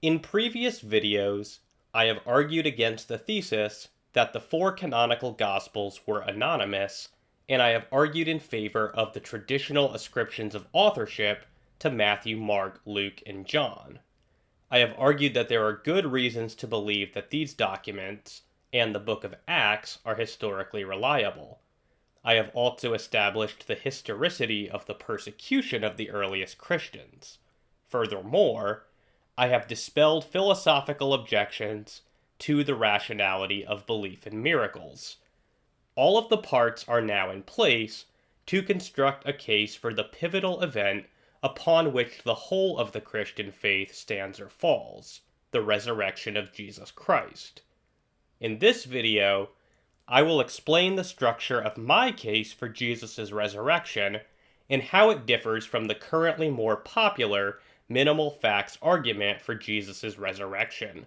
In previous videos, I have argued against the thesis that the four canonical Gospels were anonymous, and I have argued in favor of the traditional ascriptions of authorship to Matthew, Mark, Luke, and John. I have argued that there are good reasons to believe that these documents and the book of Acts are historically reliable. I have also established the historicity of the persecution of the earliest Christians. Furthermore, I have dispelled philosophical objections to the rationality of belief in miracles. All of the parts are now in place to construct a case for the pivotal event upon which the whole of the Christian faith stands or falls, the resurrection of Jesus Christ. In this video, I will explain the structure of my case for Jesus' resurrection and how it differs from the currently more popular minimal facts argument for Jesus' resurrection.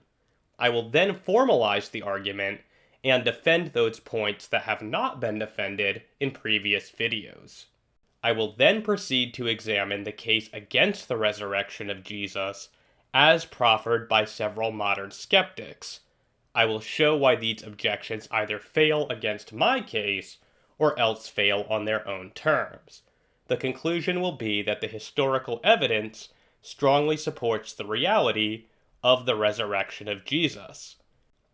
I will then formalize the argument and defend those points that have not been defended in previous videos. I will then proceed to examine the case against the resurrection of Jesus as proffered by several modern skeptics. I will show why these objections either fail against my case or else fail on their own terms. The conclusion will be that the historical evidence strongly supports the reality of the resurrection of Jesus.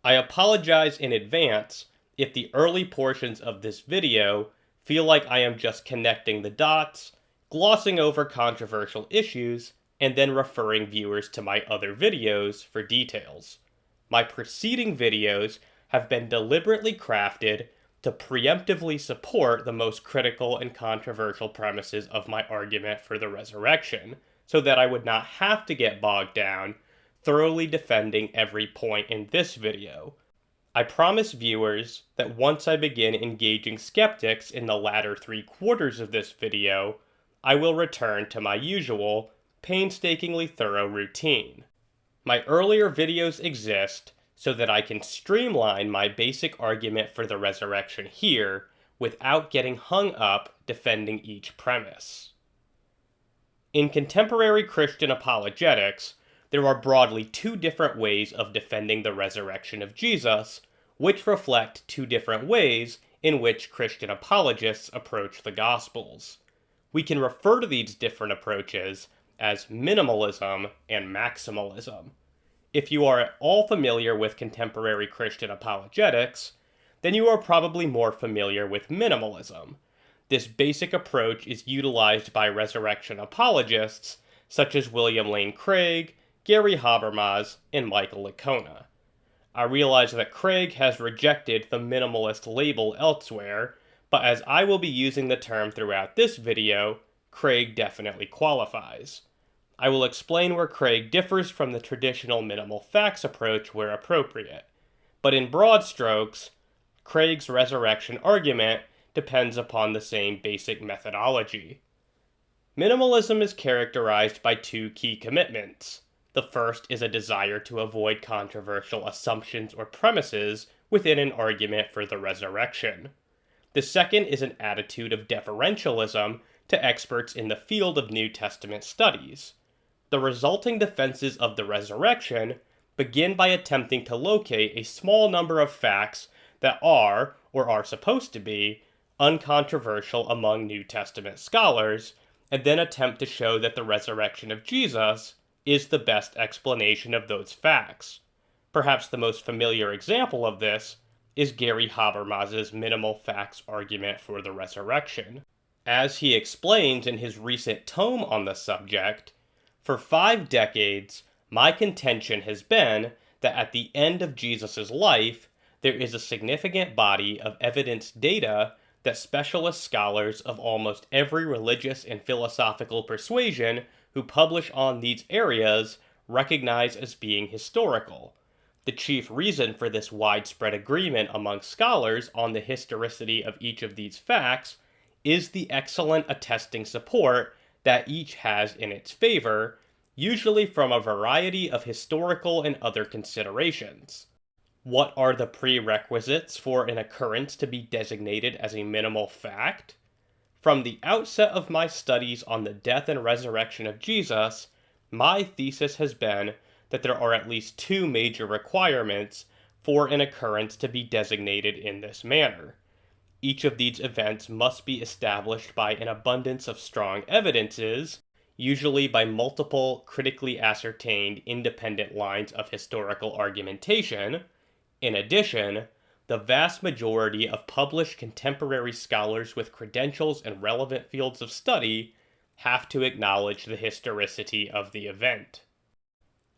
I apologize in advance if the early portions of this video feel like I am just connecting the dots, glossing over controversial issues, and then referring viewers to my other videos for details. My preceding videos have been deliberately crafted to preemptively support the most critical and controversial premises of my argument for the resurrection, so that I would not have to get bogged down thoroughly defending every point in this video. I promise viewers that once I begin engaging skeptics in the latter 3/4 of this video, I will return to my usual, painstakingly thorough routine. My earlier videos exist so that I can streamline my basic argument for the resurrection here without getting hung up defending each premise. In contemporary Christian apologetics, there are broadly two different ways of defending the resurrection of Jesus, which reflect two different ways in which Christian apologists approach the Gospels. We can refer to these different approaches as minimalism and maximalism. If you are at all familiar with contemporary Christian apologetics, then you are probably more familiar with minimalism. This basic approach is utilized by resurrection apologists such as William Lane Craig, Gary Habermas, and Michael Licona. I realize that Craig has rejected the minimalist label elsewhere, but as I will be using the term throughout this video, Craig definitely qualifies. I will explain where Craig differs from the traditional minimal facts approach where appropriate, but in broad strokes, Craig's resurrection argument depends upon the same basic methodology. Minimalism is characterized by two key commitments. The first is a desire to avoid controversial assumptions or premises within an argument for the resurrection. The second is an attitude of deferentialism to experts in the field of New Testament studies. The resulting defenses of the resurrection begin by attempting to locate a small number of facts that are, or are supposed to be, uncontroversial among New Testament scholars, and then attempt to show that the resurrection of Jesus is the best explanation of those facts. Perhaps the most familiar example of this is Gary Habermas's minimal facts argument for the resurrection. As he explains in his recent tome on the subject, for 5 decades, my contention has been that at the end of Jesus' life, there is a significant body of evidence data that specialist scholars of almost every religious and philosophical persuasion who publish on these areas recognize as being historical. The chief reason for this widespread agreement among scholars on the historicity of each of these facts is the excellent attesting support that each has in its favor, usually from a variety of historical and other considerations. What are the prerequisites for an occurrence to be designated as a minimal fact? From the outset of my studies on the death and resurrection of Jesus, my thesis has been that there are at least two major requirements for an occurrence to be designated in this manner. Each of these events must be established by an abundance of strong evidences, usually by multiple critically ascertained independent lines of historical argumentation. In addition, the vast majority of published contemporary scholars with credentials in relevant fields of study have to acknowledge the historicity of the event.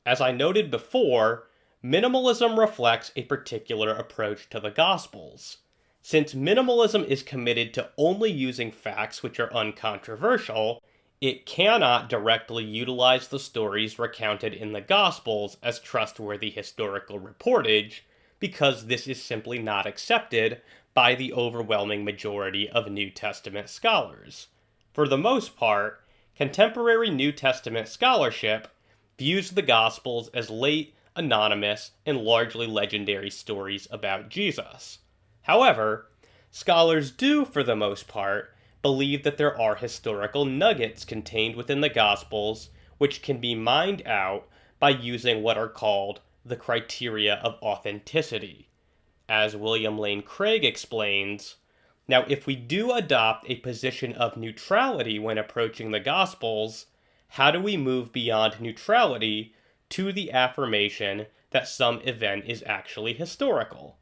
As I noted before, minimalism reflects a particular approach to the Gospels. Since minimalism is committed to only using facts which are uncontroversial, it cannot directly utilize the stories recounted in the Gospels as trustworthy historical reportage, because this is simply not accepted by the overwhelming majority of New Testament scholars. For the most part, contemporary New Testament scholarship views the Gospels as late, anonymous, and largely legendary stories about Jesus. However, scholars do, for the most part, believe that there are historical nuggets contained within the Gospels which can be mined out by using what are called the criteria of authenticity. As William Lane Craig explains, now if we do adopt a position of neutrality when approaching the Gospels, how do we move beyond neutrality to the affirmation that some event is actually historical?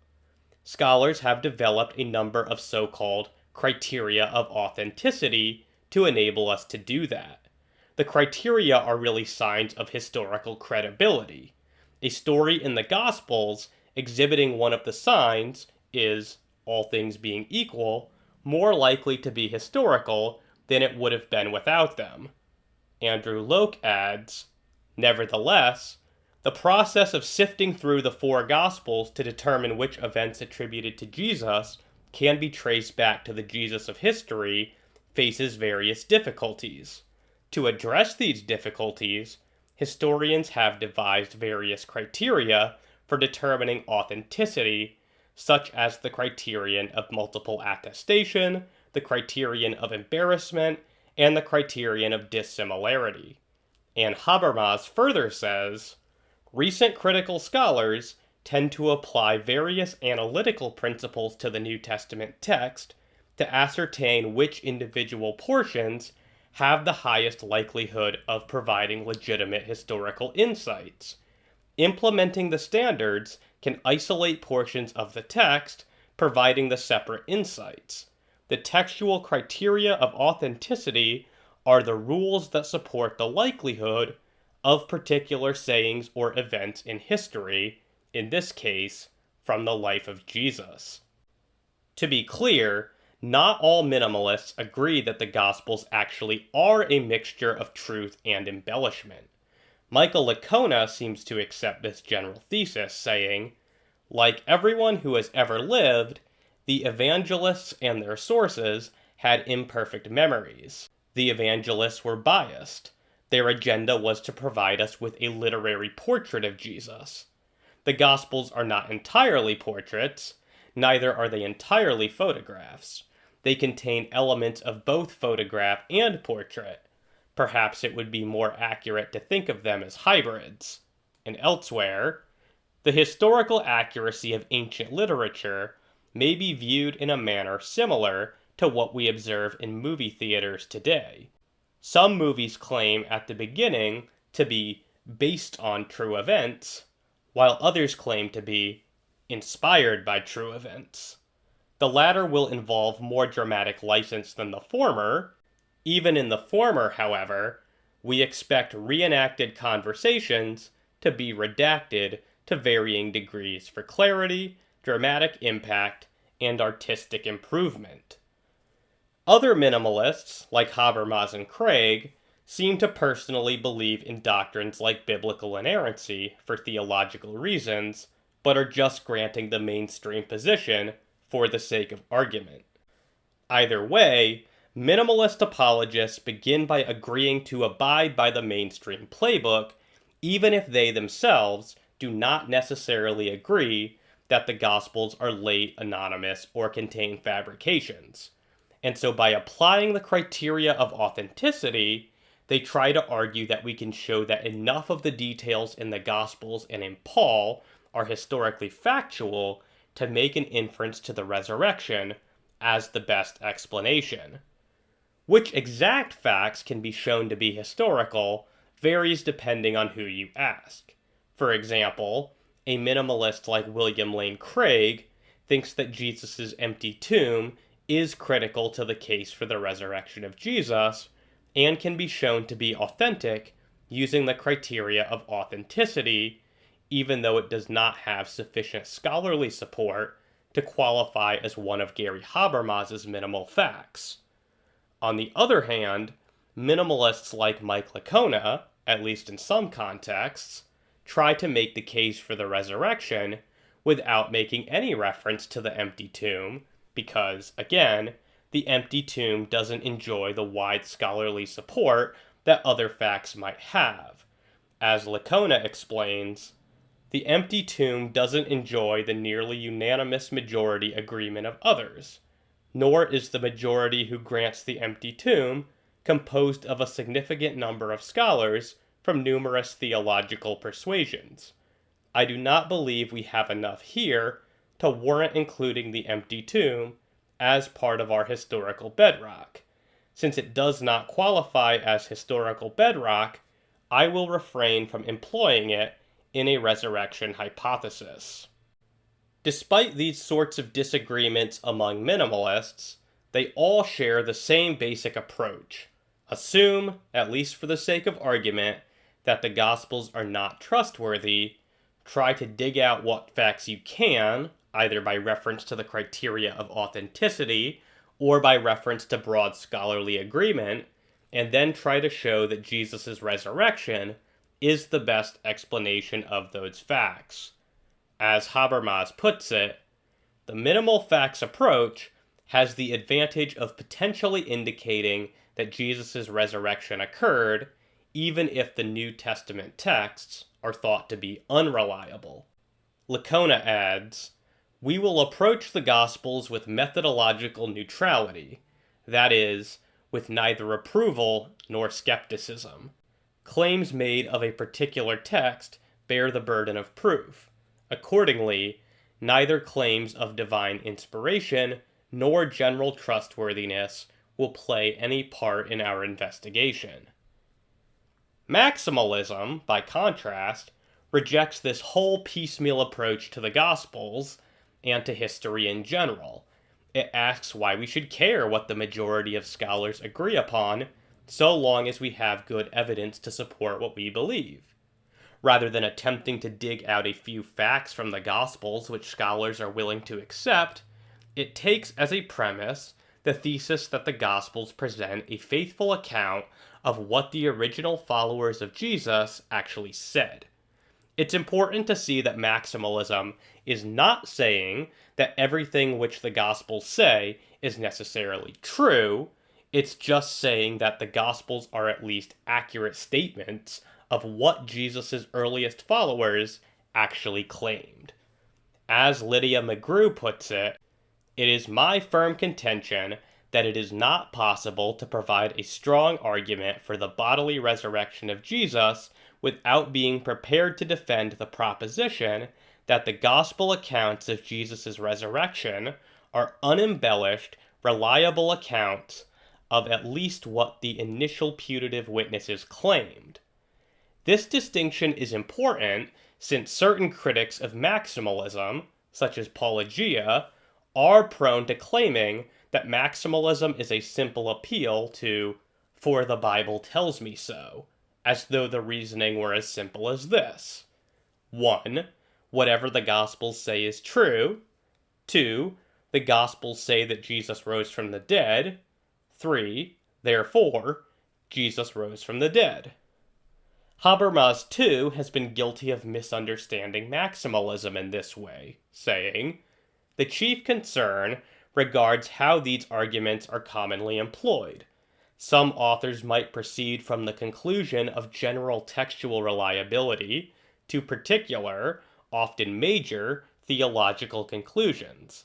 Scholars have developed a number of so-called criteria of authenticity to enable us to do that. The criteria are really signs of historical credibility. A story in the Gospels exhibiting one of the signs is, all things being equal, more likely to be historical than it would have been without them. Andrew Loke adds, nevertheless, the process of sifting through the four Gospels to determine which events attributed to Jesus can be traced back to the Jesus of history faces various difficulties. To address these difficulties, historians have devised various criteria for determining authenticity, such as the criterion of multiple attestation, the criterion of embarrassment, and the criterion of dissimilarity. And Habermas further says, recent critical scholars tend to apply various analytical principles to the New Testament text to ascertain which individual portions have the highest likelihood of providing legitimate historical insights. Implementing the standards can isolate portions of the text, providing the separate insights. The textual criteria of authenticity are the rules that support the likelihood of particular sayings or events in history, in this case, from the life of Jesus. To be clear, not all minimalists agree that the Gospels actually are a mixture of truth and embellishment. Michael Licona seems to accept this general thesis, saying, like everyone who has ever lived, the evangelists and their sources had imperfect memories. The evangelists were biased. Their agenda was to provide us with a literary portrait of Jesus. The Gospels are not entirely portraits, neither are they entirely photographs. They contain elements of both photograph and portrait. Perhaps it would be more accurate to think of them as hybrids. And elsewhere, the historical accuracy of ancient literature may be viewed in a manner similar to what we observe in movie theaters today. Some movies claim at the beginning to be based on true events, while others claim to be inspired by true events. The latter will involve more dramatic license than the former. Even in the former, however, we expect reenacted conversations to be redacted to varying degrees for clarity, dramatic impact, and artistic improvement. Other minimalists, like Habermas and Craig, seem to personally believe in doctrines like biblical inerrancy for theological reasons, but are just granting the mainstream position for the sake of argument. Either way, minimalist apologists begin by agreeing to abide by the mainstream playbook, even if they themselves do not necessarily agree that the Gospels are late, anonymous, or contain fabrications. And so by applying the criteria of authenticity, they try to argue that we can show that enough of the details in the Gospels and in Paul are historically factual to make an inference to the resurrection as the best explanation. Which exact facts can be shown to be historical varies depending on who you ask. For example, a minimalist like William Lane Craig thinks that Jesus' empty tomb is critical to the case for the resurrection of Jesus and can be shown to be authentic using the criteria of authenticity, even though it does not have sufficient scholarly support to qualify as one of Gary Habermas's minimal facts. On the other hand, minimalists like Mike Licona, at least in some contexts, try to make the case for the resurrection without making any reference to the empty tomb, because, again, the empty tomb doesn't enjoy the wide scholarly support that other facts might have. As Licona explains, the empty tomb doesn't enjoy the nearly unanimous majority agreement of others, nor is the majority who grants the empty tomb composed of a significant number of scholars from numerous theological persuasions. I do not believe we have enough here to warrant including the empty tomb as part of our historical bedrock. Since it does not qualify as historical bedrock, I will refrain from employing it in a resurrection hypothesis. Despite these sorts of disagreements among minimalists, they all share the same basic approach. Assume, at least for the sake of argument, that the Gospels are not trustworthy, try to dig out what facts you can, either by reference to the criteria of authenticity or by reference to broad scholarly agreement, and then try to show that Jesus' resurrection is the best explanation of those facts. As Habermas puts it, the minimal facts approach has the advantage of potentially indicating that Jesus' resurrection occurred, even if the New Testament texts are thought to be unreliable. Licona adds, "We will approach the Gospels with methodological neutrality, that is, with neither approval nor skepticism. Claims made of a particular text bear the burden of proof. Accordingly, neither claims of divine inspiration nor general trustworthiness will play any part in our investigation." Maximalism, by contrast, rejects this whole piecemeal approach to the Gospels and to history in general. It asks why we should care what the majority of scholars agree upon, so long as we have good evidence to support what we believe. Rather than attempting to dig out a few facts from the Gospels which scholars are willing to accept, it takes as a premise the thesis that the Gospels present a faithful account of what the original followers of Jesus actually said. It's important to see that maximalism is not saying that everything which the Gospels say is necessarily true. It's just saying that the Gospels are at least accurate statements of what Jesus' earliest followers actually claimed. As Lydia McGrew puts it, "It is my firm contention that it is not possible to provide a strong argument for the bodily resurrection of Jesus without being prepared to defend the proposition that the gospel accounts of Jesus' resurrection are unembellished, reliable accounts of at least what the initial putative witnesses claimed." This distinction is important since certain critics of maximalism, such as Pelagia, are prone to claiming that maximalism is a simple appeal to "for the Bible tells me so," as though the reasoning were as simple as this. 1. Whatever the Gospels say is true. 2. The Gospels say that Jesus rose from the dead. 3. Therefore, Jesus rose from the dead. Habermas, too, has been guilty of misunderstanding maximalism in this way, saying, "The chief concern regards how these arguments are commonly employed. Some authors might proceed from the conclusion of general textual reliability to particular, often major, theological conclusions.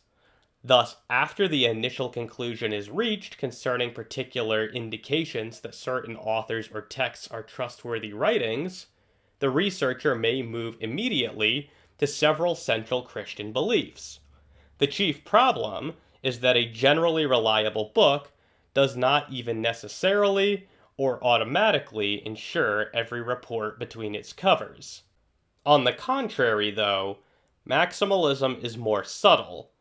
Thus, after the initial conclusion is reached concerning particular indications that certain authors or texts are trustworthy writings, the researcher may move immediately to several central Christian beliefs. The chief problem is that a generally reliable book does not even necessarily or automatically ensure every report between its covers. On the contrary, though, maximalism is more subtle.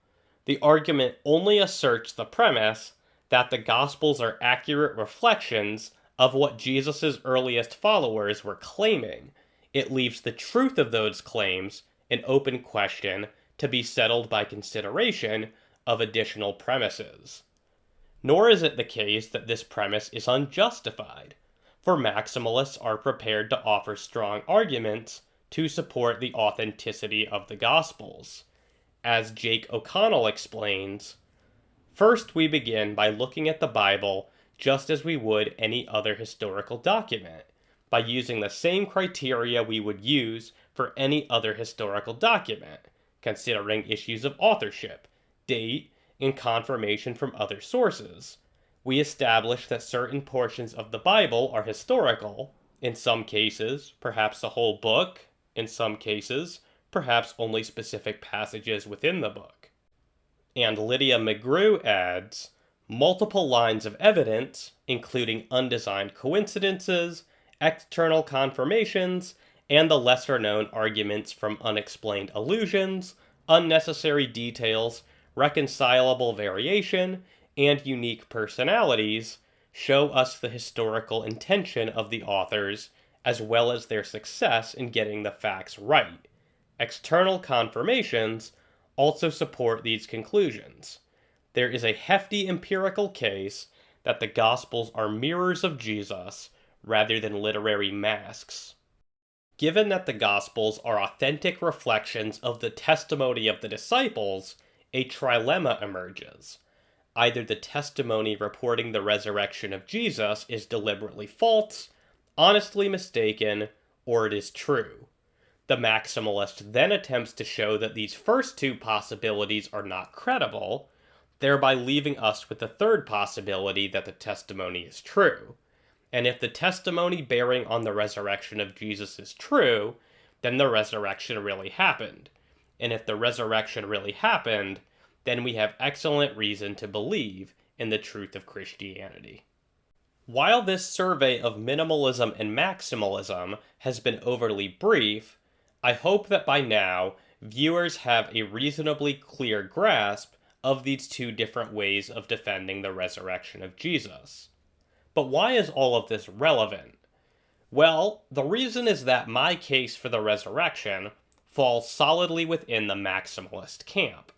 The argument only asserts the premise that the Gospels are accurate reflections of what Jesus' earliest followers were claiming. It leaves the truth of those claims an open question to be settled by consideration of additional premises. Nor is it the case that this premise is unjustified, for maximalists are prepared to offer strong arguments to support the authenticity of the Gospels. As Jake O'Connell explains, first we begin by looking at the Bible just as we would any other historical document, by using the same criteria we would use for any other historical document, considering issues of authorship, date, and confirmation from other sources. We establish that certain portions of the Bible are historical, in some cases, perhaps the whole book, in some cases, perhaps only specific passages within the book. And Lydia McGrew adds, multiple lines of evidence, including undesigned coincidences, external confirmations, and the lesser-known arguments from unexplained allusions, unnecessary details, reconcilable variation, and unique personalities, show us the historical intention of the authors, as well as their success in getting the facts right. External confirmations also support these conclusions. There is a hefty empirical case that the Gospels are mirrors of Jesus rather than literary masks. Given that the Gospels are authentic reflections of the testimony of the disciples, a trilemma emerges. Either the testimony reporting the resurrection of Jesus is deliberately false, honestly mistaken, or it is true. The maximalist then attempts to show that these first two possibilities are not credible, thereby leaving us with the third possibility that the testimony is true. And if the testimony bearing on the resurrection of Jesus is true, then the resurrection really happened. And if the resurrection really happened, then we have excellent reason to believe in the truth of Christianity. While this survey of minimalism and maximalism has been overly brief, I hope that by now viewers have a reasonably clear grasp of these two different ways of defending the resurrection of Jesus. But why is all of this relevant? Well, the reason is that my case for the resurrection falls solidly within the maximalist camp,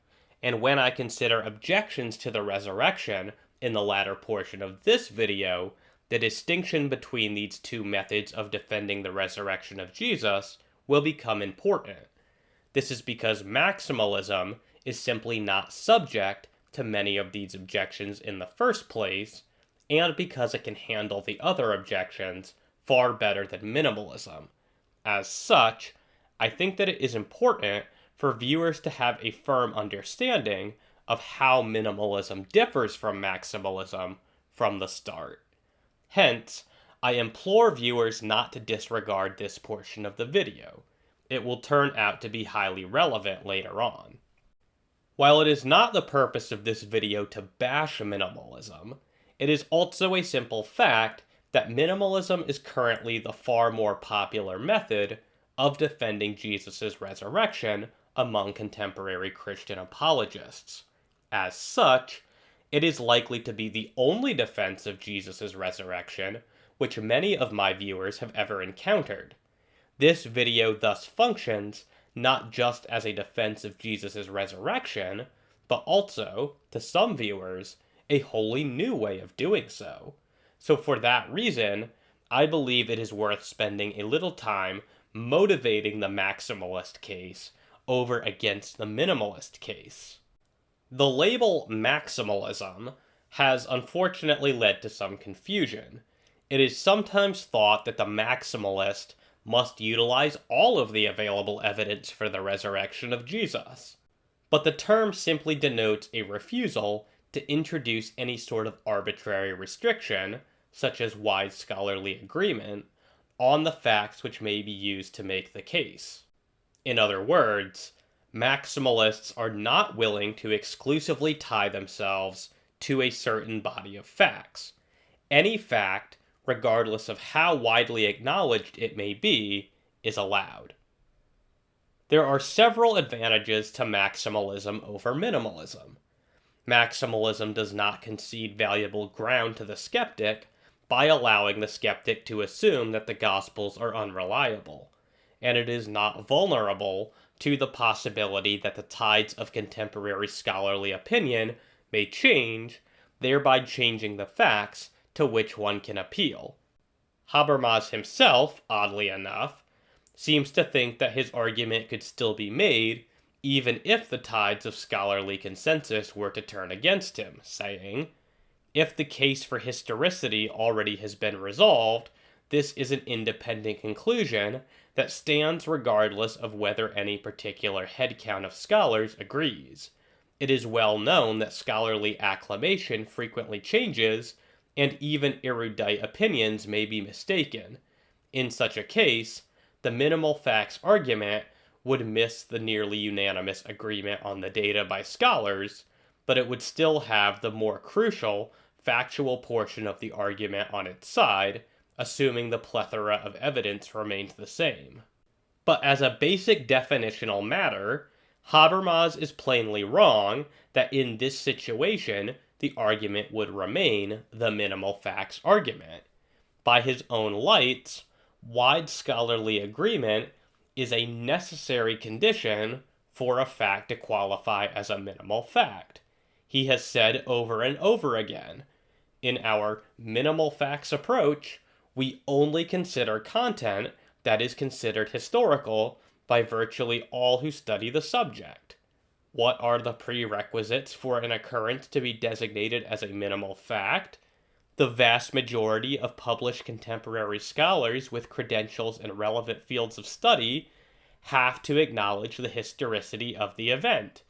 and when I consider objections to the resurrection in the latter portion of this video, the distinction between these two methods of defending the resurrection of Jesus will become important. This is because maximalism is simply not subject to many of these objections in the first place, and because it can handle the other objections far better than minimalism. As such, I think that it is important for viewers to have a firm understanding of how minimalism differs from maximalism from the start. Hence, I implore viewers not to disregard this portion of the video. It will turn out to be highly relevant later on. While it is not the purpose of this video to bash minimalism, it is also a simple fact that minimalism is currently the far more popular method of defending Jesus' resurrection among contemporary Christian apologists. As such, it is likely to be the only defense of Jesus' resurrection which many of my viewers have ever encountered. This video thus functions not just as a defense of Jesus' resurrection, but also, to some viewers, a wholly new way of doing so. So for that reason, I believe it is worth spending a little time motivating the maximalist case over against the minimalist case. The label maximalism has unfortunately led to some confusion. It is sometimes thought that the maximalist must utilize all of the available evidence for the resurrection of Jesus. but the term simply denotes a refusal to introduce any sort of arbitrary restriction, such as wide scholarly agreement, on the facts which may be used to make the case. In other words, maximalists are not willing to exclusively tie themselves to a certain body of facts. Any fact, regardless of how widely acknowledged it may be, is allowed. There are several advantages to maximalism over minimalism. Maximalism does not concede valuable ground to the skeptic by allowing the skeptic to assume that the Gospels are unreliable, and it is not vulnerable to the possibility that the tides of contemporary scholarly opinion may change, thereby changing the facts to which one can appeal. Habermas himself, oddly enough, seems to think that his argument could still be made even if the tides of scholarly consensus were to turn against him, saying, "If the case for historicity already has been resolved, this is an independent conclusion that stands regardless of whether any particular headcount of scholars agrees. It is well known that scholarly acclamation frequently changes, and even erudite opinions may be mistaken. In such a case, the minimal facts argument would miss the nearly unanimous agreement on the data by scholars, but it would still have the more crucial factual portion of the argument on its side, assuming the plethora of evidence remains the same." But as a basic definitional matter, Habermas is plainly wrong that in this situation the argument would remain the minimal facts argument. By his own lights, wide scholarly agreement is a necessary condition for a fact to qualify as a minimal fact. He has said over and over again, in our minimal facts approach, we only consider content that is considered historical by virtually all who study the subject. What are the prerequisites for an occurrence to be designated as a minimal fact? The vast majority of published contemporary scholars with credentials in relevant fields of study have to acknowledge the historicity of the event,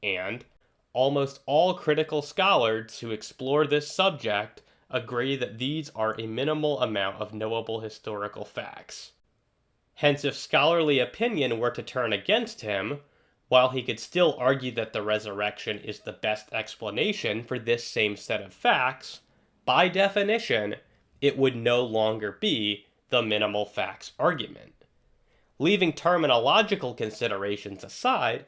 and almost all critical scholars who explore this subject agree that these are a minimal amount of knowable historical facts. Hence, if scholarly opinion were to turn against him, while he could still argue that the resurrection is the best explanation for this same set of facts, by definition, it would no longer be the minimal facts argument. Leaving terminological considerations aside,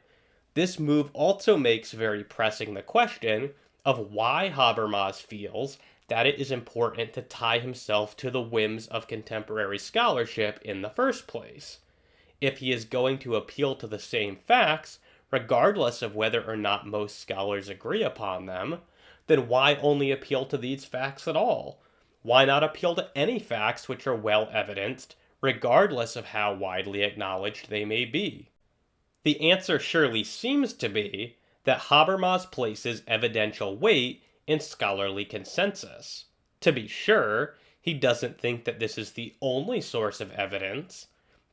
this move also makes very pressing the question of why Habermas feels that it is important to tie himself to the whims of contemporary scholarship in the first place. If he is going to appeal to the same facts, regardless of whether or not most scholars agree upon them, then why only appeal to these facts at all? Why not appeal to any facts which are well evidenced, regardless of how widely acknowledged they may be? The answer surely seems to be that Habermas places evidential weight in scholarly consensus. To be sure, he doesn't think that this is the only source of evidence,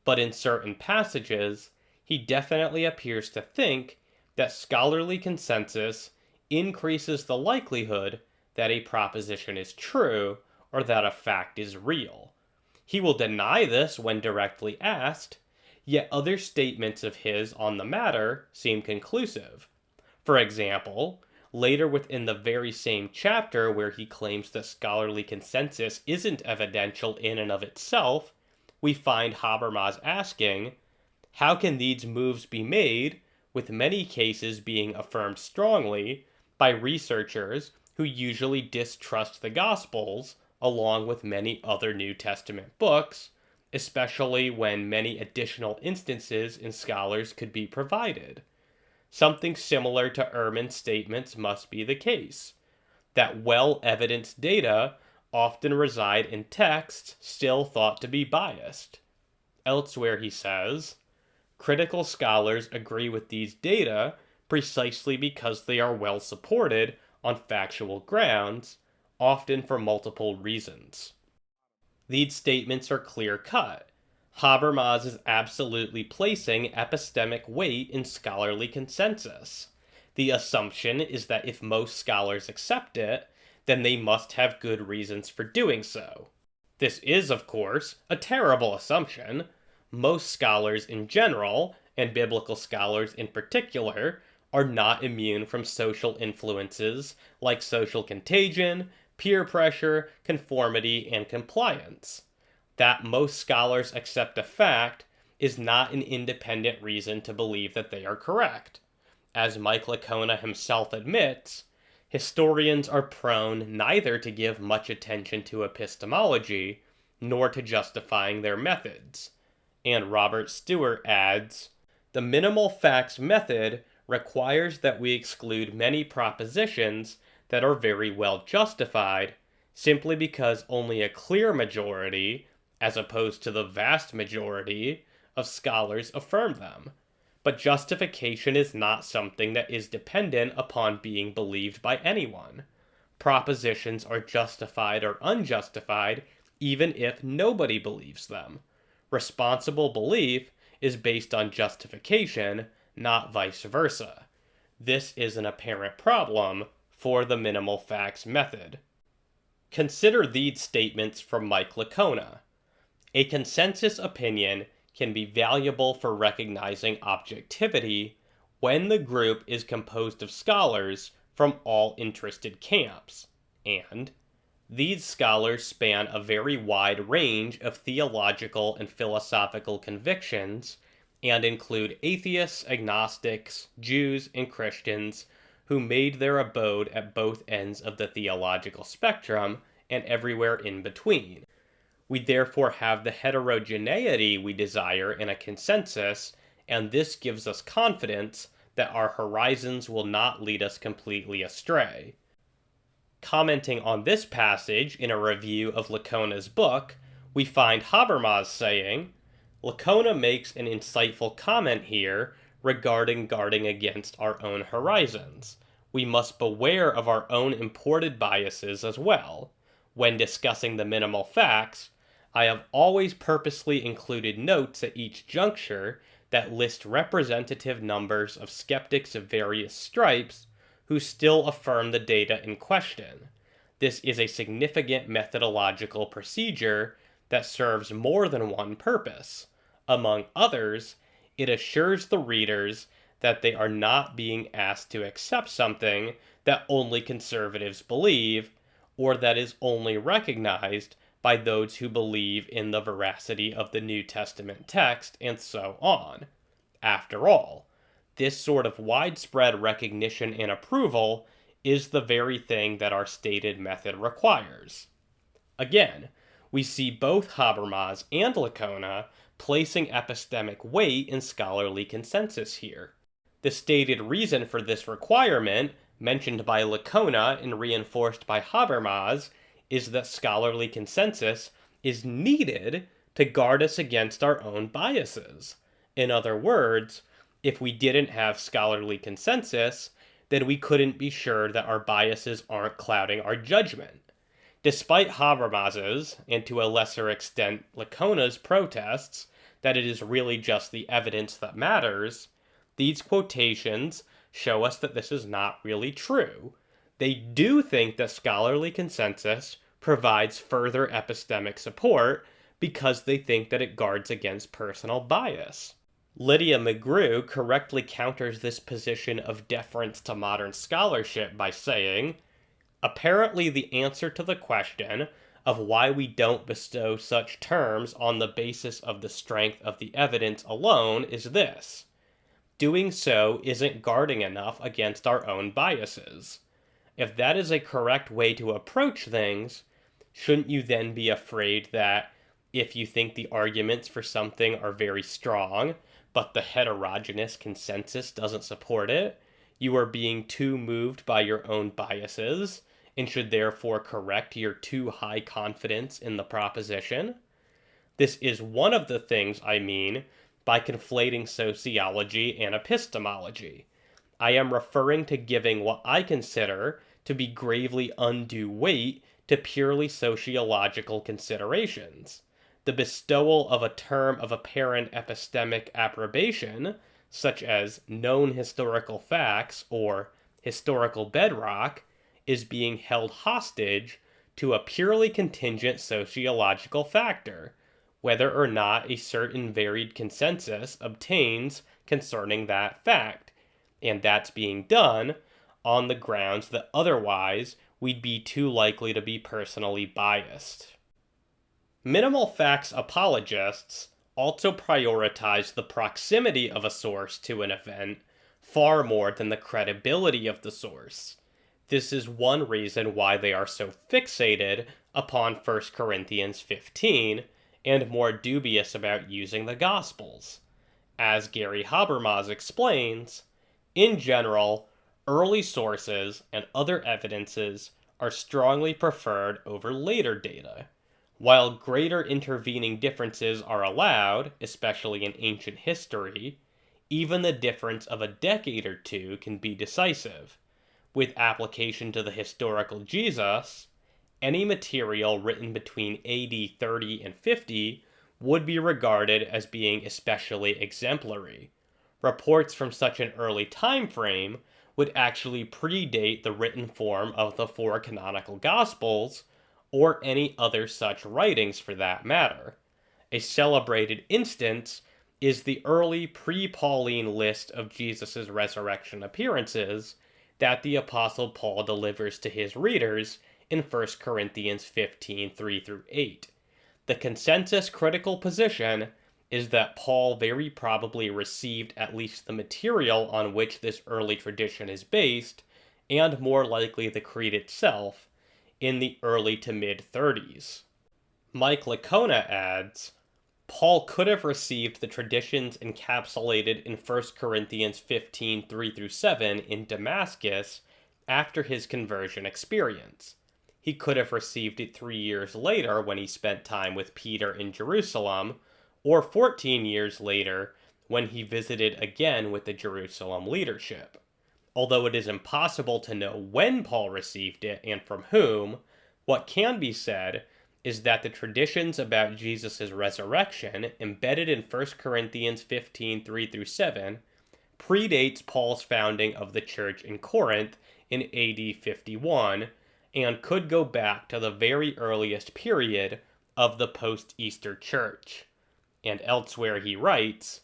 but in certain passages, he definitely appears to think that scholarly consensus increases the likelihood that a proposition is true or that a fact is real. He will deny this when directly asked, yet other statements of his on the matter seem conclusive. For example, later within the very same chapter where he claims that scholarly consensus isn't evidential in and of itself, we find Habermas asking, how can these moves be made, with many cases being affirmed strongly, by researchers who usually distrust the Gospels, along with many other New Testament books, especially when many additional instances in scholars could be provided? Something similar to Ehrman's statements must be the case, that well-evidenced data often reside in texts still thought to be biased. Elsewhere he says, critical scholars agree with these data precisely because they are well supported on factual grounds, often for multiple reasons. These statements are clear-cut. Habermas is absolutely placing epistemic weight in scholarly consensus. The assumption is that if most scholars accept it, then they must have good reasons for doing so. This is, of course, a terrible assumption. Most scholars in general, and biblical scholars in particular, are not immune from social influences like social contagion, peer pressure, conformity, and compliance. That most scholars accept a fact is not an independent reason to believe that they are correct. As Mike Licona himself admits, historians are prone neither to give much attention to epistemology nor to justifying their methods. And Robert Stewart adds, the minimal facts method requires that we exclude many propositions that are very well justified simply because only a clear majority, as opposed to the vast majority, of scholars affirm them. But justification is not something that is dependent upon being believed by anyone. Propositions are justified or unjustified even if nobody believes them. Responsible belief is based on justification, not vice versa. This is an apparent problem for the minimal facts method. Consider these statements from Mike Licona. A consensus opinion can be valuable for recognizing objectivity when the group is composed of scholars from all interested camps, and these scholars span a very wide range of theological and philosophical convictions and include atheists, agnostics, Jews, and Christians who made their abode at both ends of the theological spectrum and everywhere in between. We therefore have the heterogeneity we desire in a consensus, and this gives us confidence that our horizons will not lead us completely astray. Commenting on this passage in a review of Licona's book, we find Habermas saying, Licona makes an insightful comment here regarding guarding against our own horizons. We must beware of our own imported biases as well. When discussing the minimal facts, I have always purposely included notes at each juncture that list representative numbers of skeptics of various stripes who still affirm the data in question. This is a significant methodological procedure that serves more than one purpose. Among others, it assures the readers that they are not being asked to accept something that only conservatives believe, or that is only recognized by those who believe in the veracity of the New Testament text, and so on. After all, this sort of widespread recognition and approval is the very thing that our stated method requires. Again, we see both Habermas and Licona placing epistemic weight in scholarly consensus here. The stated reason for this requirement, mentioned by Licona and reinforced by Habermas, is that scholarly consensus is needed to guard us against our own biases. In other words, if we didn't have scholarly consensus, then we couldn't be sure that our biases aren't clouding our judgment. Despite Habermas's, and to a lesser extent Licona's protests, that it is really just the evidence that matters, these quotations show us that this is not really true. They do think that scholarly consensus provides further epistemic support because they think that it guards against personal bias. Lydia McGrew correctly counters this position of deference to modern scholarship by saying, apparently the answer to the question of why we don't bestow such terms on the basis of the strength of the evidence alone is this. Doing so isn't guarding enough against our own biases. If that is a correct way to approach things, shouldn't you then be afraid that if you think the arguments for something are very strong, but the heterogeneous consensus doesn't support it, you are being too moved by your own biases and should therefore correct your too high confidence in the proposition? This is one of the things I mean by conflating sociology and epistemology. I am referring to giving what I consider to be gravely undue weight to purely sociological considerations. the bestowal of a term of apparent epistemic approbation, such as known historical facts or historical bedrock, is being held hostage to a purely contingent sociological factor, whether or not a certain varied consensus obtains concerning that fact, and that's being done on the grounds that otherwise we'd be too likely to be personally biased. Minimal facts apologists also prioritize the proximity of a source to an event far more than the credibility of the source. This is one reason why they are so fixated upon 1 Corinthians 15 and more dubious about using the Gospels. As Gary Habermas explains, in general, early sources and other evidences are strongly preferred over later data. While greater intervening differences are allowed, especially in ancient history, even the difference of a decade or two can be decisive. With application to the historical Jesus, any material written between AD 30 and 50 would be regarded as being especially exemplary. Reports from such an early time frame would actually predate the written form of the four canonical Gospels, or any other such writings for that matter. A celebrated instance is the early pre-Pauline list of Jesus' resurrection appearances that the Apostle Paul delivers to his readers in 1 Corinthians 15, 3-8. The consensus critical position is that Paul very probably received at least the material on which this early tradition is based, and more likely the creed itself, in the early to mid-30s. Mike Licona adds, Paul could have received the traditions encapsulated in 1 Corinthians 15, 3-7 in Damascus after his conversion experience. He could have received it 3 years later when he spent time with Peter in Jerusalem, or 14 years later when he visited again with the Jerusalem leadership. Although it is impossible to know when Paul received it and from whom, what can be said is that the traditions about Jesus' resurrection embedded in 1 Corinthians 15, 3-7 predates Paul's founding of the church in Corinth in AD 51 and could go back to the very earliest period of the post-Easter church. And elsewhere he writes,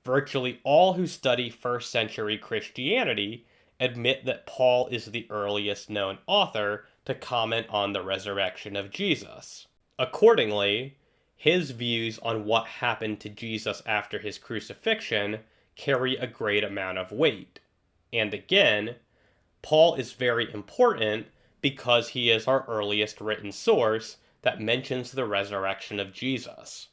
virtually all who study first century Christianity admit that Paul is the earliest known author to comment on the resurrection of Jesus. Accordingly, his views on what happened to Jesus after his crucifixion carry a great amount of weight. And again, Paul is very important because he is our earliest written source that mentions the resurrection of Jesus.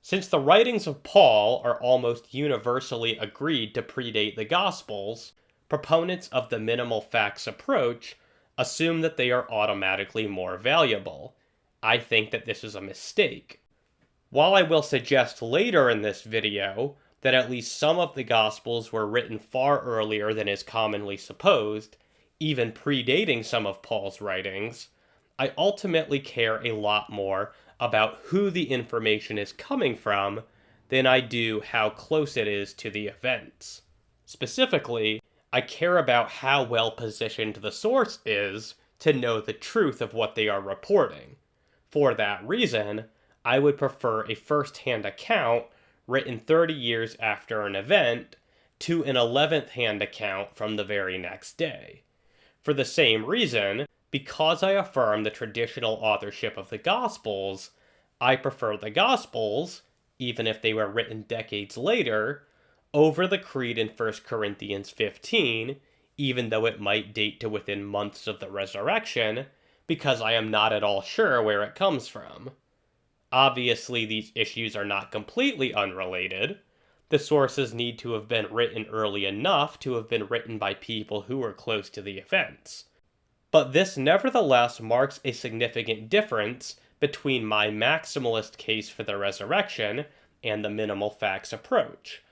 Since the writings of Paul are almost universally agreed to predate the Gospels, proponents of the minimal facts approach assume that they are automatically more valuable. I think that this is a mistake. While I will suggest later in this video that at least some of the Gospels were written far earlier than is commonly supposed, even predating some of Paul's writings, I ultimately care a lot more about who the information is coming from than I do how close it is to the events. Specifically, I care about how well positioned the source is to know the truth of what they are reporting. For that reason, I would prefer a first-hand account written 30 years after an event to an 11th-hand account from the very next day. For the same reason, because I affirm the traditional authorship of the Gospels, I prefer the Gospels, even if they were written decades later, over the creed in 1 Corinthians 15, even though it might date to within months of the resurrection, because I am not at all sure where it comes from. Obviously, these issues are not completely unrelated. The sources need to have been written early enough to have been written by people who were close to the events. But this nevertheless marks a significant difference between my maximalist case for the resurrection and the minimal facts approach.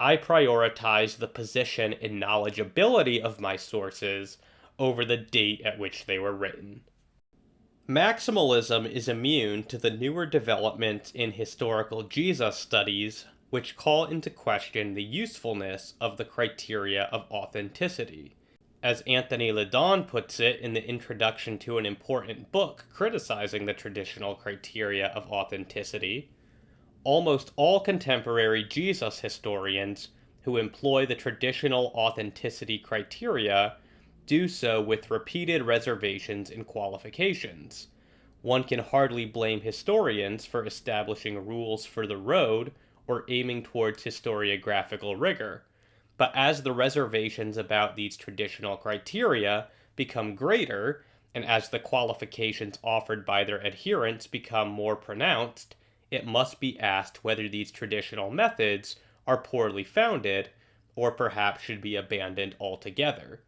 I prioritize the position and knowledgeability of my sources over the date at which they were written. Maximalism is immune to the newer developments in historical Jesus studies, which call into question the usefulness of the criteria of authenticity. As Anthony Ledon puts it in the introduction to an important book criticizing the traditional criteria of authenticity, almost all contemporary Jesus historians who employ the traditional authenticity criteria do so with repeated reservations and qualifications. One can hardly blame historians for establishing rules for the road or aiming towards historiographical rigor. But as the reservations about these traditional criteria become greater, and as the qualifications offered by their adherents become more pronounced, it must be asked whether these traditional methods are poorly founded or perhaps should be abandoned altogether.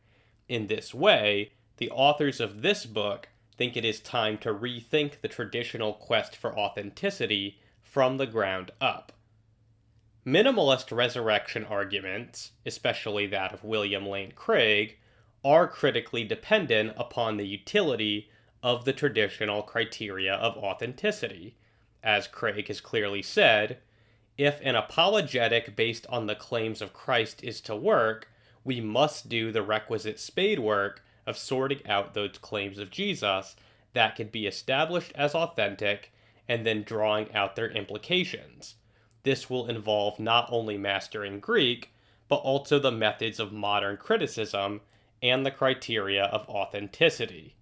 In this way, the authors of this book think it is time to rethink the traditional quest for authenticity from the ground up. Minimalist resurrection arguments, especially that of William Lane Craig, are critically dependent upon the utility of the traditional criteria of authenticity. As Craig has clearly said, if an apologetic based on the claims of Christ is to work, we must do the requisite spade work of sorting out those claims of Jesus that can be established as authentic and then drawing out their implications. This will involve not only mastering Greek, but also the methods of modern criticism and the criteria of authenticity.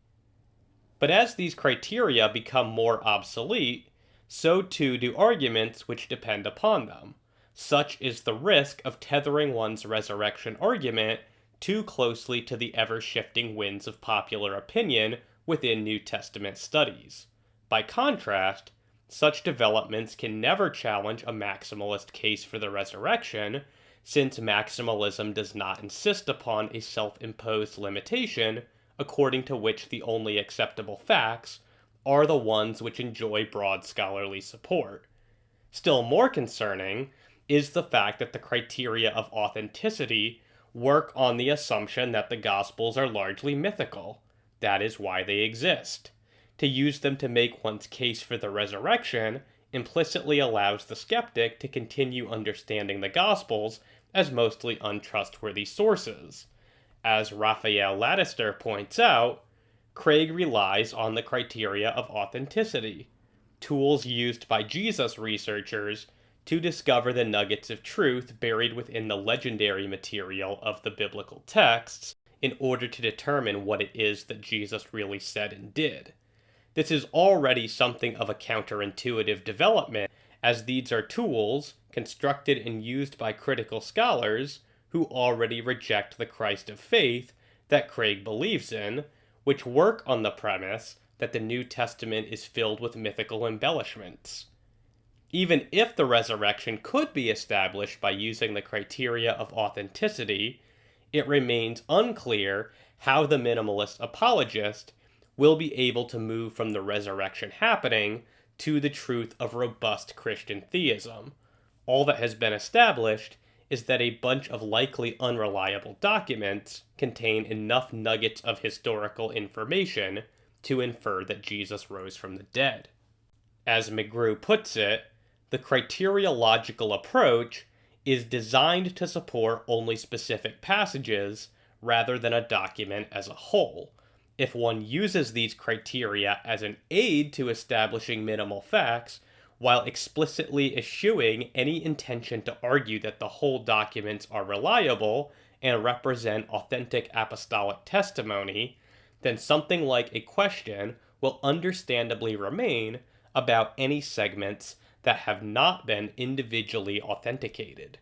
But as these criteria become more obsolete, so too do arguments which depend upon them. Such is the risk of tethering one's resurrection argument too closely to the ever-shifting winds of popular opinion within New Testament studies. By contrast, such developments can never challenge a maximalist case for the resurrection, since maximalism does not insist upon a self-imposed limitation according to which the only acceptable facts are the ones which enjoy broad scholarly support. Still more concerning is the fact that the criteria of authenticity work on the assumption that the Gospels are largely mythical. That is why they exist. To use them to make one's case for the resurrection implicitly allows the skeptic to continue understanding the Gospels as mostly untrustworthy sources. As Raphael Laddister points out, Craig relies on the criteria of authenticity, tools used by Jesus researchers to discover the nuggets of truth buried within the legendary material of the biblical texts in order to determine what it is that Jesus really said and did. This is already something of a counterintuitive development, as these are tools constructed and used by critical scholars who already reject the Christ of faith that Craig believes in, which work on the premise that the New Testament is filled with mythical embellishments. Even if the resurrection could be established by using the criteria of authenticity, it remains unclear how the minimalist apologist will be able to move from the resurrection happening to the truth of robust Christian theism. All that has been established is that a bunch of likely unreliable documents contain enough nuggets of historical information to infer that Jesus rose from the dead. As McGrew puts it, the criteriological approach is designed to support only specific passages rather than a document as a whole. If one uses these criteria as an aid to establishing minimal facts, while explicitly eschewing any intention to argue that the whole documents are reliable and represent authentic apostolic testimony, then something like a question will understandably remain about any segments that have not been individually authenticated.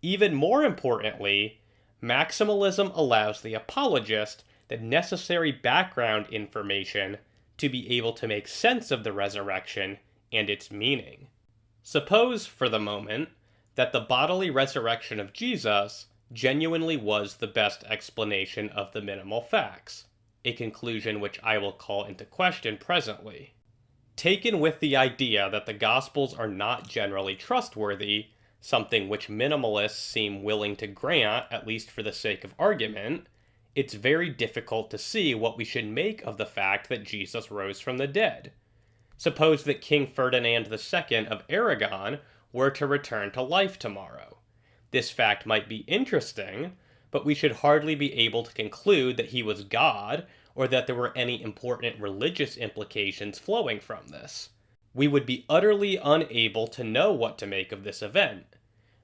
Even more importantly, maximalism allows the apologist the necessary background information to be able to make sense of the resurrection and its meaning. Suppose, for the moment, that the bodily resurrection of Jesus genuinely was the best explanation of the minimal facts, a conclusion which I will call into question presently. Taken with the idea that the Gospels are not generally trustworthy, something which minimalists seem willing to grant, at least for the sake of argument, it's very difficult to see what we should make of the fact that Jesus rose from the dead. Suppose that King Ferdinand II of Aragon were to return to life tomorrow. This fact might be interesting, but we should hardly be able to conclude that he was God or that there were any important religious implications flowing from this. We would be utterly unable to know what to make of this event.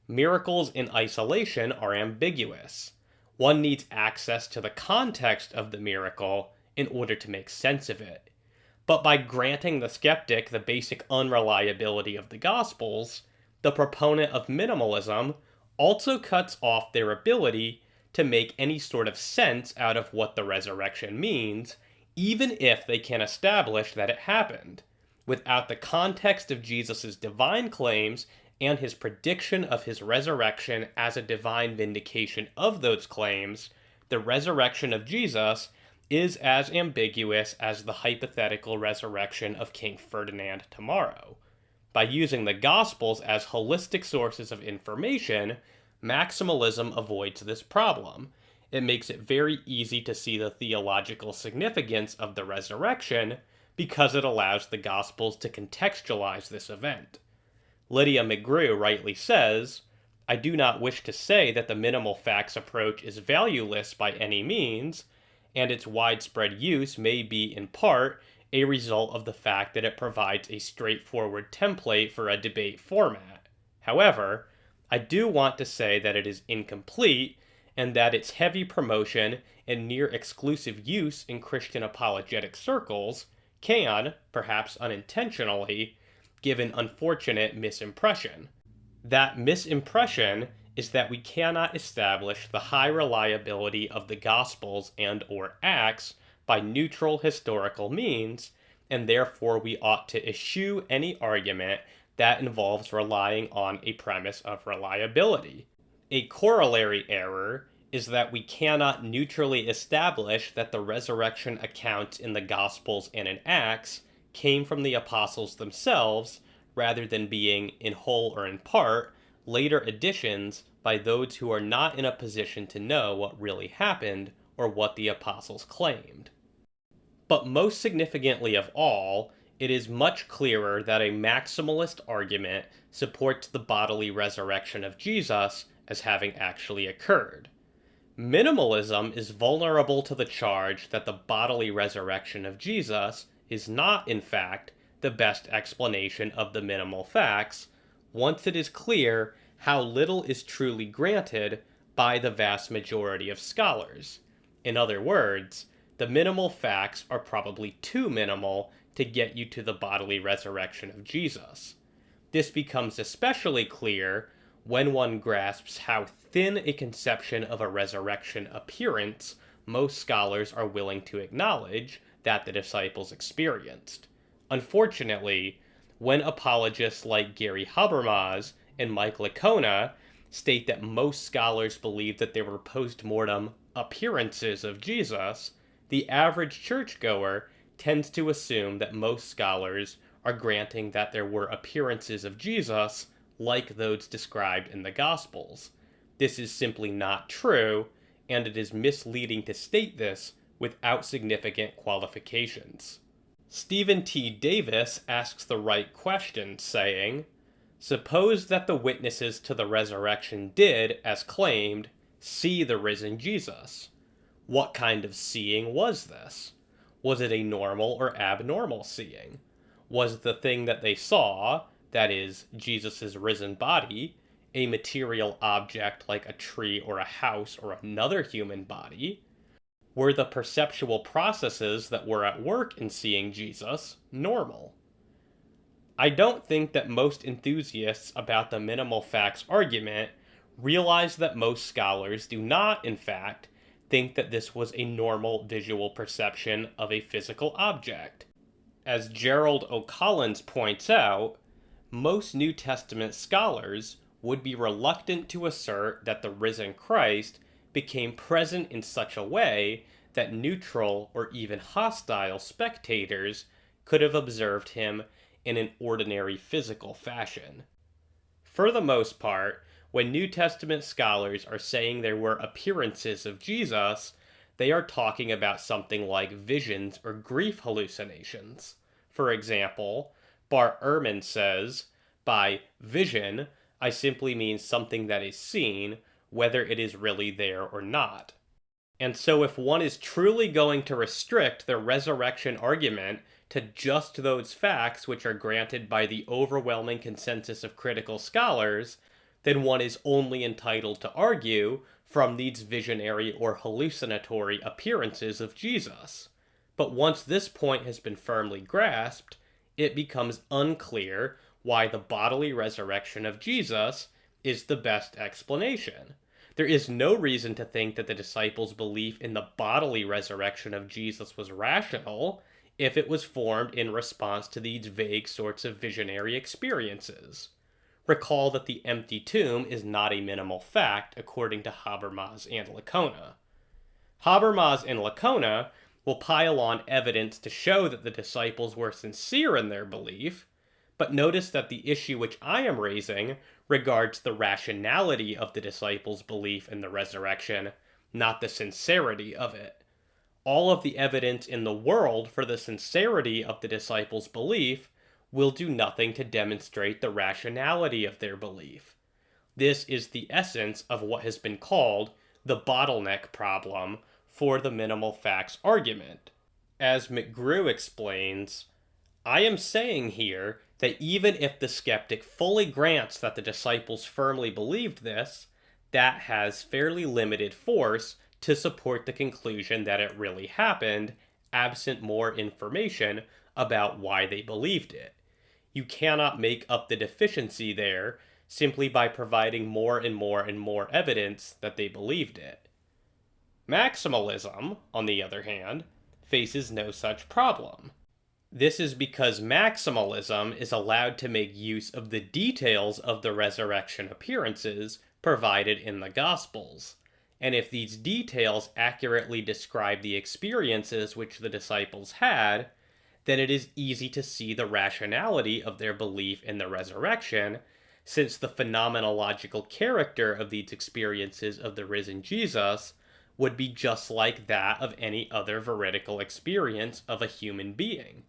Miracles in isolation are ambiguous. One needs access to the context of the miracle in order to make sense of it. But by granting the skeptic the basic unreliability of the Gospels, the proponent of minimalism also cuts off their ability to make any sort of sense out of what the resurrection means, even if they can establish that it happened. Without the context of Jesus' divine claims and his prediction of his resurrection as a divine vindication of those claims, the resurrection of Jesus is as ambiguous as the hypothetical resurrection of King Ferdinand tomorrow. By using the Gospels as holistic sources of information, maximalism avoids this problem. It makes it very easy to see the theological significance of the resurrection because it allows the Gospels to contextualize this event. Lydia McGrew rightly says, "I do not wish to say that the minimal facts approach is valueless by any means, and its widespread use may be in part a result of the fact that it provides a straightforward template for a debate format. However, I do want to say that it is incomplete and that its heavy promotion and near exclusive use in Christian apologetic circles can, perhaps unintentionally, give an unfortunate misimpression. That misimpression is that we cannot establish the high reliability of the Gospels and or Acts by neutral historical means, and therefore we ought to eschew any argument that involves relying on a premise of reliability. A corollary error is that we cannot neutrally establish that the resurrection accounts in the Gospels and in Acts came from the apostles themselves, rather than being, in whole or in part, later additions by those who are not in a position to know what really happened or what the apostles claimed. But most significantly of all, it is much clearer that a maximalist argument supports the bodily resurrection of Jesus as having actually occurred. Minimalism is vulnerable to the charge that the bodily resurrection of Jesus is not, in fact, the best explanation of the minimal facts, once it is clear how little is truly granted by the vast majority of scholars. In other words, the minimal facts are probably too minimal to get you to the bodily resurrection of Jesus. This becomes especially clear when one grasps how thin a conception of a resurrection appearance most scholars are willing to acknowledge that the disciples experienced. Unfortunately, when apologists like Gary Habermas and Mike Licona state that most scholars believe that there were post-mortem appearances of Jesus, the average churchgoer tends to assume that most scholars are granting that there were appearances of Jesus like those described in the Gospels. This is simply not true, and it is misleading to state this without significant qualifications. Stephen T. Davis asks the right question, saying, "Suppose that the witnesses to the resurrection did, as claimed, see the risen Jesus. What kind of seeing was this? Was it a normal or abnormal seeing? Was the thing that they saw, that is, Jesus' risen body, a material object like a tree or a house or another human body? Were the perceptual processes that were at work in seeing Jesus normal?" I don't think that most enthusiasts about the minimal facts argument realize that most scholars do not, in fact, think that this was a normal visual perception of a physical object. As Gerald O'Collins points out, most New Testament scholars would be reluctant to assert that the risen Christ became present in such a way that neutral or even hostile spectators could have observed him in an ordinary physical fashion. For the most part, when New Testament scholars are saying there were appearances of Jesus, they are talking about something like visions or grief hallucinations. For example, Bart Ehrman says, by vision, I simply mean something that is seen, whether it is really there or not. And so if one is truly going to restrict the resurrection argument to just those facts which are granted by the overwhelming consensus of critical scholars, then one is only entitled to argue from these visionary or hallucinatory appearances of Jesus. But once this point has been firmly grasped, it becomes unclear why the bodily resurrection of Jesus is the best explanation. There is no reason to think that the disciples' belief in the bodily resurrection of Jesus was rational if it was formed in response to these vague sorts of visionary experiences. Recall that the empty tomb is not a minimal fact according to Habermas and Licona. Habermas and Licona will pile on evidence to show that the disciples were sincere in their belief, but notice that the issue which I am raising regards the rationality of the disciples' belief in the resurrection, not the sincerity of it. All of the evidence in the world for the sincerity of the disciples' belief will do nothing to demonstrate the rationality of their belief. This is the essence of what has been called the bottleneck problem for the minimal facts argument. As McGrew explains, I am saying here that even if the skeptic fully grants that the disciples firmly believed this, that has fairly limited force to support the conclusion that it really happened, absent more information about why they believed it. You cannot make up the deficiency there simply by providing more and more and more evidence that they believed it. Maximalism, on the other hand, faces no such problem. This is because maximalism is allowed to make use of the details of the resurrection appearances provided in the Gospels, and if these details accurately describe the experiences which the disciples had, then it is easy to see the rationality of their belief in the resurrection, since the phenomenological character of these experiences of the risen Jesus would be just like that of any other veridical experience of a human being.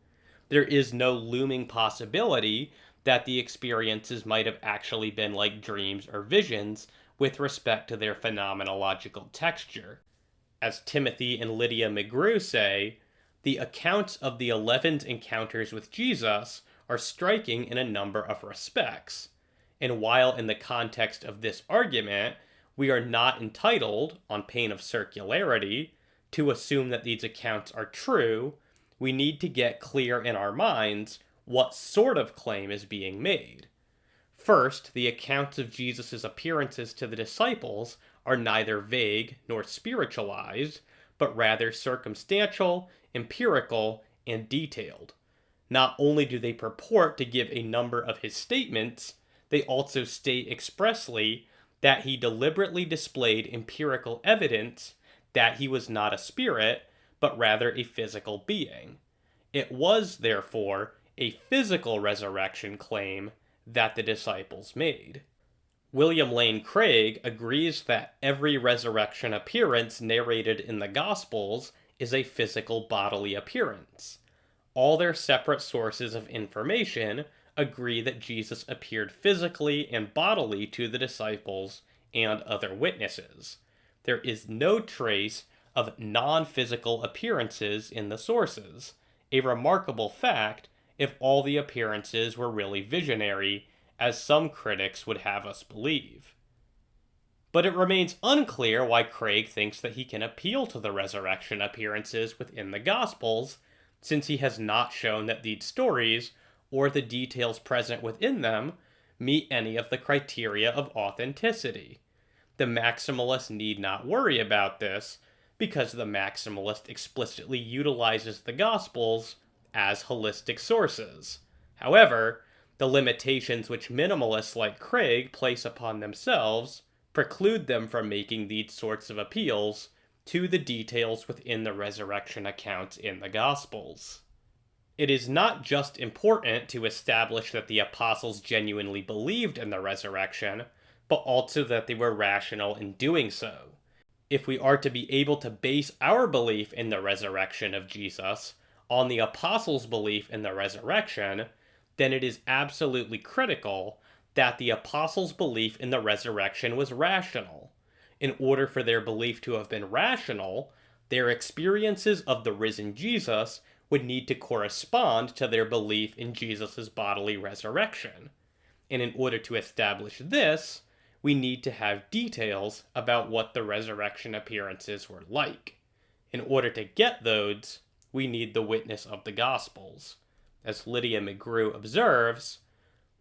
There is no looming possibility that the experiences might have actually been like dreams or visions with respect to their phenomenological texture. As Timothy and Lydia McGrew say, the accounts of the 11 encounters with Jesus are striking in a number of respects, and while in the context of this argument, we are not entitled, on pain of circularity, to assume that these accounts are true, we need to get clear in our minds what sort of claim is being made. First, the accounts of Jesus' appearances to the disciples are neither vague nor spiritualized, but rather circumstantial, empirical, and detailed. Not only do they purport to give a number of his statements, they also state expressly that he deliberately displayed empirical evidence that he was not a spirit, but rather a physical being. It was, therefore, a physical resurrection claim that the disciples made. William Lane Craig agrees that every resurrection appearance narrated in the Gospels is a physical bodily appearance. All their separate sources of information agree that Jesus appeared physically and bodily to the disciples and other witnesses. There is no trace of non-physical appearances in the sources, a remarkable fact if all the appearances were really visionary, as some critics would have us believe. But it remains unclear why Craig thinks that he can appeal to the resurrection appearances within the Gospels, since he has not shown that these stories, or the details present within them, meet any of the criteria of authenticity. The maximalist need not worry about this, because the maximalist explicitly utilizes the Gospels as holistic sources. However, the limitations which minimalists like Craig place upon themselves preclude them from making these sorts of appeals to the details within the resurrection accounts in the Gospels. It is not just important to establish that the apostles genuinely believed in the resurrection, but also that they were rational in doing so. If we are to be able to base our belief in the resurrection of Jesus on the apostles' belief in the resurrection, then it is absolutely critical that the apostles' belief in the resurrection was rational. In order for their belief to have been rational, their experiences of the risen Jesus would need to correspond to their belief in Jesus' bodily resurrection. And in order to establish this, we need to have details about what the resurrection appearances were like. In order to get those, we need the witness of the Gospels. As Lydia McGrew observes,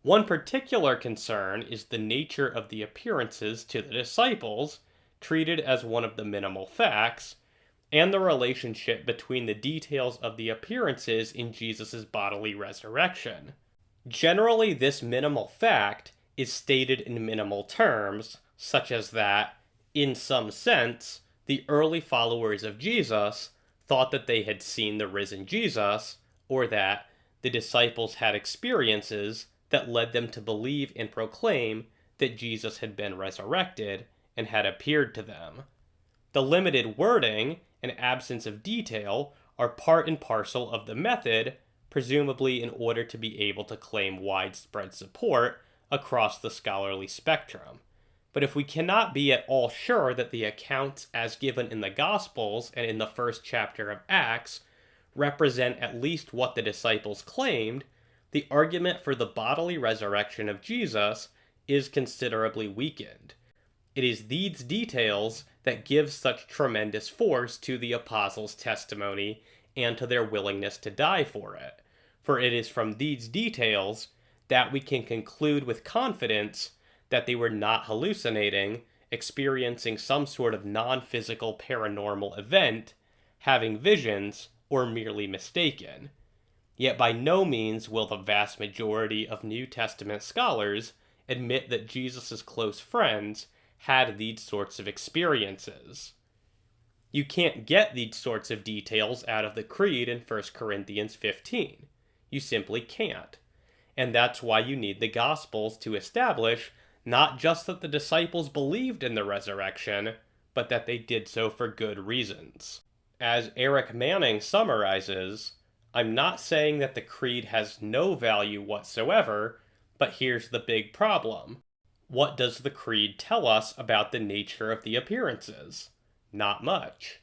one particular concern is the nature of the appearances to the disciples, treated as one of the minimal facts, and the relationship between the details of the appearances in Jesus' bodily resurrection. Generally, this minimal fact is stated in minimal terms, such as that, in some sense, the early followers of Jesus thought that they had seen the risen Jesus, or that the disciples had experiences that led them to believe and proclaim that Jesus had been resurrected and had appeared to them. The limited wording and absence of detail are part and parcel of the method, presumably in order to be able to claim widespread support across the scholarly spectrum. But if we cannot be at all sure that the accounts as given in the Gospels and in the first chapter of Acts represent at least what the disciples claimed, the argument for the bodily resurrection of Jesus is considerably weakened. It is these details that give such tremendous force to the apostles' testimony and to their willingness to die for it. For it is from these details that we can conclude with confidence that they were not hallucinating, experiencing some sort of non-physical paranormal event, having visions, or merely mistaken. Yet by no means will the vast majority of New Testament scholars admit that Jesus' close friends had these sorts of experiences. You can't get these sorts of details out of the Creed in 1 Corinthians 15. You simply can't. And that's why you need the Gospels to establish not just that the disciples believed in the resurrection, but that they did so for good reasons. As Eric Manning summarizes, I'm not saying that the Creed has no value whatsoever, but here's the big problem. What does the Creed tell us about the nature of the appearances? Not much.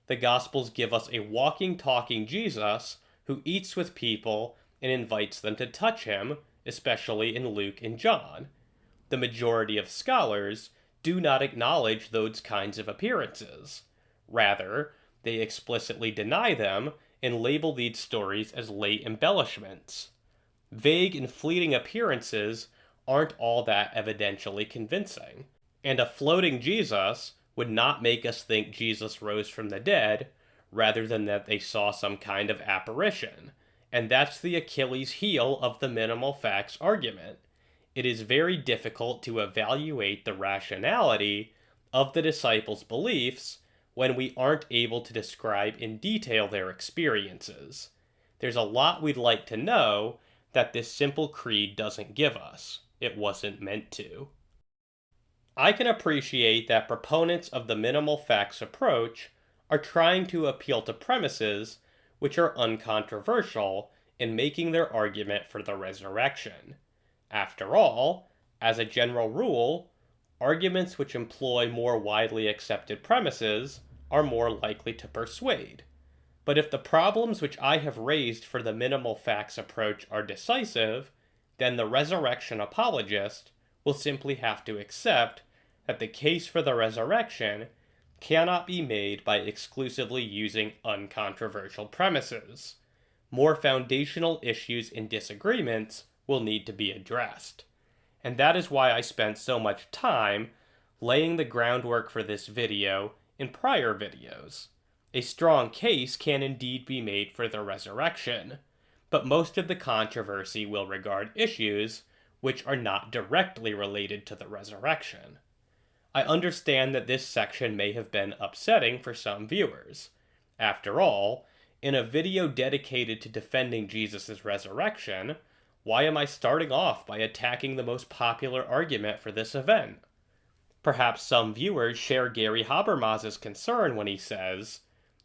The Gospels give us a walking, talking Jesus who eats with people and invites them to touch him, especially in Luke and John. The majority of scholars do not acknowledge those kinds of appearances. Rather, they explicitly deny them and label these stories as late embellishments. Vague and fleeting appearances aren't all that evidentially convincing, and a floating Jesus would not make us think Jesus rose from the dead, rather than that they saw some kind of apparition. And that's the Achilles heel of the minimal facts argument. It is very difficult to evaluate the rationality of the disciples' beliefs when we aren't able to describe in detail their experiences. There's a lot we'd like to know that this simple creed doesn't give us. It wasn't meant to. I can appreciate that proponents of the minimal facts approach are trying to appeal to premises which are uncontroversial in making their argument for the resurrection. After all, as a general rule, arguments which employ more widely accepted premises are more likely to persuade. But if the problems which I have raised for the minimal facts approach are decisive, then the resurrection apologist will simply have to accept that the case for the resurrection cannot be made by exclusively using uncontroversial premises. More foundational issues and disagreements will need to be addressed. And that is why I spent so much time laying the groundwork for this video in prior videos. A strong case can indeed be made for the resurrection, but most of the controversy will regard issues which are not directly related to the resurrection. I understand that this section may have been upsetting for some viewers. After all, in a video dedicated to defending Jesus' resurrection, why am I starting off by attacking the most popular argument for this event? Perhaps some viewers share Gary Habermas's concern when he says,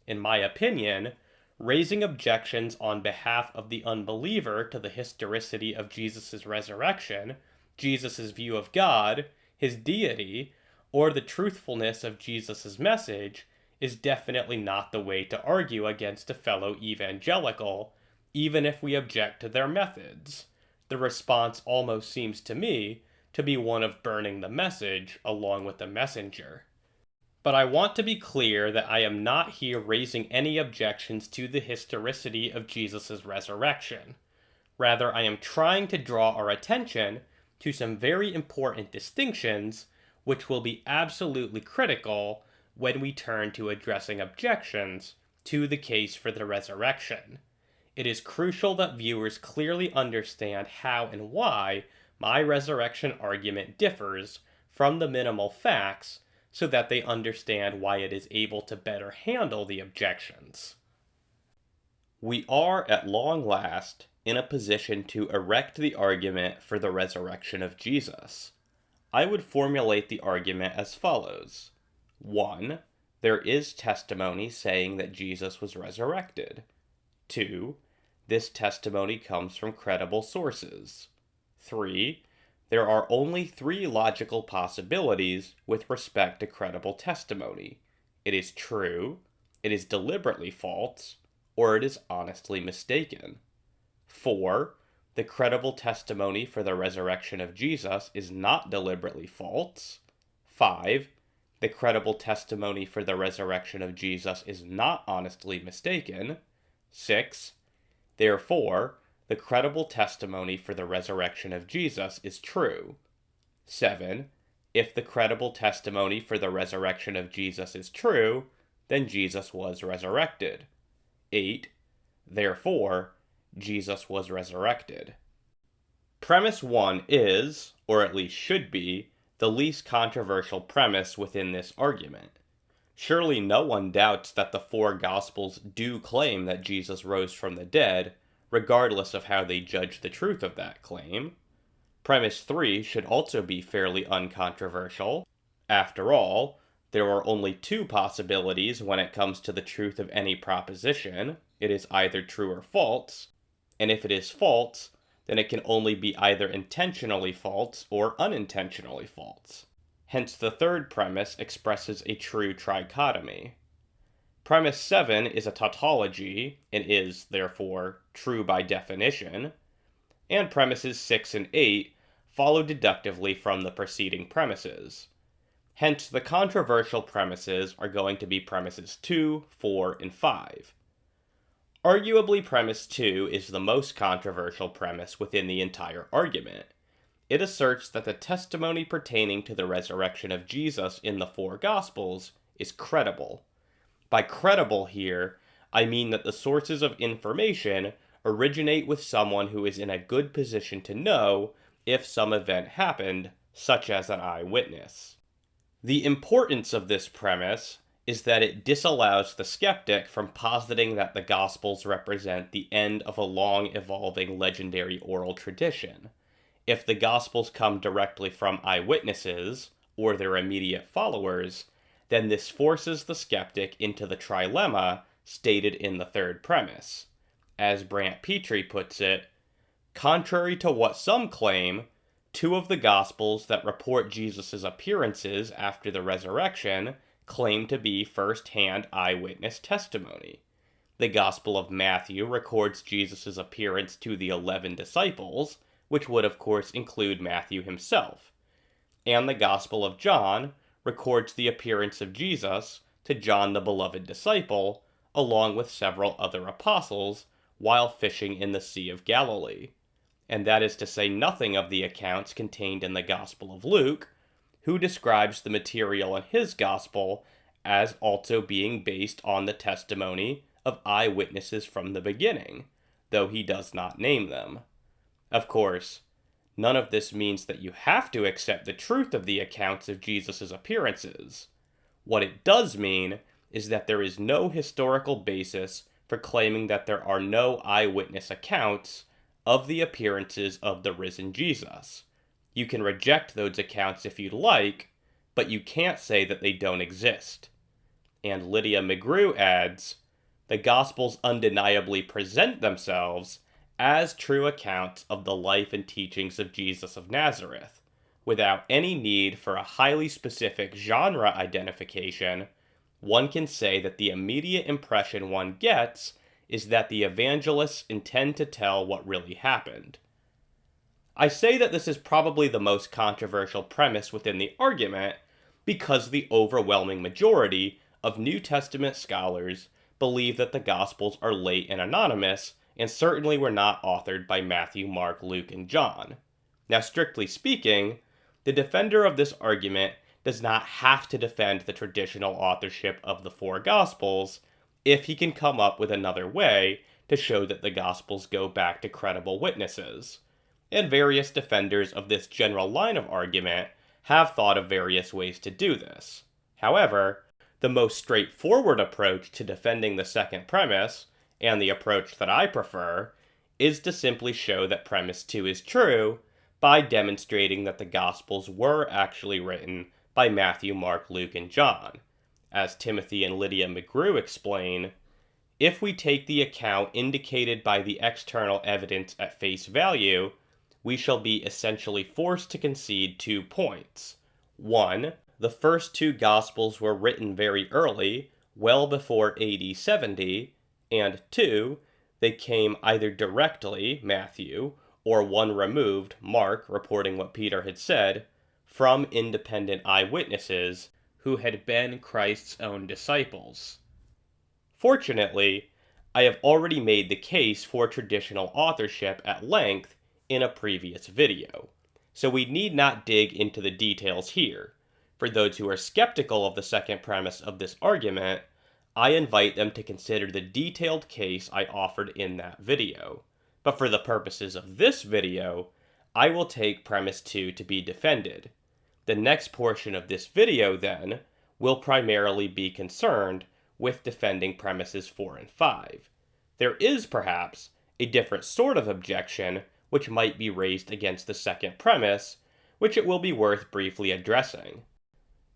in my opinion, raising objections on behalf of the unbeliever to the historicity of Jesus' resurrection, Jesus' view of God, his deity, or the truthfulness of Jesus' message is definitely not the way to argue against a fellow evangelical, even if we object to their methods. The response almost seems to me to be one of burning the message along with the messenger. But I want to be clear that I am not here raising any objections to the historicity of Jesus' resurrection. Rather, I am trying to draw our attention to some very important distinctions which will be absolutely critical when we turn to addressing objections to the case for the resurrection. It is crucial that viewers clearly understand how and why my resurrection argument differs from the minimal facts so that they understand why it is able to better handle the objections. We are, at long last, in a position to erect the argument for the resurrection of Jesus. I would formulate the argument as follows. 1. There is testimony saying that Jesus was resurrected. 2. This testimony comes from credible sources. 3. There are only 3 logical possibilities with respect to credible testimony. It is true, it is deliberately false, or it is honestly mistaken. 4. The credible testimony for the resurrection of Jesus is not deliberately false. 5. The credible testimony for the resurrection of Jesus is not honestly mistaken. 6. Therefore, the credible testimony for the resurrection of Jesus is true. 7. If the credible testimony for the resurrection of Jesus is true, then Jesus was resurrected. 8. Therefore, Jesus was resurrected. Premise 1 is, or at least should be, the least controversial premise within this argument. Surely no one doubts that the 4 Gospels do claim that Jesus rose from the dead, regardless of how they judge the truth of that claim. Premise 3 should also be fairly uncontroversial. After all, there are only 2 possibilities when it comes to the truth of any proposition. It is either true or false, and if it is false, then it can only be either intentionally false or unintentionally false. Hence the 3rd premise expresses a true trichotomy. Premise 7 is a tautology, and is, therefore, true by definition, and premises 6 and 8 follow deductively from the preceding premises. Hence, the controversial premises are going to be premises 2, 4, and 5. Arguably, premise 2 is the most controversial premise within the entire argument. It asserts that the testimony pertaining to the resurrection of Jesus in the 4 Gospels is credible. By credible here, I mean that the sources of information originate with someone who is in a good position to know if some event happened, such as an eyewitness. The importance of this premise is that it disallows the skeptic from positing that the Gospels represent the end of a long-evolving legendary oral tradition. If the Gospels come directly from eyewitnesses, or their immediate followers, then this forces the skeptic into the trilemma stated in the 3rd premise. As Brant Petrie puts it, contrary to what some claim, 2 of the Gospels that report Jesus' appearances after the resurrection claim to be first-hand eyewitness testimony. The Gospel of Matthew records Jesus' appearance to the 11 disciples, which would of course include Matthew himself. And the Gospel of John records the appearance of Jesus to John the beloved disciple, along with several other apostles, while fishing in the Sea of Galilee. And that is to say nothing of the accounts contained in the Gospel of Luke, who describes the material in his Gospel as also being based on the testimony of eyewitnesses from the beginning, though he does not name them. Of course, none of this means that you have to accept the truth of the accounts of Jesus' appearances. What it does mean is that there is no historical basis for claiming that there are no eyewitness accounts of the appearances of the risen Jesus. You can reject those accounts if you'd like, but you can't say that they don't exist. And Lydia McGrew adds, the Gospels undeniably present themselves as true accounts of the life and teachings of Jesus of Nazareth, without any need for a highly specific genre identification. One can say that the immediate impression one gets is that the evangelists intend to tell what really happened. I say that this is probably the most controversial premise within the argument because the overwhelming majority of New Testament scholars believe that the Gospels are late and anonymous, and certainly were not authored by Matthew, Mark, Luke, and John. Now, strictly speaking, the defender of this argument does not have to defend the traditional authorship of the four Gospels if he can come up with another way to show that the Gospels go back to credible witnesses. And various defenders of this general line of argument have thought of various ways to do this. However, the most straightforward approach to defending the second premise, and the approach that I prefer, is to simply show that premise 2 is true by demonstrating that the Gospels were actually written by Matthew, Mark, Luke, and John. As Timothy and Lydia McGrew explain, if we take the account indicated by the external evidence at face value, we shall be essentially forced to concede 2 points. 1. The first 2 Gospels were written very early, well before AD 70, and 2. They came either directly, Matthew, or one removed, Mark, reporting what Peter had said, from independent eyewitnesses who had been Christ's own disciples. Fortunately, I have already made the case for traditional authorship at length in a previous video, so we need not dig into the details here. For those who are skeptical of the second premise of this argument, I invite them to consider the detailed case I offered in that video. But for the purposes of this video, I will take premise 2 to be defended. The next portion of this video, then, will primarily be concerned with defending premises 4 and 5. There is, perhaps, a different sort of objection which might be raised against the second premise, which it will be worth briefly addressing.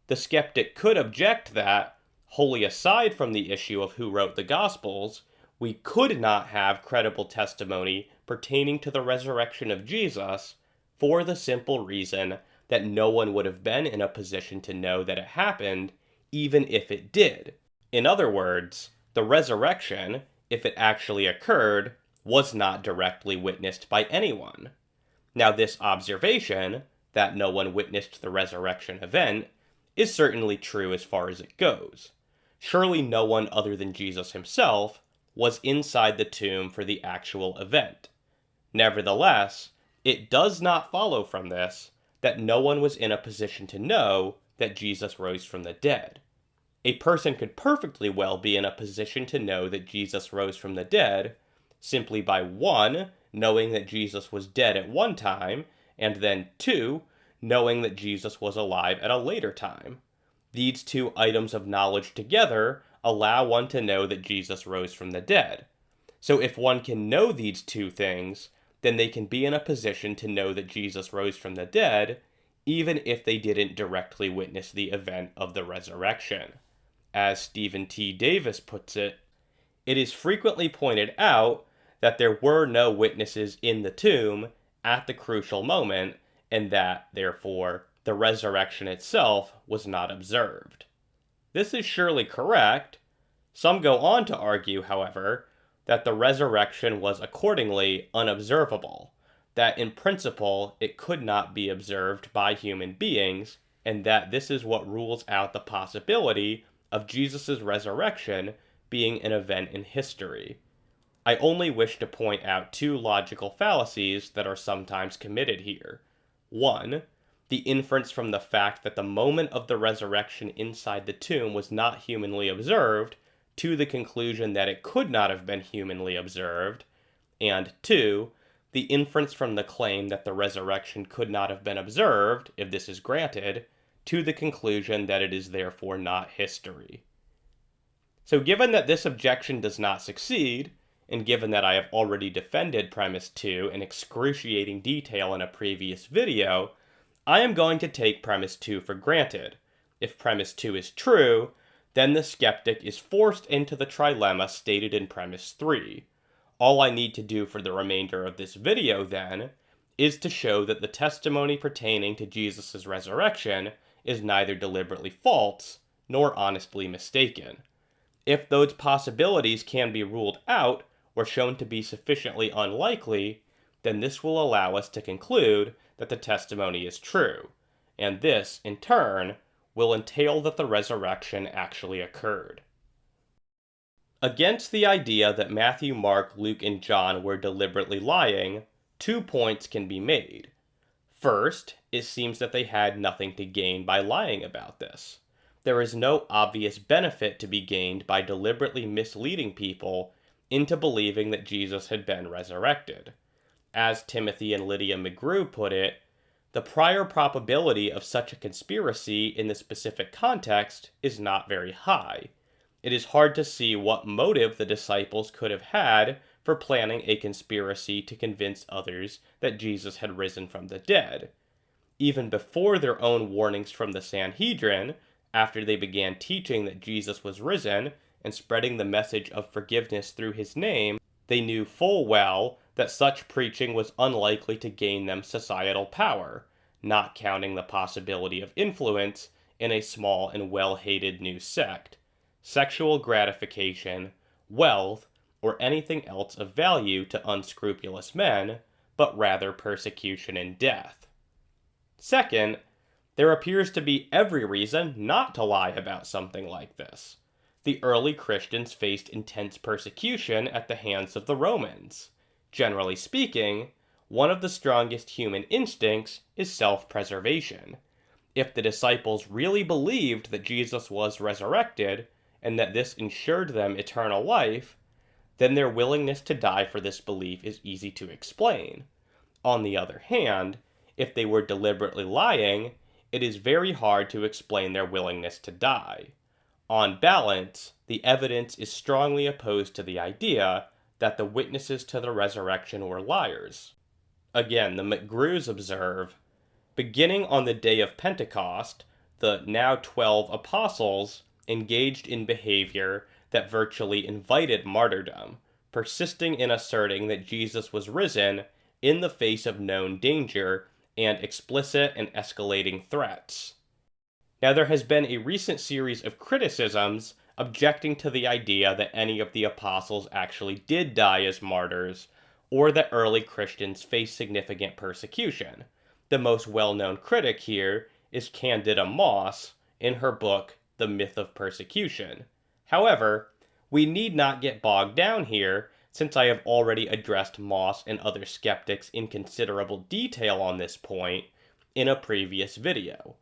The skeptic could object that, wholly aside from the issue of who wrote the Gospels, we could not have credible testimony pertaining to the resurrection of Jesus for the simple reason that no one would have been in a position to know that it happened, even if it did. In other words, the resurrection, if it actually occurred, was not directly witnessed by anyone. Now, this observation, that no one witnessed the resurrection event, is certainly true as far as it goes. Surely no one other than Jesus himself was inside the tomb for the actual event. Nevertheless, it does not follow from this that no one was in a position to know that Jesus rose from the dead. A person could perfectly well be in a position to know that Jesus rose from the dead simply by 1, knowing that Jesus was dead at one time, and then 2, knowing that Jesus was alive at a later time. These 2 items of knowledge together allow one to know that Jesus rose from the dead. So if one can know these 2 things, then they can be in a position to know that Jesus rose from the dead, even if they didn't directly witness the event of the resurrection. As Stephen T. Davis puts it, it is frequently pointed out that there were no witnesses in the tomb at the crucial moment, and that, therefore, the resurrection itself was not observed. This is surely correct. Some go on to argue, however, that the resurrection was accordingly unobservable, that in principle it could not be observed by human beings, and that this is what rules out the possibility of Jesus' resurrection being an event in history. I only wish to point out 2 logical fallacies that are sometimes committed here. 1. The inference from the fact that the moment of the resurrection inside the tomb was not humanly observed to the conclusion that it could not have been humanly observed, and 2. The inference from the claim that the resurrection could not have been observed, if this is granted, to the conclusion that it is therefore not history. So given that this objection does not succeed, and given that I have already defended premise 2 in excruciating detail in a previous video, I am going to take premise 2 for granted, If premise 2 is true, then the skeptic is forced into the trilemma stated in premise 3. All I need to do for the remainder of this video, then, is to show that the testimony pertaining to Jesus' resurrection is neither deliberately false nor honestly mistaken. If those possibilities can be ruled out or shown to be sufficiently unlikely, then this will allow us to conclude that the testimony is true, and this, in turn, will entail that the resurrection actually occurred. Against the idea that Matthew, Mark, Luke, and John were deliberately lying, 2 points can be made. First, it seems that they had nothing to gain by lying about this. There is no obvious benefit to be gained by deliberately misleading people into believing that Jesus had been resurrected. As Timothy and Lydia McGrew put it, the prior probability of such a conspiracy in the specific context is not very high. It is hard to see what motive the disciples could have had for planning a conspiracy to convince others that Jesus had risen from the dead. Even before their own warnings from the Sanhedrin, after they began teaching that Jesus was risen and spreading the message of forgiveness through his name, they knew full well that such preaching was unlikely to gain them societal power, not counting the possibility of influence in a small and well-hated new sect, sexual gratification, wealth, or anything else of value to unscrupulous men, but rather persecution and death. Second, there appears to be every reason not to lie about something like this. The early Christians faced intense persecution at the hands of the Romans. Generally speaking, one of the strongest human instincts is self-preservation. If the disciples really believed that Jesus was resurrected, and that this ensured them eternal life, then their willingness to die for this belief is easy to explain. On the other hand, if they were deliberately lying, it is very hard to explain their willingness to die. On balance, the evidence is strongly opposed to the idea that the witnesses to the resurrection were liars. Again, the McGrews observe, beginning on the day of Pentecost, the now 12 apostles engaged in behavior that virtually invited martyrdom, persisting in asserting that Jesus was risen in the face of known danger and explicit and escalating threats. Now, there has been a recent series of criticisms objecting to the idea that any of the apostles actually did die as martyrs, or that early Christians faced significant persecution. The most well-known critic here is Candida Moss in her book, The Myth of Persecution. However, we need not get bogged down here, since I have already addressed Moss and other skeptics in considerable detail on this point in a previous video.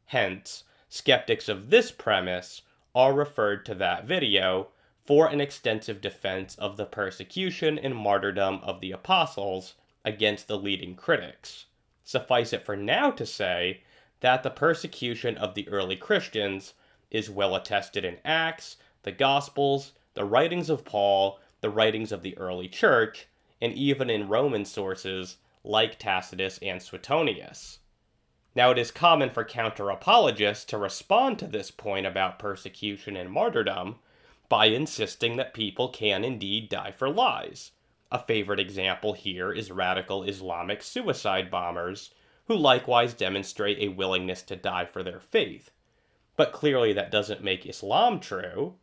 Hence, skeptics of this premise are referred to that video for an extensive defense of the persecution and martyrdom of the apostles against the leading critics. Suffice it for now to say that the persecution of the early Christians is well attested in Acts, the Gospels, the writings of Paul, the writings of the early church, and even in Roman sources like Tacitus and Suetonius. Now, it is common for counter-apologists to respond to this point about persecution and martyrdom by insisting that people can indeed die for lies. A favorite example here is radical Islamic suicide bombers, who likewise demonstrate a willingness to die for their faith. But clearly that doesn't make Islam true.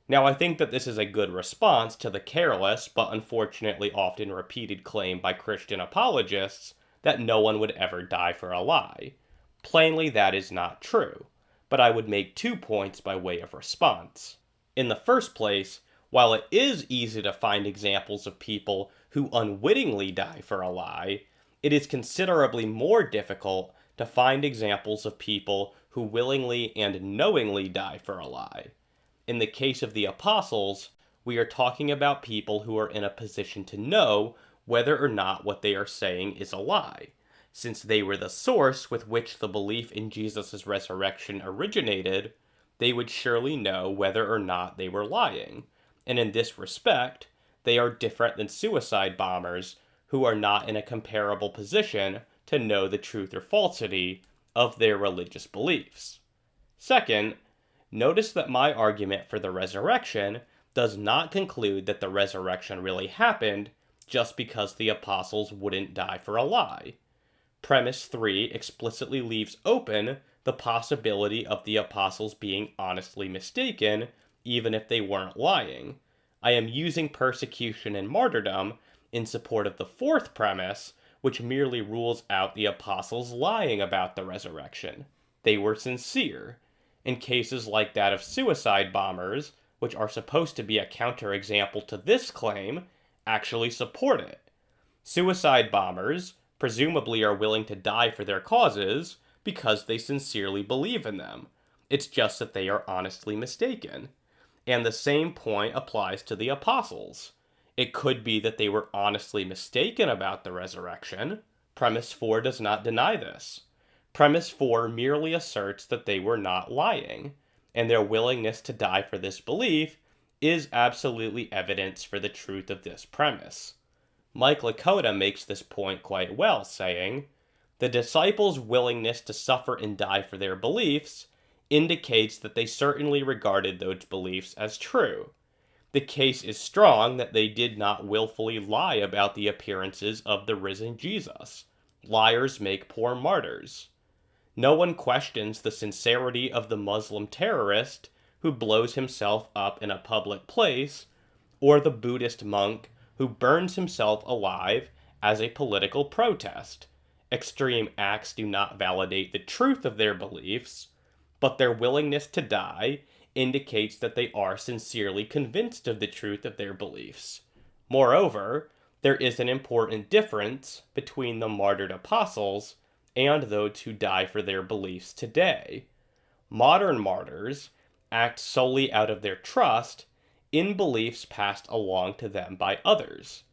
Now, I think that this is a good response to the careless but unfortunately often repeated claim by Christian apologists that no one would ever die for a lie. Plainly, that is not true, but I would make 2 points by way of response. In the first place, while it is easy to find examples of people who unwittingly die for a lie, it is considerably more difficult to find examples of people who willingly and knowingly die for a lie. In the case of the apostles, we are talking about people who are in a position to know whether or not what they are saying is a lie. Since they were the source with which the belief in Jesus' resurrection originated, they would surely know whether or not they were lying. And in this respect, they are different than suicide bombers who are not in a comparable position to know the truth or falsity of their religious beliefs. Second, notice that my argument for the resurrection does not conclude that the resurrection really happened just because the apostles wouldn't die for a lie. Premise 3 explicitly leaves open the possibility of the apostles being honestly mistaken, even if they weren't lying. I am using persecution and martyrdom in support of the fourth premise, which merely rules out the apostles lying about the resurrection. They were sincere. In cases like that of suicide bombers, which are supposed to be a counterexample to this claim, actually support it. Suicide bombers presumably are willing to die for their causes because they sincerely believe in them. It's just that they are honestly mistaken. And the same point applies to the apostles. It could be that they were honestly mistaken about the resurrection. Premise 4 does not deny this. Premise 4 merely asserts that they were not lying, and their willingness to die for this belief is absolutely evidence for the truth of this premise. Licona makes this point quite well, saying, "The disciples' willingness to suffer and die for their beliefs indicates that they certainly regarded those beliefs as true. The case is strong that they did not willfully lie about the appearances of the risen Jesus. Liars make poor martyrs. No one questions the sincerity of the Muslim terrorist who blows himself up in a public place, or the Buddhist monk who burns himself alive as a political protest. Extreme acts do not validate the truth of their beliefs, but their willingness to die indicates that they are sincerely convinced of the truth of their beliefs. Moreover, there is an important difference between the martyred apostles and those who die for their beliefs today. Modern martyrs act solely out of their trust in beliefs passed along to them by others.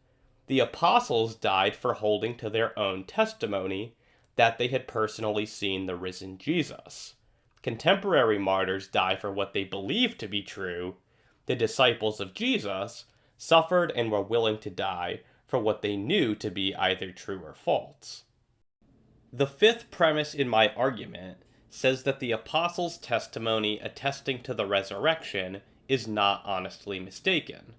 The apostles died for holding to their own testimony that they had personally seen the risen Jesus. Contemporary martyrs die for what they believe to be true. The disciples of Jesus suffered and were willing to die for what they knew to be either true or false." The fifth premise in my argument says that the apostles' testimony attesting to the resurrection is not honestly mistaken.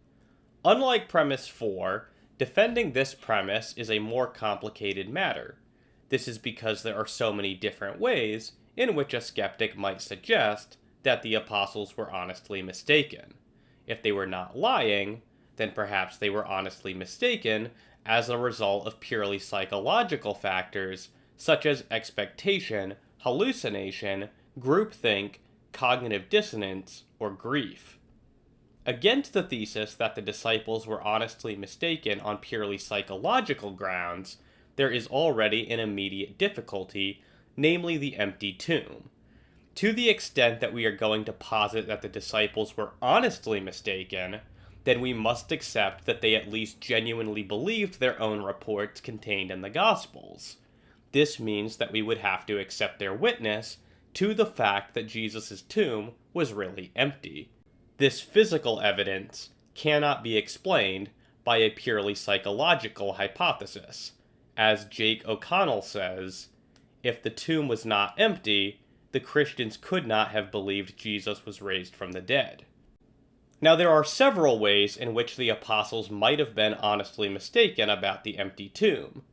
Unlike premise 4, defending this premise is a more complicated matter. This is because there are so many different ways in which a skeptic might suggest that the apostles were honestly mistaken. If they were not lying, then perhaps they were honestly mistaken as a result of purely psychological factors such as expectation, hallucination, groupthink, cognitive dissonance, or grief. Against the thesis that the disciples were honestly mistaken on purely psychological grounds, there is already an immediate difficulty, namely the empty tomb. To the extent that we are going to posit that the disciples were honestly mistaken, then we must accept that they at least genuinely believed their own reports contained in the Gospels. This means that we would have to accept their witness to the fact that Jesus' tomb was really empty. This physical evidence cannot be explained by a purely psychological hypothesis. As Jake O'Connell says, if the tomb was not empty, the Christians could not have believed Jesus was raised from the dead. Now, there are several ways in which the apostles might have been honestly mistaken about the empty tomb.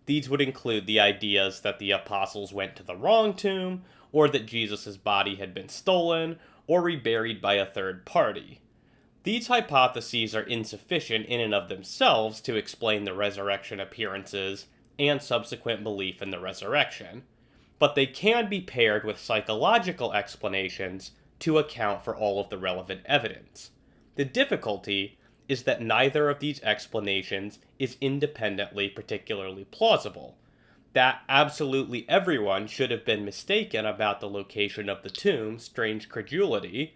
These would include the ideas that the apostles went to the wrong tomb, or that Jesus' body had been stolen, or reburied by a third party. These hypotheses are insufficient in and of themselves to explain the resurrection appearances and subsequent belief in the resurrection, but they can be paired with psychological explanations to account for all of the relevant evidence. The difficulty is that neither of these explanations is independently particularly plausible. That absolutely everyone should have been mistaken about the location of the tomb, strange credulity,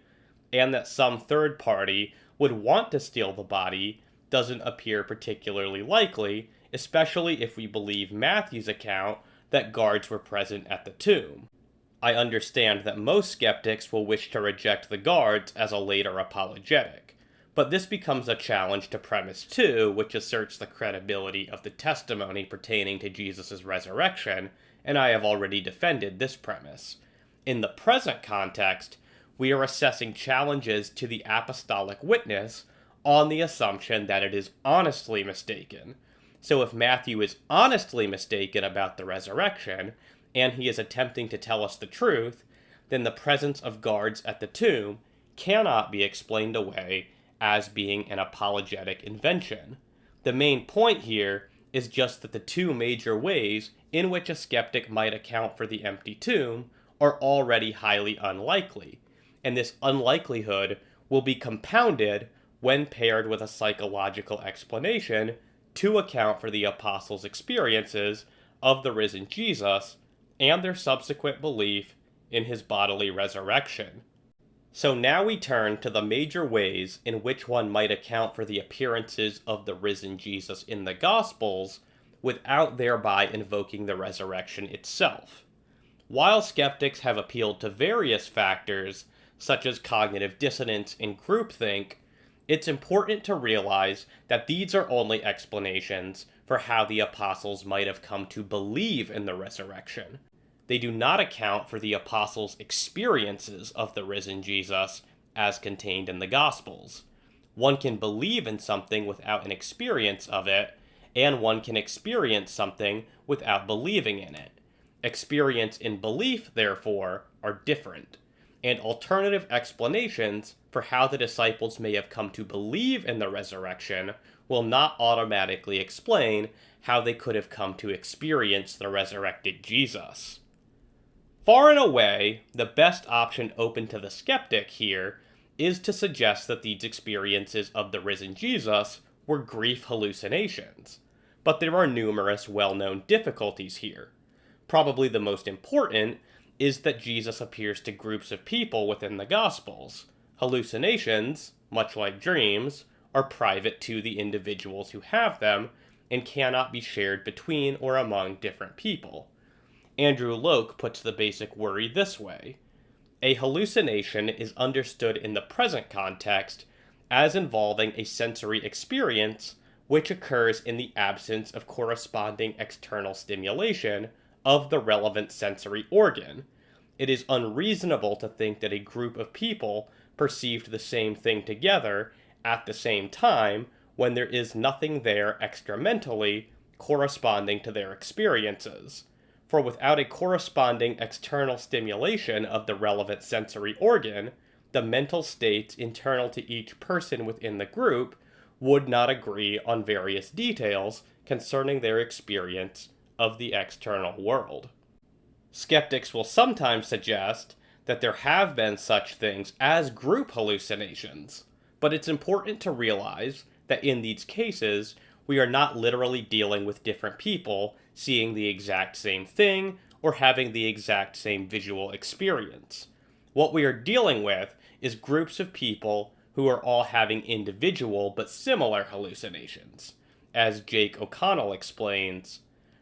and that some third party would want to steal the body doesn't appear particularly likely, especially if we believe Matthew's account that guards were present at the tomb. I understand that most skeptics will wish to reject the guards as a later apologetic, but this becomes a challenge to premise 2, which asserts the credibility of the testimony pertaining to Jesus' resurrection, and I have already defended this premise. In the present context, we are assessing challenges to the apostolic witness on the assumption that it is honestly mistaken. So if Matthew is honestly mistaken about the resurrection, and he is attempting to tell us the truth, then the presence of guards at the tomb cannot be explained away as being an apologetic invention. The main point here is just that the two major ways in which a skeptic might account for the empty tomb are already highly unlikely, and this unlikelihood will be compounded when paired with a psychological explanation to account for the apostles' experiences of the risen Jesus and their subsequent belief in his bodily resurrection. So now we turn to the major ways in which one might account for the appearances of the risen Jesus in the Gospels without thereby invoking the resurrection itself. While skeptics have appealed to various factors, such as cognitive dissonance and groupthink, it's important to realize that these are only explanations for how the apostles might have come to believe in the resurrection. They do not account for the apostles' experiences of the risen Jesus as contained in the Gospels. One can believe in something without an experience of it, and one can experience something without believing in it. Experience and belief, therefore, are different, and alternative explanations for how the disciples may have come to believe in the resurrection will not automatically explain how they could have come to experience the resurrected Jesus. Far and away, the best option open to the skeptic here is to suggest that these experiences of the risen Jesus were grief hallucinations. But there are numerous well-known difficulties here. Probably the most important is that Jesus appears to groups of people within the Gospels. Hallucinations, much like dreams, are private to the individuals who have them and cannot be shared between or among different people. Andrew Loke puts the basic worry this way. A hallucination is understood in the present context as involving a sensory experience which occurs in the absence of corresponding external stimulation of the relevant sensory organ. It is unreasonable to think that a group of people perceived the same thing together at the same time when there is nothing there extramentally corresponding to their experiences. For without a corresponding external stimulation of the relevant sensory organ, the mental states internal to each person within the group would not agree on various details concerning their experience of the external world. Skeptics will sometimes suggest that there have been such things as group hallucinations, but it's important to realize that in these cases, we are not literally dealing with different people seeing the exact same thing or having the exact same visual experience. What we are dealing with is groups of people who are all having individual but similar hallucinations. As Jake O'Connell explains,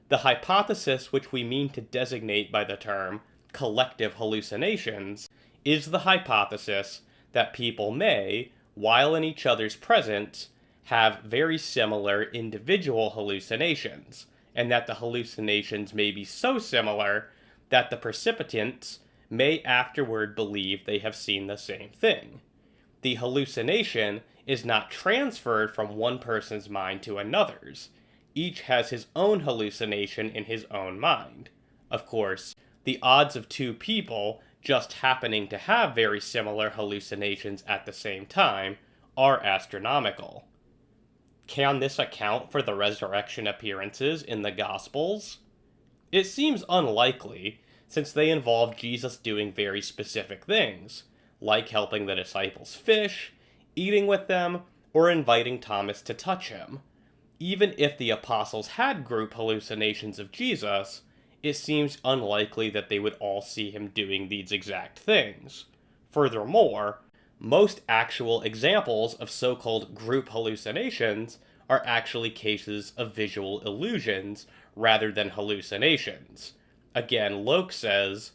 the hypothesis which we mean to designate by the term collective hallucinations is the hypothesis that people may, while in each other's presence, have very similar individual hallucinations, and that the hallucinations may be so similar that the percipitants may afterward believe they have seen the same thing. The hallucination is not transferred from one person's mind to another's. Each has his own hallucination in his own mind. Of course, the odds of two people just happening to have very similar hallucinations at the same time are astronomical. Can this account for the resurrection appearances in the Gospels? It seems unlikely, since they involve Jesus doing very specific things, like helping the disciples fish, eating with them, or inviting Thomas to touch him. Even if the apostles had group hallucinations of Jesus, it seems unlikely that they would all see him doing these exact things. Furthermore, most actual examples of so-called group hallucinations are actually cases of visual illusions rather than hallucinations. Again, Loke says,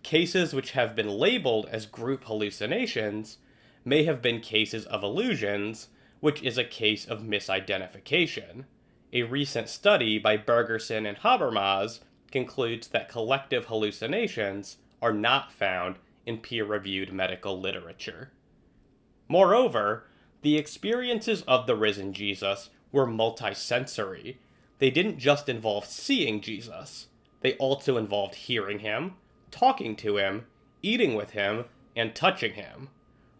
cases which have been labeled as group hallucinations may have been cases of illusions, which is a case of misidentification. A recent study by Bergerson and Habermas concludes that collective hallucinations are not found in peer-reviewed medical literature. Moreover, the experiences of the risen Jesus were multisensory. They didn't just involve seeing Jesus. They also involved hearing him, talking to him, eating with him, and touching him.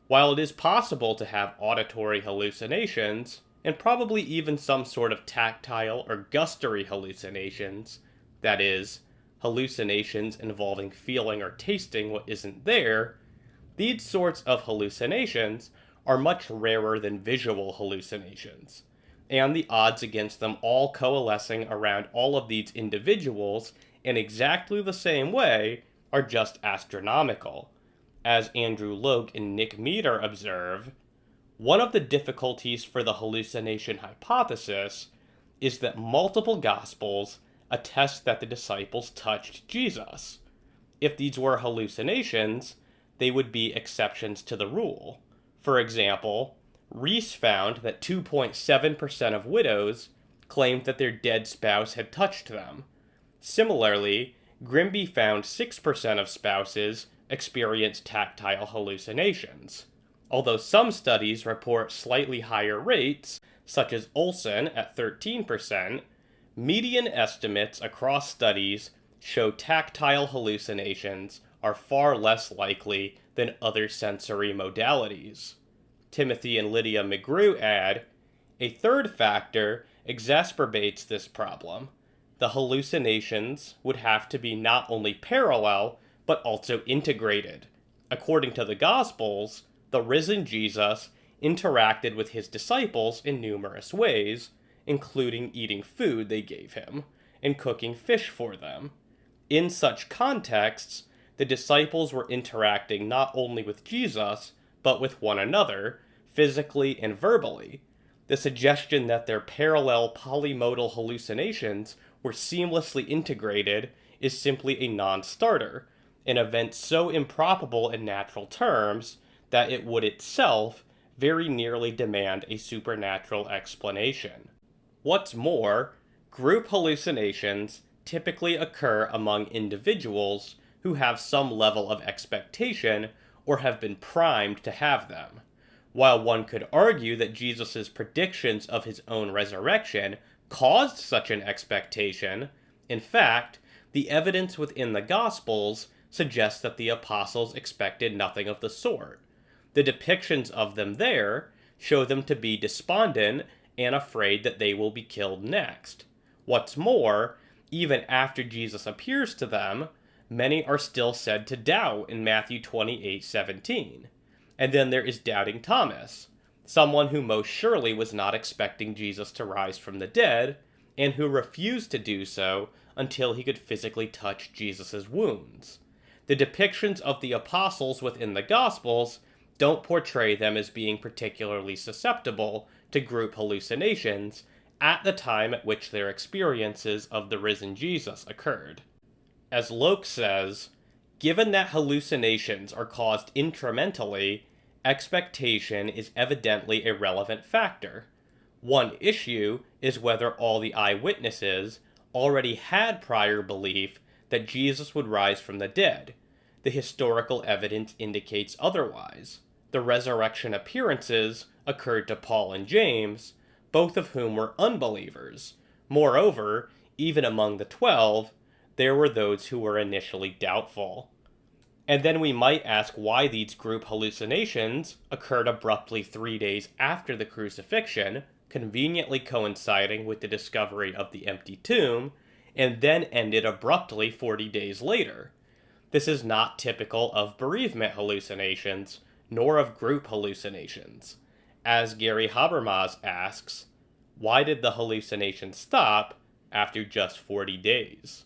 While it is possible to have auditory hallucinations, and probably even some sort of tactile or gustatory hallucinations, that is, hallucinations involving feeling or tasting what isn't there, these sorts of hallucinations are much rarer than visual hallucinations, and the odds against them all coalescing around all of these individuals in exactly the same way are just astronomical. As Andrew Loke and Nick Meter observe, one of the difficulties for the hallucination hypothesis is that multiple Gospels attest that the disciples touched Jesus. If these were hallucinations, they would be exceptions to the rule. For example, Rees found that 2.7% of widows claimed that their dead spouse had touched them. Similarly, Grimby found 6% of spouses experienced tactile hallucinations. Although some studies report slightly higher rates, such as Olson at 13%, median estimates across studies show tactile hallucinations are far less likely than other sensory modalities. Timothy and Lydia McGrew add, a third factor exacerbates this problem. The hallucinations would have to be not only parallel, but also integrated. According to the Gospels, the risen Jesus interacted with his disciples in numerous ways, including eating food they gave him and cooking fish for them. In such contexts, the disciples were interacting not only with Jesus, but with one another, physically and verbally. The suggestion that their parallel polymodal hallucinations were seamlessly integrated is simply a non-starter, an event so improbable in natural terms that it would itself very nearly demand a supernatural explanation. What's more, group hallucinations typically occur among individuals who have some level of expectation or have been primed to have them. While one could argue that Jesus' predictions of his own resurrection caused such an expectation, in fact, the evidence within the Gospels suggests that the apostles expected nothing of the sort. The depictions of them there show them to be despondent and afraid that they will be killed next. What's more, even after Jesus appears to them, many are still said to doubt in Matthew 28:17. And then there is doubting Thomas, someone who most surely was not expecting Jesus to rise from the dead, and who refused to do so until he could physically touch Jesus' wounds. The depictions of the apostles within the Gospels don't portray them as being particularly susceptible to group hallucinations at the time at which their experiences of the risen Jesus occurred. As Loke says, given that hallucinations are caused intramentally, expectation is evidently a relevant factor. One issue is whether all the eyewitnesses already had prior belief that Jesus would rise from the dead. The historical evidence indicates otherwise. The resurrection appearances occurred to Paul and James, both of whom were unbelievers. Moreover, even among the 12, there were those who were initially doubtful. And then we might ask why these group hallucinations occurred abruptly 3 days after the crucifixion, conveniently coinciding with the discovery of the empty tomb, and then ended abruptly 40 days later. This is not typical of bereavement hallucinations, nor of group hallucinations. As Gary Habermas asks, why did the hallucination stop after just 40 days?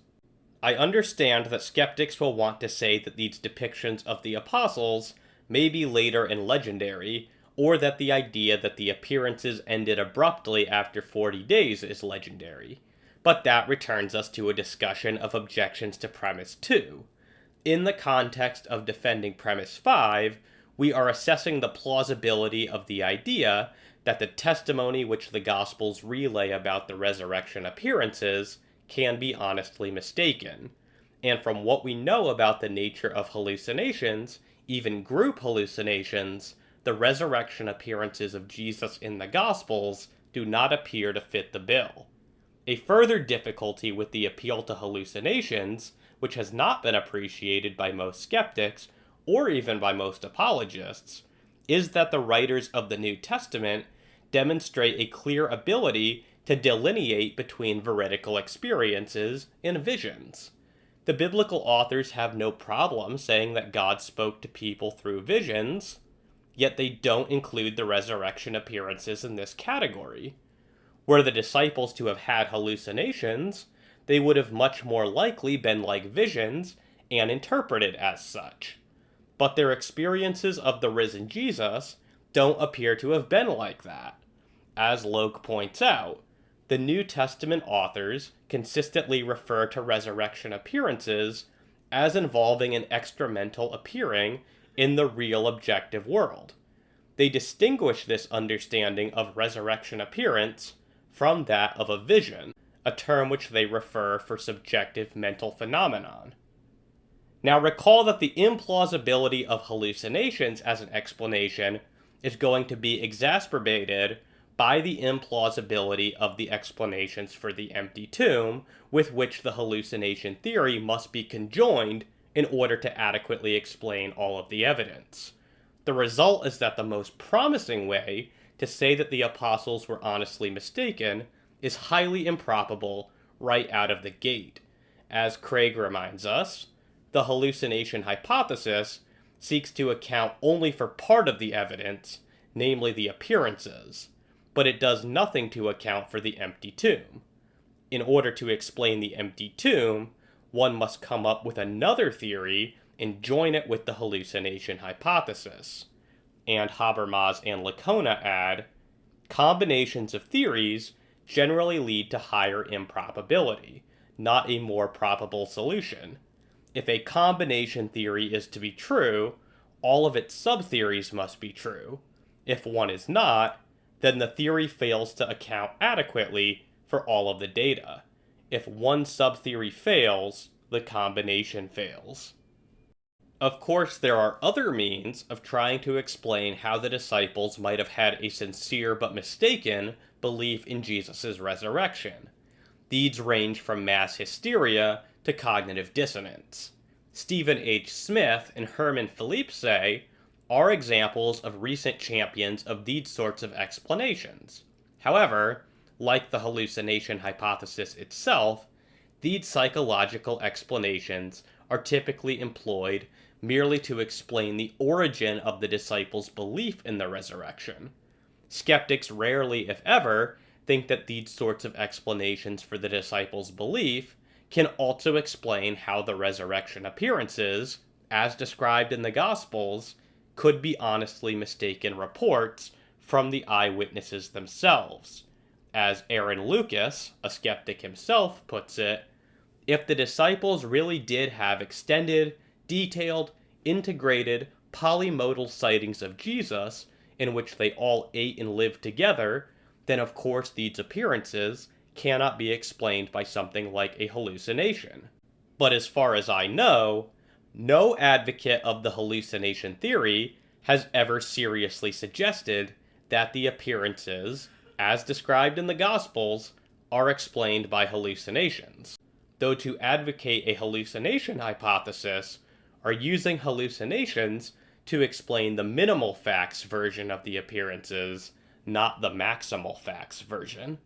I understand that skeptics will want to say that these depictions of the apostles may be later and legendary, or that the idea that the appearances ended abruptly after 40 days is legendary. But that returns us to a discussion of objections to premise 2. In the context of defending premise 5, we are assessing the plausibility of the idea that the testimony which the Gospels relay about the resurrection appearances can be honestly mistaken. And from what we know about the nature of hallucinations, even group hallucinations, the resurrection appearances of Jesus in the Gospels do not appear to fit the bill. A further difficulty with the appeal to hallucinations, which has not been appreciated by most skeptics, or even by most apologists, is that the writers of the New Testament demonstrate a clear ability to delineate between veridical experiences and visions. The biblical authors have no problem saying that God spoke to people through visions, yet they don't include the resurrection appearances in this category. Were the disciples to have had hallucinations, they would have much more likely been like visions and interpreted as such. But their experiences of the risen Jesus don't appear to have been like that. As Loke points out, the New Testament authors consistently refer to resurrection appearances as involving an extramental appearing in the real objective world. They distinguish this understanding of resurrection appearance from that of a vision, a term which they refer for subjective mental phenomenon. Now recall that the implausibility of hallucinations as an explanation is going to be exacerbated by the implausibility of the explanations for the empty tomb, with which the hallucination theory must be conjoined in order to adequately explain all of the evidence. The result is that the most promising way to say that the apostles were honestly mistaken is highly improbable right out of the gate. As Craig reminds us, the hallucination hypothesis seeks to account only for part of the evidence, namely the appearances, but it does nothing to account for the empty tomb. In order to explain the empty tomb, one must come up with another theory and join it with the hallucination hypothesis. And Habermas and Licona add, combinations of theories generally lead to higher improbability, not a more probable solution. If a combination theory is to be true, all of its subtheories must be true. If one is not, then the theory fails to account adequately for all of the data. If one subtheory fails, the combination fails. Of course, there are other means of trying to explain how the disciples might have had a sincere but mistaken belief in Jesus' resurrection. These range from mass hysteria to cognitive dissonance. Stephen H. Smith and Herman Philippe say, are examples of recent champions of these sorts of explanations. However, like the hallucination hypothesis itself, these psychological explanations are typically employed merely to explain the origin of the disciples' belief in the resurrection. Skeptics rarely, if ever, think that these sorts of explanations for the disciples' belief can also explain how the resurrection appearances, as described in the Gospels, could be honestly mistaken reports from the eyewitnesses themselves. As Aaron Lucas, a skeptic himself, puts it, if the disciples really did have extended, detailed, integrated, polymodal sightings of Jesus, in which they all ate and lived together, then of course these appearances cannot be explained by something like a hallucination. But as far as I know, no advocate of the hallucination theory has ever seriously suggested that the appearances, as described in the Gospels, are explained by hallucinations. Though to advocate a hallucination hypothesis are using hallucinations to explain the minimal facts version of the appearances, not the maximal facts version.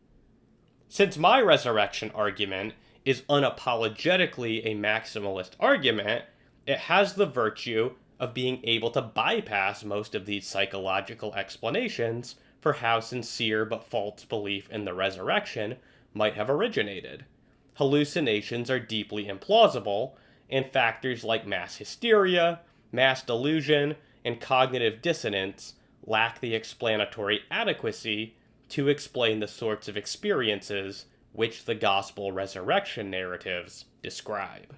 Since my resurrection argument is unapologetically a maximalist argument, it has the virtue of being able to bypass most of these psychological explanations for how sincere but false belief in the resurrection might have originated. Hallucinations are deeply implausible, and factors like mass hysteria, mass delusion, and cognitive dissonance lack the explanatory adequacy to explain the sorts of experiences which the gospel resurrection narratives describe.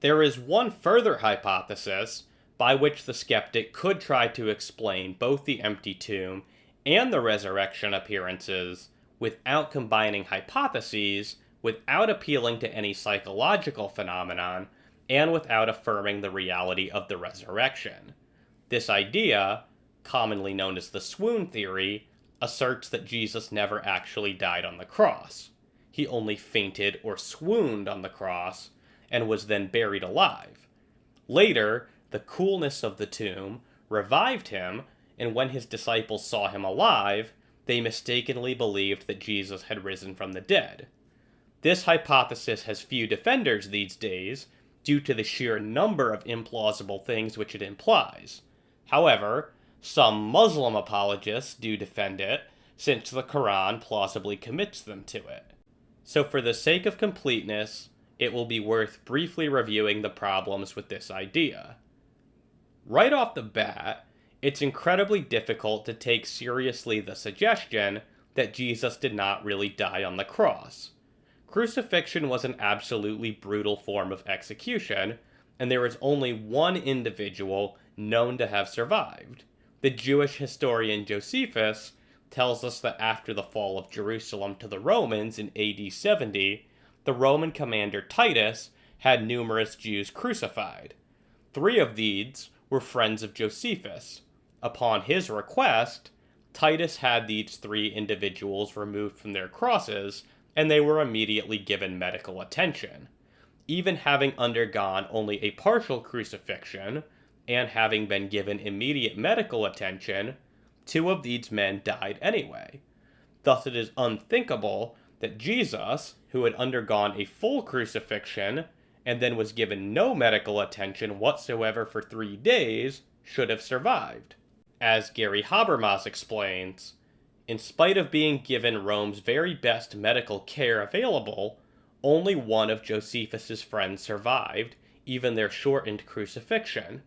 There is one further hypothesis by which the skeptic could try to explain both the empty tomb and the resurrection appearances without combining hypotheses without appealing to any psychological phenomenon and without affirming the reality of the resurrection. This idea, commonly known as the swoon theory, asserts that Jesus never actually died on the cross. He only fainted or swooned on the cross and was then buried alive. Later, the coolness of the tomb revived him, and when his disciples saw him alive, they mistakenly believed that Jesus had risen from the dead. This hypothesis has few defenders these days due to the sheer number of implausible things which it implies. However, some Muslim apologists do defend it, since the Quran plausibly commits them to it. So for the sake of completeness, it will be worth briefly reviewing the problems with this idea. Right off the bat, it's incredibly difficult to take seriously the suggestion that Jesus did not really die on the cross. Crucifixion was an absolutely brutal form of execution, and there is only one individual known to have survived. The Jewish historian Josephus tells us that after the fall of Jerusalem to the Romans in AD 70, the Roman commander Titus had numerous Jews crucified. 3 of these were friends of Josephus. Upon his request, Titus had these 3 individuals removed from their crosses, and they were immediately given medical attention. Even having undergone only a partial crucifixion, and having been given immediate medical attention, 2 of these men died anyway. Thus it is unthinkable that Jesus, who had undergone a full crucifixion, and then was given no medical attention whatsoever for 3 days, should have survived. As Gary Habermas explains, in spite of being given Rome's very best medical care available, only one of Josephus's friends survived, even their shortened crucifixion.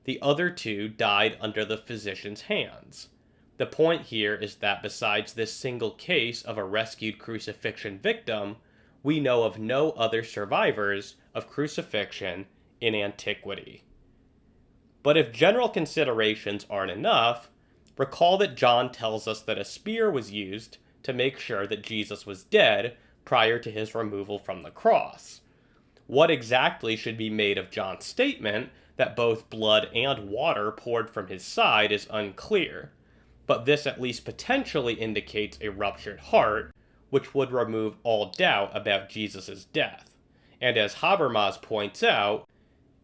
The other 2 died under the physician's hands. The point here is that besides this single case of a rescued crucifixion victim, we know of no other survivors of crucifixion in antiquity. But if general considerations aren't enough, recall that John tells us that a spear was used to make sure that Jesus was dead prior to his removal from the cross. What exactly should be made of John's statement that both blood and water poured from his side is unclear, but this at least potentially indicates a ruptured heart, which would remove all doubt about Jesus' death. And as Habermas points out,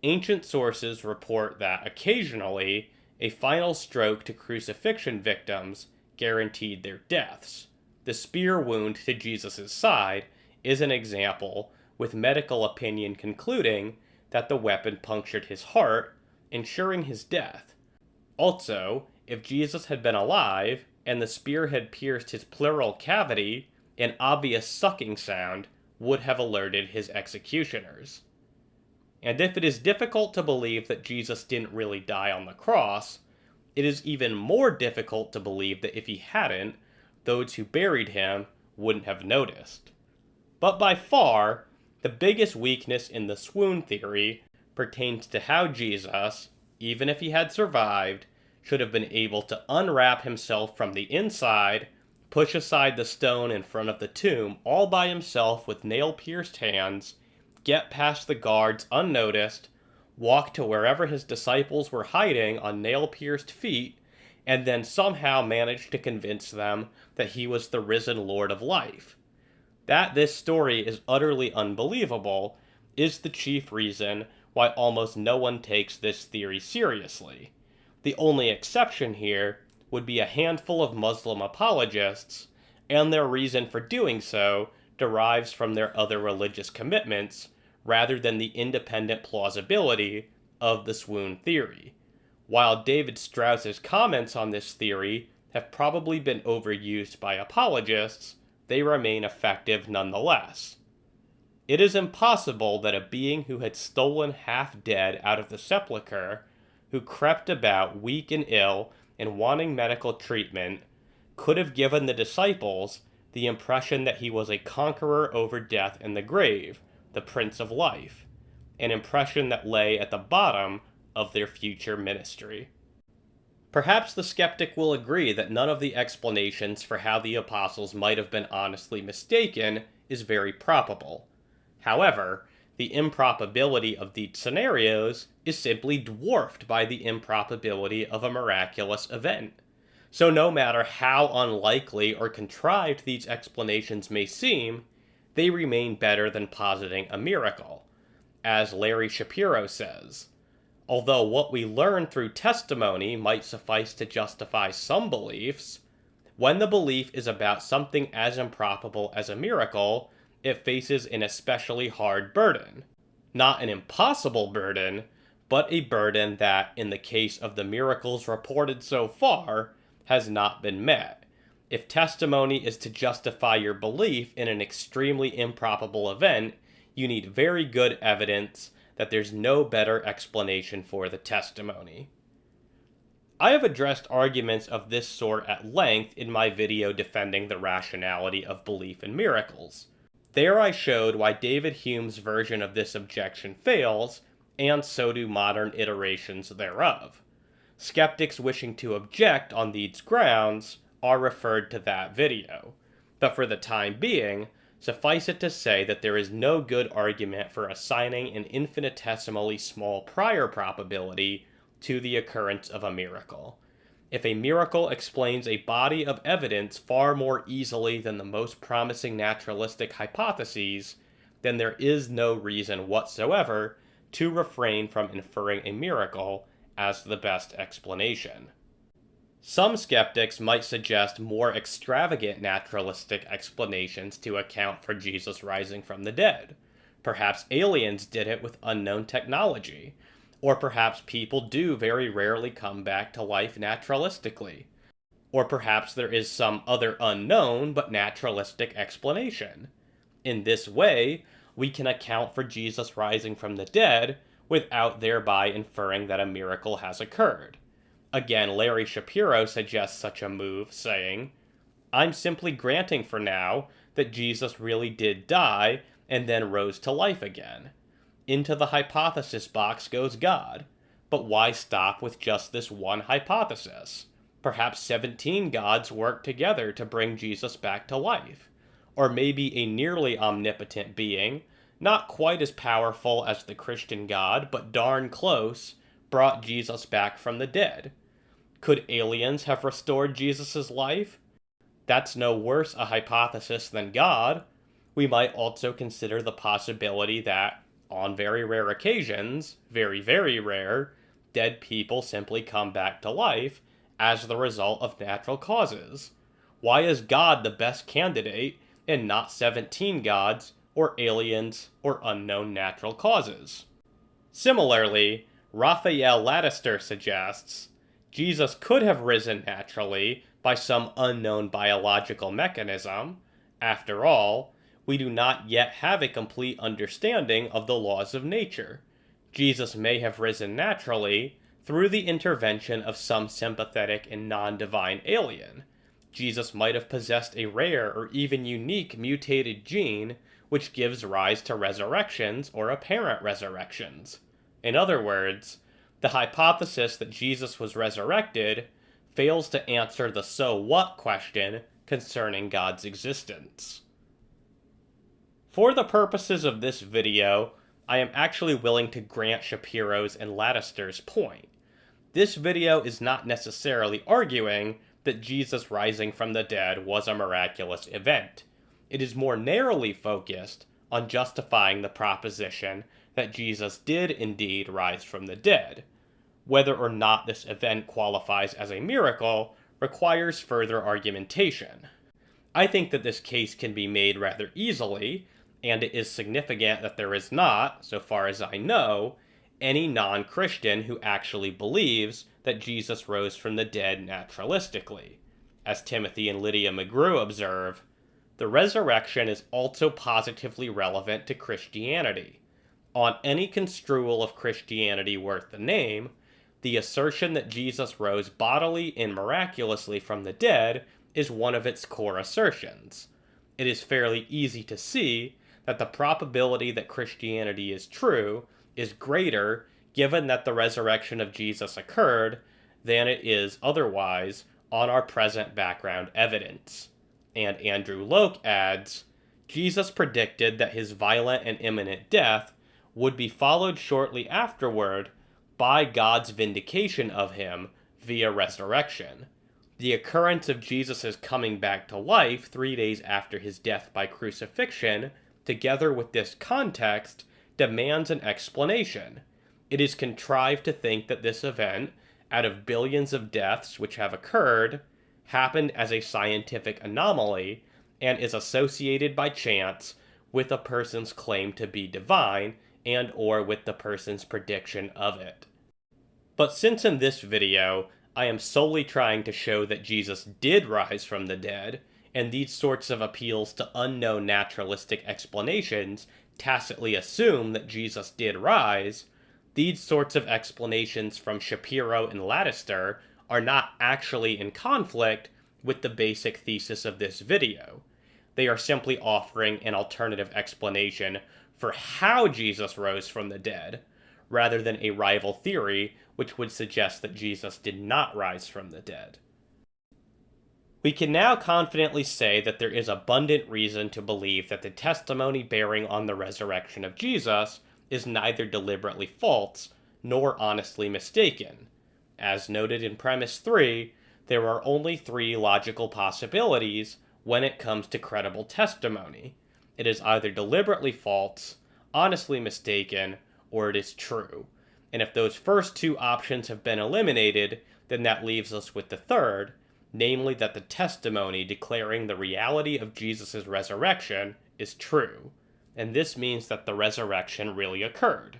ancient sources report that occasionally a final stroke to crucifixion victims guaranteed their deaths. The spear wound to Jesus' side is an example, with medical opinion concluding that the weapon punctured his heart, ensuring his death. Also, if Jesus had been alive, and the spear had pierced his pleural cavity, an obvious sucking sound would have alerted his executioners. And if it is difficult to believe that Jesus didn't really die on the cross, it is even more difficult to believe that if he hadn't, those who buried him wouldn't have noticed. But by far, the biggest weakness in the swoon theory pertains to how Jesus, even if he had survived, should have been able to unwrap himself from the inside, push aside the stone in front of the tomb all by himself with nail-pierced hands, get past the guards unnoticed, walk to wherever his disciples were hiding on nail-pierced feet, and then somehow manage to convince them that he was the risen Lord of life. That this story is utterly unbelievable is the chief reason why almost no one takes this theory seriously. The only exception here would be a handful of Muslim apologists, and their reason for doing so derives from their other religious commitments, rather than the independent plausibility of the swoon theory. While David Strauss's comments on this theory have probably been overused by apologists, they remain effective nonetheless. It is impossible that a being who had stolen half dead out of the sepulchre, who crept about weak and ill and wanting medical treatment, could have given the disciples the impression that he was a conqueror over death and the grave, the Prince of Life, an impression that lay at the bottom of their future ministry. Perhaps the skeptic will agree that none of the explanations for how the apostles might have been honestly mistaken is very probable. However, the improbability of these scenarios is simply dwarfed by the improbability of a miraculous event. So no matter how unlikely or contrived these explanations may seem, they remain better than positing a miracle. As Larry Shapiro says, although what we learn through testimony might suffice to justify some beliefs, when the belief is about something as improbable as a miracle, it faces an especially hard burden. Not an impossible burden, but a burden that, in the case of the miracles reported so far, has not been met. If testimony is to justify your belief in an extremely improbable event, you need very good evidence that there's no better explanation for the testimony. I have addressed arguments of this sort at length in my video defending the rationality of belief in miracles. There I showed why David Hume's version of this objection fails, and so do modern iterations thereof. Skeptics wishing to object on these grounds are referred to that video, but for the time being, suffice it to say that there is no good argument for assigning an infinitesimally small prior probability to the occurrence of a miracle. If a miracle explains a body of evidence far more easily than the most promising naturalistic hypotheses, then there is no reason whatsoever to refrain from inferring a miracle as the best explanation. Some skeptics might suggest more extravagant naturalistic explanations to account for Jesus rising from the dead. Perhaps aliens did it with unknown technology. Or perhaps people do very rarely come back to life naturalistically. Or perhaps there is some other unknown but naturalistic explanation. In this way, we can account for Jesus rising from the dead without thereby inferring that a miracle has occurred. Again, Larry Shapiro suggests such a move, saying, "I'm simply granting for now that Jesus really did die and then rose to life again. Into the hypothesis box goes God. But why stop with just this one hypothesis? Perhaps 17 gods work together to bring Jesus back to life. Or maybe a nearly omnipotent being, not quite as powerful as the Christian God, but darn close, brought Jesus back from the dead. Could aliens have restored Jesus' life? That's no worse a hypothesis than God. We might also consider the possibility that, on very rare occasions, very, very rare, dead people simply come back to life as the result of natural causes. Why is God the best candidate and not 17 gods or aliens or unknown natural causes? Similarly, Raphael Lattister suggests Jesus could have risen naturally by some unknown biological mechanism. After all, we do not yet have a complete understanding of the laws of nature. Jesus may have risen naturally through the intervention of some sympathetic and non-divine alien. Jesus might have possessed a rare or even unique mutated gene which gives rise to resurrections or apparent resurrections. In other words, the hypothesis that Jesus was resurrected fails to answer the so what question concerning God's existence. For the purposes of this video, I am actually willing to grant Shapiro's and Lattister's point. This video is not necessarily arguing that Jesus rising from the dead was a miraculous event. It is more narrowly focused on justifying the proposition that Jesus did indeed rise from the dead. Whether or not this event qualifies as a miracle requires further argumentation. I think that this case can be made rather easily, and it is significant that there is not, so far as I know, any non-Christian who actually believes that Jesus rose from the dead naturalistically. As Timothy and Lydia McGrew observe, the resurrection is also positively relevant to Christianity. On any construal of Christianity worth the name, the assertion that Jesus rose bodily and miraculously from the dead is one of its core assertions. It is fairly easy to see that the probability that Christianity is true is greater given that the resurrection of Jesus occurred than it is otherwise on our present background evidence. And Andrew Loke adds, Jesus predicted that his violent and imminent death would be followed shortly afterward by God's vindication of him via resurrection. The occurrence of Jesus' coming back to life 3 days after his death by crucifixion, together with this context, demands an explanation. It is contrived to think that this event, out of billions of deaths which have occurred, happened as a scientific anomaly and is associated by chance with a person's claim to be divine and or with the person's prediction of it. But since in this video I am solely trying to show that Jesus did rise from the dead, and these sorts of appeals to unknown naturalistic explanations tacitly assume that Jesus did rise, these sorts of explanations from Shapiro and Lattister are not actually in conflict with the basic thesis of this video. They are simply offering an alternative explanation for how Jesus rose from the dead, rather than a rival theory which would suggest that Jesus did not rise from the dead. We can now confidently say that there is abundant reason to believe that the testimony bearing on the resurrection of Jesus is neither deliberately false nor honestly mistaken. As noted in premise 3, there are only 3 logical possibilities when it comes to credible testimony. It is either deliberately false, honestly mistaken, or it is true. And if those first 2 options have been eliminated, then that leaves us with the third, namely that the testimony declaring the reality of Jesus' resurrection is true. And this means that the resurrection really occurred.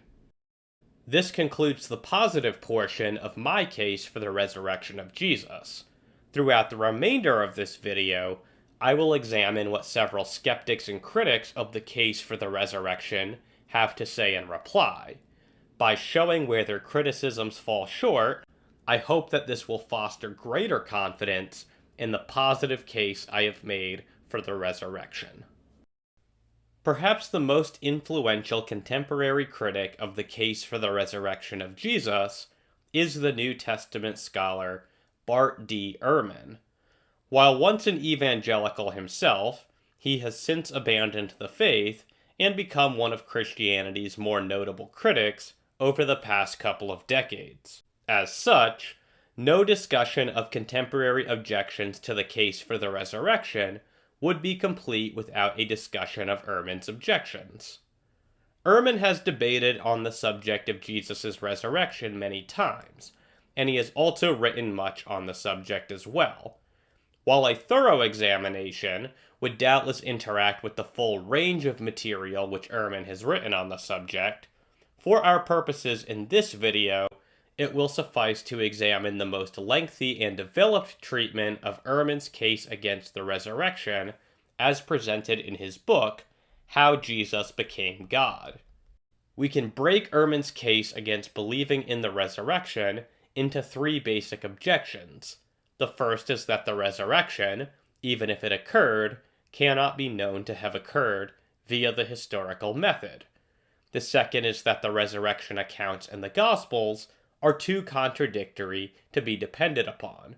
This concludes the positive portion of my case for the resurrection of Jesus. Throughout the remainder of this video, I will examine what several skeptics and critics of the case for the resurrection have to say in reply. By showing where their criticisms fall short, I hope that this will foster greater confidence in the positive case I have made for the resurrection. Perhaps the most influential contemporary critic of the case for the resurrection of Jesus is the New Testament scholar Bart D. Ehrman. While once an evangelical himself, he has since abandoned the faith and become one of Christianity's more notable critics over the past couple of decades. As such, no discussion of contemporary objections to the case for the resurrection would be complete without a discussion of Ehrman's objections. Ehrman has debated on the subject of Jesus' resurrection many times, and he has also written much on the subject as well. While a thorough examination would doubtless interact with the full range of material which Ehrman has written on the subject, for our purposes in this video, it will suffice to examine the most lengthy and developed treatment of Ehrman's case against the resurrection as presented in his book, How Jesus Became God. We can break Ehrman's case against believing in the resurrection into 3 basic objections. The first is that the resurrection, even if it occurred, cannot be known to have occurred via the historical method. The second is that the resurrection accounts in the Gospels are too contradictory to be depended upon.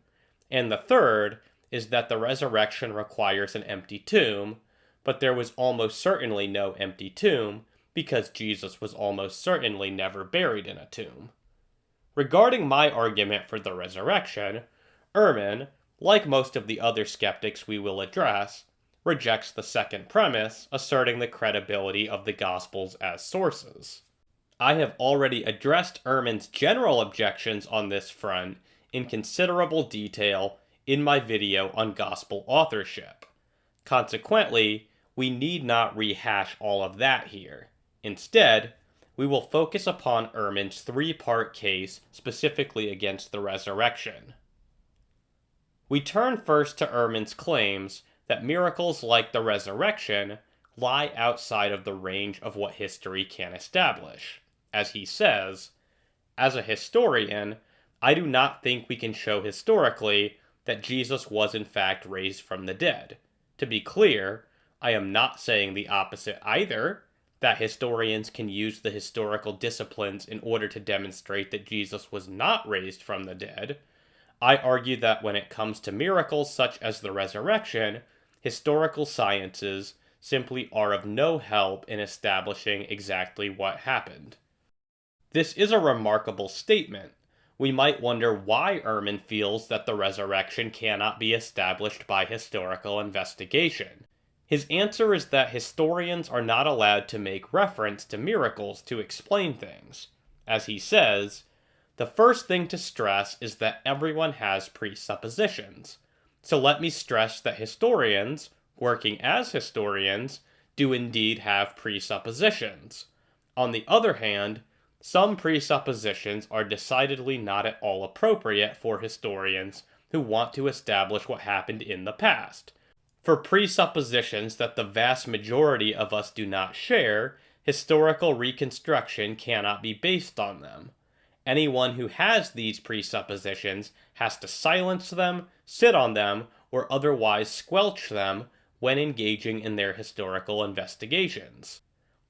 And the third is that the resurrection requires an empty tomb, but there was almost certainly no empty tomb because Jesus was almost certainly never buried in a tomb. Regarding my argument for the resurrection, Ehrman, like most of the other skeptics we will address, rejects the second premise, asserting the credibility of the Gospels as sources. I have already addressed Ehrman's general objections on this front in considerable detail in my video on Gospel authorship. Consequently, we need not rehash all of that here. Instead, we will focus upon Ehrman's 3-part case specifically against the resurrection. We turn first to Ehrman's claims that miracles like the resurrection lie outside of the range of what history can establish. As he says, "As a historian, I do not think we can show historically that Jesus was in fact raised from the dead. To be clear, I am not saying the opposite either, that historians can use the historical disciplines in order to demonstrate that Jesus was not raised from the dead. I argue that when it comes to miracles such as the resurrection, historical sciences, simply are of no help in establishing exactly what happened. This is a remarkable statement. We might wonder why Ehrman feels that the resurrection cannot be established by historical investigation. His answer is that historians are not allowed to make reference to miracles to explain things. As he says, the first thing to stress is that everyone has presuppositions. So let me stress that historians, working as historians, do indeed have presuppositions. On the other hand, some presuppositions are decidedly not at all appropriate for historians who want to establish what happened in the past. For presuppositions that the vast majority of us do not share, historical reconstruction cannot be based on them. Anyone who has these presuppositions has to silence them, sit on them, or otherwise squelch them when engaging in their historical investigations.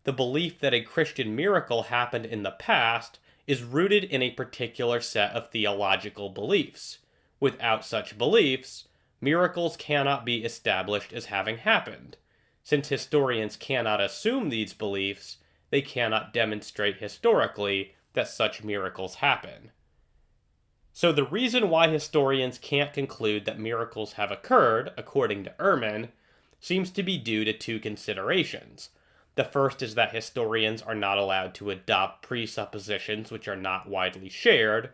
The belief that a Christian miracle happened in the past is rooted in a particular set of theological beliefs. Without such beliefs, miracles cannot be established as having happened. Since historians cannot assume these beliefs, they cannot demonstrate historically that such miracles happen. So the reason why historians can't conclude that miracles have occurred, according to Ehrman, seems to be due to two considerations. The first is that historians are not allowed to adopt presuppositions which are not widely shared,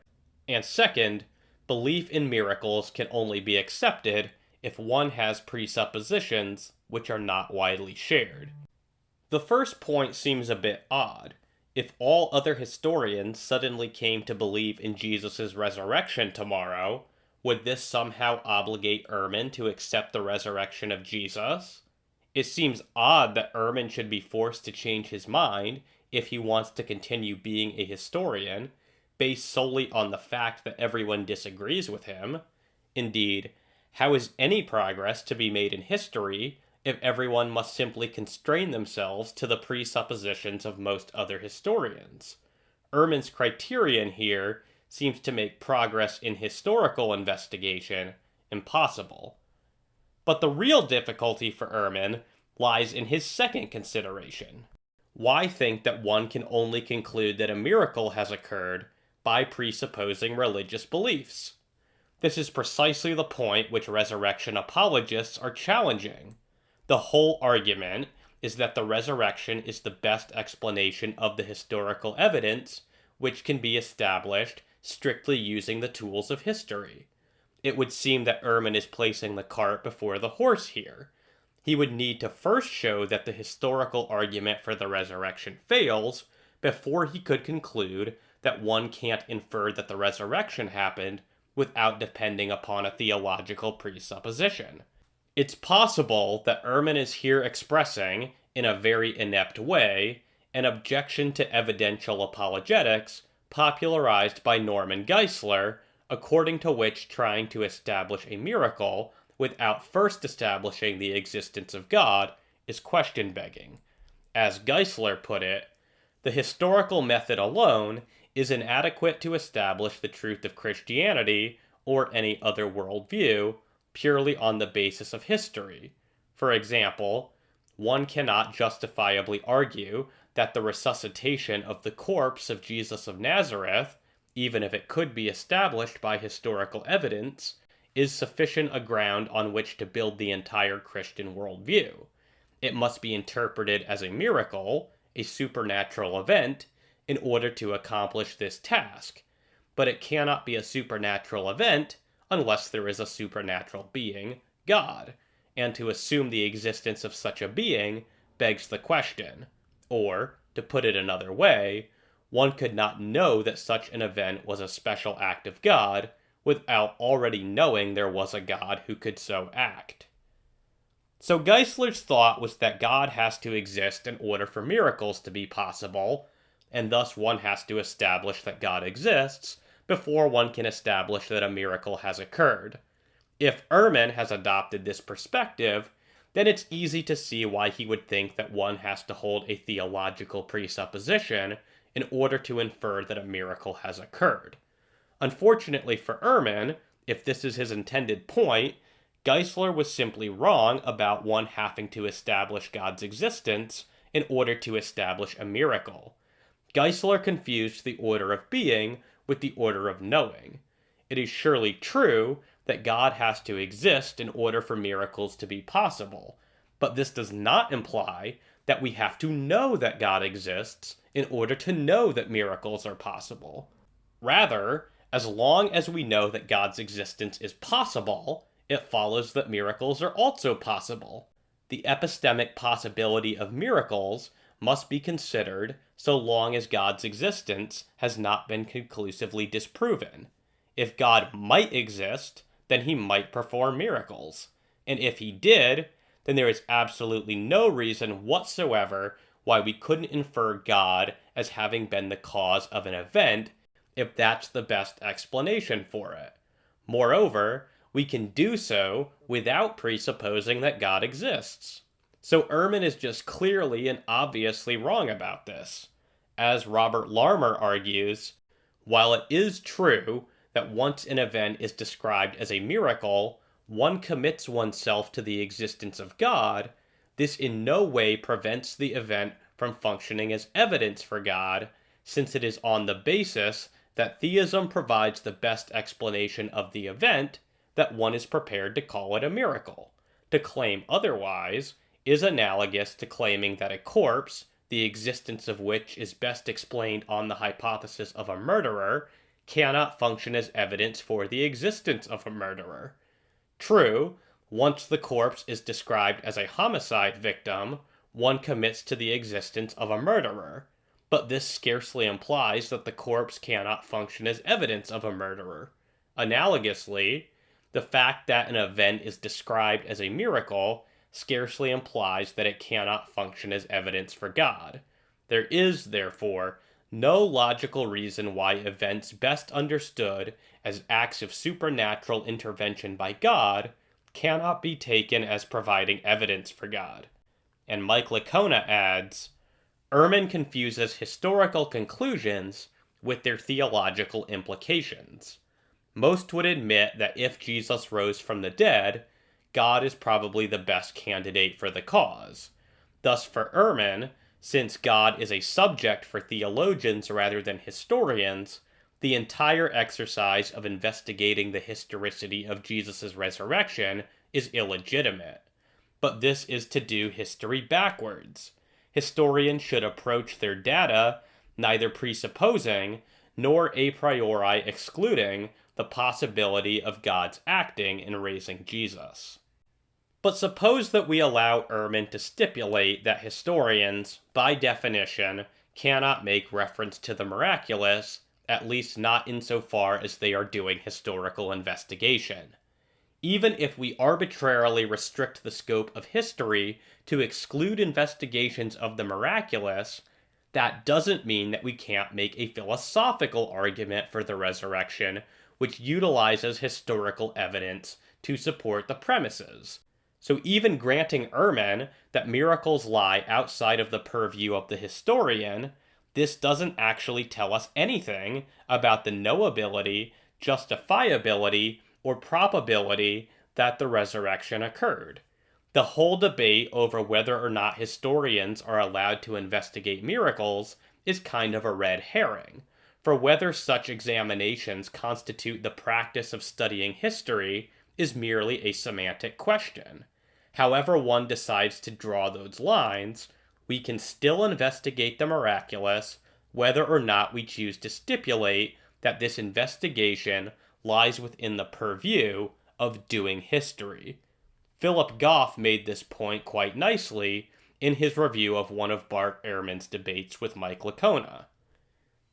and second, belief in miracles can only be accepted if one has presuppositions which are not widely shared. The first point seems a bit odd. If all other historians suddenly came to believe in Jesus' resurrection tomorrow, would this somehow obligate Ehrman to accept the resurrection of Jesus? It seems odd that Ehrman should be forced to change his mind if he wants to continue being a historian, based solely on the fact that everyone disagrees with him. Indeed, how is any progress to be made in history if everyone must simply constrain themselves to the presuppositions of most other historians? Ehrman's criterion here seems to make progress in historical investigation impossible. But the real difficulty for Ehrman lies in his second consideration. Why think that one can only conclude that a miracle has occurred by presupposing religious beliefs? This is precisely the point which resurrection apologists are challenging. The whole argument is that the resurrection is the best explanation of the historical evidence which can be established strictly using the tools of history. It would seem that Ehrman is placing the cart before the horse here. He would need to first show that the historical argument for the resurrection fails before he could conclude that one can't infer that the resurrection happened without depending upon a theological presupposition. It's possible that Ehrman is here expressing, in a very inept way, an objection to evidential apologetics popularized by Norman Geisler, according to which trying to establish a miracle without first establishing the existence of God is question-begging. As Geisler put it, the historical method alone is inadequate to establish the truth of Christianity or any other worldview purely on the basis of history. For example, one cannot justifiably argue that the resuscitation of the corpse of Jesus of Nazareth, even if it could be established by historical evidence, is sufficient a ground on which to build the entire Christian worldview. It must be interpreted as a miracle, a supernatural event, in order to accomplish this task. But it cannot be a supernatural event unless there is a supernatural being, God, and to assume the existence of such a being begs the question. Or, to put it another way, one could not know that such an event was a special act of God without already knowing there was a God who could so act. So Geisler's thought was that God has to exist in order for miracles to be possible, and thus one has to establish that God exists before one can establish that a miracle has occurred. If Ehrman has adopted this perspective, then it's easy to see why he would think that one has to hold a theological presupposition in order to infer that a miracle has occurred. Unfortunately for Ehrman, if this is his intended point, Geisler was simply wrong about one having to establish God's existence in order to establish a miracle. Geisler confused the order of being with the order of knowing. It is surely true that God has to exist in order for miracles to be possible, but this does not imply that we have to know that God exists in order to know that miracles are possible. Rather, as long as we know that God's existence is possible, it follows that miracles are also possible. The epistemic possibility of miracles must be considered so long as God's existence has not been conclusively disproven. If God might exist, then he might perform miracles. And if he did, then there is absolutely no reason whatsoever why we couldn't infer God as having been the cause of an event if that's the best explanation for it. Moreover, we can do so without presupposing that God exists. So Ehrman is just clearly and obviously wrong about this. As Robert Larmer argues, while it is true that once an event is described as a miracle, one commits oneself to the existence of God, this in no way prevents the event from functioning as evidence for God, since it is on the basis that theism provides the best explanation of the event that one is prepared to call it a miracle. To claim otherwise is analogous to claiming that a corpse, the existence of which is best explained on the hypothesis of a murderer, cannot function as evidence for the existence of a murderer. True, once the corpse is described as a homicide victim, one commits to the existence of a murderer, but this scarcely implies that the corpse cannot function as evidence of a murderer. Analogously, the fact that an event is described as a miracle scarcely implies that it cannot function as evidence for God. There is, therefore, no logical reason why events best understood as acts of supernatural intervention by God cannot be taken as providing evidence for God. And Mike Licona adds, Ehrman confuses historical conclusions with their theological implications. Most would admit that if Jesus rose from the dead, God is probably the best candidate for the cause. Thus, for Ehrman, since God is a subject for theologians rather than historians, the entire exercise of investigating the historicity of Jesus' resurrection is illegitimate. But this is to do history backwards. Historians should approach their data neither presupposing nor a priori excluding the possibility of God's acting in raising Jesus. But suppose that we allow Ehrman to stipulate that historians, by definition, cannot make reference to the miraculous, at least not insofar as they are doing historical investigation. Even if we arbitrarily restrict the scope of history to exclude investigations of the miraculous, that doesn't mean that we can't make a philosophical argument for the resurrection, which utilizes historical evidence to support the premises. So even granting Ehrman that miracles lie outside of the purview of the historian, this doesn't actually tell us anything about the knowability, justifiability, or probability that the resurrection occurred. The whole debate over whether or not historians are allowed to investigate miracles is kind of a red herring. For whether such examinations constitute the practice of studying history is merely a semantic question. However one decides to draw those lines, we can still investigate the miraculous, whether or not we choose to stipulate that this investigation lies within the purview of doing history. Philip Goff made this point quite nicely in his review of one of Bart Ehrman's debates with Mike Licona.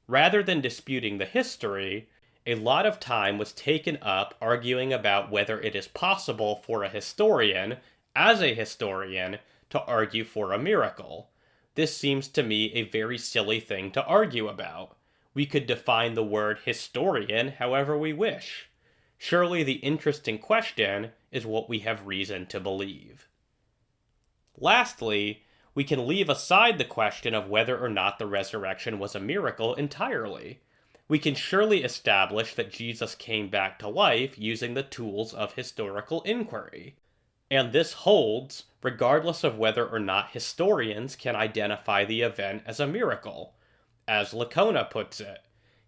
Rather than disputing the history, a lot of time was taken up arguing about whether it is possible for a historian, as a historian, to argue for a miracle. This seems to me a very silly thing to argue about. We could define the word historian however we wish. Surely the interesting question is what we have reason to believe. Lastly, we can leave aside the question of whether or not the resurrection was a miracle entirely. we can surely establish that Jesus came back to life using the tools of historical inquiry. And this holds regardless of whether or not historians can identify the event as a miracle. As Licona puts it,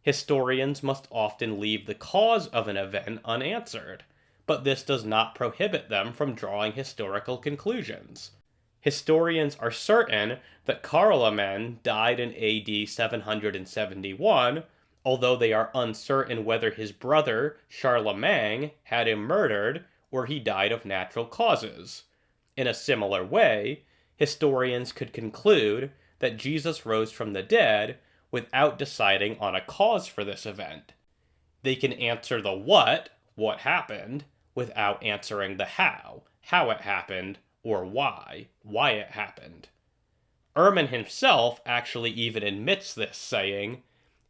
historians must often leave the cause of an event unanswered, but this does not prohibit them from drawing historical conclusions. Historians are certain that Carloman died in AD 771, although they are uncertain whether his brother Charlemagne had him murdered or he died of natural causes. In a similar way, historians could conclude that Jesus rose from the dead without deciding on a cause for this event. They can answer the what happened, without answering the how it happened, or why it happened. Ehrman himself actually even admits this, saying,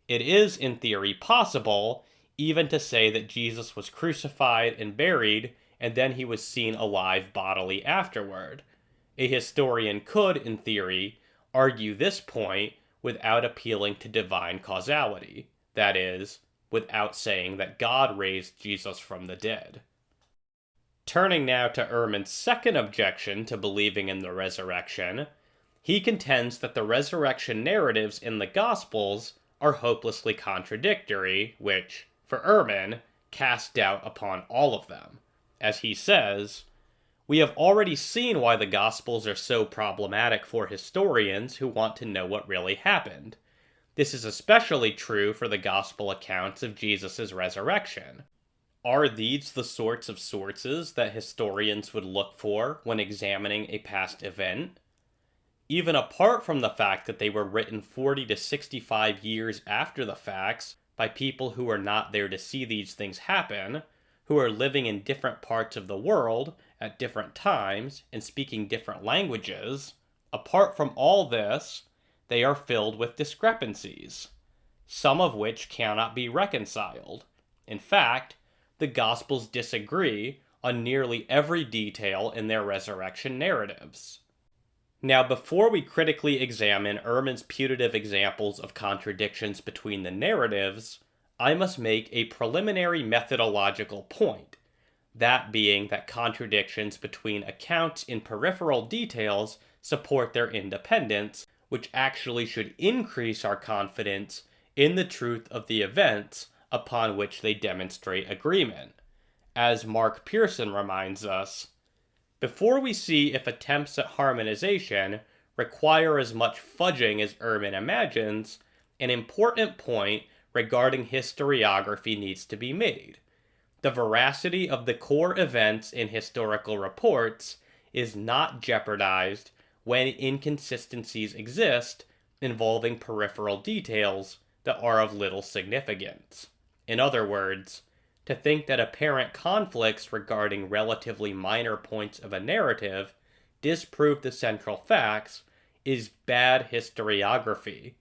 "It is in theory possible even to say that Jesus was crucified and buried, and then he was seen alive bodily afterward. A historian could, in theory, argue this point without appealing to divine causality, that is, without saying that God raised Jesus from the dead." Turning now to Ehrman's second objection to believing in the resurrection, he contends that the resurrection narratives in the Gospels are hopelessly contradictory, which, for Ehrman, cast doubt upon all of them. As he says, "We have already seen why the Gospels are so problematic for historians who want to know what really happened. This is especially true for the Gospel accounts of Jesus' resurrection. Are these the sorts of sources that historians would look for when examining a past event? Even apart from the fact that they were written 40 to 65 years after the facts by people who were not there to see these things happen, who are living in different parts of the world at different times and speaking different languages, apart from all this, they are filled with discrepancies, some of which cannot be reconciled. In fact, the Gospels disagree on nearly every detail in their resurrection narratives." Now, before we critically examine Ehrman's putative examples of contradictions between the narratives, I must make a preliminary methodological point, that being that contradictions between accounts in peripheral details support their independence, which actually should increase our confidence in the truth of the events upon which they demonstrate agreement. As Mark Pearson reminds us, before we see if attempts at harmonization require as much fudging as Ehrman imagines, an important point regarding historiography needs to be made. The veracity of the core events in historical reports is not jeopardized when inconsistencies exist involving peripheral details that are of little significance. In other words, to think that apparent conflicts regarding relatively minor points of a narrative disprove the central facts is bad historiography.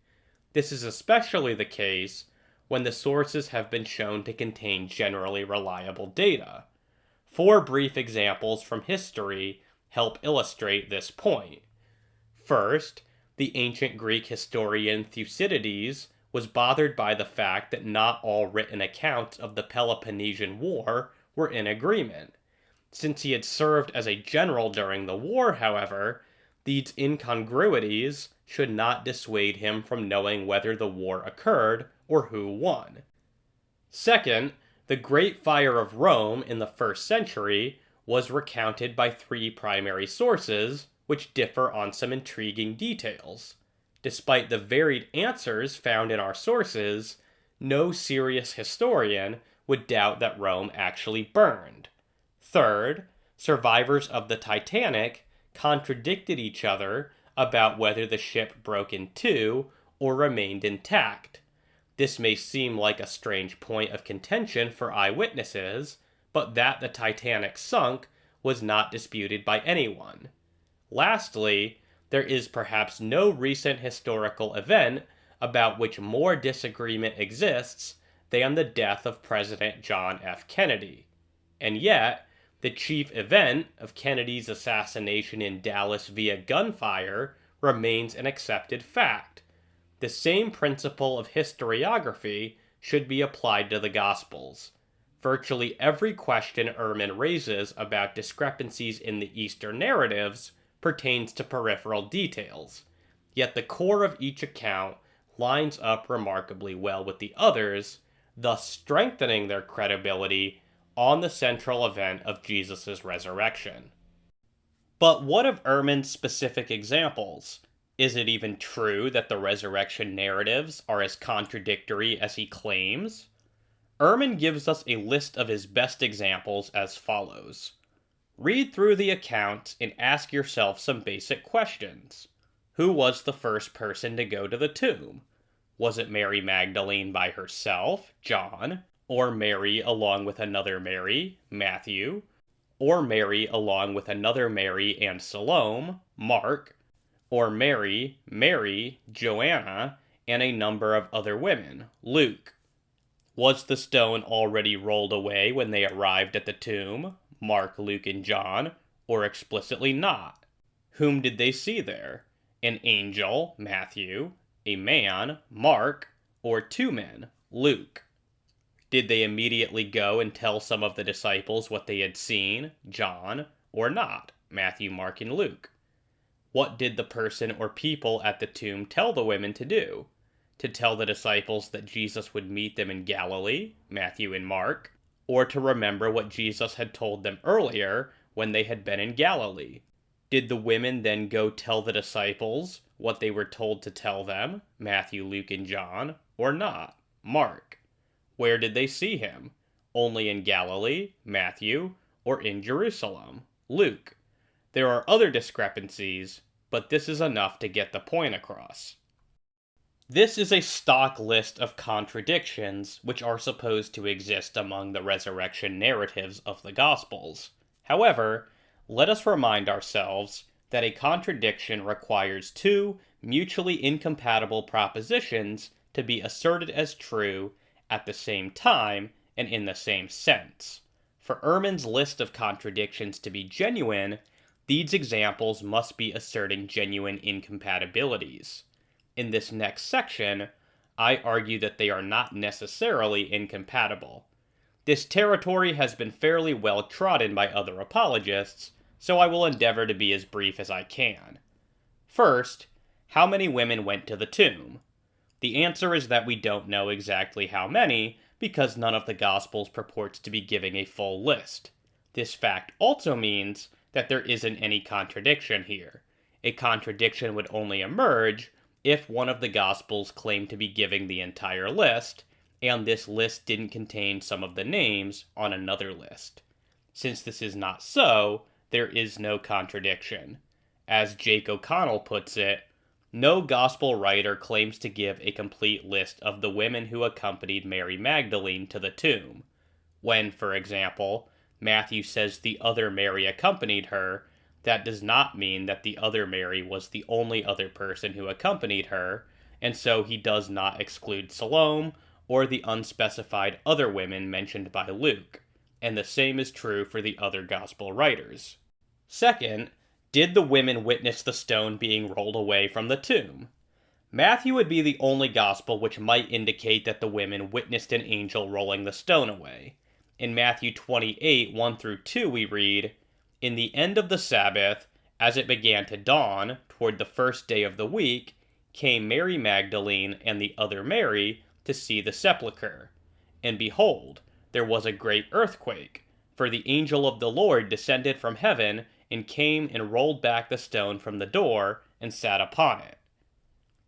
This is especially the case when the sources have been shown to contain generally reliable data. 4 brief examples from history help illustrate this point. First, the ancient Greek historian Thucydides was bothered by the fact that not all written accounts of the Peloponnesian War were in agreement. Since he had served as a general during the war, however, these incongruities should not dissuade him from knowing whether the war occurred or who won. Second, the Great Fire of Rome in the 1st century was recounted by 3 primary sources, which differ on some intriguing details. Despite the varied answers found in our sources, no serious historian would doubt that Rome actually burned. Third, survivors of the Titanic contradicted each other about whether the ship broke in two or remained intact. This may seem like a strange point of contention for eyewitnesses, but that the Titanic sunk was not disputed by anyone. Lastly, there is perhaps no recent historical event about which more disagreement exists than the death of President John F. Kennedy. And yet, the chief event of Kennedy's assassination in Dallas via gunfire remains an accepted fact. The same principle of historiography should be applied to the Gospels. Virtually every question Ehrman raises about discrepancies in the Easter narratives pertains to peripheral details, yet the core of each account lines up remarkably well with the others, thus strengthening their credibility on the central event of Jesus' resurrection. But what of Ehrman's specific examples? Is it even true that the resurrection narratives are as contradictory as he claims? Ehrman gives us a list of his best examples as follows. Read through the account and ask yourself some basic questions. Who was the first person to go to the tomb? Was it Mary Magdalene by herself, John, or Mary along with another Mary, Matthew, or Mary along with another Mary and Salome, Mark, or Mary, Joanna, and a number of other women, Luke? Was the stone already rolled away when they arrived at the tomb, Mark, Luke, and John, or explicitly not? Whom did they see there? An angel, Matthew, a man, Mark, or two men, Luke? Did they immediately go and tell some of the disciples what they had seen, John, or not, Matthew, Mark, and Luke? What did the person or people at the tomb tell the women to do? To tell the disciples that Jesus would meet them in Galilee, Matthew and Mark, or to remember what Jesus had told them earlier when they had been in Galilee? Did the women then go tell the disciples what they were told to tell them, Matthew, Luke, and John, or not, Mark? Where did they see him? Only in Galilee, Matthew, or in Jerusalem, Luke? There are other discrepancies, but this is enough to get the point across. This is a stock list of contradictions which are supposed to exist among the resurrection narratives of the Gospels. However, let us remind ourselves that a contradiction requires two mutually incompatible propositions to be asserted as true at the same time and in the same sense. For Ehrman's list of contradictions to be genuine, these examples must be asserting genuine incompatibilities. In this next section, I argue that they are not necessarily incompatible. This territory has been fairly well trodden by other apologists, so I will endeavor to be as brief as I can. First, how many women went to the tomb? The answer is that we don't know exactly how many, because none of the Gospels purports to be giving a full list. This fact also means that there isn't any contradiction here. A contradiction would only emerge if one of the Gospels claimed to be giving the entire list, and this list didn't contain some of the names on another list. Since this is not so, there is no contradiction. As Jake O'Connell puts it, no Gospel writer claims to give a complete list of the women who accompanied Mary Magdalene to the tomb. When, for example, Matthew says the other Mary accompanied her, that does not mean that the other Mary was the only other person who accompanied her, and so he does not exclude Salome or the unspecified other women mentioned by Luke, and the same is true for the other Gospel writers. Second, did the women witness the stone being rolled away from the tomb? Matthew would be the only Gospel which might indicate that the women witnessed an angel rolling the stone away. In Matthew 28, 1-2, we read, "In the end of the Sabbath, as it began to dawn, toward the first day of the week, came Mary Magdalene and the other Mary to see the sepulchre. And behold, there was a great earthquake, for the angel of the Lord descended from heaven and came and rolled back the stone from the door and sat upon it."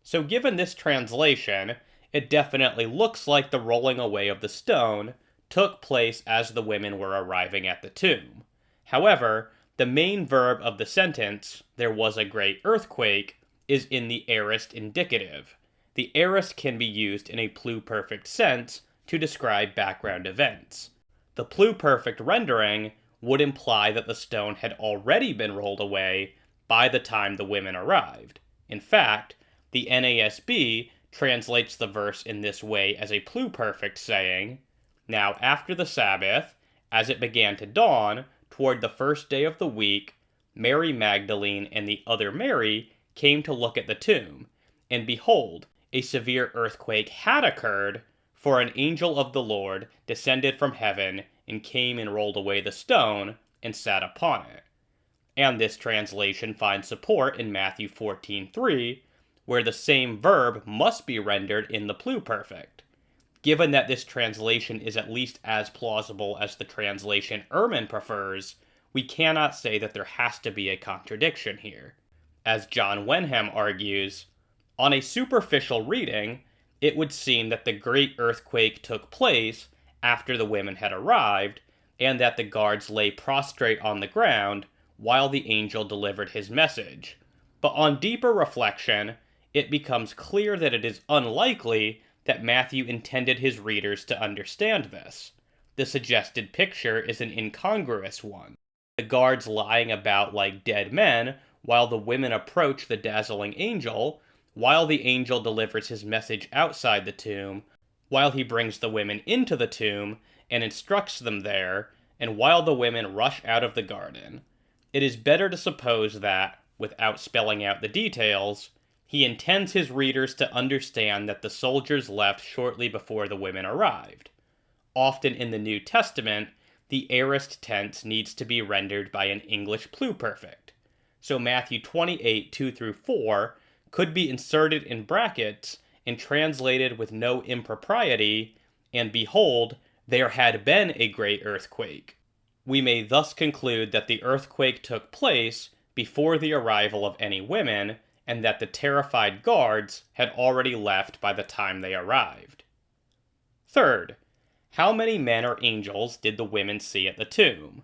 So given this translation, it definitely looks like the rolling away of the stone took place as the women were arriving at the tomb. However, the main verb of the sentence, "there was a great earthquake," is in the aorist indicative. The aorist can be used in a pluperfect sense to describe background events. The pluperfect rendering would imply that the stone had already been rolled away by the time the women arrived. In fact, the NASB translates the verse in this way as a pluperfect, saying, "Now after the Sabbath, as it began to dawn, toward the first day of the week, Mary Magdalene and the other Mary came to look at the tomb, and behold, a severe earthquake had occurred, For an angel of the Lord descended from heaven, and came and rolled away the stone, and sat upon it. And this translation finds support in Matthew 14:3, where the same verb must be rendered in the pluperfect. Given that this translation is at least as plausible as the translation Ehrman prefers, we cannot say that there has to be a contradiction here. As John Wenham argues, on a superficial reading, it would seem that the great earthquake took place after the women had arrived, and that the guards lay prostrate on the ground while the angel delivered his message. But on deeper reflection, it becomes clear that it is unlikely that Matthew intended his readers to understand this. The suggested picture is an incongruous one. The guards lying about like dead men while the women approach the dazzling angel, while the angel delivers his message outside the tomb, while he brings the women into the tomb and instructs them there, and while the women rush out of the garden. It is better to suppose that, without spelling out the details, he intends his readers to understand that the soldiers left shortly before the women arrived. Often in the New Testament, the aorist tense needs to be rendered by an English pluperfect. So Matthew 28:2-4 could be inserted in brackets and translated with no impropriety, and behold, there had been a great earthquake. We may thus conclude that the earthquake took place before the arrival of any women, and that the terrified guards had already left by the time they arrived. Third, how many men or angels did the women see at the tomb?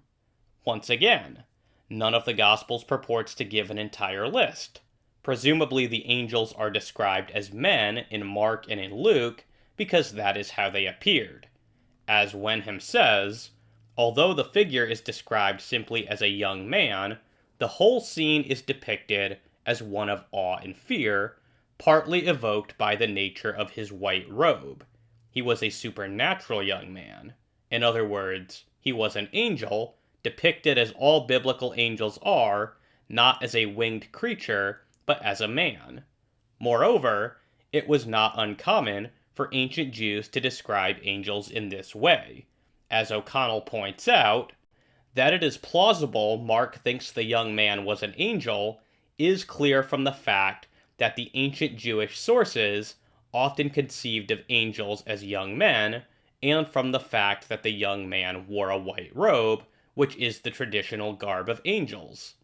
Once again, none of the Gospels purports to give an entire list. Presumably the angels are described as men in Mark and in Luke, because that is how they appeared. As Wenham says, although the figure is described simply as a young man, the whole scene is depicted as one of awe and fear, partly evoked by the nature of his white robe. He was a supernatural young man. In other words, he was an angel, depicted as all biblical angels are, not as a winged creature, but as a man. Moreover, it was not uncommon for ancient Jews to describe angels in this way. As O'Connell points out, that it is plausible Mark thinks the young man was an angel is clear from the fact that the ancient Jewish sources often conceived of angels as young men, and from the fact that the young man wore a white robe, which is the traditional garb of angels.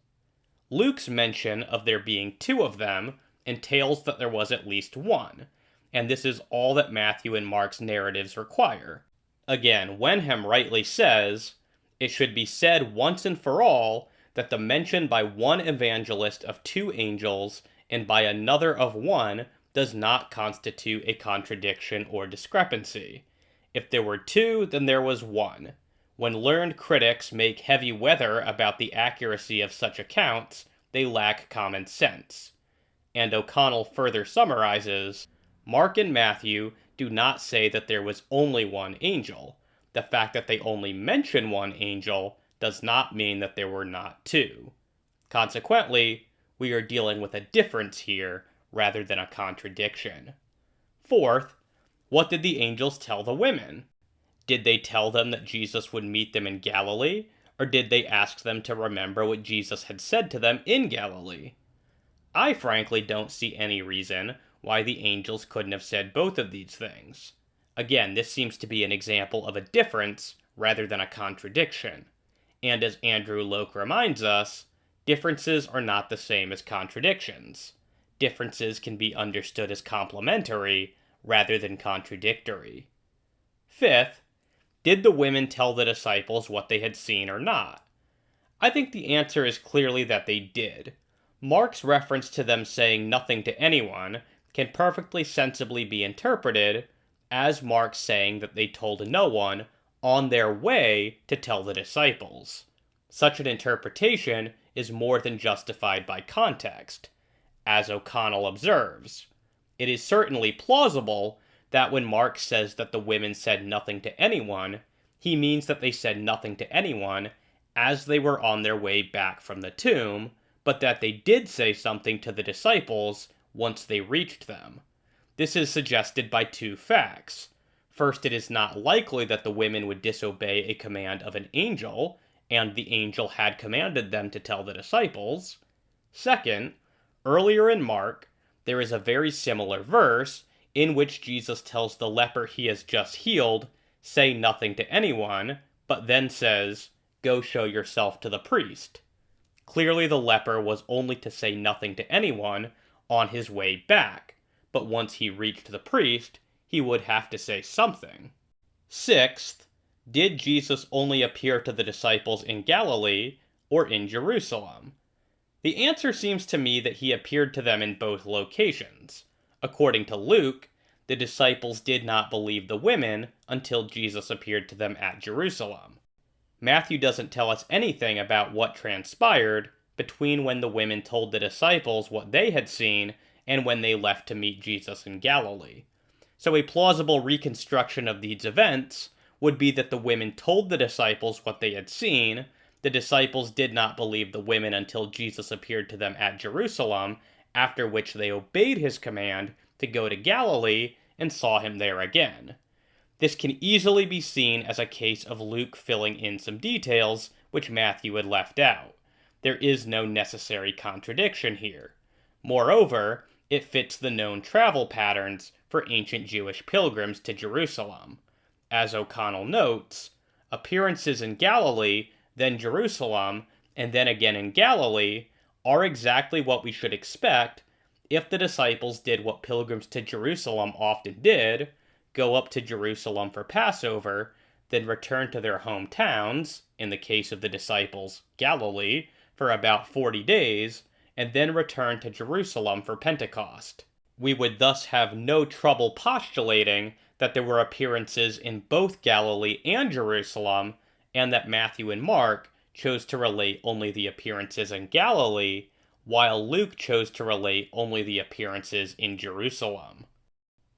Luke's mention of there being two of them entails that there was at least one, and this is all that Matthew and Mark's narratives require. Again, Wenham rightly says, it should be said once and for all that the mention by one evangelist of two angels and by another of one does not constitute a contradiction or discrepancy. If there were two, then there was one. When learned critics make heavy weather about the accuracy of such accounts, they lack common sense. And O'Connell further summarizes, Mark and Matthew do not say that there was only one angel. The fact that they only mention one angel does not mean that there were not two. Consequently, we are dealing with a difference here rather than a contradiction. Fourth, what did the angels tell the women? Did they tell them that Jesus would meet them in Galilee, or did they ask them to remember what Jesus had said to them in Galilee? I frankly don't see any reason why the angels couldn't have said both of these things. Again, this seems to be an example of a difference rather than a contradiction. And as Andrew Loke reminds us, differences are not the same as contradictions. Differences can be understood as complementary rather than contradictory. Fifth, did the women tell the disciples what they had seen or not? I think the answer is clearly that they did. Mark's reference to them saying nothing to anyone can perfectly sensibly be interpreted as Mark saying that they told no one on their way to tell the disciples. Such an interpretation is more than justified by context. As O'Connell observes, it is certainly plausible that when Mark says that the women said nothing to anyone, he means that they said nothing to anyone as they were on their way back from the tomb, but that they did say something to the disciples once they reached them. This is suggested by two facts. First, it is not likely that the women would disobey a command of an angel, and the angel had commanded them to tell the disciples. Second, earlier in Mark, there is a very similar verse in which Jesus tells the leper he has just healed, "Say nothing to anyone," but then says, "Go show yourself to the priest." Clearly the leper was only to say nothing to anyone on his way back, but once he reached the priest, he would have to say something. Sixth, did Jesus only appear to the disciples in Galilee or in Jerusalem? The answer seems to me that he appeared to them in both locations. According to Luke, the disciples did not believe the women until Jesus appeared to them at Jerusalem. Matthew doesn't tell us anything about what transpired between when the women told the disciples what they had seen and when they left to meet Jesus in Galilee. So a plausible reconstruction of these events would be that the women told the disciples what they had seen, the disciples did not believe the women until Jesus appeared to them at Jerusalem, after which they obeyed his command to go to Galilee and saw him there again. This can easily be seen as a case of Luke filling in some details which Matthew had left out. There is no necessary contradiction here. Moreover, it fits the known travel patterns for ancient Jewish pilgrims to Jerusalem. As O'Connell notes, appearances in Galilee, then Jerusalem, and then again in Galilee are exactly what we should expect if the disciples did what pilgrims to Jerusalem often did, go up to Jerusalem for Passover, then return to their hometowns, in the case of the disciples, Galilee, for about 40 days, and then return to Jerusalem for Pentecost. We would thus have no trouble postulating that there were appearances in both Galilee and Jerusalem, and that Matthew and Mark chose to relate only the appearances in Galilee, while Luke chose to relate only the appearances in Jerusalem.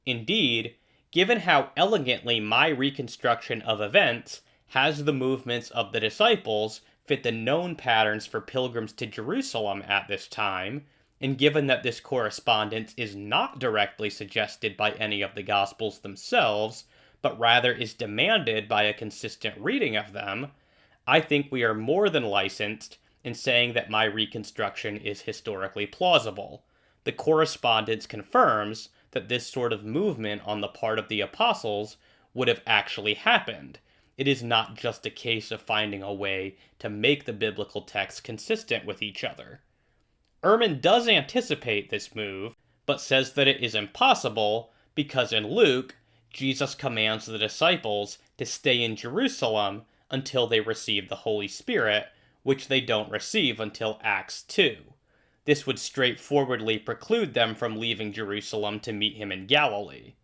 Indeed, given how elegantly my reconstruction of events has the movements of the disciples fit the known patterns for pilgrims to Jerusalem at this time, and given that this correspondence is not directly suggested by any of the Gospels themselves, but rather is demanded by a consistent reading of them, I think we are more than licensed in saying that my reconstruction is historically plausible. The correspondence confirms that this sort of movement on the part of the apostles would have actually happened. It is not just a case of finding a way to make the biblical texts consistent with each other. Ehrman does anticipate this move, but says that it is impossible because in Luke, Jesus commands the disciples to stay in Jerusalem until they receive the Holy Spirit, which they don't receive until Acts 2. This would straightforwardly preclude them from leaving Jerusalem to meet him in Galilee.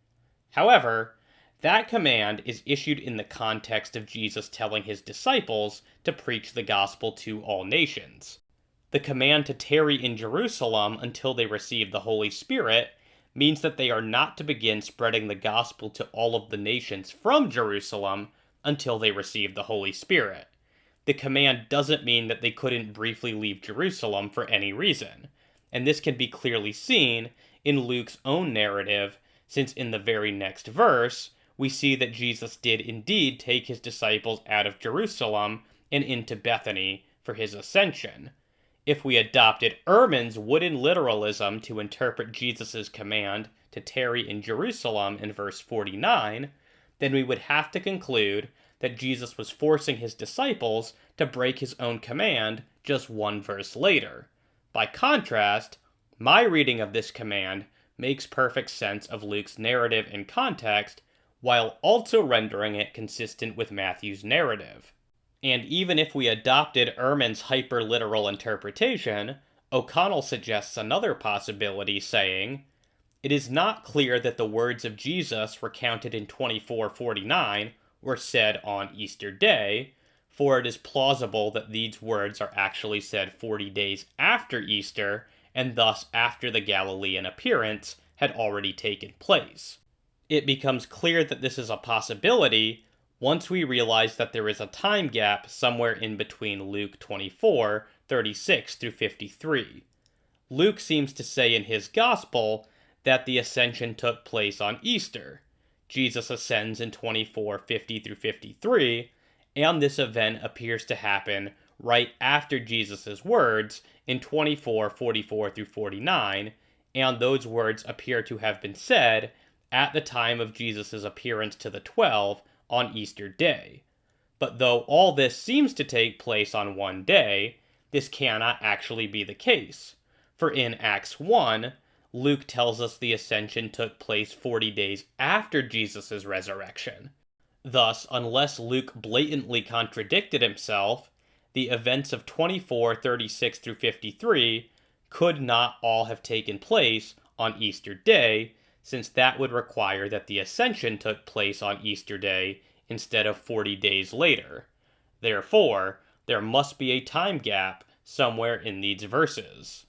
However, that command is issued in the context of Jesus telling his disciples to preach the gospel to all nations. The command to tarry in Jerusalem until they receive the Holy Spirit means that they are not to begin spreading the gospel to all of the nations from Jerusalem until they receive the Holy Spirit. The command doesn't mean that they couldn't briefly leave Jerusalem for any reason, and this can be clearly seen in Luke's own narrative, since in the very next verse, we see that Jesus did indeed take his disciples out of Jerusalem and into Bethany for his ascension. If we adopted Ehrman's wooden literalism to interpret Jesus' command to tarry in Jerusalem in verse 49, then we would have to conclude that Jesus was forcing his disciples to break his own command just one verse later. By contrast, my reading of this command makes perfect sense of Luke's narrative and context, while also rendering it consistent with Matthew's narrative. And even if we adopted Ehrman's hyper-literal interpretation, O'Connell suggests another possibility, saying, "It is not clear that the words of Jesus recounted in 24:49 were said on Easter Day, for it is plausible that these words are actually said 40 days after Easter, and thus after the Galilean appearance had already taken place. It becomes clear that this is a possibility once we realize that there is a time gap somewhere in between Luke 24:36 through 53. Luke seems to say in his Gospel that the ascension took place on Easter. Jesus ascends in 24:50 through 53, and this event appears to happen right after Jesus' words in 24:44 through 49, and those words appear to have been said at the time of Jesus' appearance to the 12 on Easter Day. But though all this seems to take place on one day, this cannot actually be the case. For in Acts 1, Luke tells us the ascension took place 40 days after Jesus' resurrection. Thus, unless Luke blatantly contradicted himself, the events of 24:36 through 53 could not all have taken place on Easter Day, since that would require that the ascension took place on Easter Day instead of 40 days later. Therefore, there must be a time gap somewhere in these verses.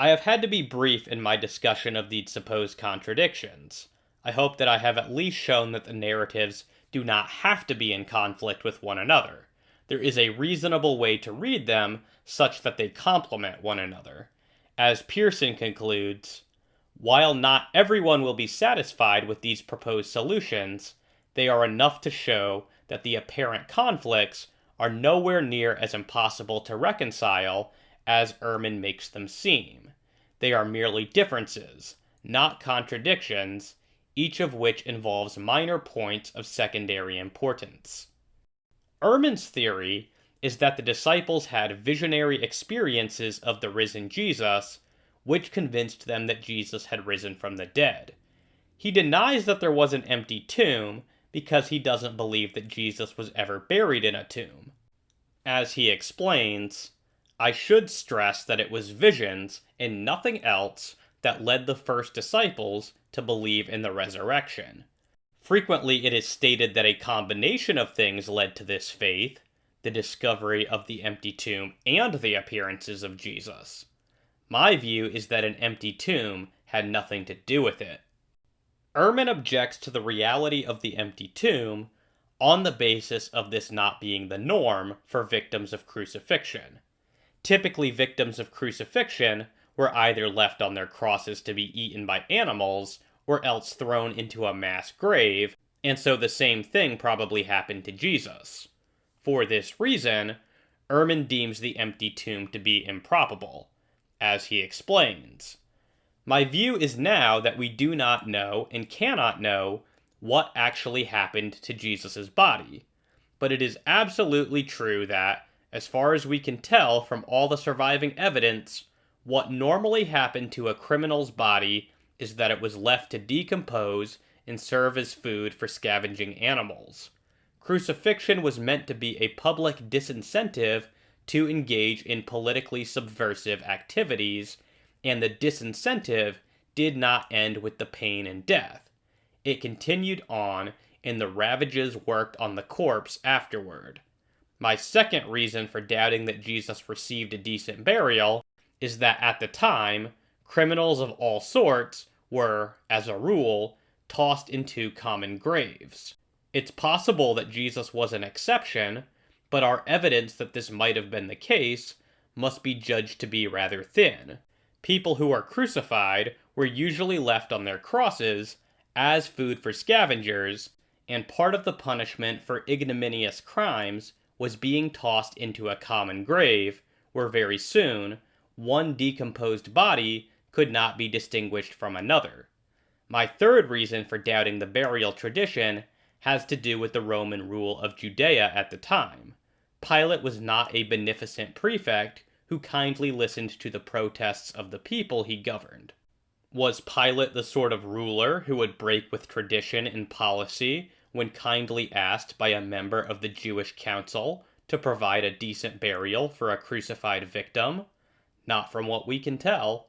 I have had to be brief in my discussion of these supposed contradictions. I hope that I have at least shown that the narratives do not have to be in conflict with one another. There is a reasonable way to read them such that they complement one another. As Pearson concludes, while not everyone will be satisfied with these proposed solutions, they are enough to show that the apparent conflicts are nowhere near as impossible to reconcile as Ehrman makes them seem. They are merely differences, not contradictions, each of which involves minor points of secondary importance. Ehrman's theory is that the disciples had visionary experiences of the risen Jesus, which convinced them that Jesus had risen from the dead. He denies that there was an empty tomb because he doesn't believe that Jesus was ever buried in a tomb. As he explains, I should stress that it was visions and nothing else that led the first disciples to believe in the resurrection. Frequently it is stated that a combination of things led to this faith, the discovery of the empty tomb and the appearances of Jesus. My view is that an empty tomb had nothing to do with it. Ehrman objects to the reality of the empty tomb on the basis of this not being the norm for victims of crucifixion. Typically, victims of crucifixion were either left on their crosses to be eaten by animals or else thrown into a mass grave, and so the same thing probably happened to Jesus. For this reason, Ehrman deems the empty tomb to be improbable, as he explains. My view is now that we do not know and cannot know what actually happened to Jesus' body, but it is absolutely true that, as far as we can tell from all the surviving evidence, what normally happened to a criminal's body is that it was left to decompose and serve as food for scavenging animals. Crucifixion was meant to be a public disincentive to engage in politically subversive activities, and the disincentive did not end with the pain and death. It continued on, and the ravages worked on the corpse afterward. My second reason for doubting that Jesus received a decent burial is that at the time, criminals of all sorts were, as a rule, tossed into common graves. It's possible that Jesus was an exception, but our evidence that this might have been the case must be judged to be rather thin. People who are crucified were usually left on their crosses as food for scavengers, and part of the punishment for ignominious crimes was being tossed into a common grave, where very soon, one decomposed body could not be distinguished from another. My third reason for doubting the burial tradition has to do with the Roman rule of Judea at the time. Pilate was not a beneficent prefect who kindly listened to the protests of the people he governed. Was Pilate the sort of ruler who would break with tradition and policy when kindly asked by a member of the Jewish council to provide a decent burial for a crucified victim? Not from what we can tell.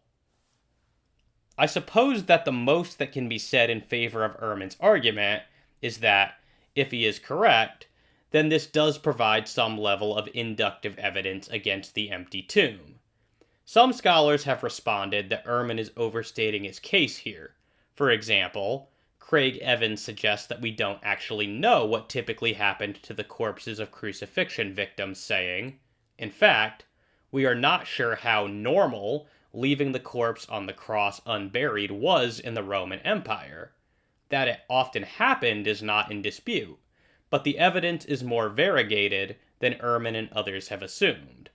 I suppose that the most that can be said in favor of Ehrman's argument is that, if he is correct, then this does provide some level of inductive evidence against the empty tomb. Some scholars have responded that Ehrman is overstating his case here. For example, Craig Evans suggests that we don't actually know what typically happened to the corpses of crucifixion victims, saying, in fact, we are not sure how normal leaving the corpse on the cross unburied was in the Roman Empire. That it often happened is not in dispute, but the evidence is more variegated than Ehrman and others have assumed.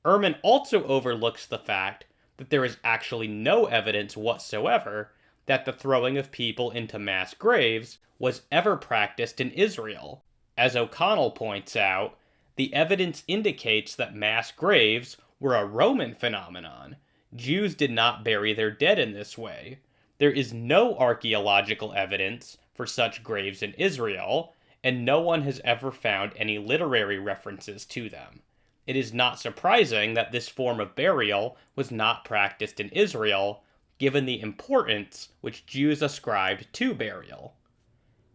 Ehrman also overlooks the fact that there is actually no evidence whatsoever that the throwing of people into mass graves was ever practiced in Israel. As O'Connell points out, the evidence indicates that mass graves were a Roman phenomenon. Jews did not bury their dead in this way. There is no archaeological evidence for such graves in Israel, and no one has ever found any literary references to them. It is not surprising that this form of burial was not practiced in Israel, given the importance which Jews ascribed to burial.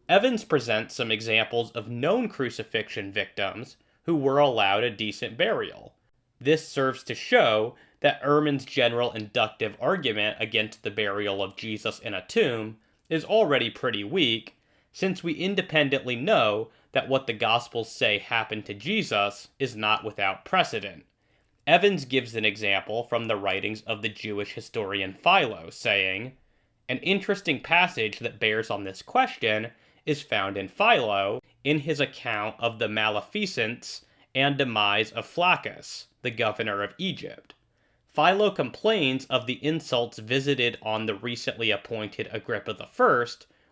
Evans presents some examples of known crucifixion victims who were allowed a decent burial. This serves to show that Ehrman's general inductive argument against the burial of Jesus in a tomb is already pretty weak, since we independently know that what the Gospels say happened to Jesus is not without precedent. Evans gives an example from the writings of the Jewish historian Philo, saying, "An interesting passage that bears on this question is found in Philo in his account of the malfeasance and demise of Flaccus, the governor of Egypt. Philo complains of the insults visited on the recently appointed Agrippa I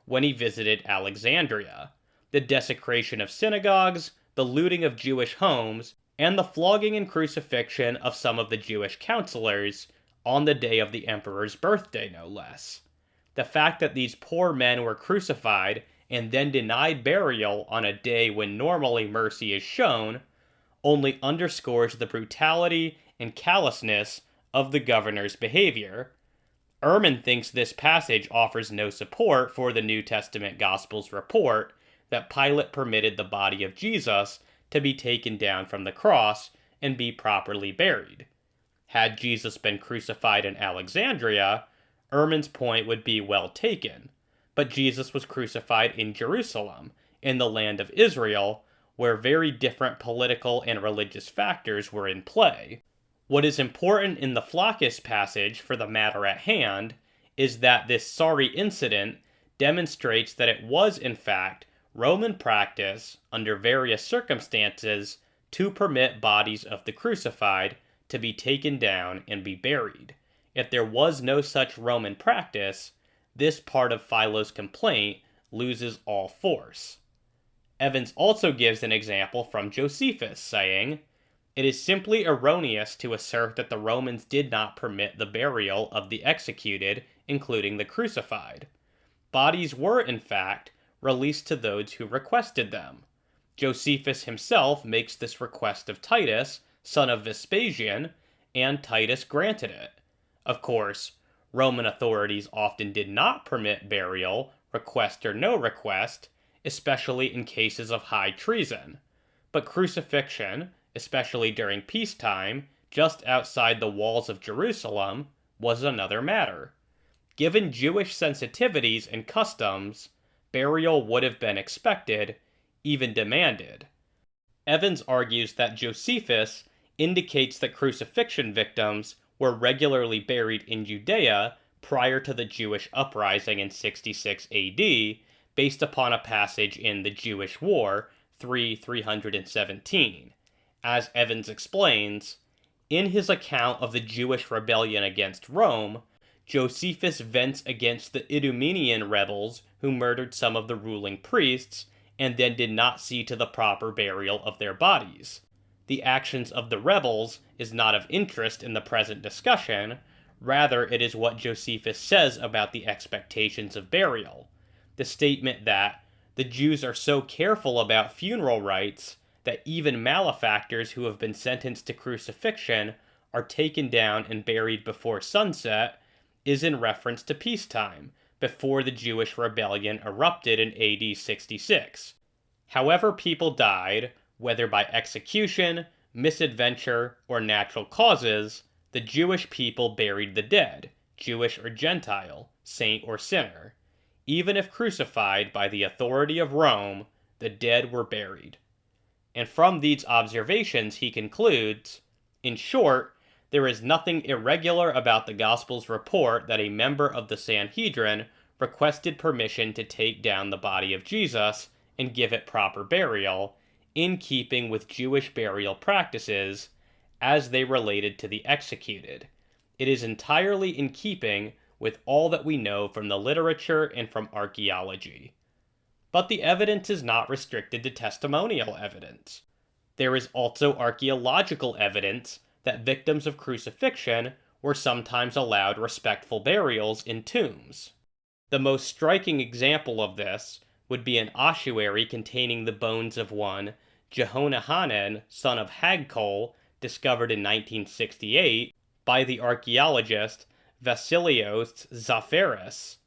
when he visited Alexandria, the desecration of synagogues, the looting of Jewish homes, and the flogging and crucifixion of some of the Jewish counselors on the day of the emperor's birthday, no less. The fact that these poor men were crucified and then denied burial on a day when normally mercy is shown only underscores the brutality and callousness of the governor's behavior." Ehrman thinks this passage offers no support for the New Testament Gospel's report that Pilate permitted the body of Jesus to be taken down from the cross and be properly buried. Had Jesus been crucified in Alexandria, Ehrman's point would be well taken, but Jesus was crucified in Jerusalem, in the land of Israel, where very different political and religious factors were in play. What is important in the Flaccus passage for the matter at hand is that this sorry incident demonstrates that it was, in fact, Roman practice, under various circumstances, to permit bodies of the crucified to be taken down and be buried. If there was no such Roman practice, this part of Philo's complaint loses all force. Evans also gives an example from Josephus, saying, "It is simply erroneous to assert that the Romans did not permit the burial of the executed, including the crucified. Bodies were, in fact, released to those who requested them. Josephus himself makes this request of Titus, son of Vespasian, and Titus granted it. Of course, Roman authorities often did not permit burial, request or no request, especially in cases of high treason. But crucifixion, especially during peacetime, just outside the walls of Jerusalem, was another matter. Given Jewish sensitivities and customs, burial would have been expected, even demanded." Evans argues that Josephus indicates that crucifixion victims were regularly buried in Judea prior to the Jewish uprising in 66 AD, based upon a passage in the Jewish War 317. As Evans explains, in his account of the Jewish rebellion against Rome, Josephus vents against the Idumean rebels who murdered some of the ruling priests and then did not see to the proper burial of their bodies. The actions of the rebels is not of interest in the present discussion, rather it is what Josephus says about the expectations of burial. The statement that the Jews are so careful about funeral rites that even malefactors who have been sentenced to crucifixion are taken down and buried before sunset is in reference to peacetime, before the Jewish rebellion erupted in AD 66. However people died, whether by execution, misadventure, or natural causes, the Jewish people buried the dead, Jewish or Gentile, saint or sinner. Even if crucified by the authority of Rome, the dead were buried. And from these observations he concludes, in short, there is nothing irregular about the Gospel's report that a member of the Sanhedrin requested permission to take down the body of Jesus and give it proper burial, in keeping with Jewish burial practices as they related to the executed. It is entirely in keeping with all that we know from the literature and from archaeology. But the evidence is not restricted to testimonial evidence. There is also archaeological evidence that victims of crucifixion were sometimes allowed respectful burials in tombs. The most striking example of this would be an ossuary containing the bones of one Jehonahanan, son of Hagkol, discovered in 1968 by the archaeologist Vasilios Zafiris.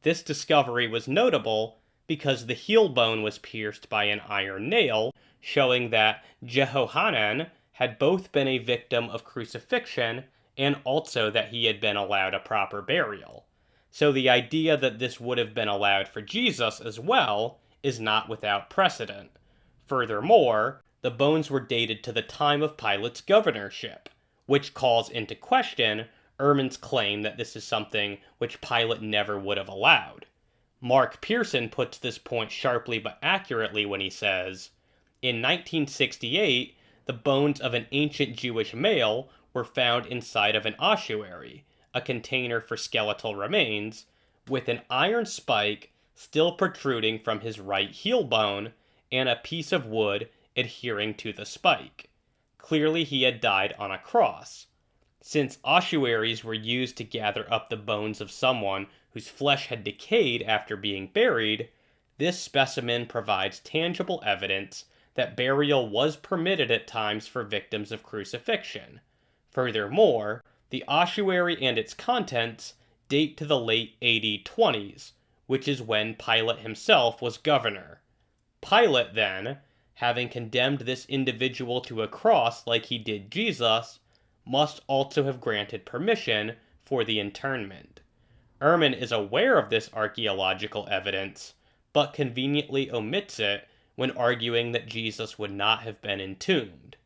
This discovery was notable because the heel bone was pierced by an iron nail, showing that Jehohanan had both been a victim of crucifixion and also that he had been allowed a proper burial. So the idea that this would have been allowed for Jesus as well is not without precedent. Furthermore, the bones were dated to the time of Pilate's governorship, which calls into question Ehrman's claim that this is something which Pilate never would have allowed. Mark Pearson puts this point sharply but accurately when he says, "In 1968, the bones of an ancient Jewish male were found inside of an ossuary, a container for skeletal remains, with an iron spike still protruding from his right heel bone and a piece of wood adhering to the spike. Clearly he had died on a cross. Since ossuaries were used to gather up the bones of someone whose flesh had decayed after being buried, this specimen provides tangible evidence that burial was permitted at times for victims of crucifixion. Furthermore, the ossuary and its contents date to the late AD 20s, which is when Pilate himself was governor. Pilate then, having condemned this individual to a cross like he did Jesus, must also have granted permission for the internment. Ehrman is aware of this archaeological evidence, but conveniently omits it when arguing that Jesus would not have been entombed.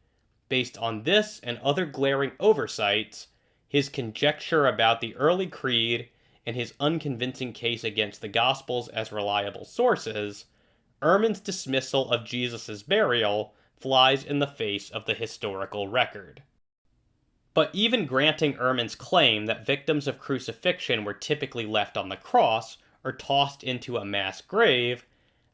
Based on this and other glaring oversights, his conjecture about the early creed, and his unconvincing case against the Gospels as reliable sources, Ehrman's dismissal of Jesus' burial flies in the face of the historical record. But even granting Ehrman's claim that victims of crucifixion were typically left on the cross or tossed into a mass grave,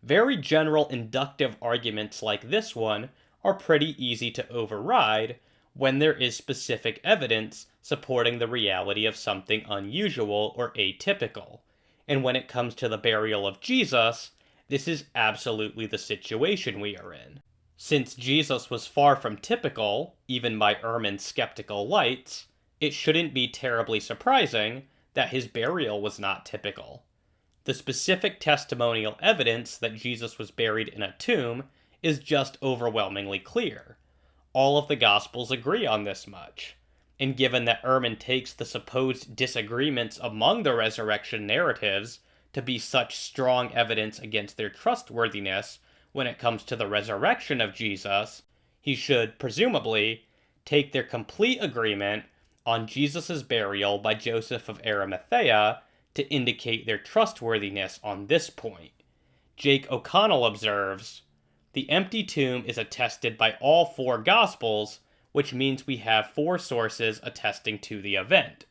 very general inductive arguments like this one are pretty easy to override when there is specific evidence supporting the reality of something unusual or atypical. And when it comes to the burial of Jesus, this is absolutely the situation we are in. Since Jesus was far from typical, even by Ehrman's skeptical lights, it shouldn't be terribly surprising that his burial was not typical. The specific testimonial evidence that Jesus was buried in a tomb is just overwhelmingly clear. All of the Gospels agree on this much. And given that Ehrman takes the supposed disagreements among the resurrection narratives to be such strong evidence against their trustworthiness when it comes to the resurrection of Jesus, he should, presumably, take their complete agreement on Jesus' burial by Joseph of Arimathea to indicate their trustworthiness on this point. Jake O'Connell observes, "The empty tomb is attested by all four Gospels, which means we have four sources attesting to the event.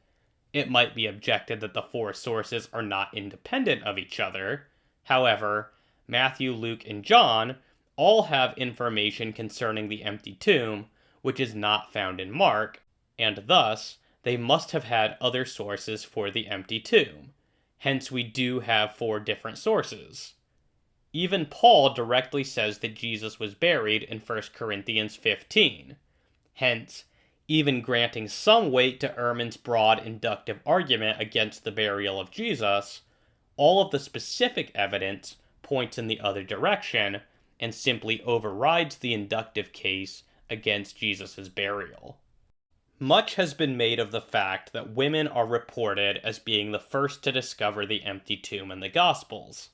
It might be objected that the four sources are not independent of each other. However, Matthew, Luke, and John all have information concerning the empty tomb, which is not found in Mark, and thus they must have had other sources for the empty tomb. Hence we do have four different sources." Even Paul directly says that Jesus was buried in 1 Corinthians 15. Hence, even granting some weight to Ehrman's broad inductive argument against the burial of Jesus, all of the specific evidence points in the other direction and simply overrides the inductive case against Jesus' burial. Much has been made of the fact that women are reported as being the first to discover the empty tomb in the Gospels.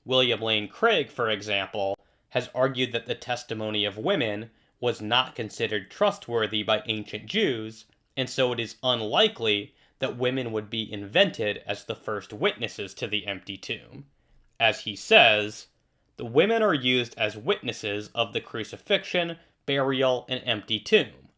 William Lane Craig, for example, has argued that the testimony of women was not considered trustworthy by ancient Jews, and so it is unlikely that women would be invented as the first witnesses to the empty tomb. As he says, the women are used as witnesses of the crucifixion, burial, and empty tomb.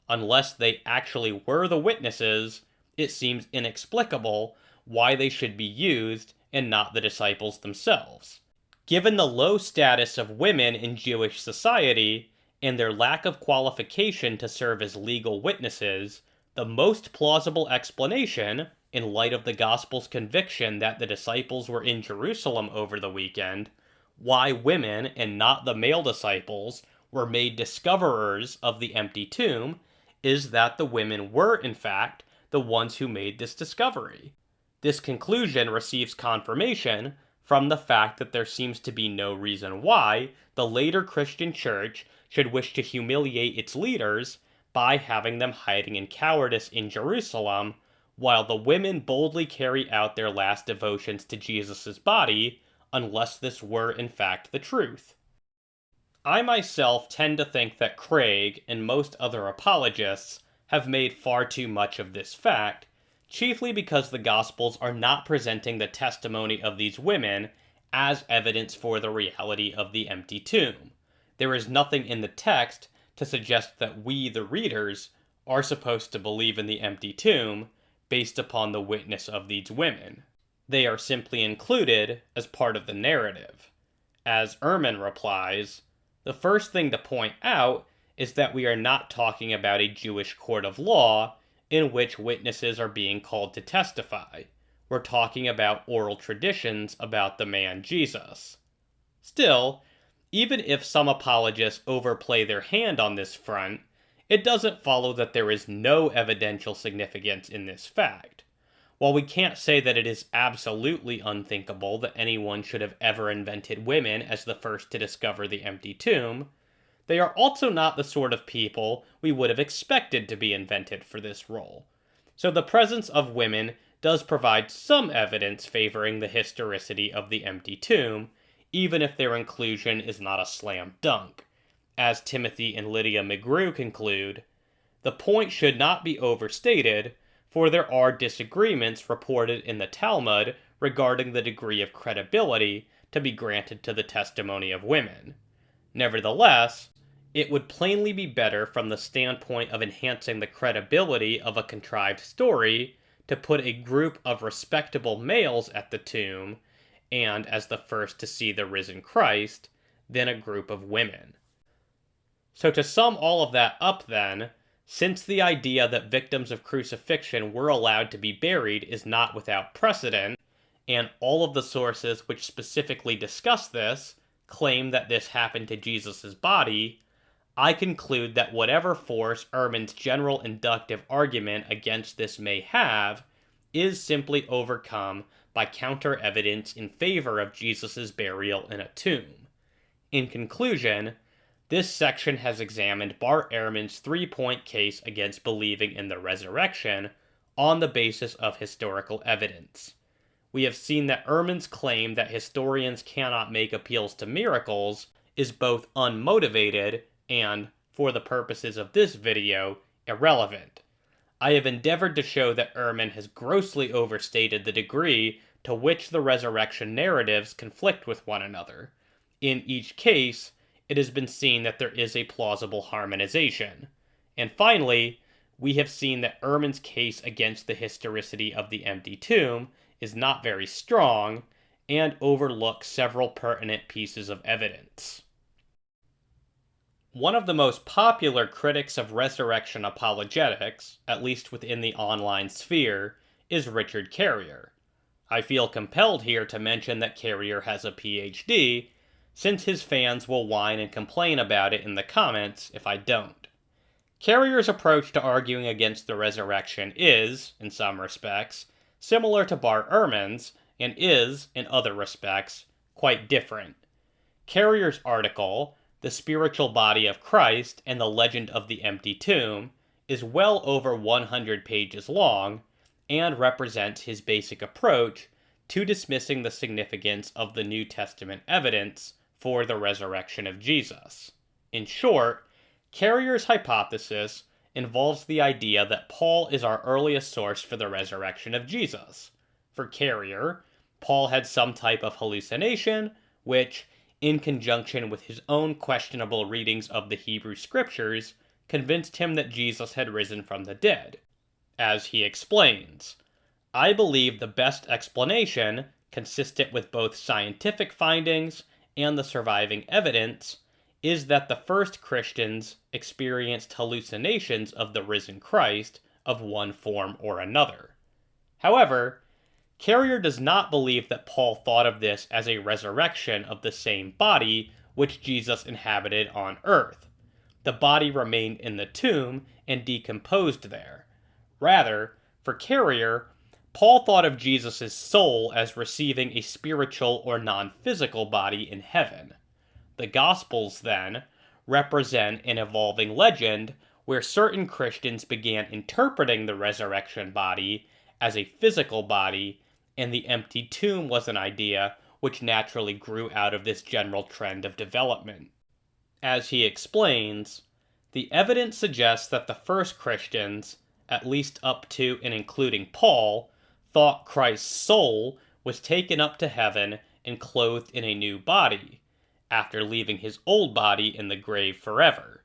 Unless they actually were the witnesses, it seems inexplicable why they should be used and not the disciples themselves. Given the low status of women in Jewish society and their lack of qualification to serve as legal witnesses, the most plausible explanation, in light of the Gospel's conviction that the disciples were in Jerusalem over the weekend, why women and not the male disciples were made discoverers of the empty tomb, is that the women were, in fact, the ones who made this discovery. This conclusion receives confirmation from the fact that there seems to be no reason why the later Christian church should wish to humiliate its leaders by having them hiding in cowardice in Jerusalem, while the women boldly carry out their last devotions to Jesus' body, unless this were in fact the truth. I myself tend to think that Craig and most other apologists have made far too much of this fact, chiefly because the Gospels are not presenting the testimony of these women as evidence for the reality of the empty tomb. There is nothing in the text to suggest that we, the readers, are supposed to believe in the empty tomb based upon the witness of these women. They are simply included as part of the narrative. As Ehrman replies, the first thing to point out is that we are not talking about a Jewish court of law in which witnesses are being called to testify. We're talking about oral traditions about the man Jesus. Still, even if some apologists overplay their hand on this front, it doesn't follow that there is no evidential significance in this fact. While we can't say that it is absolutely unthinkable that anyone should have ever invented women as the first to discover the empty tomb, they are also not the sort of people we would have expected to be invented for this role. So the presence of women does provide some evidence favoring the historicity of the empty tomb, even if their inclusion is not a slam dunk. As Timothy and Lydia McGrew conclude, the point should not be overstated, for there are disagreements reported in the Talmud regarding the degree of credibility to be granted to the testimony of women. Nevertheless, it would plainly be better from the standpoint of enhancing the credibility of a contrived story to put a group of respectable males at the tomb, and as the first to see the risen Christ, than a group of women. So to sum all of that up then, since the idea that victims of crucifixion were allowed to be buried is not without precedent, and all of the sources which specifically discuss this claim that this happened to Jesus' body, I conclude that whatever force Ehrman's general inductive argument against this may have is simply overcome by counter-evidence in favor of Jesus' burial in a tomb. In conclusion, this section has examined Bart Ehrman's three-point case against believing in the resurrection on the basis of historical evidence. We have seen that Ehrman's claim that historians cannot make appeals to miracles is both unmotivated and, for the purposes of this video, irrelevant. I have endeavored to show that Ehrman has grossly overstated the degree to which the resurrection narratives conflict with one another. In each case, it has been seen that there is a plausible harmonization. And finally, we have seen that Ehrman's case against the historicity of the empty tomb is not very strong, and overlooks several pertinent pieces of evidence. One of the most popular critics of resurrection apologetics, at least within the online sphere, is Richard Carrier. I feel compelled here to mention that Carrier has a PhD, since his fans will whine and complain about it in the comments if I don't. Carrier's approach to arguing against the resurrection is, in some respects, similar to Bart Ehrman's, and is, in other respects, quite different. Carrier's article, The Spiritual Body of Christ and the Legend of the Empty Tomb, is well over 100 pages long, and represents his basic approach to dismissing the significance of the New Testament evidence for the resurrection of Jesus. In short, Carrier's hypothesis involves the idea that Paul is our earliest source for the resurrection of Jesus. For Carrier, Paul had some type of hallucination, which, in conjunction with his own questionable readings of the Hebrew Scriptures, convinced him that Jesus had risen from the dead. As he explains, I believe the best explanation, consistent with both scientific findings and the surviving evidence, is that the first Christians experienced hallucinations of the risen Christ of one form or another. However, Carrier does not believe that Paul thought of this as a resurrection of the same body which Jesus inhabited on earth. The body remained in the tomb and decomposed there. Rather, for Carrier, Paul thought of Jesus' soul as receiving a spiritual or non-physical body in heaven. The Gospels, then, represent an evolving legend where certain Christians began interpreting the resurrection body as a physical body, and the empty tomb was an idea which naturally grew out of this general trend of development. As he explains, the evidence suggests that the first Christians, at least up to and including Paul, thought Christ's soul was taken up to heaven and clothed in a new body, after leaving his old body in the grave forever.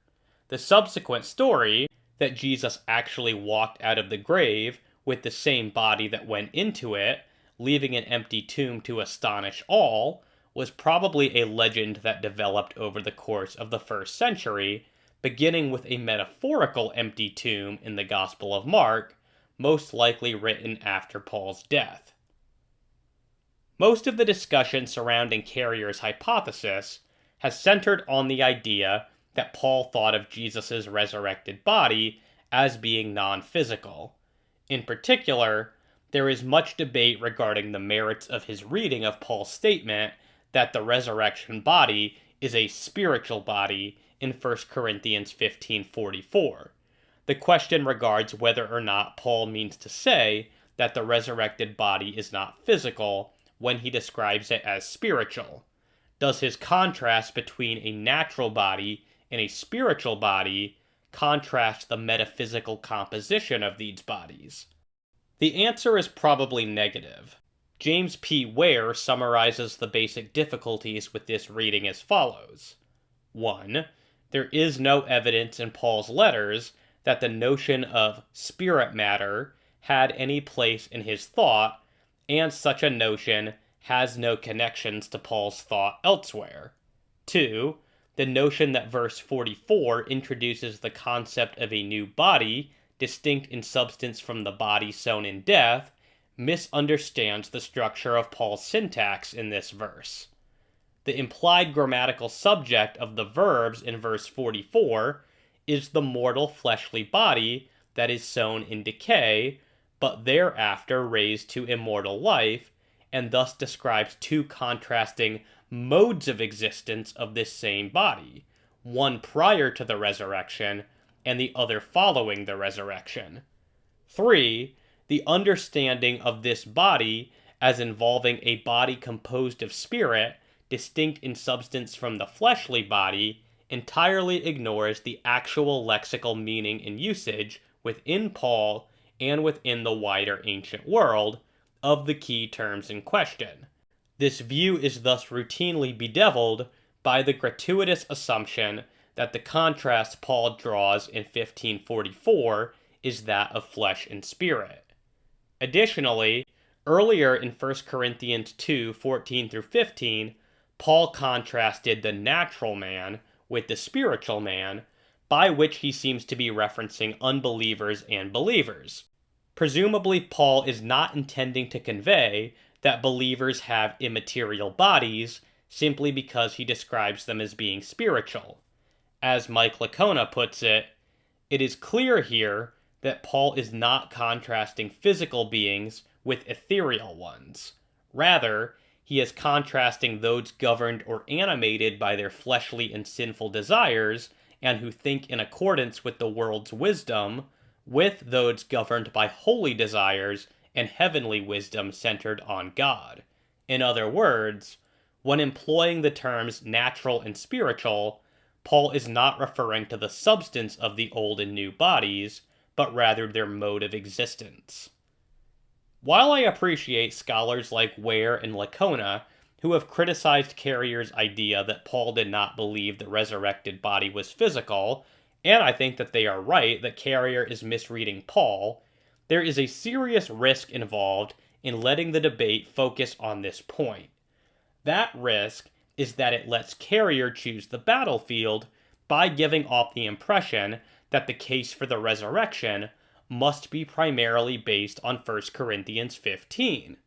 The subsequent story, that Jesus actually walked out of the grave with the same body that went into it, leaving an empty tomb to astonish all, was probably a legend that developed over the course of the first century, beginning with a metaphorical empty tomb in the Gospel of Mark, most likely written after Paul's death. Most of the discussion surrounding Carrier's hypothesis has centered on the idea that Paul thought of Jesus' resurrected body as being non-physical. In particular, there is much debate regarding the merits of his reading of Paul's statement that the resurrection body is a spiritual body in 1 Corinthians 15:44. The question regards whether or not Paul means to say that the resurrected body is not physical when he describes it as spiritual. Does his contrast between a natural body and a spiritual body contrast the metaphysical composition of these bodies? The answer is probably negative. James P. Ware summarizes the basic difficulties with this reading as follows. 1. There is no evidence in Paul's letters that the notion of spirit matter had any place in his thought, and such a notion has no connections to Paul's thought elsewhere. 2. The notion that verse 44 introduces the concept of a new body, distinct in substance from the body sown in death, misunderstands the structure of Paul's syntax in this verse. The implied grammatical subject of the verbs in verse 44 is the mortal fleshly body that is sown in decay, but thereafter raised to immortal life, and thus describes two contrasting modes of existence of this same body, one prior to the resurrection and the other following the resurrection. 3. The understanding of this body as involving a body composed of spirit, distinct in substance from the fleshly body, entirely ignores the actual lexical meaning and usage within Paul and within the wider ancient world of the key terms in question. This view is thus routinely bedeviled by the gratuitous assumption that the contrast Paul draws in 1544 is that of flesh and spirit. Additionally, earlier in 1 Corinthians 2:14-15, Paul contrasted the natural man with the spiritual man, by which he seems to be referencing unbelievers and believers. Presumably, Paul is not intending to convey that believers have immaterial bodies simply because he describes them as being spiritual. As Mike Licona puts it, it is clear here that Paul is not contrasting physical beings with ethereal ones. Rather, he is contrasting those governed or animated by their fleshly and sinful desires and who think in accordance with the world's wisdom, with those governed by holy desires and heavenly wisdom centered on God. In other words, when employing the terms natural and spiritual, Paul is not referring to the substance of the old and new bodies, but rather their mode of existence. While I appreciate scholars like Ware and Licona, who have criticized Carrier's idea that Paul did not believe the resurrected body was physical, and I think that they are right that Carrier is misreading Paul, there is a serious risk involved in letting the debate focus on this point. That risk is that it lets Carrier choose the battlefield by giving off the impression that the case for the resurrection must be primarily based on 1 Corinthians 15.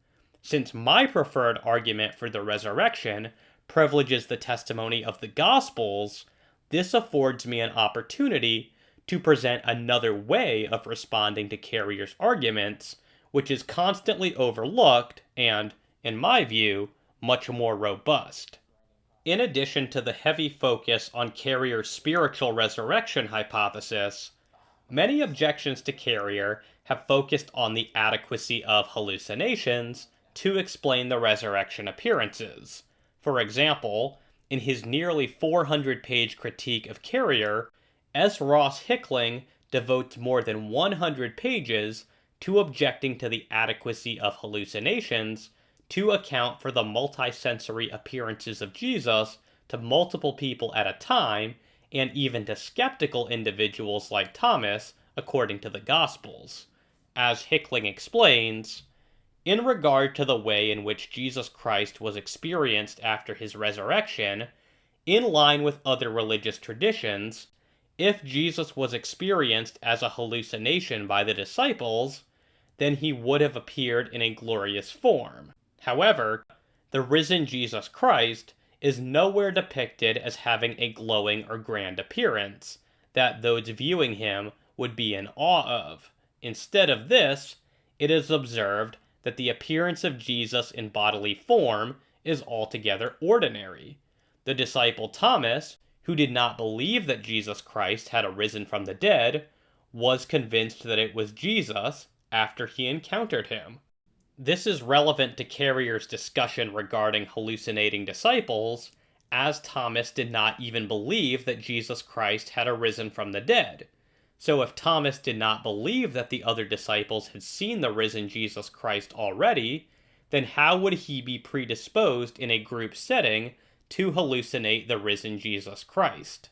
Since my preferred argument for the resurrection privileges the testimony of the Gospels, this affords me an opportunity to present another way of responding to Carrier's arguments, which is constantly overlooked and, in my view, much more robust. In addition to the heavy focus on Carrier's spiritual resurrection hypothesis, many objections to Carrier have focused on the adequacy of hallucinations to explain the resurrection appearances. For example, in his nearly 400-page critique of Carrier, S. Ross Hickling devotes more than 100 pages to objecting to the adequacy of hallucinations to account for the multisensory appearances of Jesus to multiple people at a time, and even to skeptical individuals like Thomas, according to the Gospels. As Hickling explains, in regard to the way in which Jesus Christ was experienced after his resurrection, in line with other religious traditions, if Jesus was experienced as a hallucination by the disciples, then he would have appeared in a glorious form. However, the risen Jesus Christ is nowhere depicted as having a glowing or grand appearance that those viewing him would be in awe of. Instead of this, it is observed that the appearance of Jesus in bodily form is altogether ordinary. The disciple Thomas, who did not believe that Jesus Christ had arisen from the dead, was convinced that it was Jesus after he encountered him. This is relevant to Carrier's discussion regarding hallucinating disciples, as Thomas did not even believe that Jesus Christ had arisen from the dead. So if Thomas did not believe that the other disciples had seen the risen Jesus Christ already, then how would he be predisposed in a group setting to hallucinate the risen Jesus Christ?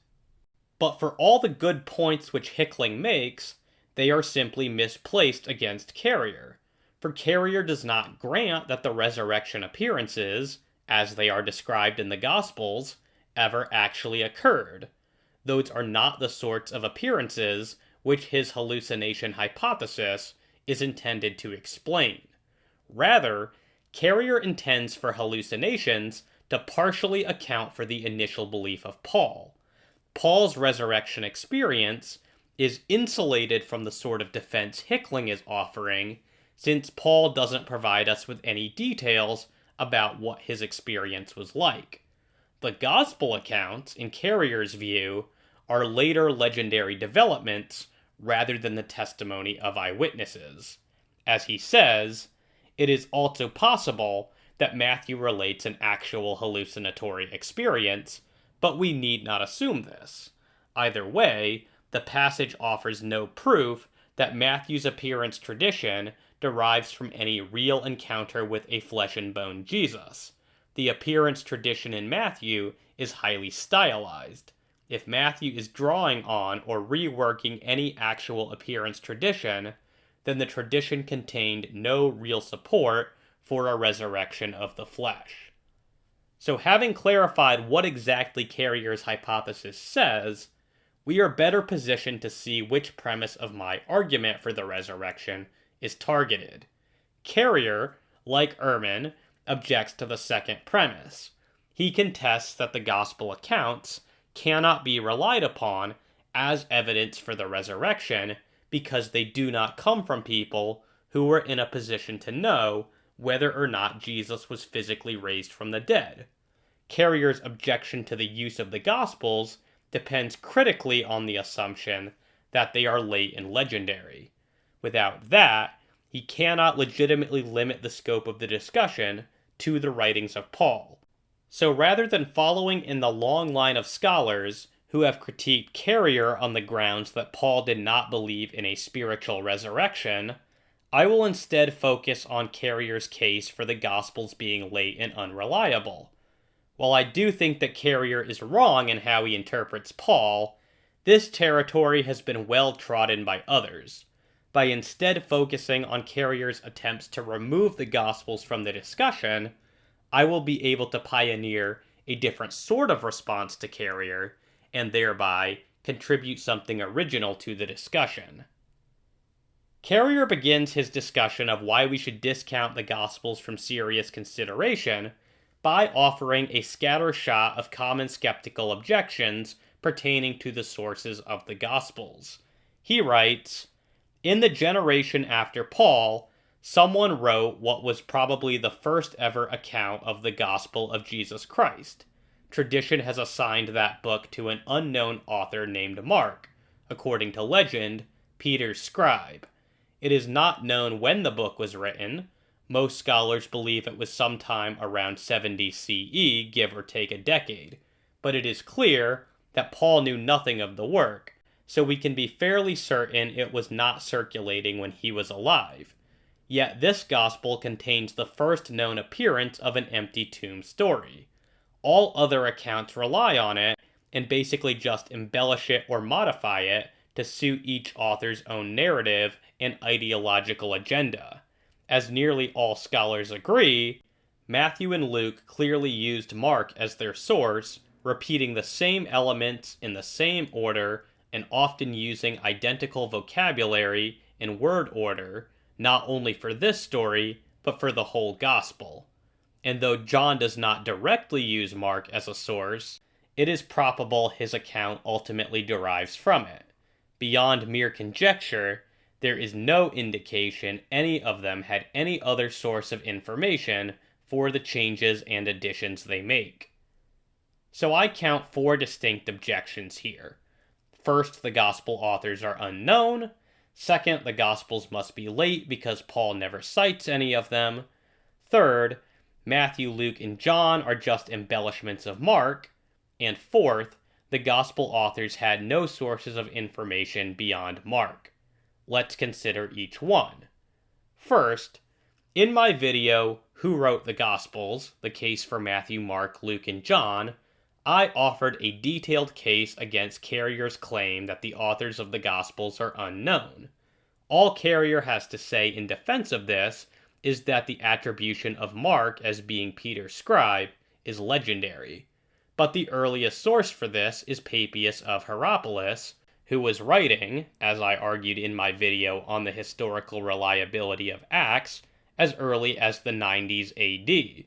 But for all the good points which Hickling makes, they are simply misplaced against Carrier. For Carrier does not grant that the resurrection appearances, as they are described in the Gospels, ever actually occurred. Those are not the sorts of appearances which his hallucination hypothesis is intended to explain. Rather, Carrier intends for hallucinations to partially account for the initial belief of Paul. Paul's resurrection experience is insulated from the sort of defense Hickling is offering, since Paul doesn't provide us with any details about what his experience was like. The Gospel accounts, in Carrier's view, are later legendary developments rather than the testimony of eyewitnesses. As he says, it is also possible that Matthew relates an actual hallucinatory experience, but we need not assume this. Either way, the passage offers no proof that Matthew's appearance tradition derives from any real encounter with a flesh and bone Jesus. The appearance tradition in Matthew is highly stylized. If Matthew is drawing on or reworking any actual appearance tradition, then the tradition contained no real support for a resurrection of the flesh. So having clarified what exactly Carrier's hypothesis says, we are better positioned to see which premise of my argument for the resurrection is targeted. Carrier, like Ehrman, objects to the second premise. He contests that the gospel accounts cannot be relied upon as evidence for the resurrection because they do not come from people who were in a position to know whether or not Jesus was physically raised from the dead. Carrier's objection to the use of the Gospels depends critically on the assumption that they are late and legendary. Without that, he cannot legitimately limit the scope of the discussion to the writings of Paul. So rather than following in the long line of scholars who have critiqued Carrier on the grounds that Paul did not believe in a spiritual resurrection, I will instead focus on Carrier's case for the Gospels being late and unreliable. While I do think that Carrier is wrong in how he interprets Paul, this territory has been well trodden by others. By instead focusing on Carrier's attempts to remove the Gospels from the discussion, I will be able to pioneer a different sort of response to Carrier, and thereby contribute something original to the discussion. Carrier begins his discussion of why we should discount the Gospels from serious consideration by offering a scattershot of common skeptical objections pertaining to the sources of the Gospels. He writes, "In the generation after Paul, someone wrote what was probably the first ever account of the Gospel of Jesus Christ. Tradition has assigned that book to an unknown author named Mark, according to legend, Peter's scribe. It is not known when the book was written. Most scholars believe it was sometime around 70 CE, give or take a decade, but it is clear that Paul knew nothing of the work, so we can be fairly certain it was not circulating when he was alive. Yet this gospel contains the first known appearance of an empty tomb story. All other accounts rely on it, and basically just embellish it or modify it to suit each author's own narrative and ideological agenda. As nearly all scholars agree, Matthew and Luke clearly used Mark as their source, repeating the same elements in the same order and often using identical vocabulary and word order, not only for this story, but for the whole gospel. And though John does not directly use Mark as a source, it is probable his account ultimately derives from it. Beyond mere conjecture, there is no indication any of them had any other source of information for the changes and additions they make. So I count 4 distinct objections here. First, the gospel authors are unknown. Second, the gospels must be late because Paul never cites any of them. Third, Matthew, Luke, and John are just embellishments of Mark. And fourth, the gospel authors had no sources of information beyond Mark. Let's consider each one. First, in my video, Who Wrote the Gospels? The Case for Matthew, Mark, Luke, and John, I offered a detailed case against Carrier's claim that the authors of the Gospels are unknown. All Carrier has to say in defense of this is that the attribution of Mark as being Peter's scribe is legendary. But the earliest source for this is Papias of Hierapolis, who was writing, as I argued in my video on the historical reliability of Acts, as early as the 90s AD.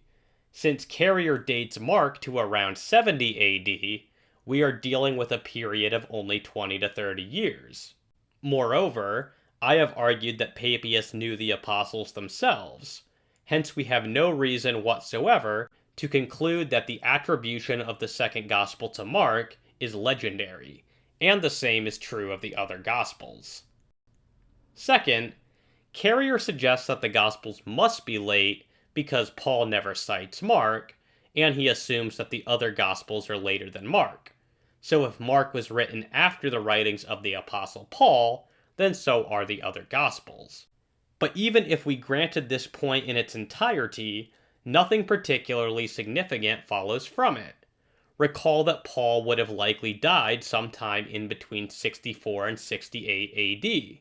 Since Carrier dates Mark to around 70 AD, we are dealing with a period of only 20 to 30 years. Moreover, I have argued that Papias knew the apostles themselves. Hence we have no reason whatsoever to conclude that the attribution of the second gospel to Mark is legendary, and the same is true of the other gospels. Second, Carrier suggests that the gospels must be late because Paul never cites Mark, and he assumes that the other gospels are later than Mark. So if Mark was written after the writings of the apostle Paul, then so are the other gospels. But even if we granted this point in its entirety, nothing particularly significant follows from it. Recall that Paul would have likely died sometime in between 64 and 68 AD.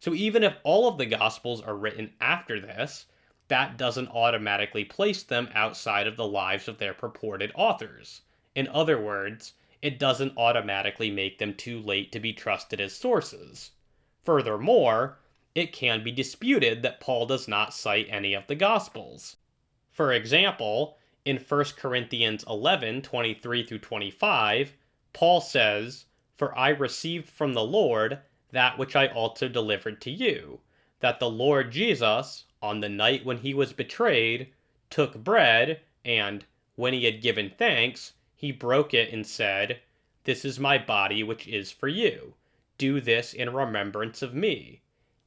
So even if all of the Gospels are written after this, that doesn't automatically place them outside of the lives of their purported authors. In other words, it doesn't automatically make them too late to be trusted as sources. Furthermore, it can be disputed that Paul does not cite any of the Gospels. For example, in 1 Corinthians 11, 23-25, Paul says, "For I received from the Lord that which I also delivered to you, that the Lord Jesus, on the night when he was betrayed, took bread, and, when he had given thanks, he broke it and said, 'This is my body which is for you. Do this in remembrance of me.'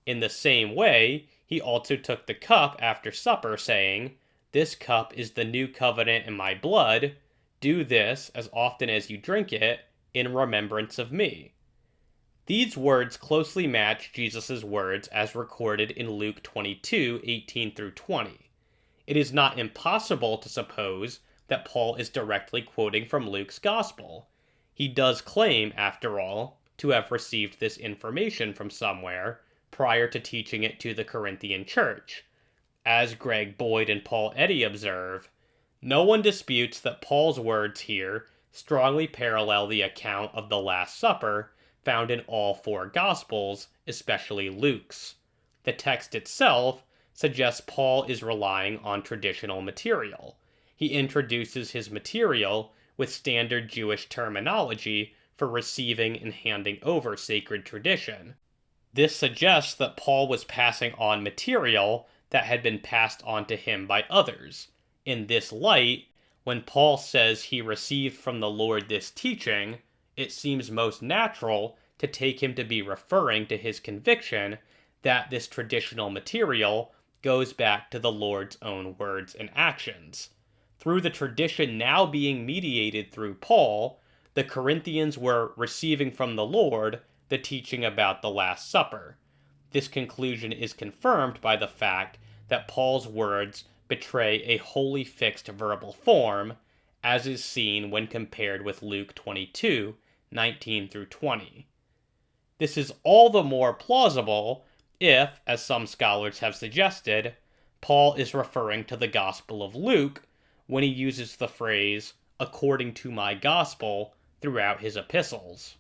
In the same way, he also took the cup after supper, saying, 'This cup is the new covenant in my blood. Do this, as often as you drink it, in remembrance of me." These words closely match Jesus' words as recorded in Luke 22:18-20. It is not impossible to suppose that Paul is directly quoting from Luke's Gospel. He does claim, after all, to have received this information from somewhere prior to teaching it to the Corinthian church. As Greg Boyd and Paul Eddy observe, no one disputes that Paul's words here strongly parallel the account of the Last Supper found in all four Gospels, especially Luke's. The text itself suggests Paul is relying on traditional material. He introduces his material with standard Jewish terminology for receiving and handing over sacred tradition. This suggests that Paul was passing on material that had been passed on to him by others. In this light, when Paul says he received from the Lord this teaching, it seems most natural to take him to be referring to his conviction that this traditional material goes back to the Lord's own words and actions. Through the tradition now being mediated through Paul, the Corinthians were receiving from the Lord the teaching about the Last Supper. This conclusion is confirmed by the fact that Paul's words betray a wholly fixed verbal form, as is seen when compared with Luke 22:19-20. This is all the more plausible if, as some scholars have suggested, Paul is referring to the Gospel of Luke when he uses the phrase, "according to my gospel," throughout his epistles.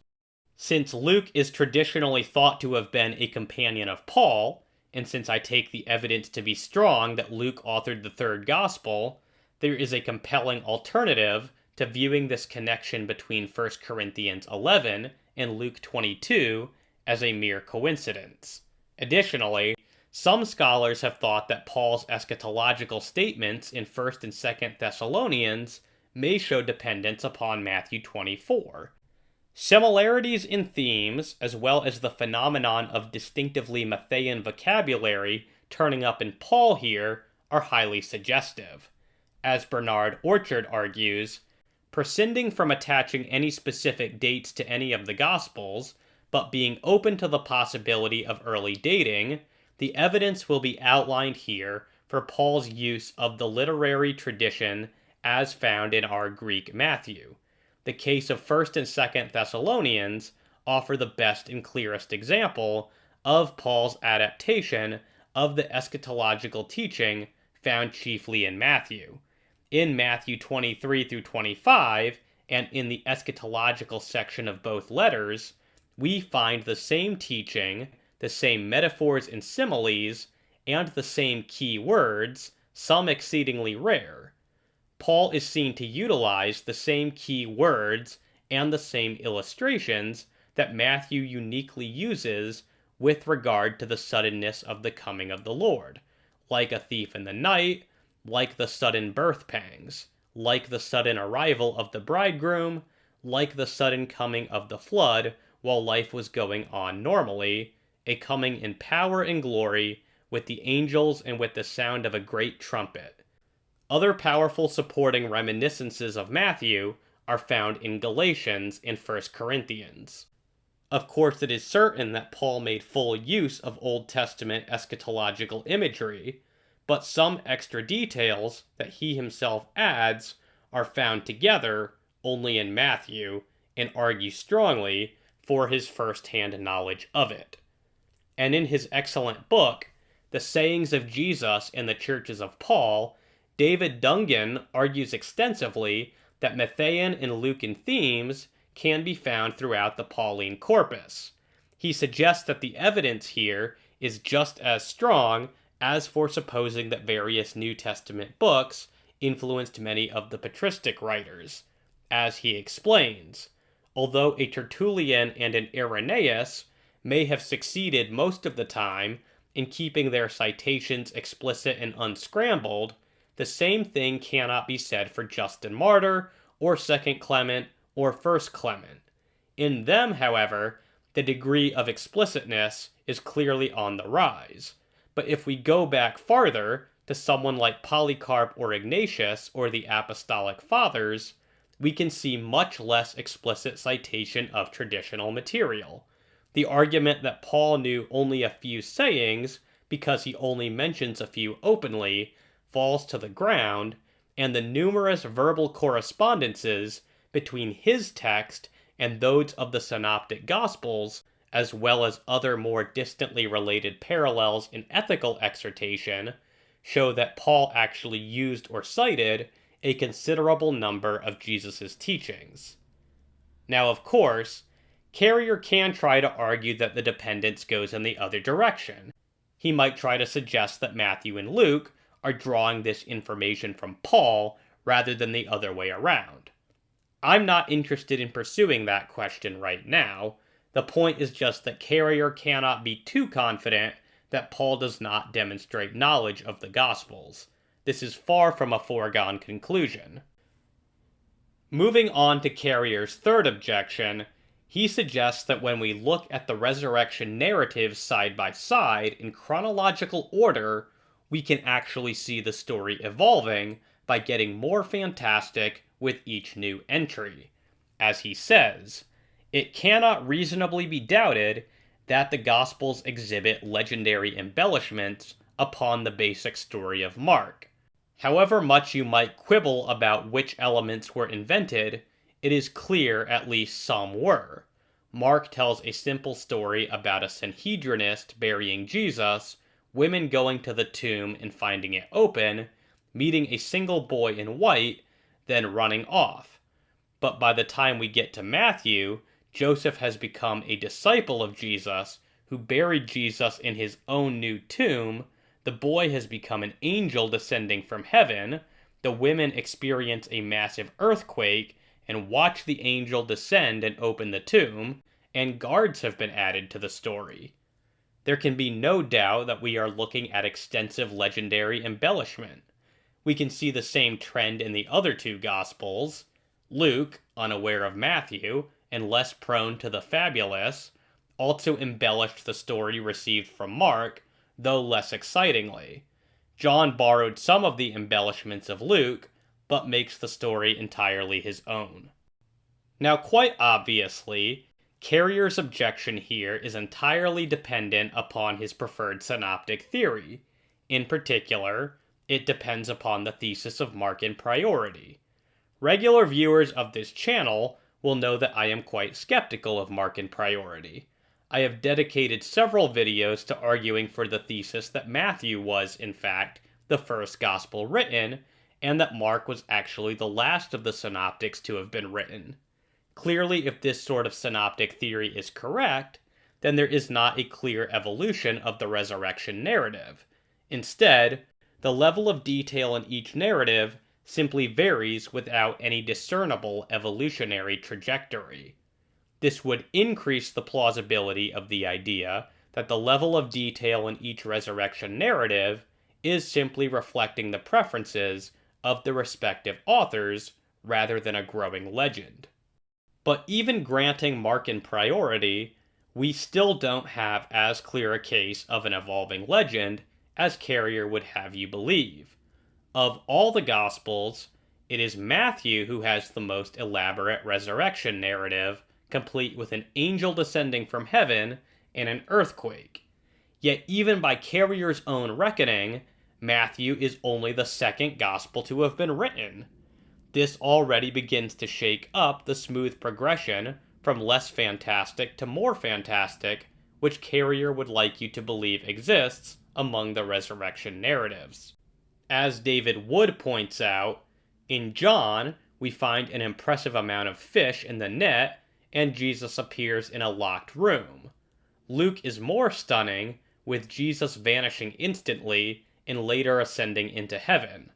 Since Luke is traditionally thought to have been a companion of Paul, and since I take the evidence to be strong that Luke authored the third gospel, there is a compelling alternative to viewing this connection between 1 Corinthians 11 and Luke 22 as a mere coincidence. Additionally, some scholars have thought that Paul's eschatological statements in 1st and 2nd Thessalonians may show dependence upon Matthew 24. Similarities in themes, as well as the phenomenon of distinctively Matthean vocabulary turning up in Paul here, are highly suggestive. As Bernard Orchard argues, prescinding from attaching any specific dates to any of the Gospels, but being open to the possibility of early dating, the evidence will be outlined here for Paul's use of the literary tradition as found in our Greek Matthew. The case of 1st and 2nd Thessalonians offer the best and clearest example of Paul's adaptation of the eschatological teaching found chiefly in Matthew. In Matthew 23-25, and in the eschatological section of both letters, we find the same teaching, the same metaphors and similes, and the same key words, some exceedingly rare. Paul is seen to utilize the same key words and the same illustrations that Matthew uniquely uses with regard to the suddenness of the coming of the Lord, like a thief in the night, like the sudden birth pangs, like the sudden arrival of the bridegroom, like the sudden coming of the flood while life was going on normally, a coming in power and glory with the angels and with the sound of a great trumpet. Other powerful supporting reminiscences of Matthew are found in Galatians and 1 Corinthians. Of course, it is certain that Paul made full use of Old Testament eschatological imagery, but some extra details that he himself adds are found together only in Matthew and argue strongly for his first-hand knowledge of it. And in his excellent book, The Sayings of Jesus and the Churches of Paul, David Dungan argues extensively that Matthean and Lucan themes can be found throughout the Pauline corpus. He suggests that the evidence here is just as strong as for supposing that various New Testament books influenced many of the patristic writers. As he explains, although a Tertullian and an Irenaeus may have succeeded most of the time in keeping their citations explicit and unscrambled, the same thing cannot be said for Justin Martyr, or 2nd Clement, or 1st Clement. In them, however, the degree of explicitness is clearly on the rise. But if we go back farther to someone like Polycarp or Ignatius or the Apostolic Fathers, we can see much less explicit citation of traditional material. The argument that Paul knew only a few sayings because he only mentions a few openly falls to the ground, and the numerous verbal correspondences between his text and those of the Synoptic Gospels, as well as other more distantly related parallels in ethical exhortation, show that Paul actually used or cited a considerable number of Jesus' teachings. Now, of course, Carrier can try to argue that the dependence goes in the other direction. He might try to suggest that Matthew and Luke are drawing this information from Paul rather than the other way around. I'm not interested in pursuing that question right now. The point is just that Carrier cannot be too confident that Paul does not demonstrate knowledge of the Gospels. This is far from a foregone conclusion. Moving on to Carrier's third objection, he suggests that when we look at the resurrection narratives side by side in chronological order, we can actually see the story evolving by getting more fantastic with each new entry. As he says, it cannot reasonably be doubted that the Gospels exhibit legendary embellishments upon the basic story of Mark. However much you might quibble about which elements were invented, it is clear at least some were. Mark tells a simple story about a Sanhedrinist burying Jesus, women going to the tomb and finding it open, meeting a single boy in white, then running off. But by the time we get to Matthew, Joseph has become a disciple of Jesus who buried Jesus in his own new tomb, the boy has become an angel descending from heaven, the women experience a massive earthquake and watch the angel descend and open the tomb, and guards have been added to the story. There can be no doubt that we are looking at extensive legendary embellishment. We can see the same trend in the other two Gospels. Luke, unaware of Matthew, and less prone to the fabulous, also embellished the story received from Mark, though less excitingly. John borrowed some of the embellishments of Luke, but makes the story entirely his own. Now, quite obviously, Carrier's objection here is entirely dependent upon his preferred synoptic theory. In particular, it depends upon the thesis of Markan priority. Regular viewers of this channel will know that I am quite skeptical of Markan priority. I have dedicated several videos to arguing for the thesis that Matthew was, in fact, the first gospel written, and that Mark was actually the last of the synoptics to have been written. Clearly, if this sort of synoptic theory is correct, then there is not a clear evolution of the resurrection narrative. Instead, the level of detail in each narrative simply varies without any discernible evolutionary trajectory. This would increase the plausibility of the idea that the level of detail in each resurrection narrative is simply reflecting the preferences of the respective authors rather than a growing legend. But even granting Markan priority, we still don't have as clear a case of an evolving legend as Carrier would have you believe. Of all the Gospels, it is Matthew who has the most elaborate resurrection narrative, complete with an angel descending from heaven and an earthquake. Yet even by Carrier's own reckoning, Matthew is only the second Gospel to have been written. This already begins to shake up the smooth progression from less fantastic to more fantastic, which Carrier would like you to believe exists among the resurrection narratives. As David Wood points out, in John, we find an impressive amount of fish in the net, and Jesus appears in a locked room. Luke is more stunning, with Jesus vanishing instantly and later ascending into heaven.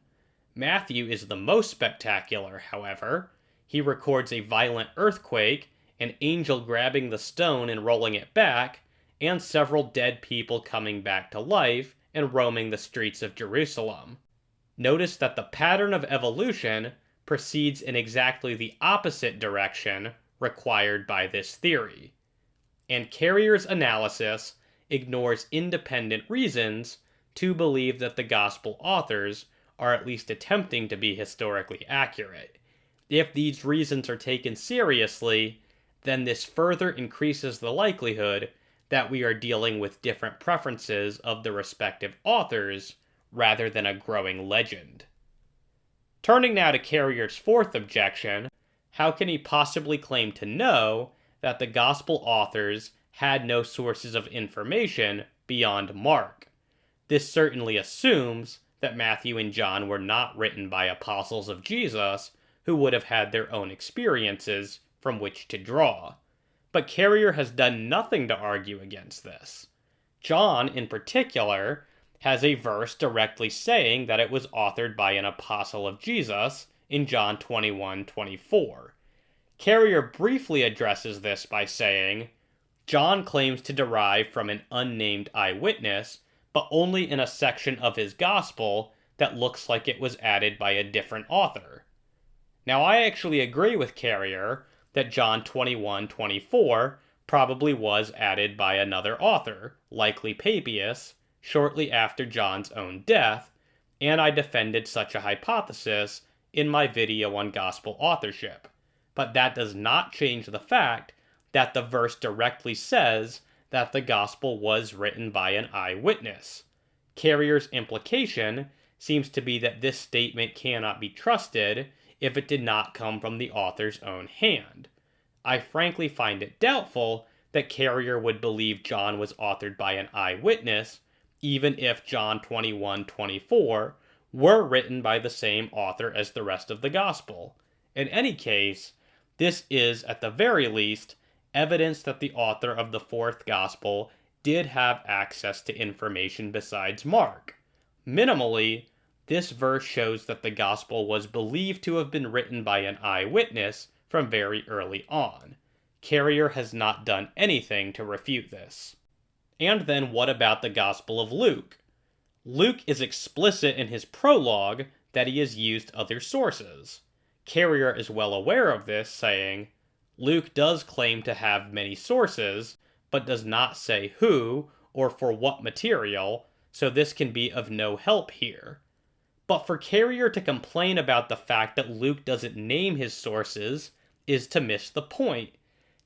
Matthew is the most spectacular, however. He records a violent earthquake, an angel grabbing the stone and rolling it back, and several dead people coming back to life and roaming the streets of Jerusalem. Notice that the pattern of evolution proceeds in exactly the opposite direction required by this theory. And Carrier's analysis ignores independent reasons to believe that the Gospel authors are at least attempting to be historically accurate. If these reasons are taken seriously, then this further increases the likelihood that we are dealing with different preferences of the respective authors rather than a growing legend. Turning now to Carrier's fourth objection, how can he possibly claim to know that the Gospel authors had no sources of information beyond Mark? This certainly assumes that Matthew and John were not written by apostles of Jesus who would have had their own experiences from which to draw. But Carrier has done nothing to argue against this. John, in particular, has a verse directly saying that it was authored by an apostle of Jesus in John 21:24. Carrier briefly addresses this by saying, John claims to derive from an unnamed eyewitness, but only in a section of his gospel that looks like it was added by a different author. Now, I actually agree with Carrier that John 21:24 probably was added by another author, likely Papias, shortly after John's own death, and I defended such a hypothesis in my video on gospel authorship. But that does not change the fact that the verse directly says that the gospel was written by an eyewitness. Carrier's implication seems to be that this statement cannot be trusted if it did not come from the author's own hand. I frankly find it doubtful that Carrier would believe John was authored by an eyewitness, even if John 21:24 were written by the same author as the rest of the gospel. In any case, this is, at the very least, evidence that the author of the fourth gospel did have access to information besides Mark. Minimally, this verse shows that the gospel was believed to have been written by an eyewitness from very early on. Carrier has not done anything to refute this. And then what about the Gospel of Luke? Luke is explicit in his prologue that he has used other sources. Carrier is well aware of this, saying, Luke does claim to have many sources, but does not say who or for what material, so this can be of no help here. But for Carrier to complain about the fact that Luke doesn't name his sources is to miss the point.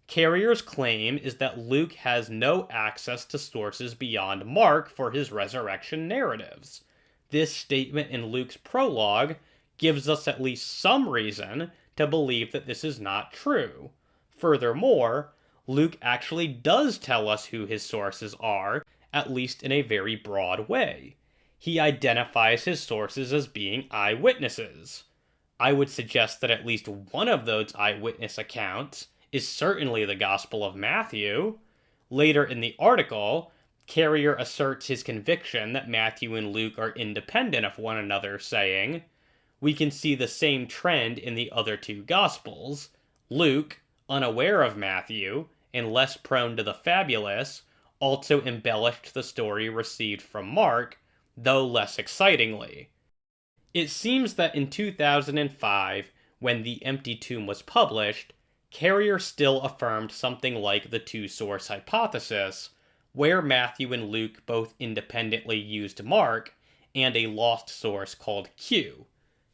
Carrier's claim is that Luke has no access to sources beyond Mark for his resurrection narratives. This statement in Luke's prologue gives us at least some reason to believe that this is not true. Furthermore, Luke actually does tell us who his sources are, at least in a very broad way. He identifies his sources as being eyewitnesses. I would suggest that at least one of those eyewitness accounts is certainly the Gospel of Matthew. Later in the article, Carrier asserts his conviction that Matthew and Luke are independent of one another, saying, we can see the same trend in the other two Gospels. Luke, unaware of Matthew, and less prone to the fabulous, also embellished the story received from Mark, though less excitingly. It seems that in 2005, when The Empty Tomb was published, Carrier still affirmed something like the two-source hypothesis, where Matthew and Luke both independently used Mark, and a lost source called Q.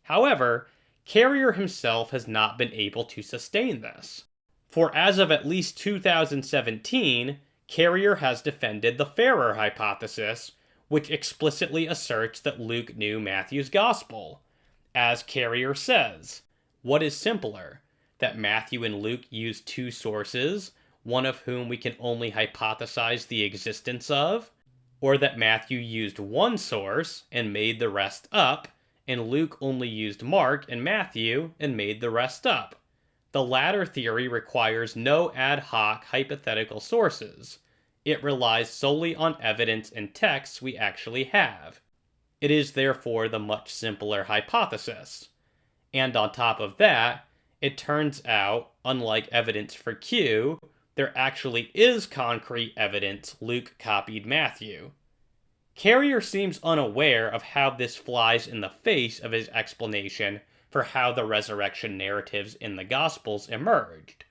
However, Carrier himself has not been able to sustain this. For as of at least 2017, Carrier has defended the fairer hypothesis, which explicitly asserts that Luke knew Matthew's gospel. As Carrier says, what is simpler, that Matthew and Luke used two sources, one of whom we can only hypothesize the existence of, or that Matthew used one source and made the rest up, and Luke only used Mark and Matthew and made the rest up? The latter theory requires no ad hoc hypothetical sources. It relies solely on evidence and texts we actually have. It is therefore the much simpler hypothesis. And on top of that, it turns out, unlike evidence for Q, there actually is concrete evidence Luke copied Matthew. Carrier seems unaware of how this flies in the face of his explanation for how the resurrection narratives in the Gospels emerged.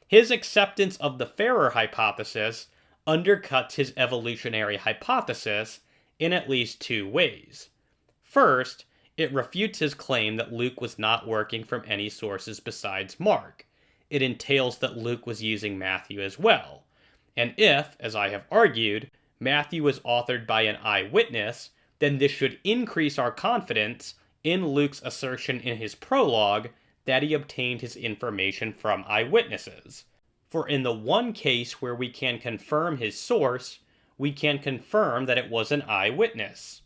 His acceptance of the fairer hypothesis undercuts his evolutionary hypothesis in at least two ways. First, It refutes his claim that Luke was not working from any sources besides Mark. It entails that Luke was using Matthew as well. And if, as I have argued, Matthew was authored by an eyewitness, then this should increase our confidence in Luke's assertion in his prologue that he obtained his information from eyewitnesses. For in the one case where we can confirm his source, we can confirm that it was an eyewitness.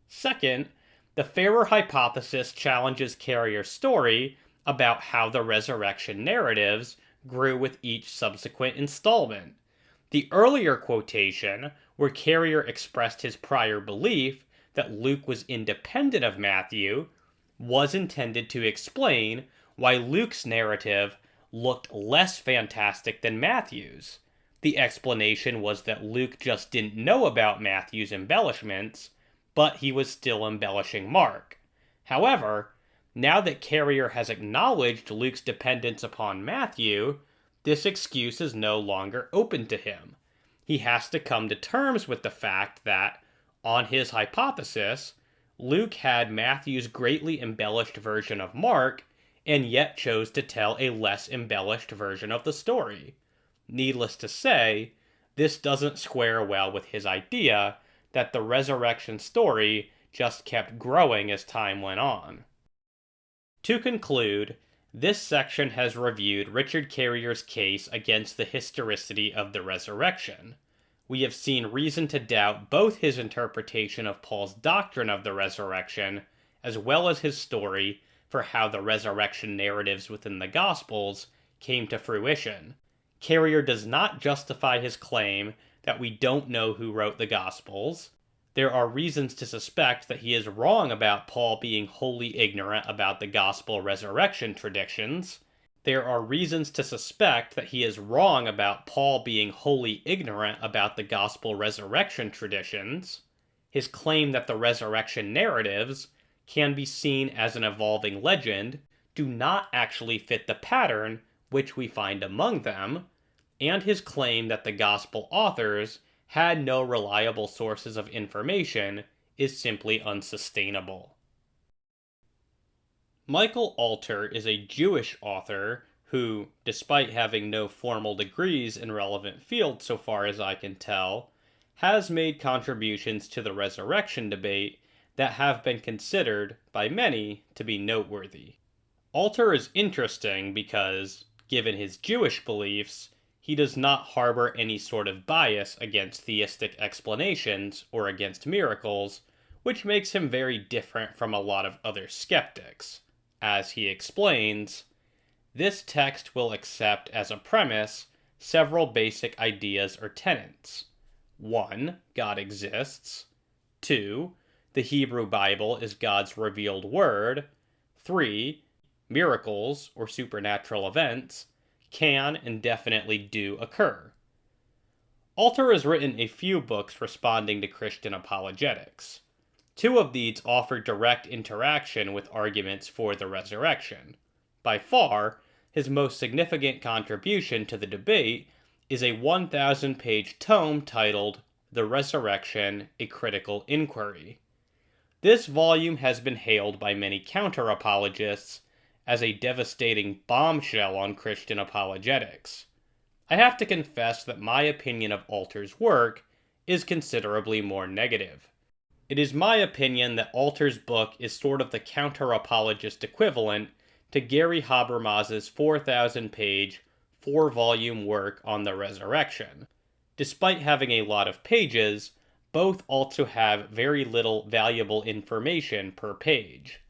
Second, the fairer hypothesis challenges Carrier's story about how the resurrection narratives grew with each subsequent installment. The earlier quotation, where Carrier expressed his prior belief that Luke was independent of Matthew, was intended to explain why Luke's narrative looked less fantastic than Matthew's. The explanation was that Luke just didn't know about Matthew's embellishments, but he was still embellishing Mark. However, now that Carrier has acknowledged Luke's dependence upon Matthew, this excuse is no longer open to him. He has to come to terms with the fact that, on his hypothesis, Luke had Matthew's greatly embellished version of Mark, and yet chose to tell a less embellished version of the story. Needless to say, this doesn't square well with his idea that the resurrection story just kept growing as time went on. To conclude, this section has reviewed Richard Carrier's case against the historicity of the resurrection. We have seen reason to doubt both his interpretation of Paul's doctrine of the resurrection, as well as his story for how the resurrection narratives within the Gospels came to fruition. Carrier does not justify his claim that we don't know who wrote the Gospels. There are reasons to suspect that he is wrong about Paul being wholly ignorant about the Gospel resurrection traditions. There are reasons to suspect that he is wrong about Paul being wholly ignorant about the Gospel resurrection traditions. His claim that the resurrection narratives can be seen as an evolving legend do not actually fit the pattern which we find among them, and his claim that the Gospel authors had no reliable sources of information is simply unsustainable. Michael Alter is a Jewish author who, despite having no formal degrees in relevant fields so far as I can tell, has made contributions to the resurrection debate that have been considered by many to be noteworthy. Alter is interesting because, given his Jewish beliefs, he does not harbor any sort of bias against theistic explanations or against miracles, which makes him very different from a lot of other skeptics. As he explains, this text will accept as a premise several basic ideas or tenets. 1. God exists. 2. The Hebrew Bible is God's revealed word. 3. Miracles, or supernatural events, can and definitely do occur. Alter has written a few books responding to Christian apologetics. 2 of these offer direct interaction with arguments for the resurrection. By far, his most significant contribution to the debate is a 1,000-page tome titled The Resurrection, A Critical Inquiry. This volume has been hailed by many counter-apologists as a devastating bombshell on Christian apologetics. I have to confess that my opinion of Alter's work is considerably more negative. It is my opinion that Alter's book is sort of the counter-apologist equivalent to Gary Habermas's 4,000-page, 4-volume work on the resurrection. Despite having a lot of pages, both also have very little valuable information per page.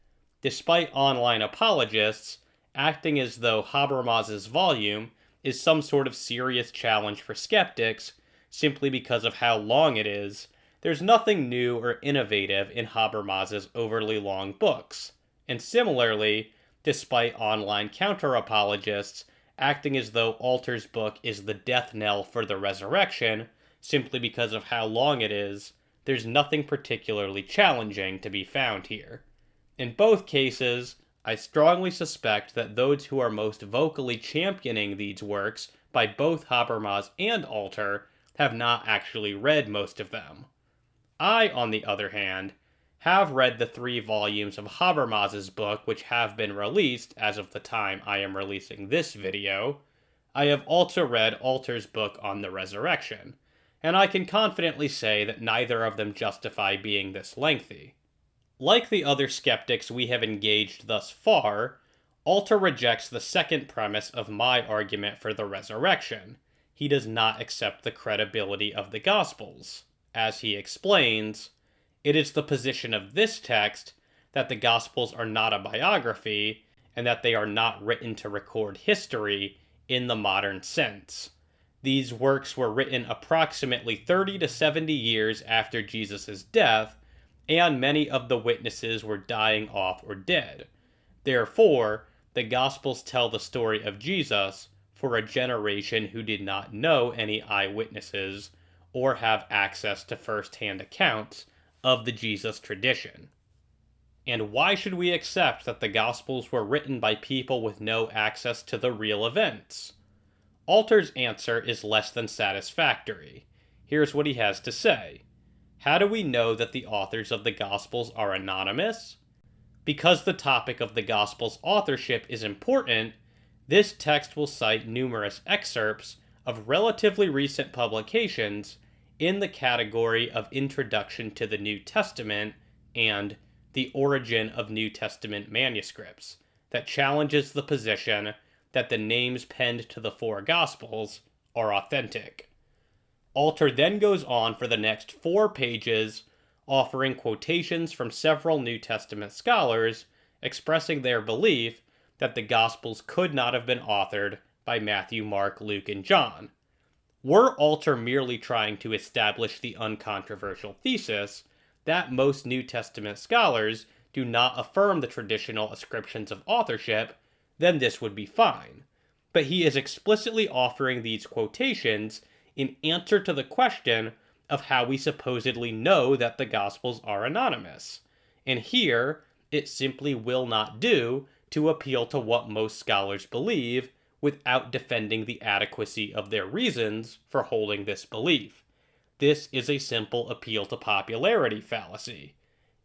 Despite online apologists acting as though Habermas's volume is some sort of serious challenge for skeptics simply because of how long it is, there's nothing new or innovative in Habermas's overly long books. And similarly, despite online counter-apologists acting as though Alter's book is the death knell for the resurrection simply because of how long it is, there's nothing particularly challenging to be found here. In both cases, I strongly suspect that those who are most vocally championing these works by both Habermas and Alter have not actually read most of them. I, on the other hand, have read the 3 volumes of Habermas's book which have been released as of the time I am releasing this video. I have also read Alter's book on the resurrection, and I can confidently say that neither of them justify being this lengthy. Like the other skeptics we have engaged thus far, Alter rejects the second premise of my argument for the resurrection. He does not accept the credibility of the Gospels. As he explains, it is the position of this text that the Gospels are not a biography, and that they are not written to record history in the modern sense. These works were written approximately 30 to 70 years after Jesus' death, and many of the witnesses were dying off or dead. Therefore, the Gospels tell the story of Jesus for a generation who did not know any eyewitnesses or have access to first-hand accounts of the Jesus tradition. And why should we accept that the Gospels were written by people with no access to the real events? Alter's answer is less than satisfactory. Here's what he has to say. How do we know that the authors of the Gospels are anonymous? Because the topic of the Gospel's authorship is important, this text will cite numerous excerpts of relatively recent publications in the category of Introduction to the New Testament and The Origin of New Testament Manuscripts that challenges the position that the names penned to the 4 Gospels are authentic. Alter then goes on for the next 4 pages, offering quotations from several New Testament scholars expressing their belief that the Gospels could not have been authored by Matthew, Mark, Luke, and John. Were Alter merely trying to establish the uncontroversial thesis that most New Testament scholars do not affirm the traditional ascriptions of authorship, then this would be fine. But he is explicitly offering these quotations in answer to the question of how we supposedly know that the Gospels are anonymous. And here, it simply will not do to appeal to what most scholars believe without defending the adequacy of their reasons for holding this belief. This is a simple appeal to popularity fallacy.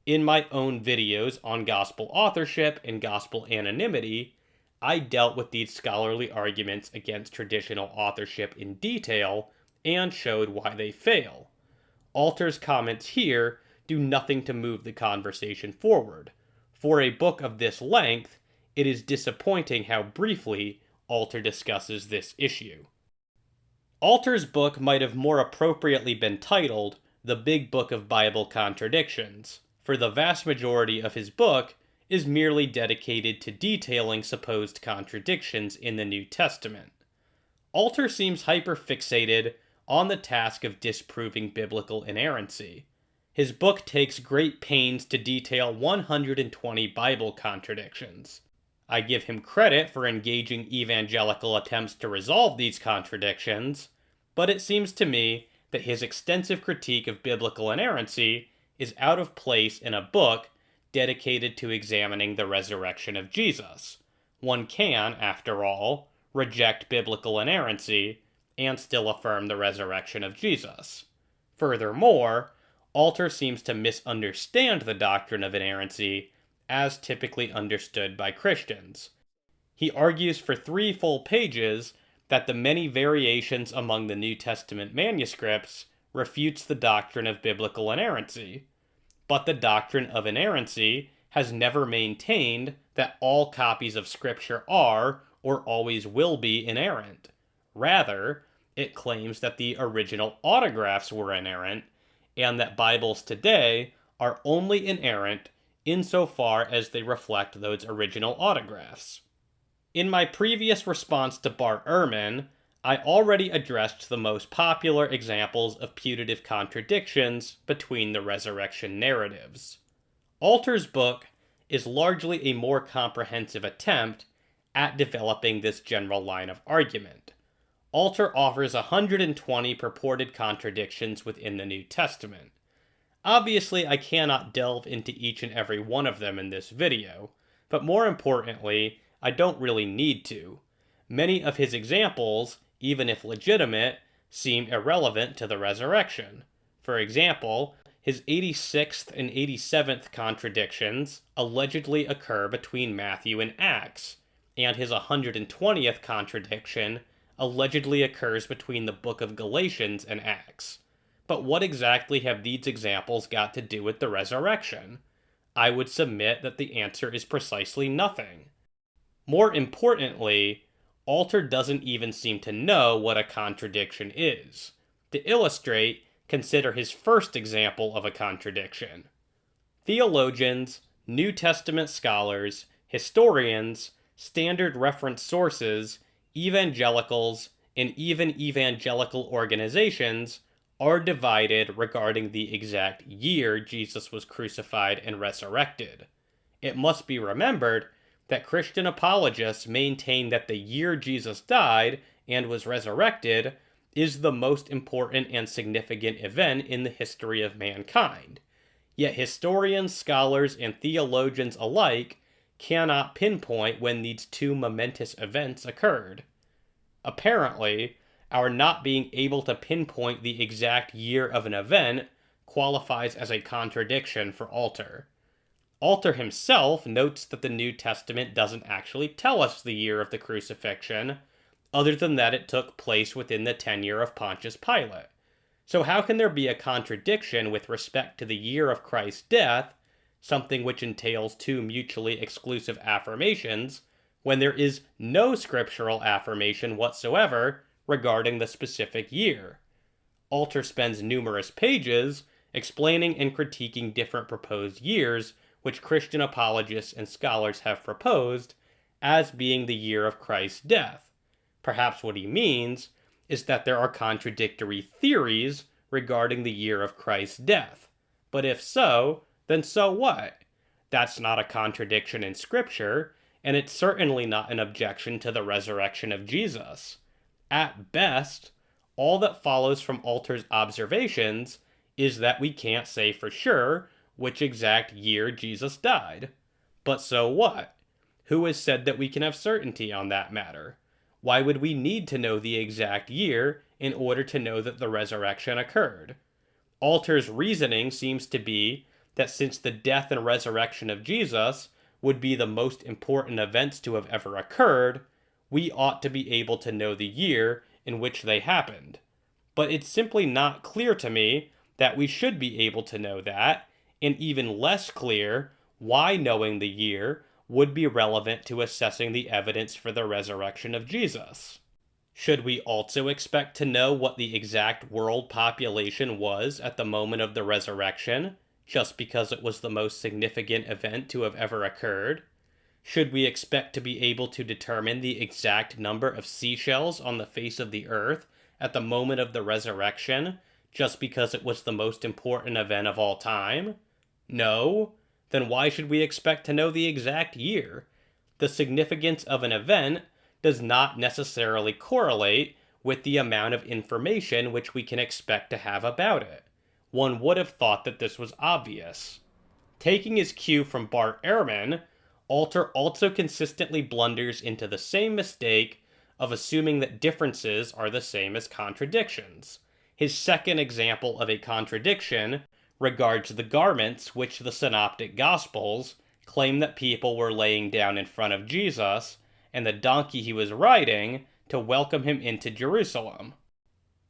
In my own videos on gospel authorship and gospel anonymity, I dealt with these scholarly arguments against traditional authorship in detail and showed why they fail. Alter's comments here do nothing to move the conversation forward. For a book of this length, it is disappointing how briefly Alter discusses this issue. Alter's book might have more appropriately been titled The Big Book of Bible Contradictions, for the vast majority of his book is merely dedicated to detailing supposed contradictions in the New Testament. Alter seems hyper-fixated on the task of disproving biblical inerrancy. His book takes great pains to detail 120 Bible contradictions. I give him credit for engaging evangelical attempts to resolve these contradictions, but it seems to me that his extensive critique of biblical inerrancy is out of place in a book dedicated to examining the resurrection of Jesus. One can, after all, reject biblical inerrancy and still affirm the resurrection of Jesus. Furthermore, Alter seems to misunderstand the doctrine of inerrancy as typically understood by Christians. He argues for 3 full pages that the many variations among the New Testament manuscripts refutes the doctrine of biblical inerrancy. But the doctrine of inerrancy has never maintained that all copies of Scripture are or always will be inerrant. Rather, it claims that the original autographs were inerrant, and that Bibles today are only inerrant insofar as they reflect those original autographs. In my previous response to Bart Ehrman, I already addressed the most popular examples of putative contradictions between the resurrection narratives. Alter's book is largely a more comprehensive attempt at developing this general line of argument. Alter offers 120 purported contradictions within the New Testament. Obviously, I cannot delve into each and every one of them in this video, but more importantly, I don't really need to. Many of his examples, even if legitimate, seem irrelevant to the resurrection. For example, his 86th and 87th contradictions allegedly occur between Matthew and Acts, and his 120th contradiction allegedly occurs between the book of Galatians and Acts. But what exactly have these examples got to do with the resurrection? I would submit that the answer is precisely nothing. More importantly, Alter doesn't even seem to know what a contradiction is. To illustrate, consider his first example of a contradiction. Theologians, New Testament scholars, historians, standard reference sources, evangelicals, and even evangelical organizations are divided regarding the exact year Jesus was crucified and resurrected. It must be remembered that Christian apologists maintain that the year Jesus died and was resurrected is the most important and significant event in the history of mankind. Yet historians, scholars, and theologians alike cannot pinpoint when these two momentous events occurred. Apparently, our not being able to pinpoint the exact year of an event qualifies as a contradiction for Alter. Alter himself notes that the New Testament doesn't actually tell us the year of the crucifixion, other than that it took place within the tenure of Pontius Pilate. So how can there be a contradiction with respect to the year of Christ's death, something which entails two mutually exclusive affirmations, when there is no scriptural affirmation whatsoever regarding the specific year? Alter spends numerous pages explaining and critiquing different proposed years which Christian apologists and scholars have proposed as being the year of Christ's death. Perhaps what he means is that there are contradictory theories regarding the year of Christ's death. But if so, then so what? That's not a contradiction in Scripture, and it's certainly not an objection to the resurrection of Jesus. At best, all that follows from Alter's observations is that we can't say for sure which exact year Jesus died. But so what? Who has said that we can have certainty on that matter? Why would we need to know the exact year in order to know that the resurrection occurred? Alter's reasoning seems to be that since the death and resurrection of Jesus would be the most important events to have ever occurred, we ought to be able to know the year in which they happened. But it's simply not clear to me that we should be able to know that, and even less clear why knowing the year would be relevant to assessing the evidence for the resurrection of Jesus. Should we also expect to know what the exact world population was at the moment of the resurrection, just because it was the most significant event to have ever occurred? Should we expect to be able to determine the exact number of seashells on the face of the earth at the moment of the resurrection, just because it was the most important event of all time? No. Then why should we expect to know the exact year? The significance of an event does not necessarily correlate with the amount of information which we can expect to have about it. One would have thought that this was obvious. Taking his cue from Bart Ehrman, Alter also consistently blunders into the same mistake of assuming that differences are the same as contradictions. His second example of a contradiction regards the garments which the Synoptic Gospels claim that people were laying down in front of Jesus and the donkey he was riding to welcome him into Jerusalem.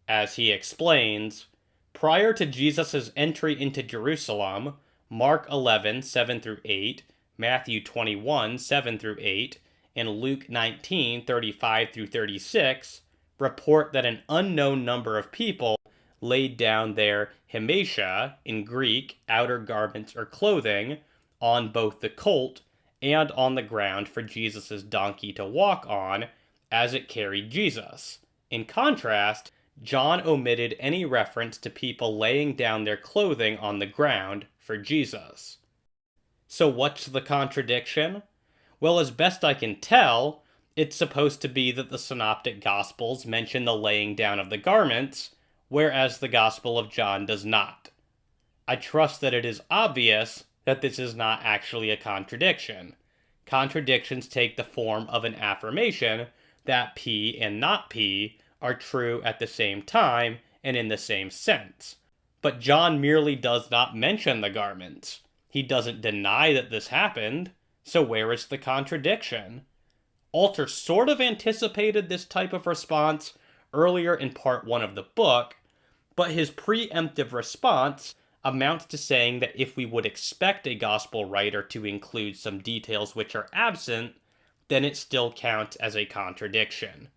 As he explains, prior to Jesus' entry into Jerusalem, Mark 11, 7-8, Matthew 21, 7-8, and Luke 19, 35-36 report that an unknown number of people laid down their hematia, in Greek, outer garments or clothing, on both the colt and on the ground for Jesus' donkey to walk on as it carried Jesus. In contrast, John omitted any reference to people laying down their clothing on the ground for Jesus. So what's the contradiction? Well, as best I can tell, it's supposed to be that the Synoptic Gospels mention the laying down of the garments, whereas the Gospel of John does not. I trust that it is obvious that this is not actually a contradiction. Contradictions take the form of an affirmation that P and not P are true at the same time and in the same sense. But John merely does not mention the garments. He doesn't deny that this happened, so where is the contradiction? Alter sort of anticipated this type of response earlier in part 1 of the book, but his preemptive response amounts to saying that if we would expect a gospel writer to include some details which are absent, then it still counts as a contradiction.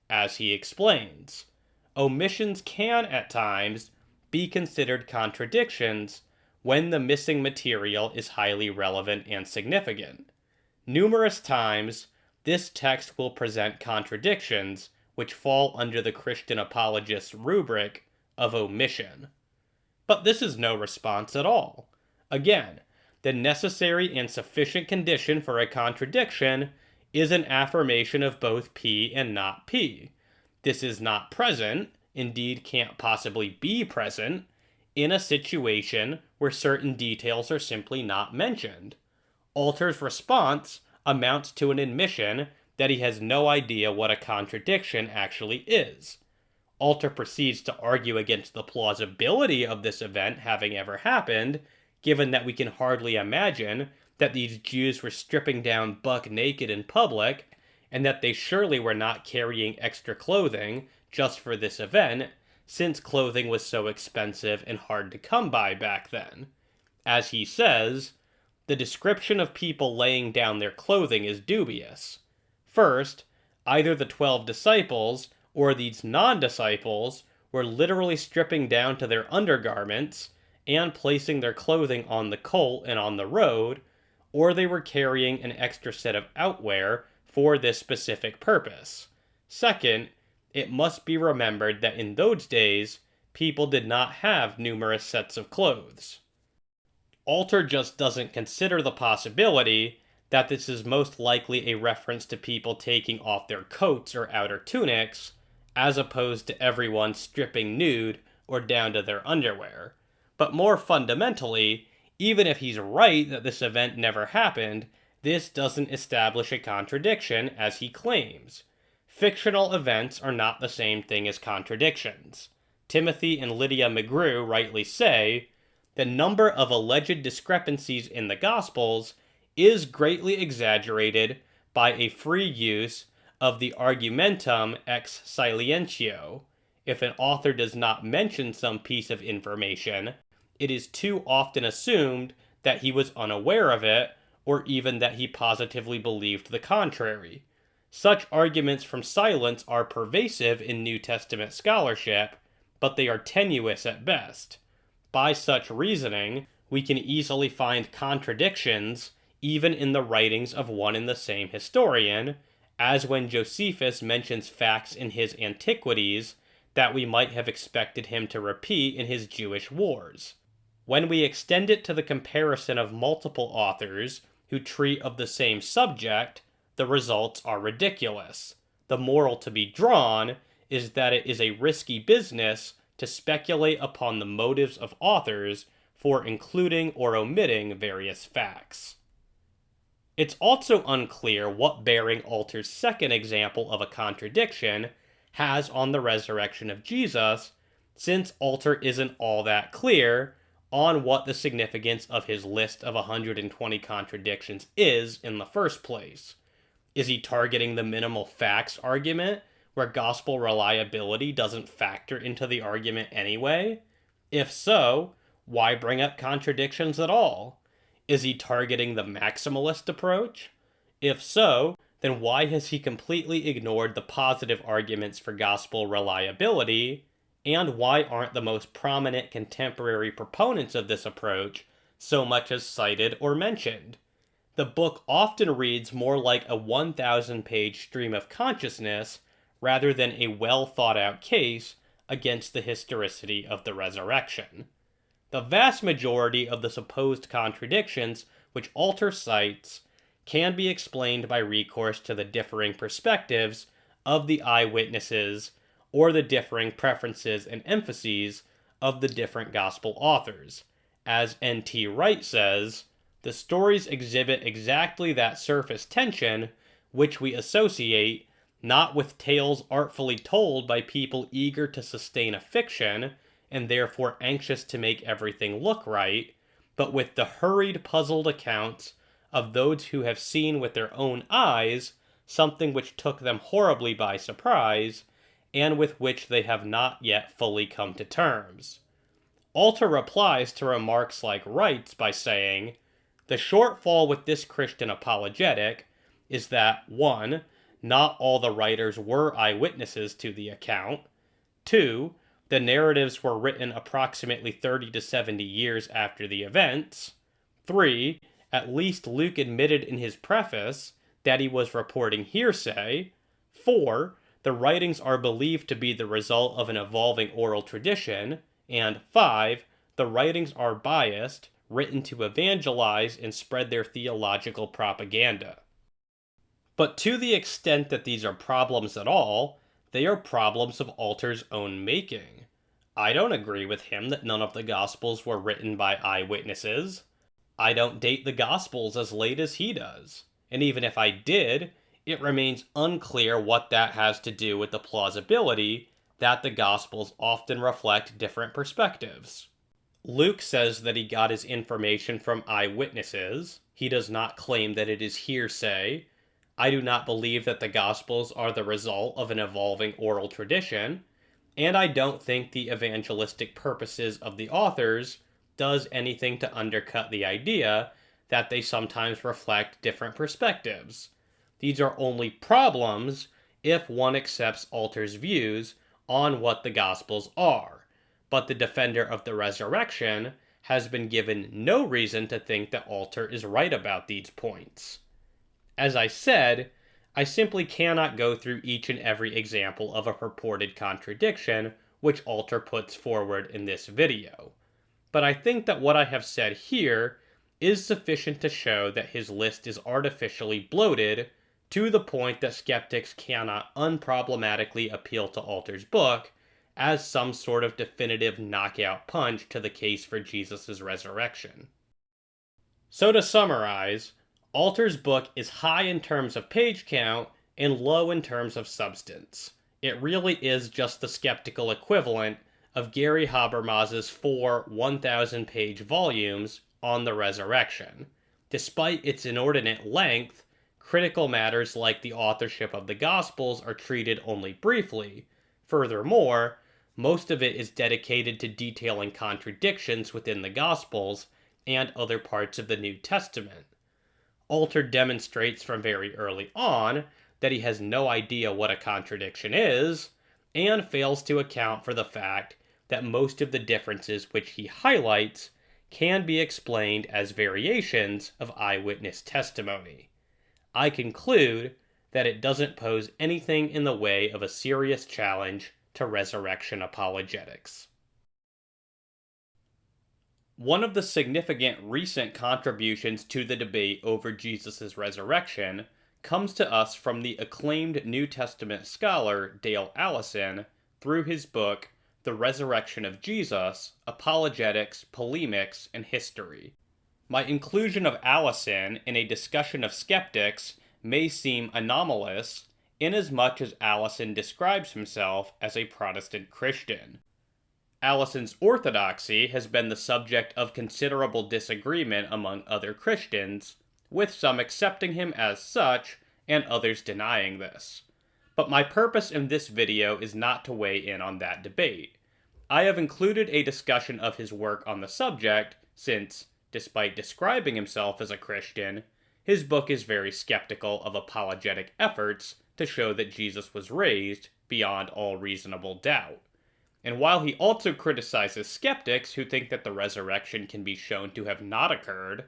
As he explains, omissions can, at times, be considered contradictions when the missing material is highly relevant and significant. Numerous times, this text will present contradictions which fall under the Christian apologist's rubric of omission. But this is no response at all. Again, the necessary and sufficient condition for a contradiction is an affirmation of both P and not P. This is not present, indeed can't possibly be present, in a situation where certain details are simply not mentioned. Alter's response amounts to an admission that he has no idea what a contradiction actually is. Alter proceeds to argue against the plausibility of this event having ever happened, given that we can hardly imagine that these Jews were stripping down buck naked in public, and that they surely were not carrying extra clothing just for this event, since clothing was so expensive and hard to come by back then. As he says, the description of people laying down their clothing is dubious. First, either the 12 disciples or these non-disciples were literally stripping down to their undergarments and placing their clothing on the colt and on the road, or they were carrying an extra set of outwear for this specific purpose. Second, it must be remembered that in those days, people did not have numerous sets of clothes. Alter just doesn't consider the possibility that this is most likely a reference to people taking off their coats or outer tunics, as opposed to everyone stripping nude or down to their underwear. But more fundamentally, even if he's right that this event never happened, this doesn't establish a contradiction as he claims. Fictional events are not the same thing as contradictions. Timothy and Lydia McGrew rightly say, the number of alleged discrepancies in the Gospels is greatly exaggerated by a free use of the argumentum ex silentio. If an author does not mention some piece of information, it is too often assumed that he was unaware of it, or even that he positively believed the contrary. Such arguments from silence are pervasive in New Testament scholarship, but they are tenuous at best. By such reasoning, we can easily find contradictions even in the writings of one and the same historian, as when Josephus mentions facts in his Antiquities that we might have expected him to repeat in his Jewish wars. When we extend it to the comparison of multiple authors who treat of the same subject, the results are ridiculous. The moral to be drawn is that it is a risky business to speculate upon the motives of authors for including or omitting various facts. It's also unclear what bearing Alter's second example of a contradiction has on the resurrection of Jesus, since Alter isn't all that clear on what the significance of his list of 120 contradictions is in the first place. Is he targeting the minimal facts argument, where gospel reliability doesn't factor into the argument anyway? If so, why bring up contradictions at all? Is he targeting the maximalist approach? If so, then why has he completely ignored the positive arguments for gospel reliability? And why aren't the most prominent contemporary proponents of this approach so much as cited or mentioned? The book often reads more like a 1,000-page stream of consciousness rather than a well-thought-out case against the historicity of the resurrection. The vast majority of the supposed contradictions which Alter cites can be explained by recourse to the differing perspectives of the eyewitnesses or the differing preferences and emphases of the different gospel authors. As N.T. Wright says, the stories exhibit exactly that surface tension which we associate not with tales artfully told by people eager to sustain a fiction, and therefore anxious to make everything look right, but with the hurried, puzzled accounts of those who have seen with their own eyes something which took them horribly by surprise, and with which they have not yet fully come to terms. Alter replies to remarks like Wright's by saying, "The shortfall with this Christian apologetic is that 1. Not all the writers were eyewitnesses to the account, 2. The narratives were written approximately 30 to 70 years after the events, 3. At least Luke admitted in his preface that he was reporting hearsay, 4. The writings are believed to be the result of an evolving oral tradition, and 5. The writings are biased, written to evangelize and spread their theological propaganda." But to the extent that these are problems at all, they are problems of Alter's own making. I don't agree with him that none of the Gospels were written by eyewitnesses. I don't date the Gospels as late as he does. And even if I did, it remains unclear what that has to do with the plausibility that the Gospels often reflect different perspectives. Luke says that he got his information from eyewitnesses. He does not claim that it is hearsay. I do not believe that the Gospels are the result of an evolving oral tradition, and I don't think the evangelistic purposes of the authors does anything to undercut the idea that they sometimes reflect different perspectives. These are only problems if one accepts Alter's views on what the Gospels are, but the defender of the resurrection has been given no reason to think that Alter is right about these points. As I said, I simply cannot go through each and every example of a purported contradiction which Alter puts forward in this video, but I think that what I have said here is sufficient to show that his list is artificially bloated to the point that skeptics cannot unproblematically appeal to Alter's book as some sort of definitive knockout punch to the case for Jesus' resurrection. So to summarize, Alter's book is high in terms of page count and low in terms of substance. It really is just the skeptical equivalent of Gary Habermas's 4 1,000-page volumes on the resurrection. Despite its inordinate length, critical matters like the authorship of the Gospels are treated only briefly. Furthermore, most of it is dedicated to detailing contradictions within the Gospels and other parts of the New Testament. Alter demonstrates from very early on that he has no idea what a contradiction is, and fails to account for the fact that most of the differences which he highlights can be explained as variations of eyewitness testimony. I conclude that it doesn't pose anything in the way of a serious challenge to resurrection apologetics. One of the significant recent contributions to the debate over Jesus' resurrection comes to us from the acclaimed New Testament scholar Allison through his book, The Resurrection of Jesus, Apologetics, Polemics, and History. My inclusion of Allison in a discussion of skeptics may seem anomalous, inasmuch as Allison describes himself as a Protestant Christian. Allison's orthodoxy has been the subject of considerable disagreement among other Christians, with some accepting him as such and others denying this. But my purpose in this video is not to weigh in on that debate. I have included a discussion of his work on the subject since, despite describing himself as a Christian, his book is very skeptical of apologetic efforts to show that Jesus was raised beyond all reasonable doubt. And while he also criticizes skeptics who think that the resurrection can be shown to have not occurred,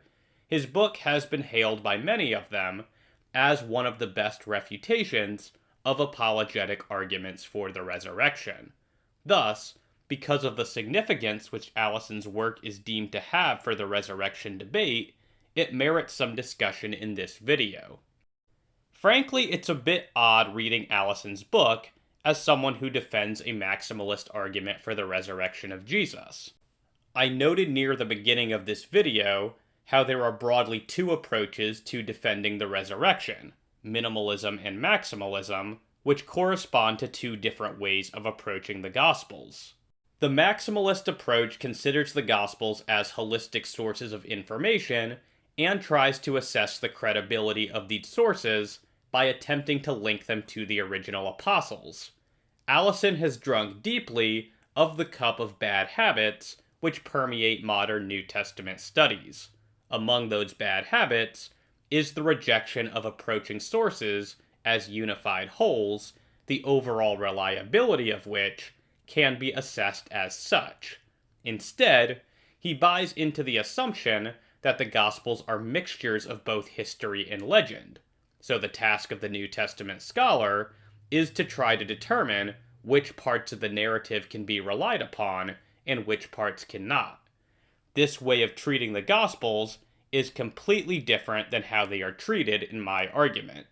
his book has been hailed by many of them as one of the best refutations of apologetic arguments for the resurrection. Thus, because of the significance which Allison's work is deemed to have for the resurrection debate, it merits some discussion in this video. Frankly, it's a bit odd reading Allison's book as someone who defends a maximalist argument for the resurrection of Jesus. I noted near the beginning of this video how there are broadly two approaches to defending the resurrection, minimalism and maximalism, which correspond to two different ways of approaching the Gospels. The maximalist approach considers the Gospels as holistic sources of information and tries to assess the credibility of these sources by attempting to link them to the original apostles. Allison has drunk deeply of the cup of bad habits which permeate modern New Testament studies. Among those bad habits is the rejection of approaching sources as unified wholes, the overall reliability of which can be assessed as such. Instead, he buys into the assumption that the Gospels are mixtures of both history and legend. So the task of the New Testament scholar is to try to determine which parts of the narrative can be relied upon and which parts cannot. This way of treating the Gospels is completely different than how they are treated in my argument.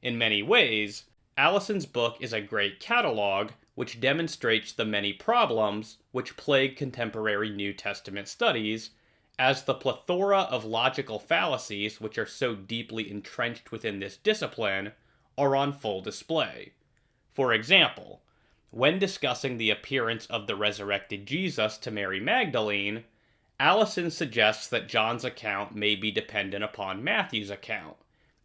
In many ways, Allison's book is a great catalog which demonstrates the many problems which plague contemporary New Testament studies, as the plethora of logical fallacies which are so deeply entrenched within this discipline are on full display. For example, when discussing the appearance of the resurrected Jesus to Mary Magdalene, Allison suggests that John's account may be dependent upon Matthew's account,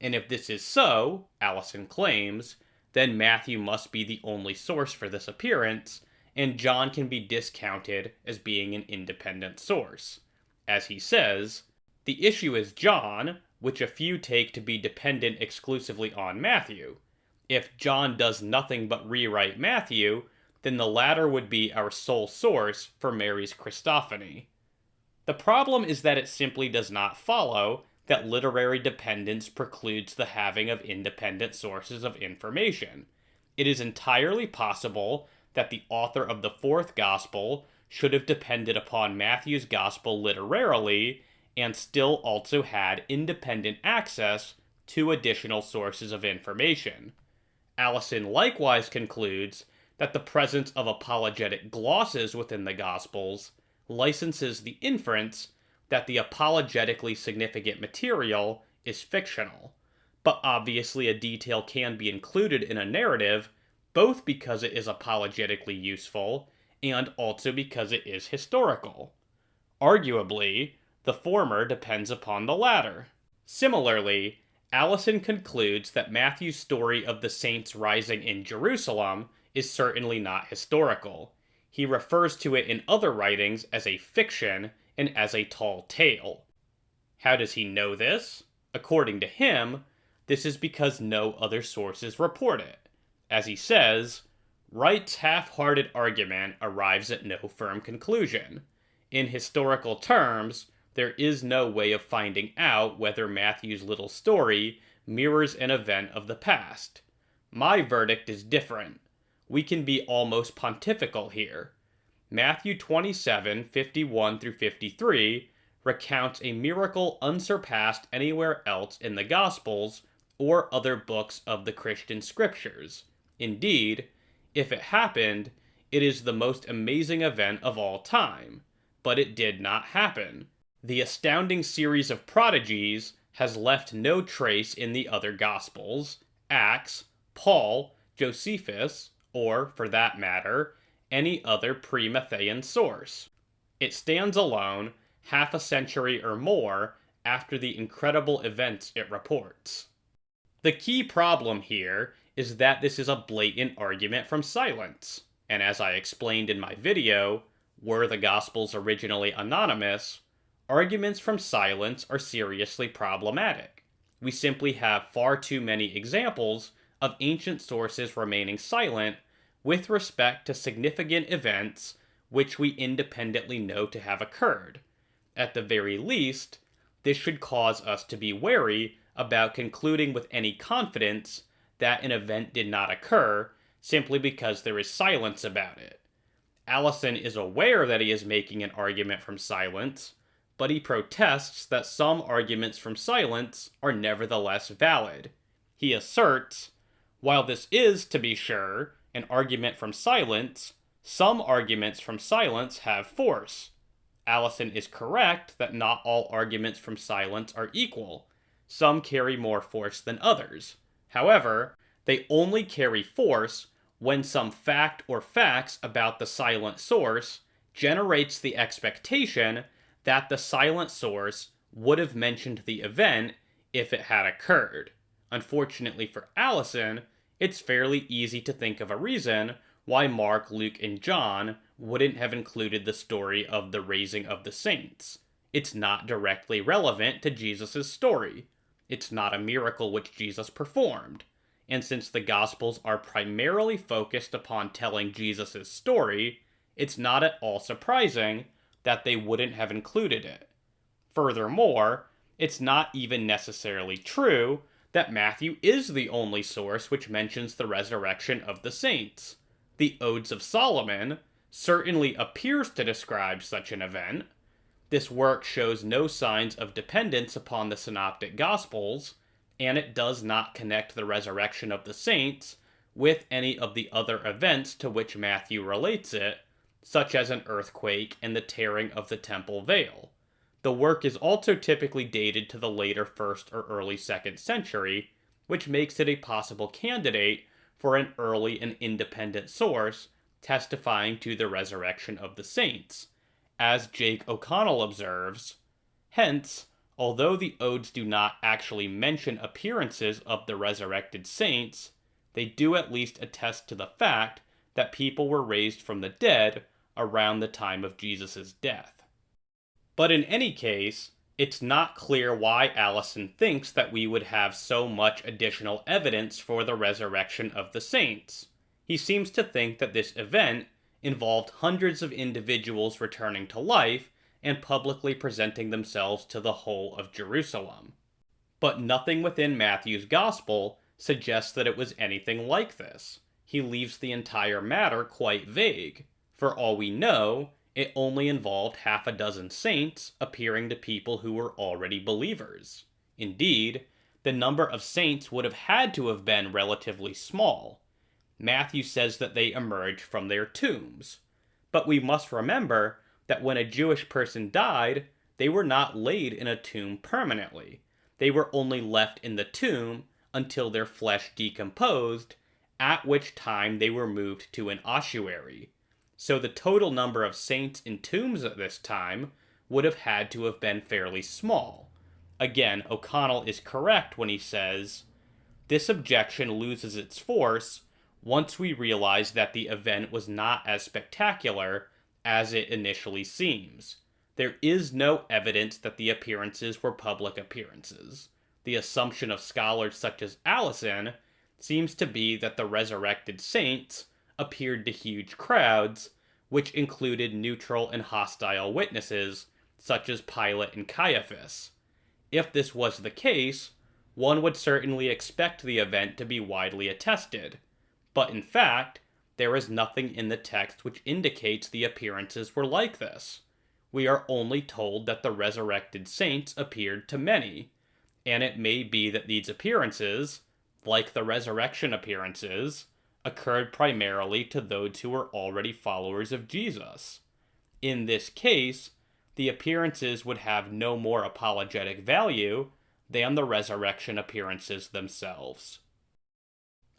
and if this is so, Allison claims, then Matthew must be the only source for this appearance, and John can be discounted as being an independent source. As he says, the issue is John, which a few take to be dependent exclusively on Matthew. If John does nothing but rewrite Matthew, then the latter would be our sole source for Mary's Christophany. The problem is that it simply does not follow that literary dependence precludes the having of independent sources of information. It is entirely possible that the author of the fourth gospel should have depended upon Matthew's gospel literarily and still also had independent access to additional sources of information. Allison likewise concludes that the presence of apologetic glosses within the Gospels licenses the inference that the apologetically significant material is fictional. But obviously a detail can be included in a narrative both because it is apologetically useful and also because it is historical. Arguably, the former depends upon the latter. Similarly, Allison concludes that Matthew's story of the saints rising in Jerusalem is certainly not historical. He refers to it in other writings as a fiction and as a tall tale. How does he know this? According to him, this is because no other sources report it. As he says, Wright's half-hearted argument arrives at no firm conclusion. In historical terms, there is no way of finding out whether Matthew's little story mirrors an event of the past. My verdict is different. We can be almost pontifical here. Matthew 27:51-53 recounts a miracle unsurpassed anywhere else in the Gospels or other books of the Christian scriptures. Indeed, if it happened, it is the most amazing event of all time. But it did not happen. The astounding series of prodigies has left no trace in the other Gospels, Acts, Paul, Josephus, or, for that matter, any other pre-Matthean source. It stands alone, half a century or more after the incredible events it reports. The key problem here is that this is a blatant argument from silence, and as I explained in my video, were the Gospels originally anonymous, arguments from silence are seriously problematic. We simply have far too many examples of ancient sources remaining silent with respect to significant events which we independently know to have occurred. At the very least, this should cause us to be wary about concluding with any confidence that an event did not occur simply because there is silence about it. Allison is aware that he is making an argument from silence, but he protests that some arguments from silence are nevertheless valid. He asserts, while this is, to be sure, an argument from silence, some arguments from silence have force. Allison is correct that not all arguments from silence are equal. Some carry more force than others. However, they only carry force when some fact or facts about the silent source generates the expectation that the silent source would have mentioned the event if it had occurred. Unfortunately for Allison, it's fairly easy to think of a reason why Mark, Luke, and John wouldn't have included the story of the raising of the saints. It's not directly relevant to Jesus' story. It's not a miracle which Jesus performed. And since the Gospels are primarily focused upon telling Jesus' story, it's not at all surprising that they wouldn't have included it. Furthermore, it's not even necessarily true that Matthew is the only source which mentions the resurrection of the saints. The Odes of Solomon certainly appears to describe such an event. This work shows no signs of dependence upon the Synoptic Gospels, and it does not connect the resurrection of the saints with any of the other events to which Matthew relates it, such as an earthquake and the tearing of the temple veil. The work is also typically dated to the later 1st or early 2nd century, which makes it a possible candidate for an early and independent source testifying to the resurrection of the saints. As Jake O'Connell observes, hence, although the Odes do not actually mention appearances of the resurrected saints, they do at least attest to the fact that people were raised from the dead around the time of Jesus' death. But in any case, it's not clear why Allison thinks that we would have so much additional evidence for the resurrection of the saints. He seems to think that this event involved hundreds of individuals returning to life and publicly presenting themselves to the whole of Jerusalem. But nothing within Matthew's Gospel suggests that it was anything like this. He leaves the entire matter quite vague. For all we know, it only involved half a dozen saints appearing to people who were already believers. Indeed, the number of saints would have had to have been relatively small. Matthew says that they emerged from their tombs. But we must remember that when a Jewish person died, they were not laid in a tomb permanently. They were only left in the tomb until their flesh decomposed, at which time they were moved to an ossuary. So the total number of saints in tombs at this time would have had to have been fairly small. Again, O'Connell is correct when he says, "This objection loses its force once we realize that the event was not as spectacular as it initially seems. There is no evidence that the appearances were public appearances. The assumption of scholars such as Allison seems to be that the resurrected saints appeared to huge crowds, which included neutral and hostile witnesses, such as Pilate and Caiaphas. If this was the case, one would certainly expect the event to be widely attested. But in fact, there is nothing in the text which indicates the appearances were like this. We are only told that the resurrected saints appeared to many, and it may be that these appearances, like the resurrection appearances, occurred primarily to those who were already followers of Jesus. In this case, the appearances would have no more apologetic value than the resurrection appearances themselves.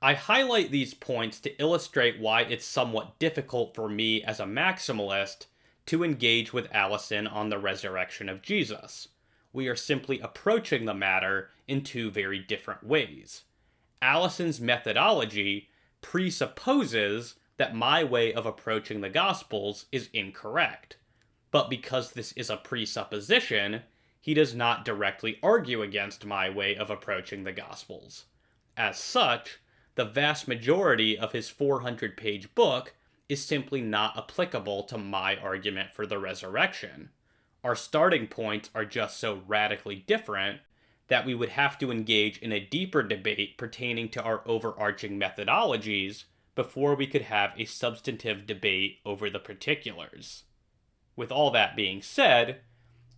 I highlight these points to illustrate why it's somewhat difficult for me as a maximalist to engage with Allison on the resurrection of Jesus. We are simply approaching the matter in two very different ways. Allison's methodology presupposes that my way of approaching the Gospels is incorrect. But because this is a presupposition, he does not directly argue against my way of approaching the Gospels. As such, the vast majority of his 400-page book is simply not applicable to my argument for the resurrection. Our starting points are just so radically different that we would have to engage in a deeper debate pertaining to our overarching methodologies before we could have a substantive debate over the particulars. With all that being said,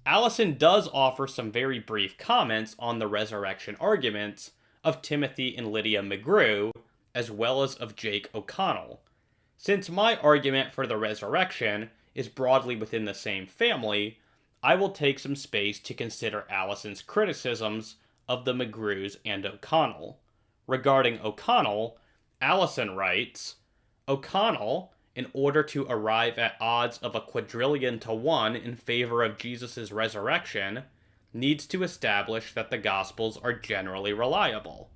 Allison does offer some very brief comments on the resurrection arguments of Timothy and Lydia McGrew, as well as of Jake O'Connell. Since my argument for the resurrection is broadly within the same family, I will take some space to consider Allison's criticisms of the McGrews and O'Connell. Regarding O'Connell, Allison writes, "O'Connell, in order to arrive at odds of a quadrillion to 1 in favor of Jesus' resurrection, needs to establish that the Gospels are generally reliable.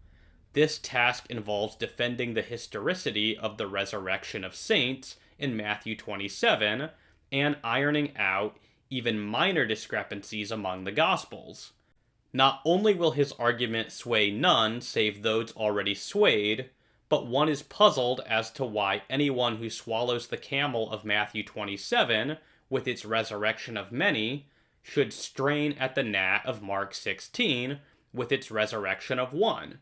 This task involves defending the historicity of the resurrection of saints in Matthew 27 and ironing out even minor discrepancies among the Gospels. Not only will his argument sway none save those already swayed, but one is puzzled as to why anyone who swallows the camel of Matthew 27 with its resurrection of many should strain at the gnat of Mark 16 with its resurrection of one.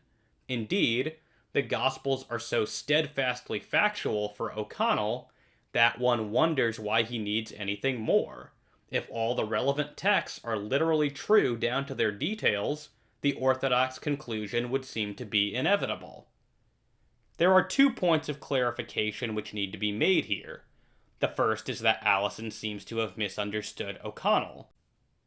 Indeed, the Gospels are so steadfastly factual for O'Connell that one wonders why he needs anything more. If all the relevant texts are literally true down to their details, the orthodox conclusion would seem to be inevitable. There are 2 points of clarification which need to be made here. The first is that Allison seems to have misunderstood O'Connell.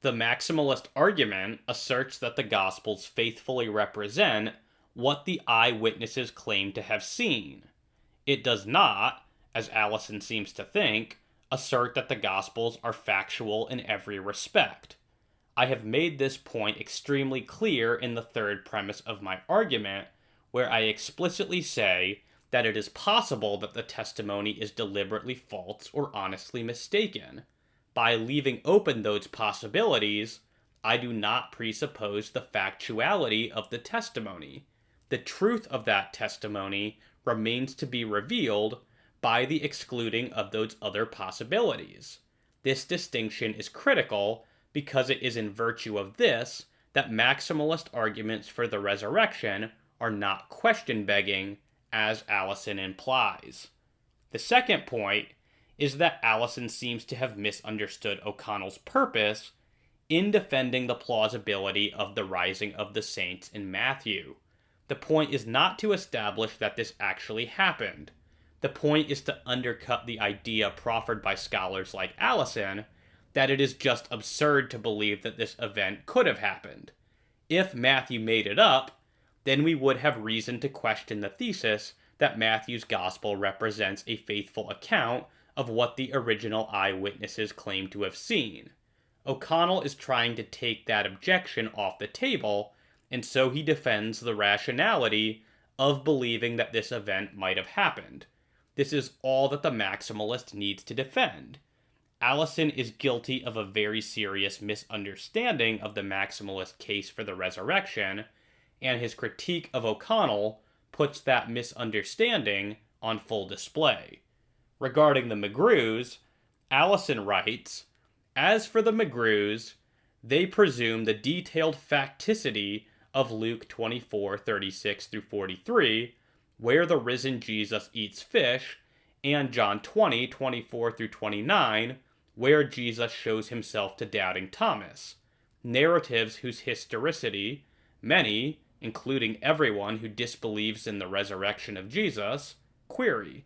The maximalist argument asserts that the Gospels faithfully represent what the eyewitnesses claim to have seen. It does not, as Allison seems to think, assert that the Gospels are factual in every respect. I have made this point extremely clear in the third premise of my argument, where I explicitly say that it is possible that the testimony is deliberately false or honestly mistaken. By leaving open those possibilities, I do not presuppose the factuality of the testimony. The truth of that testimony remains to be revealed by the excluding of those other possibilities. This distinction is critical because it is in virtue of this that maximalist arguments for the resurrection are not question-begging, as Allison implies. The second point is that Allison seems to have misunderstood O'Connell's purpose in defending the plausibility of the rising of the saints in Matthew. The point is not to establish that this actually happened. The point is to undercut the idea proffered by scholars like Allison that it is just absurd to believe that this event could have happened. If Matthew made it up, then we would have reason to question the thesis that Matthew's gospel represents a faithful account of what the original eyewitnesses claim to have seen. O'Connell is trying to take that objection off the table, and so he defends the rationality of believing that this event might have happened. This is all that the maximalist needs to defend. Allison is guilty of a very serious misunderstanding of the maximalist case for the resurrection, and his critique of O'Connell puts that misunderstanding on full display. Regarding the McGrews, Allison writes, "As for the McGrews, they presume the detailed facticity of Luke 24:36-43, where the risen Jesus eats fish, and John 20:24-29, where Jesus shows himself to doubting Thomas, narratives whose historicity many, including everyone who disbelieves in the resurrection of Jesus, query.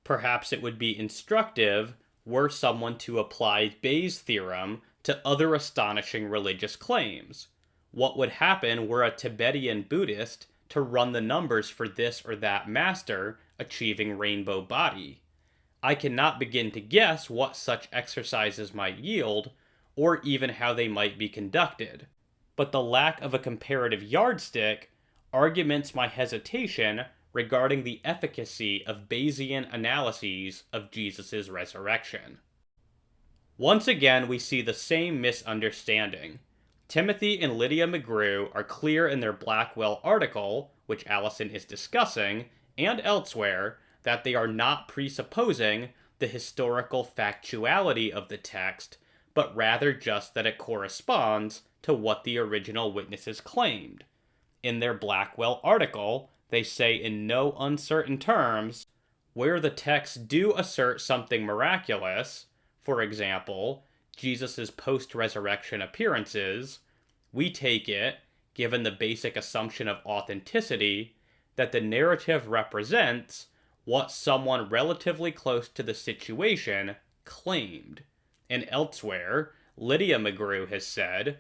Perhaps it would be instructive were someone to apply Bayes' theorem to other astonishing religious claims. What would happen were a Tibetan Buddhist to run the numbers for this or that master achieving rainbow body? I cannot begin to guess what such exercises might yield, or even how they might be conducted. But the lack of a comparative yardstick arguments my hesitation regarding the efficacy of Bayesian analyses of Jesus' resurrection. Once again, we see the same misunderstanding. Timothy and Lydia McGrew are clear in their Blackwell article, which Allison is discussing, and elsewhere, that they are not presupposing the historical factuality of the text, but rather just that it corresponds to what the original witnesses claimed. In their Blackwell article, they say in no uncertain terms, where the texts do assert something miraculous, for example, Jesus' post-resurrection appearances, we take it, given the basic assumption of authenticity, that the narrative represents what someone relatively close to the situation claimed. And elsewhere, Lydia McGrew has said,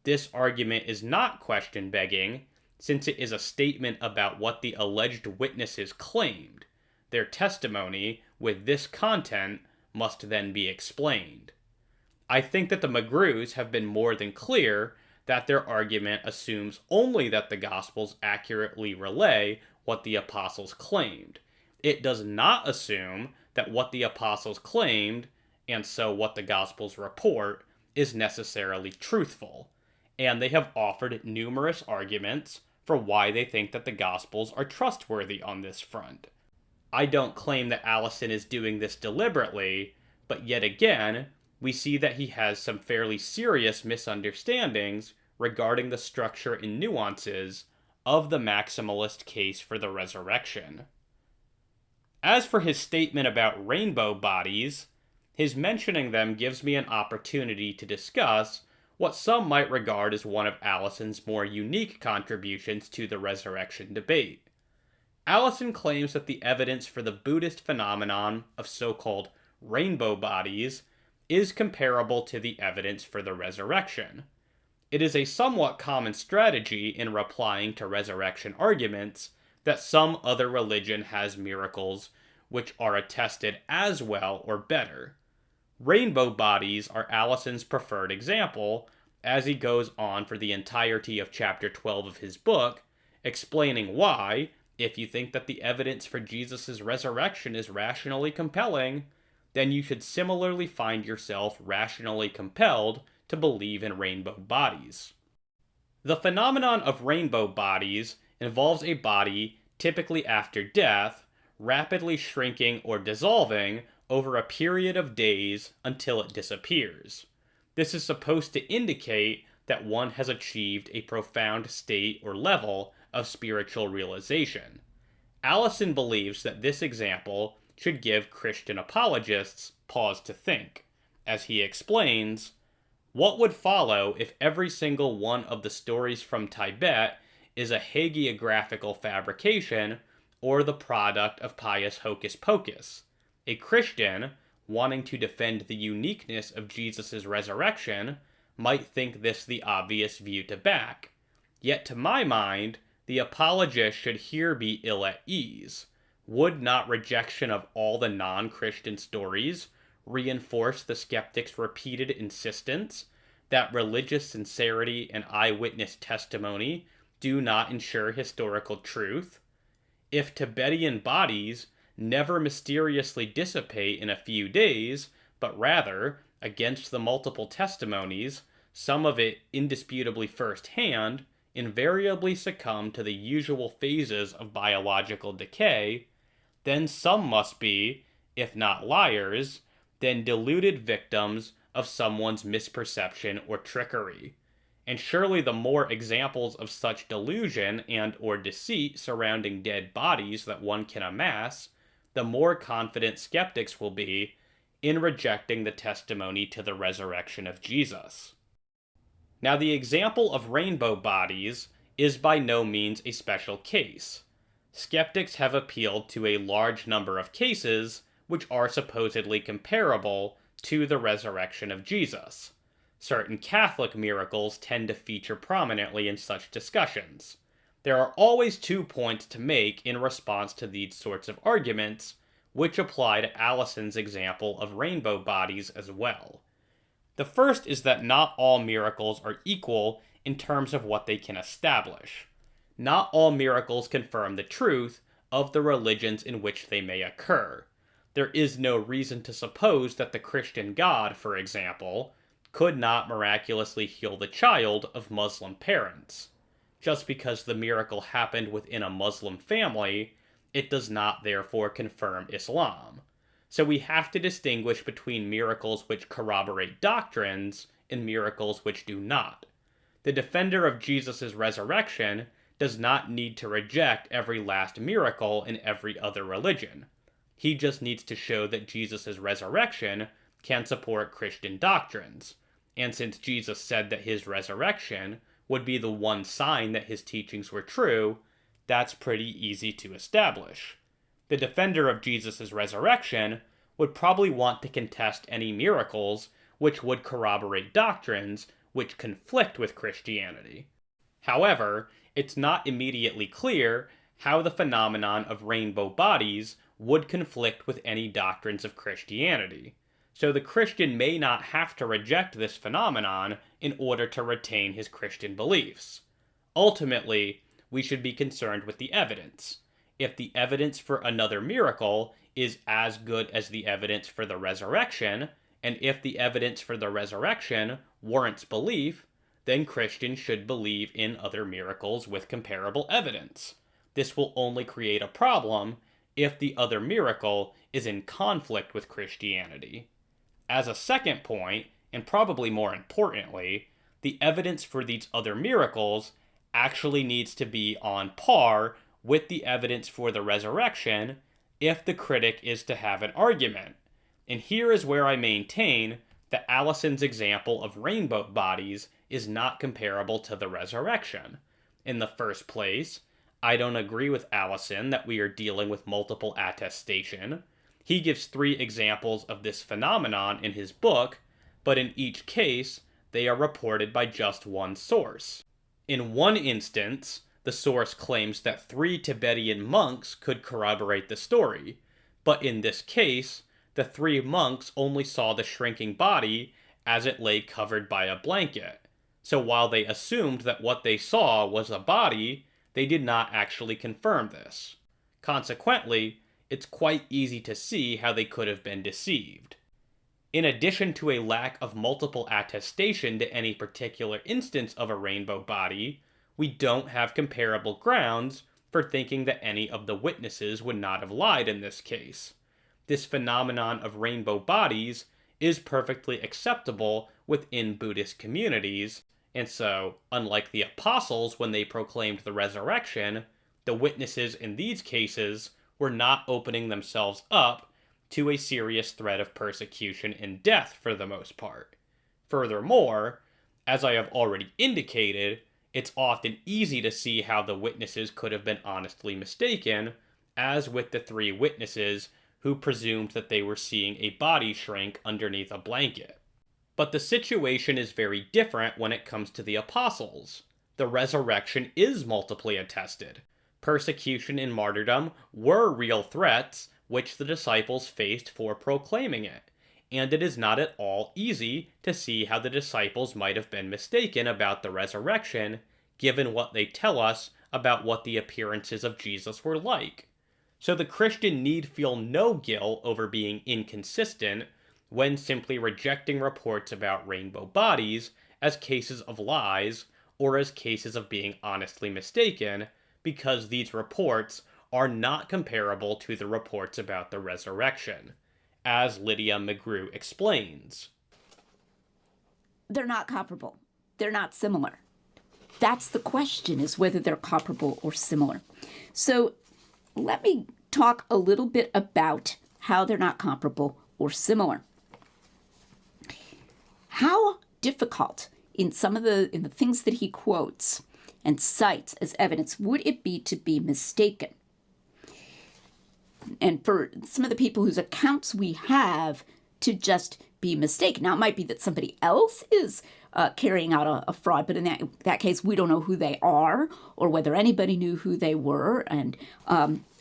this argument is not question-begging, since it is a statement about what the alleged witnesses claimed. Their testimony with this content must then be explained. I think that the McGrews have been more than clear that their argument assumes only that the Gospels accurately relay what the apostles claimed. It does not assume that what the apostles claimed, and so what the Gospels report, is necessarily truthful, and they have offered numerous arguments for why they think that the Gospels are trustworthy on this front. I don't claim that Allison is doing this deliberately, but yet again, we see that he has some fairly serious misunderstandings regarding the structure and nuances of the maximalist case for the resurrection. As for his statement about rainbow bodies, his mentioning them gives me an opportunity to discuss what some might regard as one of Allison's more unique contributions to the resurrection debate. Allison claims that the evidence for the Buddhist phenomenon of so-called rainbow bodies is comparable to the evidence for the resurrection. It is a somewhat common strategy in replying to resurrection arguments that some other religion has miracles which are attested as well or better. Rainbow bodies are Allison's preferred example, as he goes on for the entirety of chapter 12 of his book, explaining why, if you think that the evidence for Jesus' resurrection is rationally compelling, then you should similarly find yourself rationally compelled to believe in rainbow bodies. The phenomenon of rainbow bodies involves a body, typically after death, rapidly shrinking or dissolving over a period of days until it disappears. This is supposed to indicate that one has achieved a profound state or level of spiritual realization. Allison believes that this example should give Christian apologists pause to think. As he explains, what would follow if every single one of the stories from Tibet is a hagiographical fabrication or the product of pious hocus pocus? A Christian, wanting to defend the uniqueness of Jesus' resurrection, might think this the obvious view to back. Yet to my mind, the apologist should here be ill at ease. Would not rejection of all the non-Christian stories reinforce the skeptic's repeated insistence that religious sincerity and eyewitness testimony do not ensure historical truth? If Tibetan bodies never mysteriously dissipate in a few days, but rather, against the multiple testimonies, some of it indisputably first-hand, invariably succumb to the usual phases of biological decay, then some must be, if not liars, then deluded victims of someone's misperception or trickery. And surely the more examples of such delusion and or deceit surrounding dead bodies that one can amass, the more confident skeptics will be in rejecting the testimony to the resurrection of Jesus. Now, the example of rainbow bodies is by no means a special case. Skeptics have appealed to a large number of cases which are supposedly comparable to the resurrection of Jesus. Certain Catholic miracles tend to feature prominently in such discussions. There are always 2 points to make in response to these sorts of arguments, which apply to Allison's example of rainbow bodies as well. The first is that not all miracles are equal in terms of what they can establish. Not all miracles confirm the truth of the religions in which they may occur. There is no reason to suppose that the Christian God, for example, could not miraculously heal the child of Muslim parents. Just because the miracle happened within a Muslim family, it does not therefore confirm Islam. So we have to distinguish between miracles which corroborate doctrines and miracles which do not. The defender of Jesus' resurrection does not need to reject every last miracle in every other religion. He just needs to show that Jesus' resurrection can support Christian doctrines. And since Jesus said that his resurrection would be the one sign that his teachings were true, that's pretty easy to establish. The defender of Jesus' resurrection would probably want to contest any miracles which would corroborate doctrines which conflict with Christianity. However, it's not immediately clear how the phenomenon of rainbow bodies would conflict with any doctrines of Christianity. So the Christian may not have to reject this phenomenon in order to retain his Christian beliefs. Ultimately, we should be concerned with the evidence. If the evidence for another miracle is as good as the evidence for the resurrection, and if the evidence for the resurrection warrants belief, then Christians should believe in other miracles with comparable evidence. This will only create a problem if the other miracle is in conflict with Christianity. As a second point, and probably more importantly, the evidence for these other miracles actually needs to be on par with the evidence for the resurrection if the critic is to have an argument. And here is where I maintain that Allison's example of rainbow bodies is not comparable to the resurrection. In the first place, I don't agree with Allison that we are dealing with multiple attestation. He gives 3 examples of this phenomenon in his book, but in each case, they are reported by just one source. In one instance, the source claims that 3 Tibetan monks could corroborate the story, but in this case, the 3 monks only saw the shrinking body as it lay covered by a blanket. So while they assumed that what they saw was a body, they did not actually confirm this. Consequently, it's quite easy to see how they could have been deceived. In addition to a lack of multiple attestation to any particular instance of a rainbow body, we don't have comparable grounds for thinking that any of the witnesses would not have lied in this case. This phenomenon of rainbow bodies is perfectly acceptable within Buddhist communities, and so, unlike the apostles when they proclaimed the resurrection, the witnesses in these cases were not opening themselves up to a serious threat of persecution and death for the most part. Furthermore, as I have already indicated, it's often easy to see how the witnesses could have been honestly mistaken, as with the 3 witnesses who presumed that they were seeing a body shrink underneath a blanket. But the situation is very different when it comes to the apostles. The resurrection is multiply attested. Persecution and martyrdom were real threats which the disciples faced for proclaiming it, and it is not at all easy to see how the disciples might have been mistaken about the resurrection, given what they tell us about what the appearances of Jesus were like. So the Christian need feel no guilt over being inconsistent when simply rejecting reports about rainbow bodies as cases of lies or as cases of being honestly mistaken, because these reports are not comparable to the reports about the resurrection, as Lydia McGrew explains. They're not comparable. They're not similar. That's the question, is whether they're comparable or similar. So let me talk a little bit about how they're not comparable or similar. How difficult in the things that he quotes and cites as evidence would it be to be mistaken? And for some of the people whose accounts we have, to just be mistaken. Now, it might be that somebody else is carrying out a fraud, but in that case, we don't know who they are or whether anybody knew who they were, and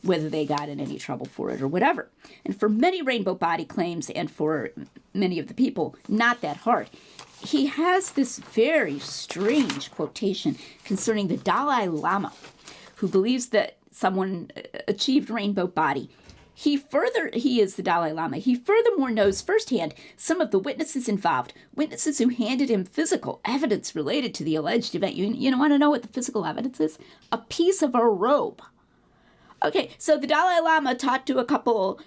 whether they got in any trouble for it or whatever. And for many rainbow body claims, and for many of the people, not that hard. He has this very strange quotation concerning the Dalai Lama, who believes that someone achieved rainbow body. He is the Dalai Lama. He furthermore knows firsthand some of the witnesses involved, witnesses who handed him physical evidence related to the alleged event. You want to know what the physical evidence is? A piece of a robe. Okay, so the Dalai Lama talked to a couple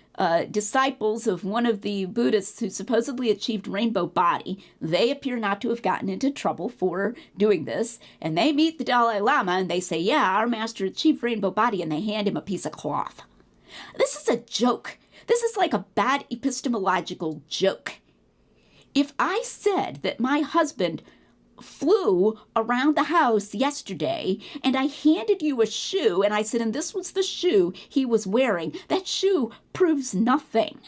disciples of one of the Buddhists who supposedly achieved rainbow body. They appear not to have gotten into trouble for doing this, and they meet the Dalai Lama and they say, yeah, our master achieved rainbow body, and they hand him a piece of cloth. This is a joke. This is like a bad epistemological joke. If I said that my husband flew around the house yesterday and I handed you a shoe and I said, and this was the shoe he was wearing, that shoe proves nothing.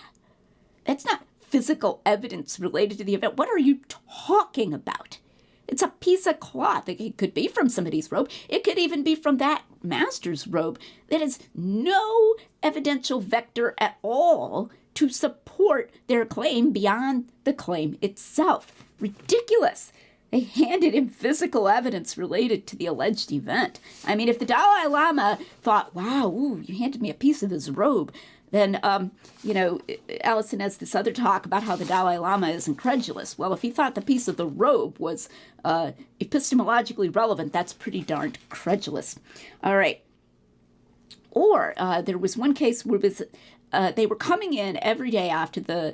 That's not physical evidence related to the event. What are you talking about? It's a piece of cloth. It could be from somebody's robe. It could even be from that master's robe, that is no evidential vector at all to support their claim beyond the claim itself. Ridiculous. They handed him physical evidence related to the alleged event. I mean, if the Dalai Lama thought, wow, ooh, you handed me a piece of his robe, then, Allison has this other talk about how the Dalai Lama is incredulous. Well, if he thought the piece of the robe was epistemologically relevant, that's pretty darned credulous. All right. Or there was one case where they were coming in every day after the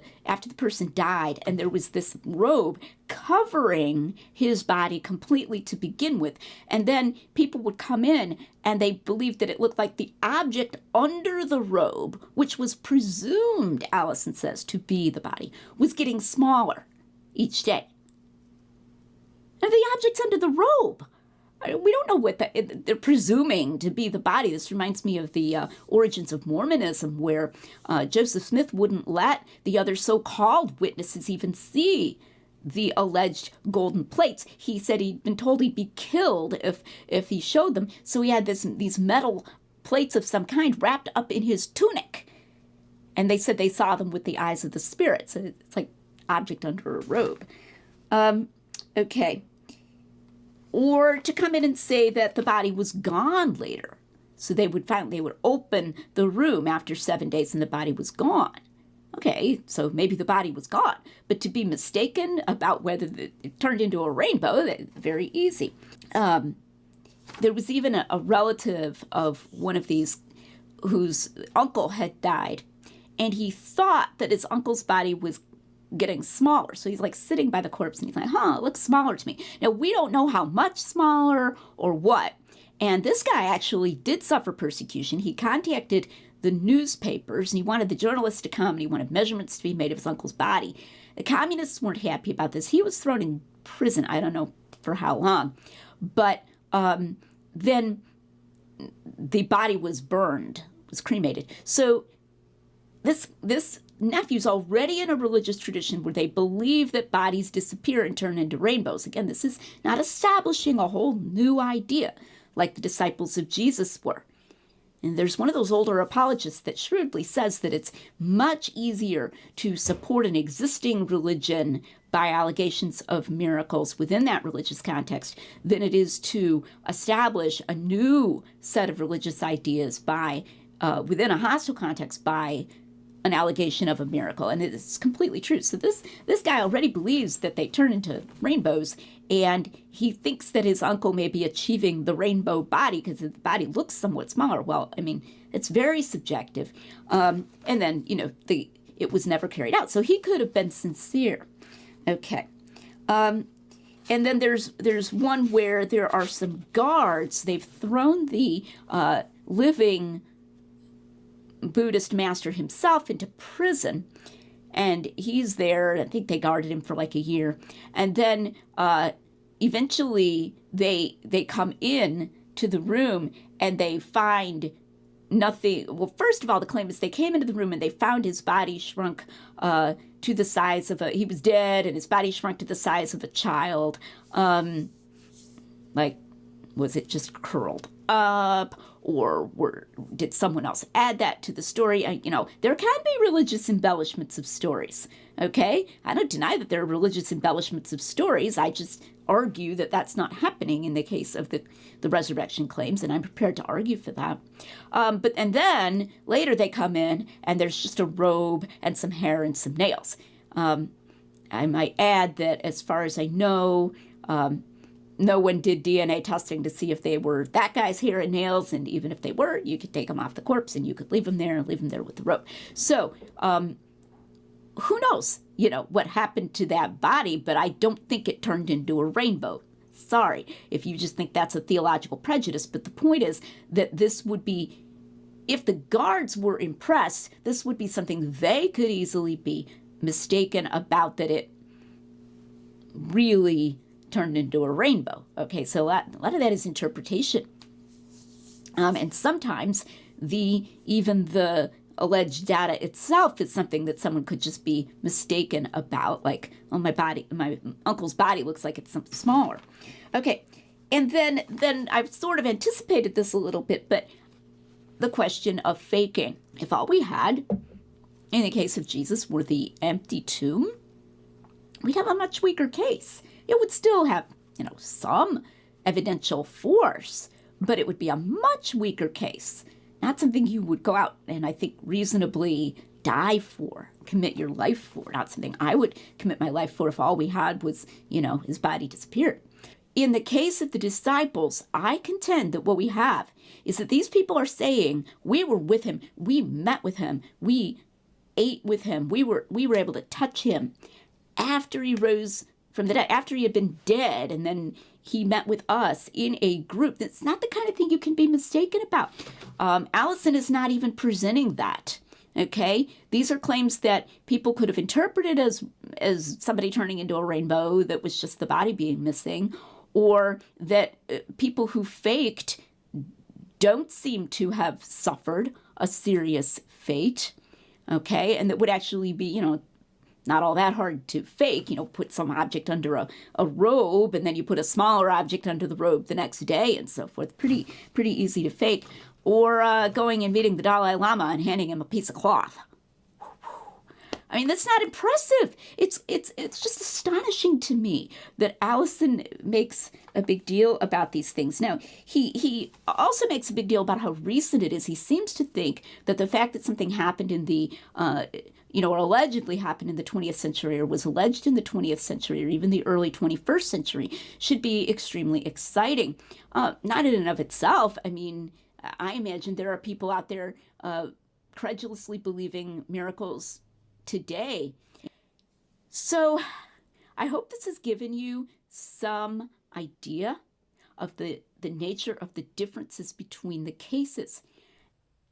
person died, and there was this robe covering his body completely to begin with. And then people would come in, and they believed that it looked like the object under the robe, which was presumed, Allison says, to be the body, was getting smaller each day. And the object's under the robe. We don't know what they're presuming to be the body. This reminds me of the origins of Mormonism, where Joseph Smith wouldn't let the other so-called witnesses even see the alleged golden plates. He said he'd been told he'd be killed if he showed them. So he had these metal plates of some kind wrapped up in his tunic. And they said they saw them with the eyes of the spirit. So it's like object under a robe. Okay. Or to come in and say that the body was gone later. So they would open the room after 7 days and the body was gone. Okay, so maybe the body was gone. But to be mistaken about whether it turned into a rainbow, that's very easy. There was even a relative of one of these whose uncle had died. And he thought that his uncle's body was getting smaller. So he's like sitting by the corpse and he's like, it looks smaller to me. Now, we don't know how much smaller or what. And this guy actually did suffer persecution. He contacted the newspapers and he wanted the journalists to come and he wanted measurements to be made of his uncle's body. The communists weren't happy about this. He was thrown in prison. I don't know for how long. But then the body was burned, was cremated. So this nephew's already in a religious tradition where they believe that bodies disappear and turn into rainbows. Again, this is not establishing a whole new idea like the disciples of Jesus were. And there's one of those older apologists that shrewdly says that it's much easier to support an existing religion by allegations of miracles within that religious context than it is to establish a new set of religious ideas by within a hostile context by an allegation of a miracle. And it's completely true. So this guy already believes that they turn into rainbows, and he thinks that his uncle may be achieving the rainbow body because the body looks somewhat smaller. Well, I mean, it's very subjective. And then, it was never carried out. So he could have been sincere. Okay. And then there's one where there are some guards. They've thrown the living Buddhist master himself into prison, and he's there. I think they guarded him for like a year, and then eventually they come in to the room and they find nothing. Well, first of all, the claim is they came into the room and they found his body shrunk to the size of he was dead, and his body shrunk to the size of a child. Like, was it just curled up? Or did someone else add that to the story? There can be religious embellishments of stories, okay? I don't deny that there are religious embellishments of stories. I just argue that that's not happening in the case of the resurrection claims, and I'm prepared to argue for that. And then later they come in, and there's just a robe and some hair and some nails. I might add that as far as I know, no one did DNA testing to see if they were that guy's hair and nails, and even if they were, you could take them off the corpse and you could leave them there with the rope. So, who knows, what happened to that body, but I don't think it turned into a rainbow. Sorry if you just think that's a theological prejudice, but the point is that this would be, if the guards were impressed, this would be something they could easily be mistaken about, that it really turned into a rainbow. Okay, so a lot of that is interpretation. And sometimes even the alleged data itself is something that someone could just be mistaken about, like, my uncle's body looks like it's something smaller. Okay, And then I've sort of anticipated this a little bit, but the question of faking. If all we had, in the case of Jesus, were the empty tomb, we'd have a much weaker case. It would still have, some evidential force, but it would be a much weaker case. Not something you would go out and, I think, reasonably die for, commit your life for. Not something I would commit my life for if all we had was, his body disappeared. In the case of the disciples, I contend that what we have is that these people are saying, we were with him, we met with him, we ate with him, we were able to touch him after he rose from the dead, after he had been dead, and then he met with us in a group. That's not the kind of thing you can be mistaken about. Allison is not even presenting that. Okay, these are claims that people could have interpreted as somebody turning into a rainbow that was just the body being missing, or that people who faked don't seem to have suffered a serious fate. Okay, and that would actually be, not all that hard to fake, put some object under a robe, and then you put a smaller object under the robe the next day and so forth. Pretty easy to fake. Or going and meeting the Dalai Lama and handing him a piece of cloth. I mean, that's not impressive. It's just astonishing to me that Allison makes a big deal about these things. Now, he also makes a big deal about how recent it is. He seems to think that the fact that something happened in the, or allegedly happened in the 20th century, or was alleged in the 20th century, or even the early 21st century, should be extremely exciting. Not in and of itself. I mean, I imagine there are people out there credulously believing miracles today. So I hope this has given you some idea of the nature of the differences between the cases.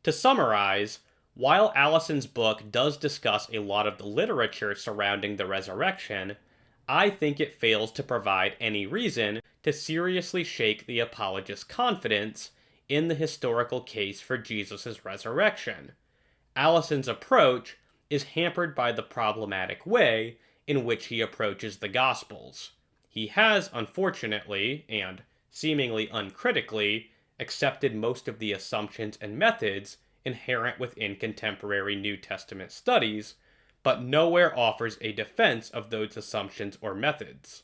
To summarize, while Allison's book does discuss a lot of the literature surrounding the resurrection, I think it fails to provide any reason to seriously shake the apologist's confidence in the historical case for Jesus' resurrection. Allison's approach is hampered by the problematic way in which he approaches the Gospels. He has, unfortunately, and seemingly uncritically, accepted most of the assumptions and methods inherent within contemporary New Testament studies, but nowhere offers a defense of those assumptions or methods.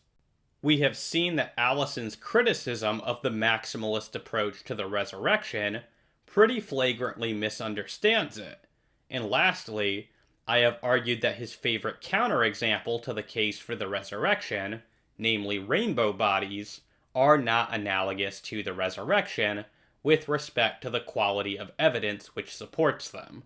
We have seen that Allison's criticism of the maximalist approach to the resurrection pretty flagrantly misunderstands it. And lastly, I have argued that his favorite counterexample to the case for the resurrection, namely rainbow bodies, are not analogous to the resurrection with respect to the quality of evidence which supports them.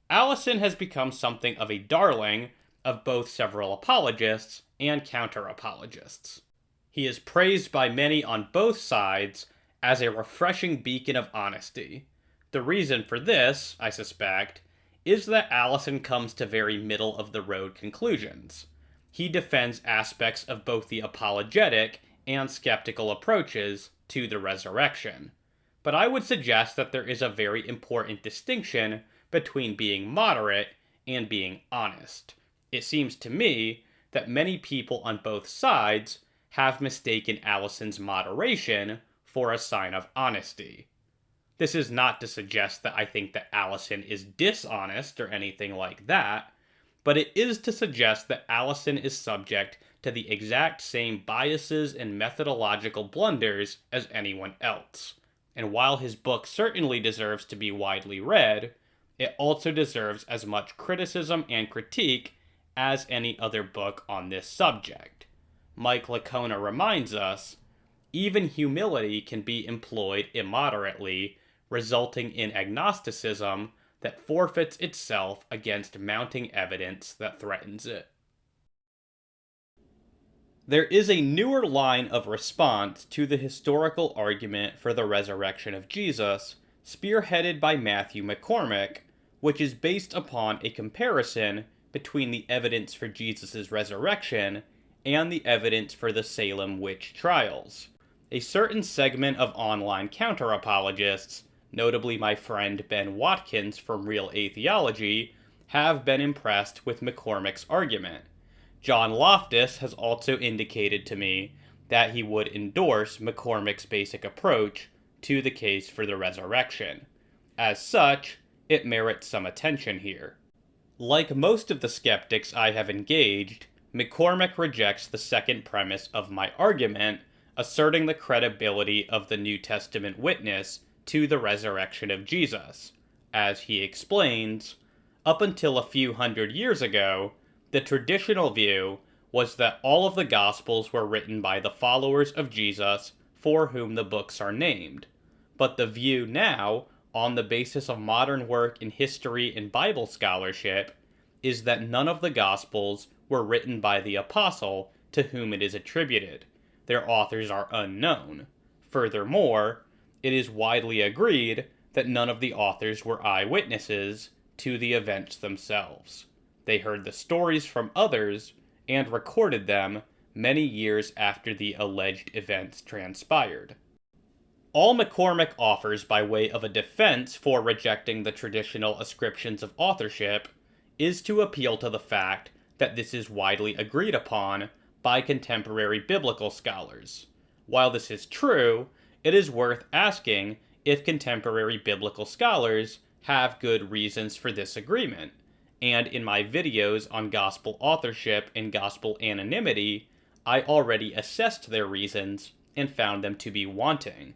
Allison has become something of a darling of both several apologists and counter-apologists. He is praised by many on both sides as a refreshing beacon of honesty. The reason for this, I suspect, is that Allison comes to very middle-of-the-road conclusions. He defends aspects of both the apologetic and skeptical approaches to the resurrection. But I would suggest that there is a very important distinction between being moderate and being honest. It seems to me that many people on both sides have mistaken Allison's moderation for a sign of honesty. This is not to suggest that I think that Allison is dishonest or anything like that, but it is to suggest that Allison is subject to the exact same biases and methodological blunders as anyone else. And while his book certainly deserves to be widely read, it also deserves as much criticism and critique as any other book on this subject. Mike Licona reminds us, even humility can be employed immoderately, resulting in agnosticism that forfeits itself against mounting evidence that threatens it. There is a newer line of response to the historical argument for the resurrection of Jesus, spearheaded by Matthew McCormick, which is based upon a comparison between the evidence for Jesus' resurrection and the evidence for the Salem witch trials. A certain segment of online counter-apologists, notably my friend Ben Watkins from Real Atheology, have been impressed with McCormick's argument. John Loftus has also indicated to me that he would endorse McCormick's basic approach to the case for the resurrection. As such, it merits some attention here. Like most of the skeptics I have engaged, McCormick rejects the second premise of my argument, asserting the credibility of the New Testament witness to the resurrection of Jesus. As he explains, up until a few hundred years ago, the traditional view was that all of the Gospels were written by the followers of Jesus for whom the books are named. But the view now, on the basis of modern work in history and Bible scholarship, is that none of the Gospels were written by the apostle to whom it is attributed. Their authors are unknown. Furthermore, it is widely agreed that none of the authors were eyewitnesses to the events themselves. They heard the stories from others and recorded them many years after the alleged events transpired. All McCormick offers by way of a defense for rejecting the traditional ascriptions of authorship is to appeal to the fact that this is widely agreed upon by contemporary biblical scholars. While this is true, it is worth asking if contemporary biblical scholars have good reasons for this agreement, and in my videos on gospel authorship and gospel anonymity, I already assessed their reasons and found them to be wanting.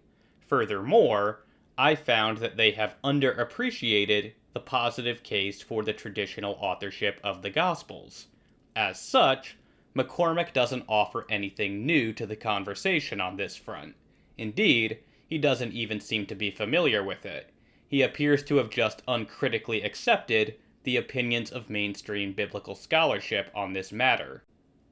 Furthermore, I found that they have underappreciated the positive case for the traditional authorship of the Gospels. As such, McCormick doesn't offer anything new to the conversation on this front. Indeed, he doesn't even seem to be familiar with it. He appears to have just uncritically accepted the opinions of mainstream biblical scholarship on this matter.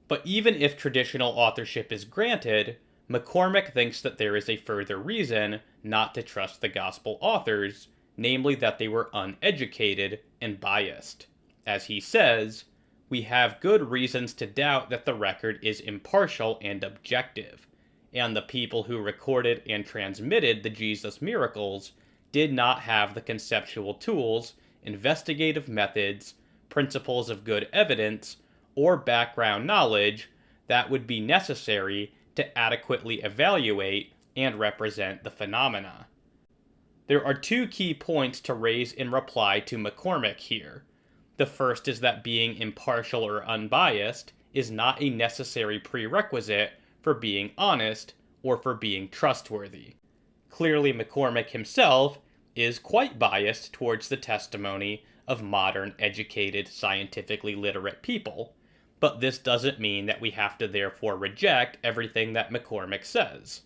But even if traditional authorship is granted, McCormick thinks that there is a further reason not to trust the gospel authors, namely that they were uneducated and biased. As he says, we have good reasons to doubt that the record is impartial and objective, and the people who recorded and transmitted the Jesus miracles did not have the conceptual tools, investigative methods, principles of good evidence, or background knowledge that would be necessary to adequately evaluate and represent the phenomena. There are two key points to raise in reply to McCormick here. The first is that being impartial or unbiased is not a necessary prerequisite for being honest or for being trustworthy. Clearly, McCormick himself is quite biased towards the testimony of modern, educated, scientifically literate people, but this doesn't mean that we have to therefore reject everything that McCormick says.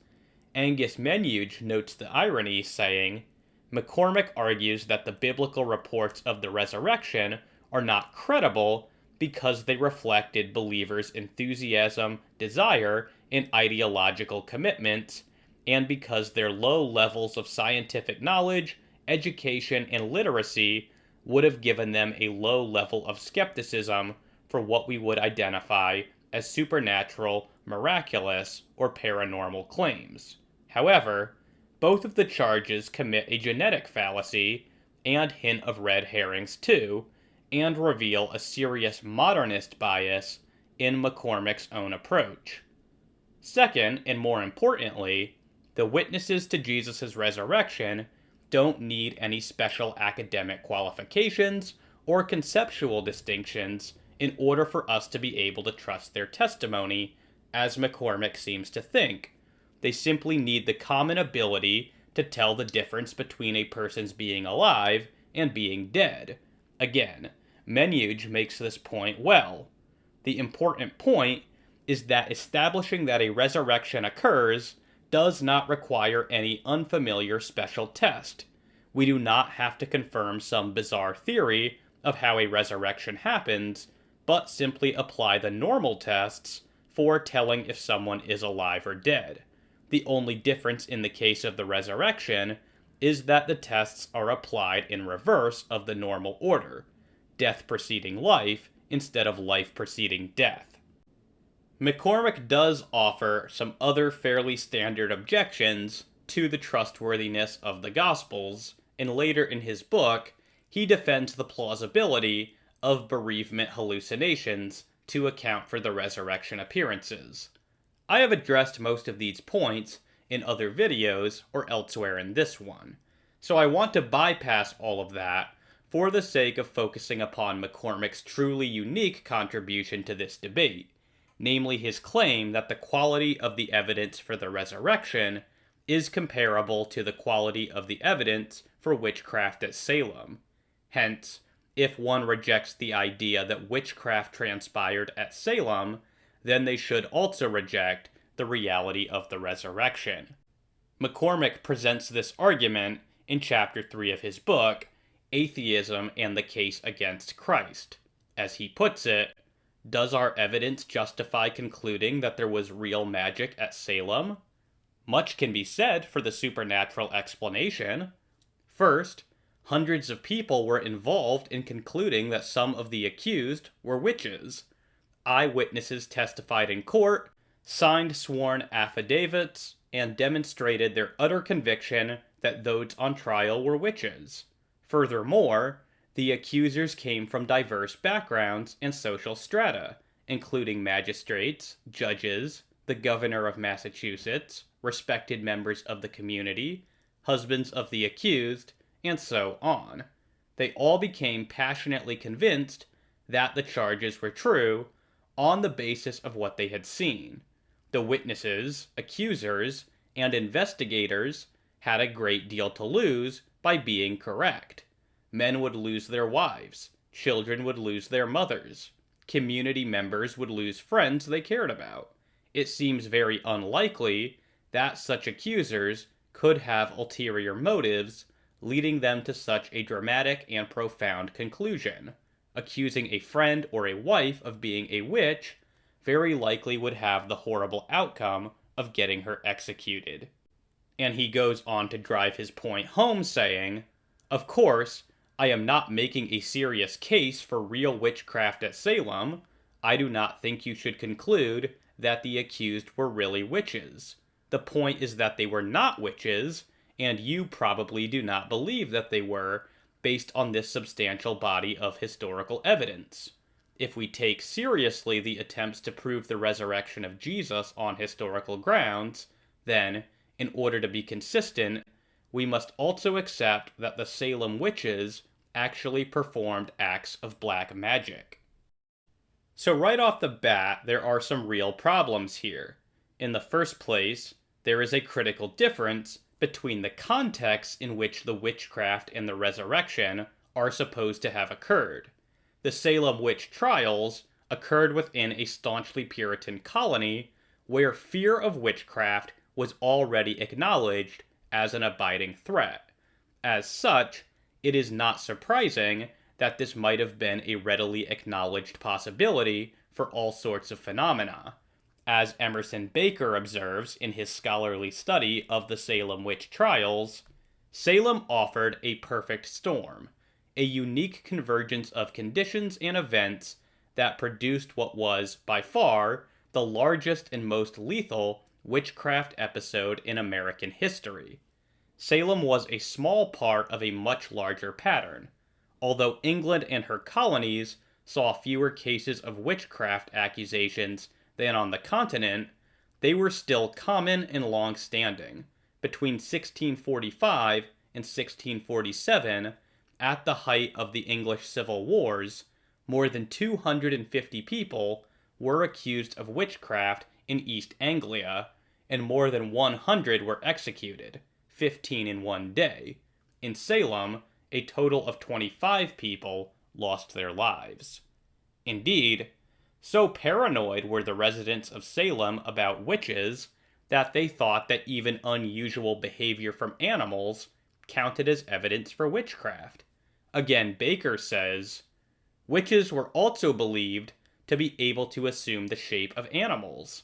Angus Menuge notes the irony, saying, McCormick argues that the biblical reports of the resurrection are not credible because they reflected believers' enthusiasm, desire, and ideological commitments, and because their low levels of scientific knowledge, education, and literacy would have given them a low level of skepticism for what we would identify as supernatural, miraculous, or paranormal claims. However, both of the charges commit a genetic fallacy and hint of red herrings too, and reveal a serious modernist bias in McCormick's own approach. Second, and more importantly, the witnesses to Jesus' resurrection don't need any special academic qualifications or conceptual distinctions in order for us to be able to trust their testimony, as McCormick seems to think. They simply need the common ability to tell the difference between a person's being alive and being dead. Again, Menuge makes this point well. The important point is that establishing that a resurrection occurs does not require any unfamiliar special test. We do not have to confirm some bizarre theory of how a resurrection happens, but simply apply the normal tests for telling if someone is alive or dead. The only difference in the case of the resurrection is that the tests are applied in reverse of the normal order, death preceding life instead of life preceding death. McCormick does offer some other fairly standard objections to the trustworthiness of the Gospels, and later in his book, he defends the plausibility of bereavement hallucinations to account for the resurrection appearances. I have addressed most of these points in other videos or elsewhere in this one, so I want to bypass all of that for the sake of focusing upon McCormick's truly unique contribution to this debate, namely his claim that the quality of the evidence for the resurrection is comparable to the quality of the evidence for witchcraft at Salem. Hence, if one rejects the idea that witchcraft transpired at Salem, then they should also reject the reality of the resurrection. McCormick presents this argument in Chapter 3 of his book, Atheism and the Case Against Christ. As he puts it, does our evidence justify concluding that there was real magic at Salem? Much can be said for the supernatural explanation. First, hundreds of people were involved in concluding that some of the accused were witches. Eyewitnesses testified in court, signed sworn affidavits, and demonstrated their utter conviction that those on trial were witches. Furthermore, the accusers came from diverse backgrounds and social strata, including magistrates, judges, the governor of Massachusetts, respected members of the community, husbands of the accused, and so on. They all became passionately convinced that the charges were true on the basis of what they had seen. The witnesses, accusers, and investigators had a great deal to lose by being correct. Men would lose their wives, children would lose their mothers, community members would lose friends they cared about. It seems very unlikely that such accusers could have ulterior motives, leading them to such a dramatic and profound conclusion. Accusing a friend or a wife of being a witch very likely would have the horrible outcome of getting her executed. And he goes on to drive his point home saying, "Of course, I am not making a serious case for real witchcraft at Salem. I do not think you should conclude that the accused were really witches. The point is that they were not witches, and you probably do not believe that they were, based on this substantial body of historical evidence. If we take seriously the attempts to prove the resurrection of Jesus on historical grounds, then, in order to be consistent, we must also accept that the Salem witches actually performed acts of black magic." So right off the bat, there are some real problems here. In the first place, there is a critical difference between the context in which the witchcraft and the resurrection are supposed to have occurred. The Salem witch trials occurred within a staunchly Puritan colony where fear of witchcraft was already acknowledged as an abiding threat. As such, it is not surprising that this might have been a readily acknowledged possibility for all sorts of phenomena. As Emerson Baker observes in his scholarly study of the Salem witch trials, Salem offered a perfect storm, a unique convergence of conditions and events that produced what was, by far, the largest and most lethal witchcraft episode in American history. Salem was a small part of a much larger pattern. Although England and her colonies saw fewer cases of witchcraft accusations than on the continent, they were still common and long-standing. Between 1645 and 1647, at the height of the English Civil Wars, more than 250 people were accused of witchcraft in East Anglia, and more than 100 were executed, 15 in one day. In Salem, a total of 25 people lost their lives. Indeed, so paranoid were the residents of Salem about witches that they thought that even unusual behavior from animals counted as evidence for witchcraft. Again, Baker says, "Witches were also believed to be able to assume the shape of animals.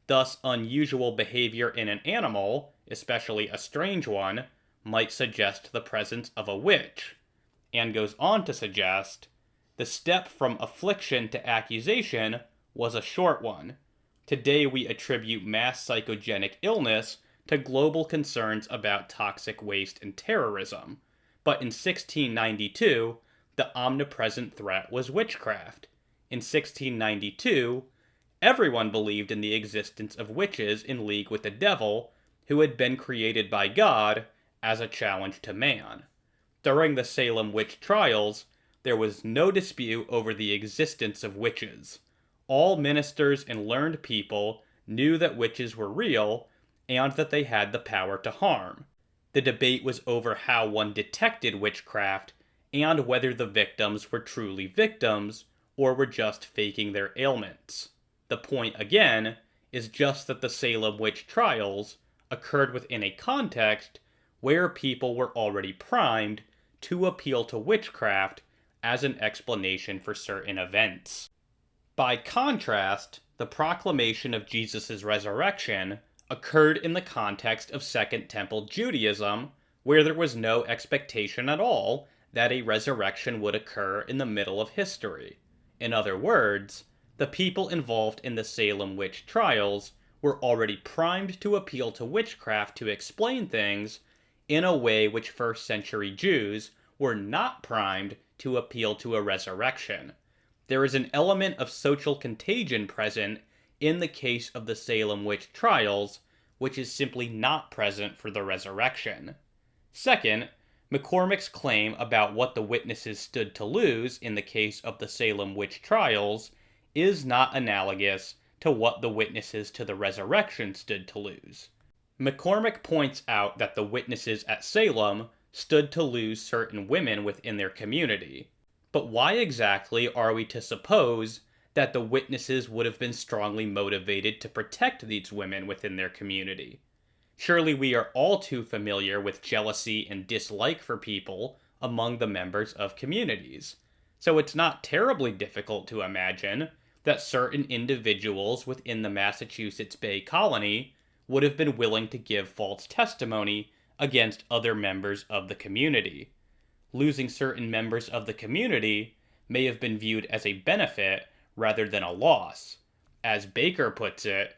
Thus, unusual behavior in an animal, especially a strange one, might suggest the presence of a witch," and goes on to suggest, "The step from affliction to accusation was a short one. Today we attribute mass psychogenic illness to global concerns about toxic waste and terrorism, but in 1692, the omnipresent threat was witchcraft. In 1692, Everyone believed in the existence of witches in league with the devil, who had been created by God as a challenge to man. During the Salem witch trials, there was no dispute over the existence of witches. All ministers and learned people knew that witches were real and that they had the power to harm. The debate was over how one detected witchcraft and whether the victims were truly victims or were just faking their ailments. The point, again, is just that the Salem witch trials occurred within a context where people were already primed to appeal to witchcraft as an explanation for certain events. By contrast, the proclamation of Jesus' resurrection occurred in the context of Second Temple Judaism, where there was no expectation at all that a resurrection would occur in the middle of history. In other words, the people involved in the Salem witch trials were already primed to appeal to witchcraft to explain things in a way which first century Jews were not primed to appeal to a resurrection. There is an element of social contagion present in the case of the Salem witch trials, which is simply not present for the resurrection. Second, McCormick's claim about what the witnesses stood to lose in the case of the Salem witch trials is not analogous to what the witnesses to the resurrection stood to lose. McCormick points out that the witnesses at Salem stood to lose certain women within their community. But why exactly are we to suppose that the witnesses would have been strongly motivated to protect these women within their community? Surely we are all too familiar with jealousy and dislike for people among the members of communities. So it's not terribly difficult to imagine that certain individuals within the Massachusetts Bay Colony would have been willing to give false testimony against other members of the community. Losing certain members of the community may have been viewed as a benefit rather than a loss. As Baker puts it,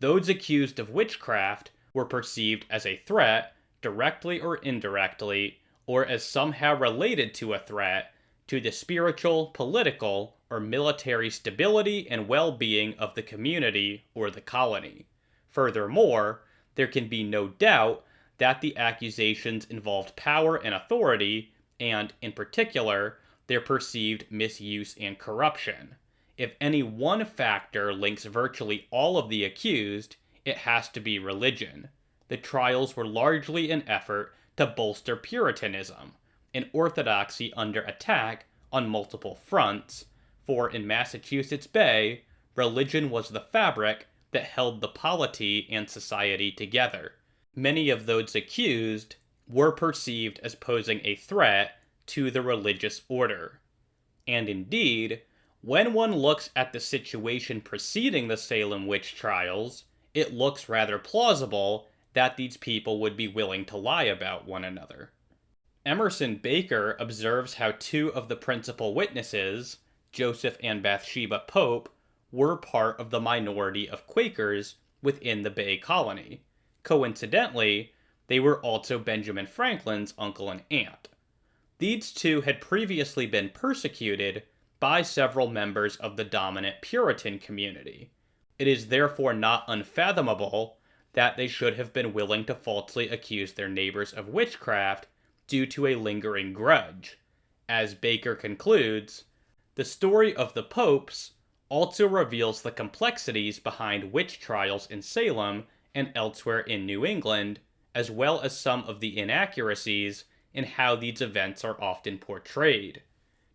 those accused of witchcraft were perceived as a threat, directly or indirectly, or as somehow related to a threat to the spiritual, political, or military stability and well-being of the community or the colony. Furthermore, there can be no doubt that the accusations involved power and authority, and, in particular, their perceived misuse and corruption. If any one factor links virtually all of the accused, it has to be religion. The trials were largely an effort to bolster Puritanism, an orthodoxy under attack on multiple fronts, for in Massachusetts Bay, religion was the fabric that held the polity and society together. Many of those accused were perceived as posing a threat to the religious order. And indeed, when one looks at the situation preceding the Salem witch trials, it looks rather plausible that these people would be willing to lie about one another. Emerson Baker observes how two of the principal witnesses, Joseph and Bathsheba Pope, were part of the minority of Quakers within the Bay Colony. Coincidentally, they were also Benjamin Franklin's uncle and aunt. These two had previously been persecuted by several members of the dominant Puritan community. It is therefore not unfathomable that they should have been willing to falsely accuse their neighbors of witchcraft due to a lingering grudge. As Baker concludes, the story of the popes also reveals the complexities behind witch trials in Salem and elsewhere in New England, as well as some of the inaccuracies in how these events are often portrayed.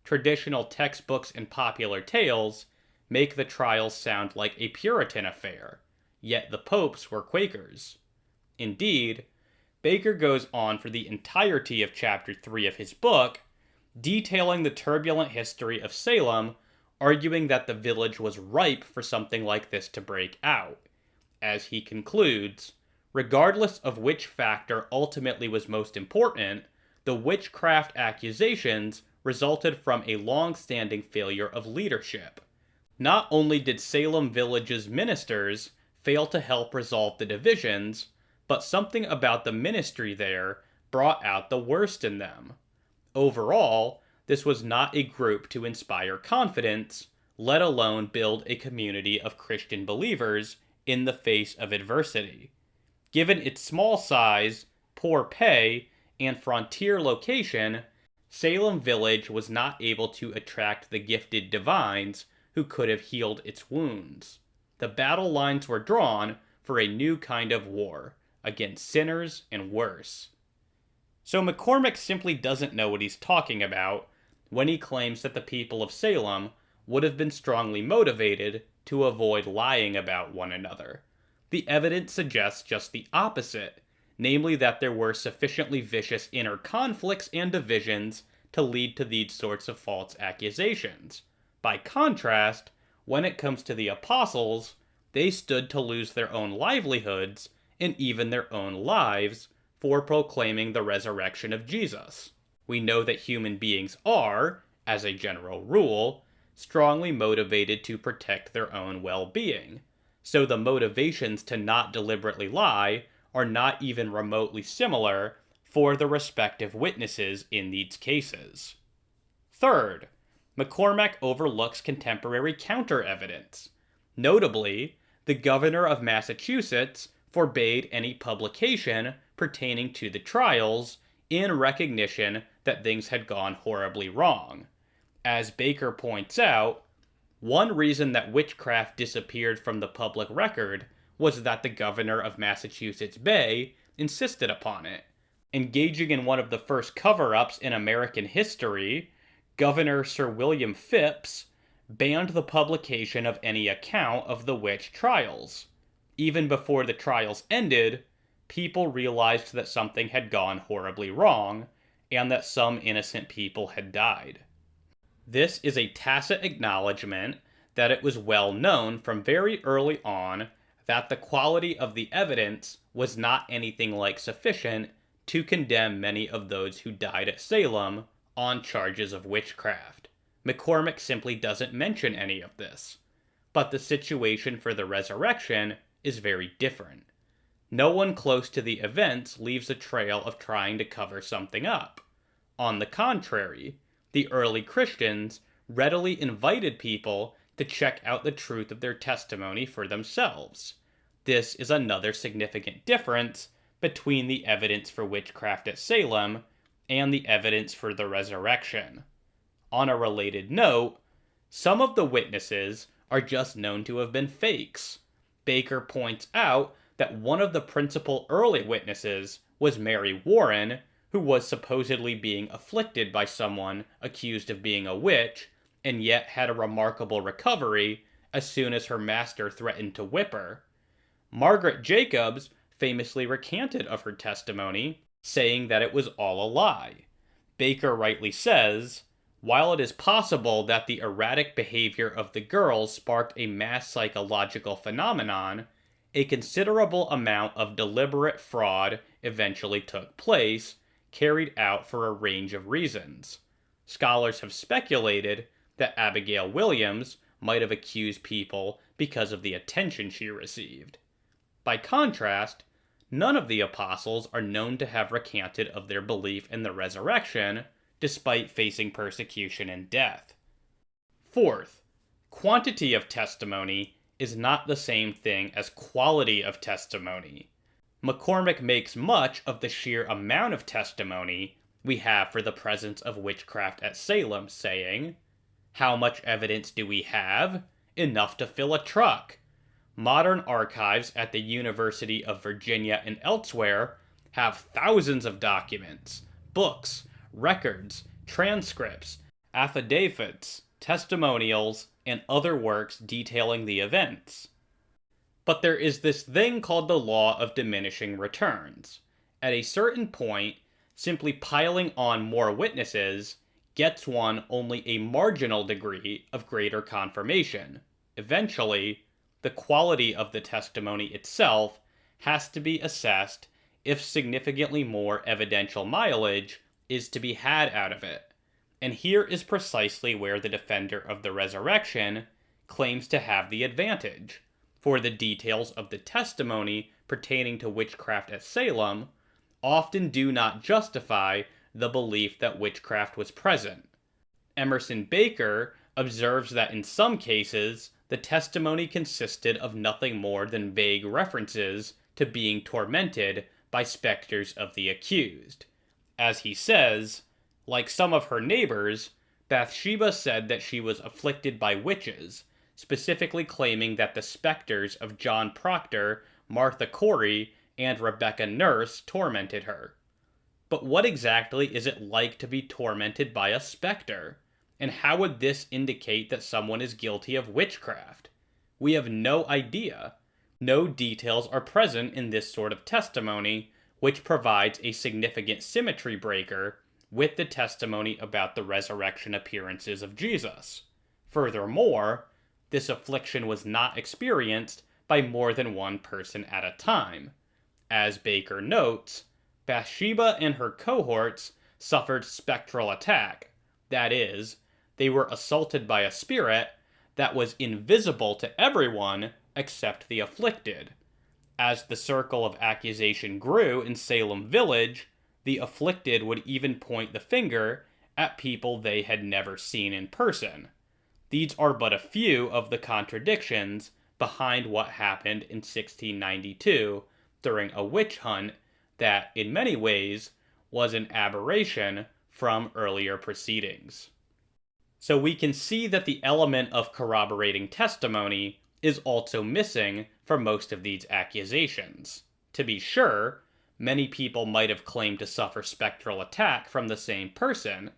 Traditional textbooks and popular tales make the trials sound like a Puritan affair, yet the popes were Quakers. Indeed, Baker goes on for the entirety of Chapter 3 of his book, detailing the turbulent history of Salem, arguing that the village was ripe for something like this to break out. As he concludes, regardless of which factor ultimately was most important, the witchcraft accusations resulted from a long-standing failure of leadership. Not only did Salem Village's ministers fail to help resolve the divisions, but something about the ministry there brought out the worst in them. Overall, this was not a group to inspire confidence, let alone build a community of Christian believers in the face of adversity. Given its small size, poor pay, and frontier location, Salem Village was not able to attract the gifted divines who could have healed its wounds. The battle lines were drawn for a new kind of war, against sinners and worse. So McCormick simply doesn't know what he's talking about when he claims that the people of Salem would have been strongly motivated to avoid lying about one another. The evidence suggests just the opposite, namely that there were sufficiently vicious inner conflicts and divisions to lead to these sorts of false accusations. By contrast, when it comes to the apostles, they stood to lose their own livelihoods and even their own lives for proclaiming the resurrection of Jesus. We know that human beings are, as a general rule, strongly motivated to protect their own well-being, so the motivations to not deliberately lie are not even remotely similar for the respective witnesses in these cases. Third, McCormick overlooks contemporary counter-evidence. Notably, the governor of Massachusetts forbade any publication pertaining to the trials in recognition that things had gone horribly wrong. As Baker points out, one reason that witchcraft disappeared from the public record was that the governor of Massachusetts Bay insisted upon it. Engaging in one of the first cover-ups in American history, Governor Sir William Phips banned the publication of any account of the witch trials. Even before the trials ended, people realized that something had gone horribly wrong, and that some innocent people had died. This is a tacit acknowledgement that it was well known from very early on that the quality of the evidence was not anything like sufficient to condemn many of those who died at Salem on charges of witchcraft. McCormick simply doesn't mention any of this. But the situation for the resurrection is very different. No one close to the events leaves a trail of trying to cover something up. On the contrary, the early Christians readily invited people to check out the truth of their testimony for themselves. This is another significant difference between the evidence for witchcraft at Salem and the evidence for the resurrection. On a related note, some of the witnesses are just known to have been fakes. Baker points out that one of the principal early witnesses was Mary Warren, who was supposedly being afflicted by someone accused of being a witch, and yet had a remarkable recovery as soon as her master threatened to whip her. Margaret Jacobs famously recanted of her testimony, saying that it was all a lie. Baker rightly says, while it is possible that the erratic behavior of the girls sparked a mass psychological phenomenon, a considerable amount of deliberate fraud eventually took place, carried out for a range of reasons. Scholars have speculated that Abigail Williams might have accused people because of the attention she received. By contrast, none of the apostles are known to have recanted of their belief in the resurrection, despite facing persecution and death. Fourth, quantity of testimony is not the same thing as quality of testimony. McCormick makes much of the sheer amount of testimony we have for the presence of witchcraft at Salem, saying, "How much evidence do we have? Enough to fill a truck. Modern archives at the University of Virginia and elsewhere have thousands of documents, books, records, transcripts, affidavits, testimonials, and other works detailing the events." But there is this thing called the law of diminishing returns. At a certain point, simply piling on more witnesses gets one only a marginal degree of greater confirmation. Eventually, the quality of the testimony itself has to be assessed if significantly more evidential mileage is to be had out of it. And here is precisely where the defender of the resurrection claims to have the advantage, for the details of the testimony pertaining to witchcraft at Salem often do not justify the belief that witchcraft was present. Emerson Baker observes that in some cases, the testimony consisted of nothing more than vague references to being tormented by specters of the accused. As he says, like some of her neighbors, Bathsheba said that she was afflicted by witches, specifically claiming that the specters of John Proctor, Martha Corey, and Rebecca Nurse tormented her. But what exactly is it like to be tormented by a specter? And how would this indicate that someone is guilty of witchcraft? We have no idea. No details are present in this sort of testimony, which provides a significant symmetry breaker with the testimony about the resurrection appearances of Jesus. Furthermore, this affliction was not experienced by more than one person at a time. As Baker notes, Bathsheba and her cohorts suffered spectral attack. That is, they were assaulted by a spirit that was invisible to everyone except the afflicted. As the circle of accusation grew in Salem Village, the afflicted would even point the finger at people they had never seen in person. These are but a few of the contradictions behind what happened in 1692 during a witch hunt that, in many ways, was an aberration from earlier proceedings. So we can see that the element of corroborating testimony is also missing for most of these accusations. To be sure, many people might have claimed to suffer spectral attack from the same person,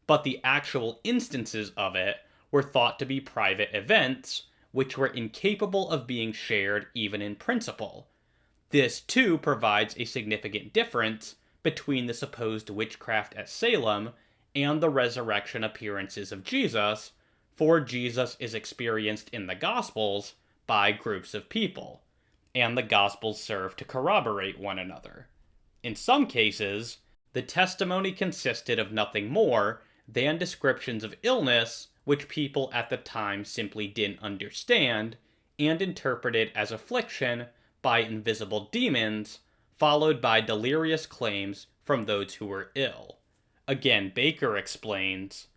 but the actual instances of it were thought to be private events, which were incapable of being shared even in principle. This too provides a significant difference between the supposed witchcraft at Salem and the resurrection appearances of Jesus, for Jesus is experienced in the Gospels by groups of people, and the Gospels serve to corroborate one another. In some cases, the testimony consisted of nothing more than descriptions of illness which people at the time simply didn't understand and interpreted as affliction by invisible demons, followed by delirious claims from those who were ill. Again, Baker explains,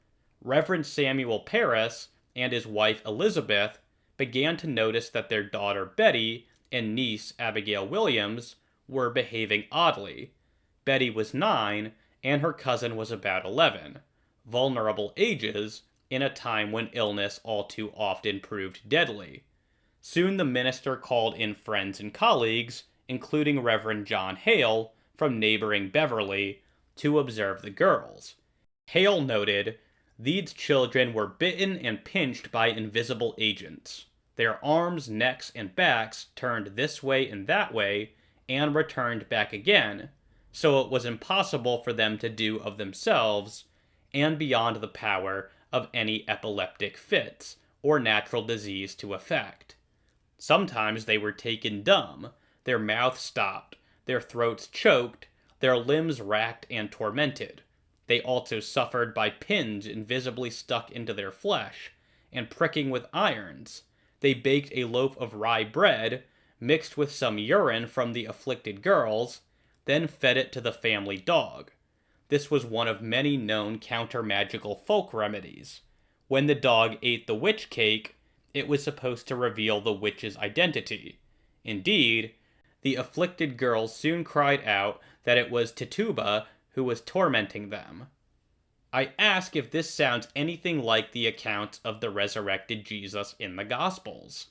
Reverend Samuel Parris and his wife Elizabeth began to notice that their daughter Betty and niece Abigail Williams were behaving oddly. Betty was 9, and her cousin was about 11, vulnerable ages in a time when illness all too often proved deadly. Soon the minister called in friends and colleagues, including Reverend John Hale from neighboring Beverly, to observe the girls. Hale noted, these children were bitten and pinched by invisible agents. Their arms, necks, and backs turned this way and that way, and returned back again, so it was impossible for them to do of themselves, and beyond the power of any epileptic fits or natural disease to affect. Sometimes they were taken dumb, their mouths stopped, their throats choked, their limbs racked and tormented. They also suffered by pins invisibly stuck into their flesh, and pricking with irons. They baked a loaf of rye bread, mixed with some urine from the afflicted girls, then fed it to the family dog. This was one of many known counter-magical folk remedies. When the dog ate the witch cake, it was supposed to reveal the witch's identity. Indeed, the afflicted girls soon cried out that it was Tituba who was tormenting them. I ask if this sounds anything like the accounts of the resurrected Jesus in the Gospels.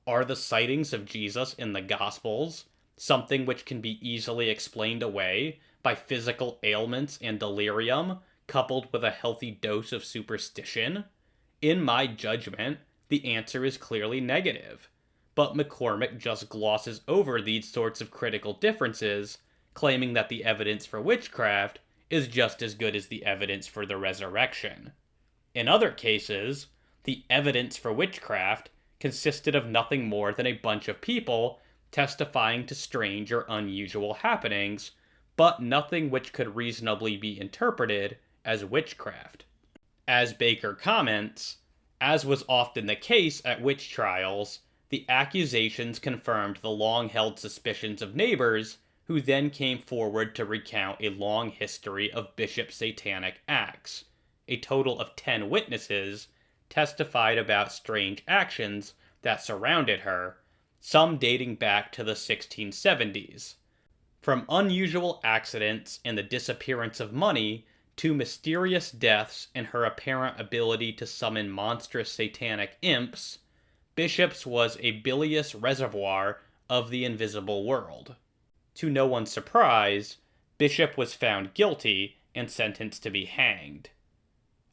Are the sightings of Jesus in the Gospels something which can be easily explained away by physical ailments and delirium, coupled with a healthy dose of superstition? In my judgment, the answer is clearly negative. But McCormick just glosses over these sorts of critical differences, claiming that the evidence for witchcraft is just as good as the evidence for the resurrection. In other cases, the evidence for witchcraft consisted of nothing more than a bunch of people testifying to strange or unusual happenings, but nothing which could reasonably be interpreted as witchcraft. As Baker comments, as was often the case at witch trials, the accusations confirmed the long-held suspicions of neighbors, who then came forward to recount a long history of bishop satanic acts. A total of 10 witnesses testified about strange actions that surrounded her, some dating back to the 1670s. From unusual accidents and the disappearance of money to mysterious deaths and her apparent ability to summon monstrous satanic imps, Bishop's was a bilious reservoir of the invisible world. To no one's surprise, Bishop was found guilty and sentenced to be hanged.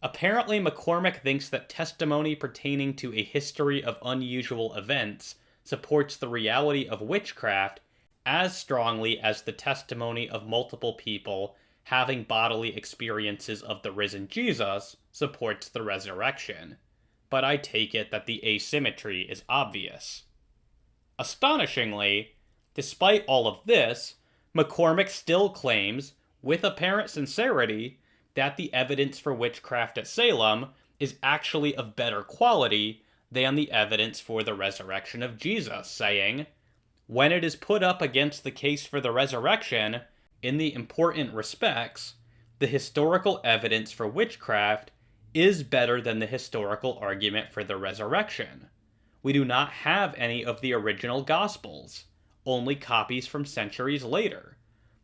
Apparently, McCormick thinks that testimony pertaining to a history of unusual events supports the reality of witchcraft as strongly as the testimony of multiple people having bodily experiences of the risen Jesus supports the resurrection. But I take it that the asymmetry is obvious. Astonishingly, despite all of this, McCormick still claims, with apparent sincerity, that the evidence for witchcraft at Salem is actually of better quality than the evidence for the resurrection of Jesus, saying, when it is put up against the case for the resurrection, in the important respects, the historical evidence for witchcraft is better than the historical argument for the resurrection. We do not have any of the original Gospels, only copies from centuries later.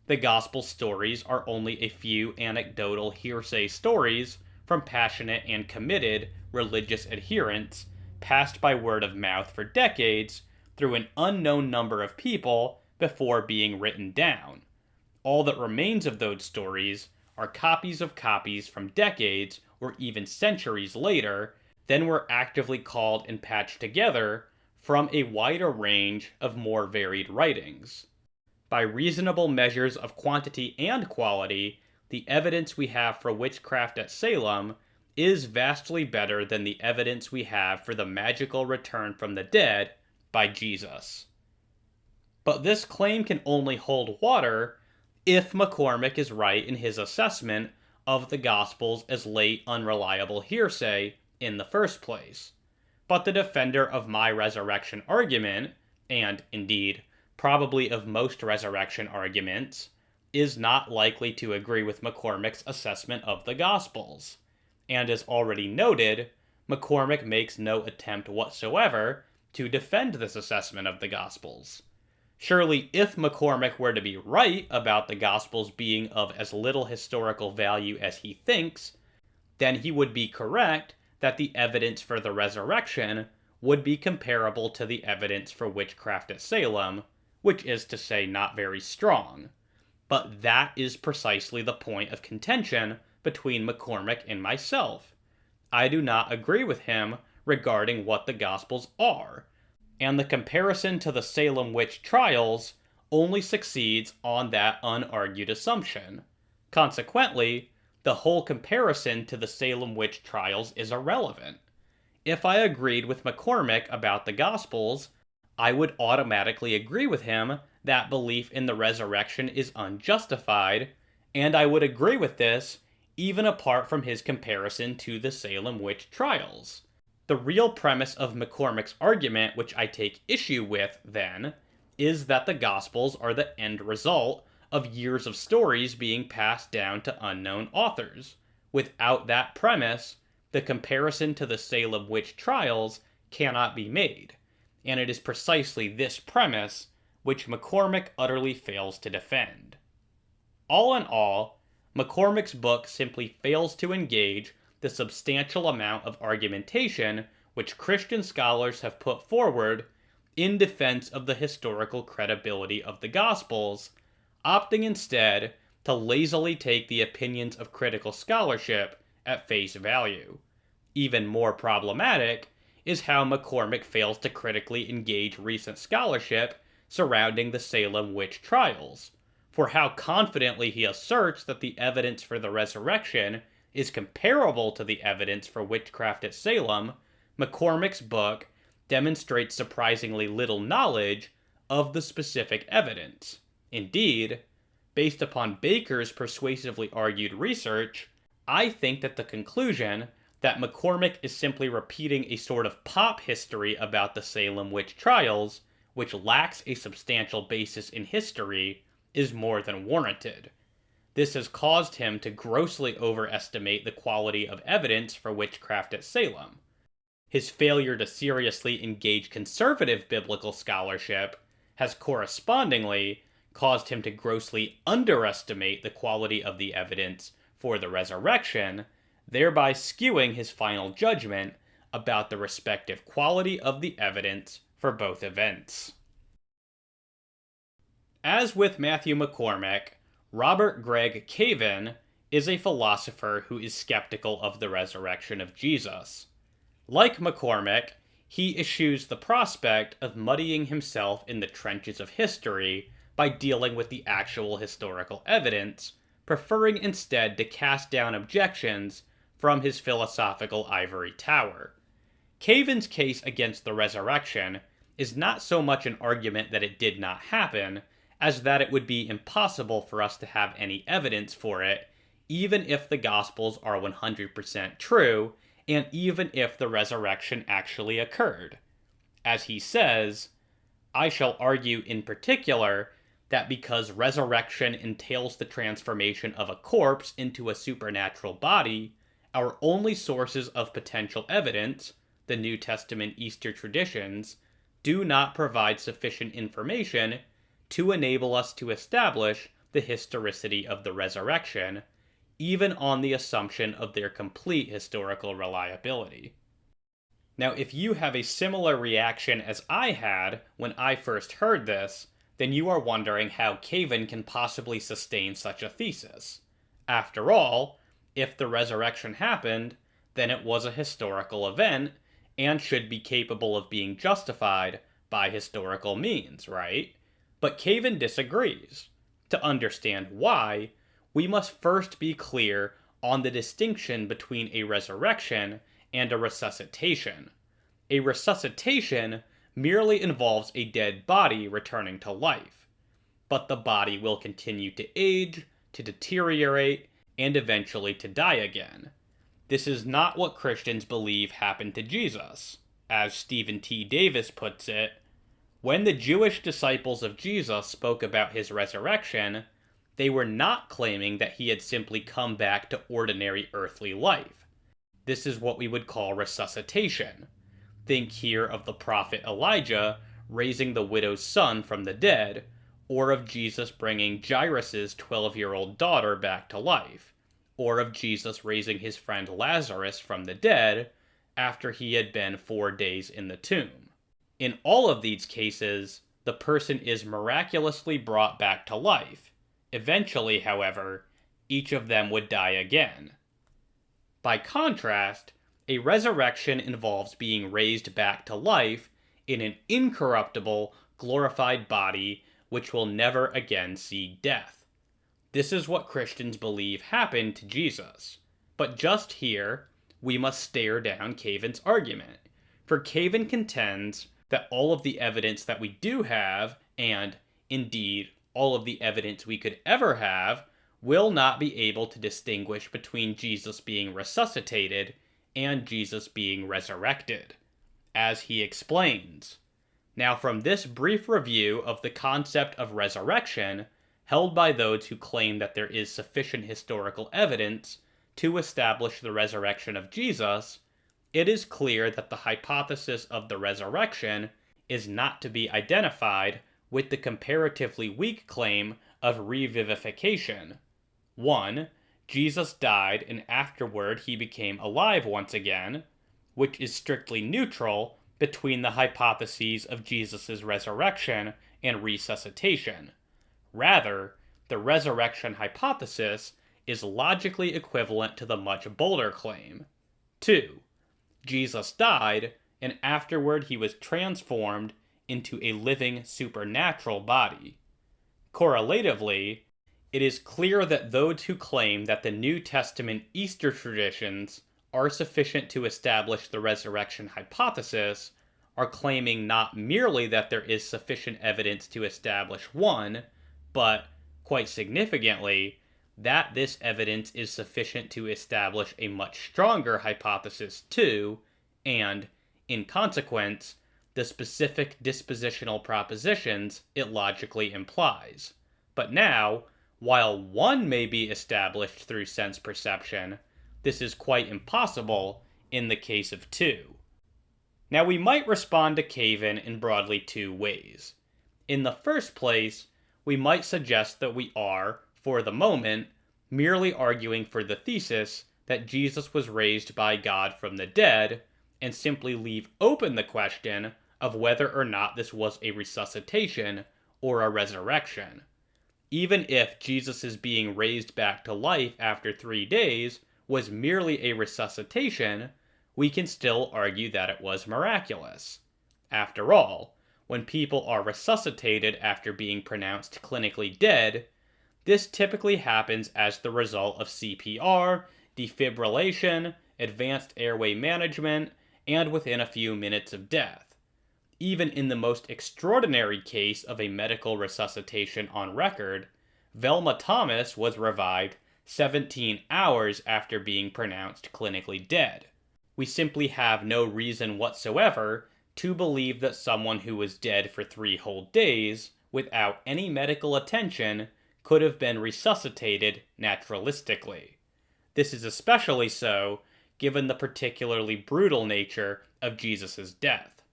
The Gospel stories are only a few anecdotal hearsay stories from passionate and committed religious adherents, passed by word of mouth for decades through an unknown number of people before being written down. All that remains of those stories are copies of copies from decades or even centuries later, then were actively called and patched together from a wider range of more varied writings. By reasonable measures of quantity and quality, the evidence we have for witchcraft at Salem is vastly better than the evidence we have for the magical return from the dead by Jesus. But this claim can only hold water if McCormick is right in his assessment of the Gospels as late unreliable hearsay in the first place. But the defender of my resurrection argument, and indeed probably of most resurrection arguments, is not likely to agree with McCormick's assessment of the Gospels. And as already noted, McCormick makes no attempt whatsoever to defend this assessment of the Gospels. Surely, if McCormick were to be right about the Gospels being of as little historical value as he thinks, then he would be correct that the evidence for the resurrection would be comparable to the evidence for witchcraft at Salem, which is to say not very strong. But that is precisely the point of contention between McCormick and myself. I do not agree with him regarding what the Gospels are, and the comparison to the Salem witch trials only succeeds on that unargued assumption. Consequently, the whole comparison to the Salem witch trials is irrelevant. If I agreed with McCormick about the Gospels, I would automatically agree with him that belief in the resurrection is unjustified, and I would agree with this even apart from his comparison to the Salem witch trials. The real premise of McCormick's argument, which I take issue with, then, is that the Gospels are the end result of years of stories being passed down to unknown authors. Without that premise, the comparison to the Salem witch trials cannot be made, and it is precisely this premise which McCormick utterly fails to defend. All in all, McCormick's book simply fails to engage the substantial amount of argumentation which Christian scholars have put forward in defense of the historical credibility of the Gospels, opting instead to lazily take the opinions of critical scholarship at face value. Even more problematic is how McCormick fails to critically engage recent scholarship surrounding the Salem witch trials, for how confidently he asserts that the evidence for the resurrection is comparable to the evidence for witchcraft at Salem, McCormick's book demonstrates surprisingly little knowledge of the specific evidence. Indeed, based upon Baker's persuasively argued research, I think that the conclusion that McCormick is simply repeating a sort of pop history about the Salem witch trials, which lacks a substantial basis in history, is more than warranted. This has caused him to grossly overestimate the quality of evidence for witchcraft at Salem. His failure to seriously engage conservative biblical scholarship has correspondingly caused him to grossly underestimate the quality of the evidence for the resurrection, thereby skewing his final judgment about the respective quality of the evidence for both events. As with Matthew McCormick, Robert Gregg Cavin is a philosopher who is skeptical of the resurrection of Jesus. Like McCormick, he eschews the prospect of muddying himself in the trenches of history by dealing with the actual historical evidence, preferring instead to cast down objections from his philosophical ivory tower. Cavin's case against the resurrection is not so much an argument that it did not happen, as that it would be impossible for us to have any evidence for it, even if the Gospels are 100% true, and even if the resurrection actually occurred. As he says, I shall argue in particular that because resurrection entails the transformation of a corpse into a supernatural body, our only sources of potential evidence, the New Testament Easter traditions, do not provide sufficient information to enable us to establish the historicity of the resurrection, even on the assumption of their complete historical reliability. Now, if you have a similar reaction as I had when I first heard this, then you are wondering how Cavin can possibly sustain such a thesis. After all, if the resurrection happened, then it was a historical event and should be capable of being justified by historical means, right? But Cavin disagrees. To understand why, we must first be clear on the distinction between a resurrection and a resuscitation. A resuscitation merely involves a dead body returning to life, but the body will continue to age, to deteriorate, and eventually to die again. This is not what Christians believe happened to Jesus. As Stephen T. Davis puts it, when the Jewish disciples of Jesus spoke about his resurrection, they were not claiming that he had simply come back to ordinary earthly life. This is what we would call resuscitation. Think here of the prophet Elijah raising the widow's son from the dead, or of Jesus bringing Jairus' 12-year-old daughter back to life, or of Jesus raising his friend Lazarus from the dead after he had been 4 days in the tomb. In all of these cases, the person is miraculously brought back to life. Eventually, however, each of them would die again. By contrast, a resurrection involves being raised back to life in an incorruptible, glorified body which will never again see death. This is what Christians believe happened to Jesus. But just here, we must stare down Cavin's argument, for Cavin contends that all of the evidence that we do have, and, indeed, all of the evidence we could ever have, will not be able to distinguish between Jesus being resuscitated and Jesus being resurrected. As he explains, now from this brief review of the concept of resurrection, held by those who claim that there is sufficient historical evidence to establish the resurrection of Jesus, it is clear that the hypothesis of the resurrection is not to be identified with the comparatively weak claim of revivification. 1. Jesus died and afterward he became alive once again, which is strictly neutral between the hypotheses of Jesus' resurrection and resuscitation. Rather, the resurrection hypothesis is logically equivalent to the much bolder claim. 2. Jesus died, and afterward he was transformed into a living supernatural body. Correlatively, it is clear that those who claim that the New Testament Easter traditions are sufficient to establish the resurrection hypothesis are claiming not merely that there is sufficient evidence to establish one, but, quite significantly, that this evidence is sufficient to establish a much stronger hypothesis too, and, in consequence, the specific dispositional propositions it logically implies. But now, while one may be established through sense perception, this is quite impossible in the case of two. Now we might respond to Cavin in broadly two ways. In the first place, we might suggest that we are, for the moment, merely arguing for the thesis that Jesus was raised by God from the dead, and simply leave open the question of whether or not this was a resuscitation or a resurrection. Even if Jesus' being raised back to life after 3 days was merely a resuscitation, we can still argue that it was miraculous. After all, when people are resuscitated after being pronounced clinically dead, this typically happens as the result of CPR, defibrillation, advanced airway management, and within a few minutes of death. Even in the most extraordinary case of a medical resuscitation on record, Velma Thomas was revived 17 hours after being pronounced clinically dead. We simply have no reason whatsoever to believe that someone who was dead for 3 whole days, without any medical attention, could have been resuscitated naturalistically. This is especially so given the particularly brutal nature of Jesus' death.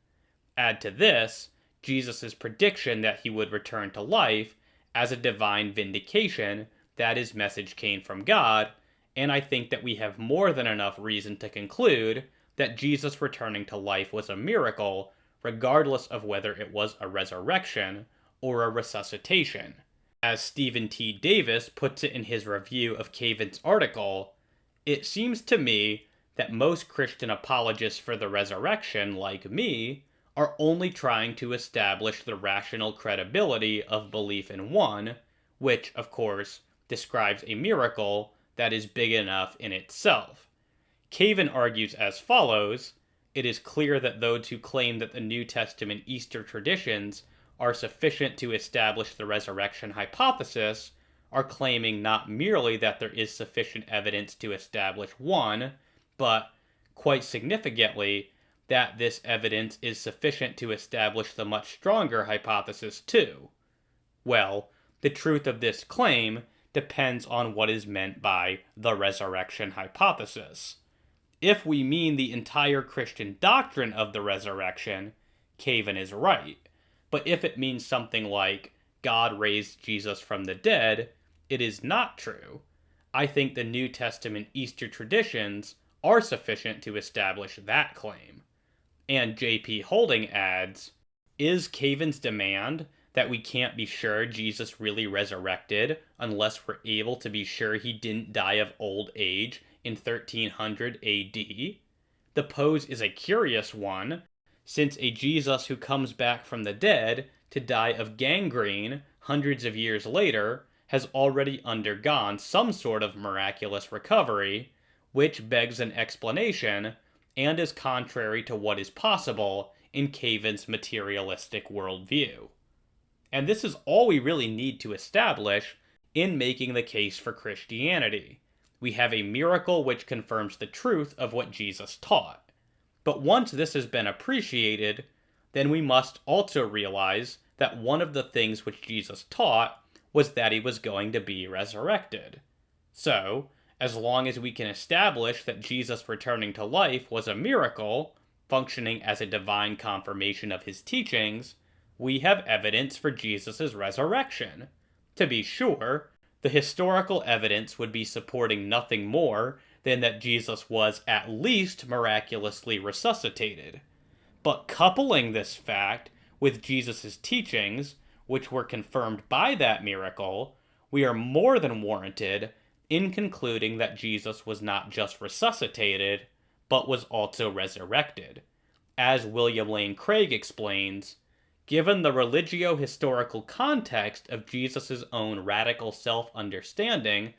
Add to this Jesus' prediction that he would return to life as a divine vindication that his message came from God, and I think that we have more than enough reason to conclude that Jesus returning to life was a miracle, regardless of whether it was a resurrection or a resuscitation. As Stephen T. Davis puts it in his review of Cavin's article, it seems to me that most Christian apologists for the resurrection, like me, are only trying to establish the rational credibility of belief in one, which, of course, describes a miracle that is big enough in itself. Cavin argues as follows: it is clear that those who claim that the New Testament Easter traditions are sufficient to establish the resurrection hypothesis are claiming not merely that there is sufficient evidence to establish one, but, quite significantly, that this evidence is sufficient to establish the much stronger hypothesis too. Well, the truth of this claim depends on what is meant by the resurrection hypothesis. If we mean the entire Christian doctrine of the resurrection, Cavin is right. But if it means something like God raised Jesus from the dead, it is not true. I think the New Testament Easter traditions are sufficient to establish that claim. And J.P. Holding adds, is Cavin's demand that we can't be sure Jesus really resurrected unless we're able to be sure he didn't die of old age in 1300 AD? The pose is a curious one, since a Jesus who comes back from the dead to die of gangrene hundreds of years later has already undergone some sort of miraculous recovery, which begs an explanation and is contrary to what is possible in Cavin's materialistic worldview. And this is all we really need to establish in making the case for Christianity. We have a miracle which confirms the truth of what Jesus taught. But once this has been appreciated, then we must also realize that one of the things which Jesus taught was that he was going to be resurrected. So, as long as we can establish that Jesus returning to life was a miracle, functioning as a divine confirmation of his teachings, we have evidence for Jesus' resurrection. To be sure, the historical evidence would be supporting nothing more than that Jesus was at least miraculously resuscitated. But coupling this fact with Jesus' teachings, which were confirmed by that miracle, we are more than warranted in concluding that Jesus was not just resuscitated, but was also resurrected. As William Lane Craig explains, given the religio-historical context of Jesus' own radical self-understanding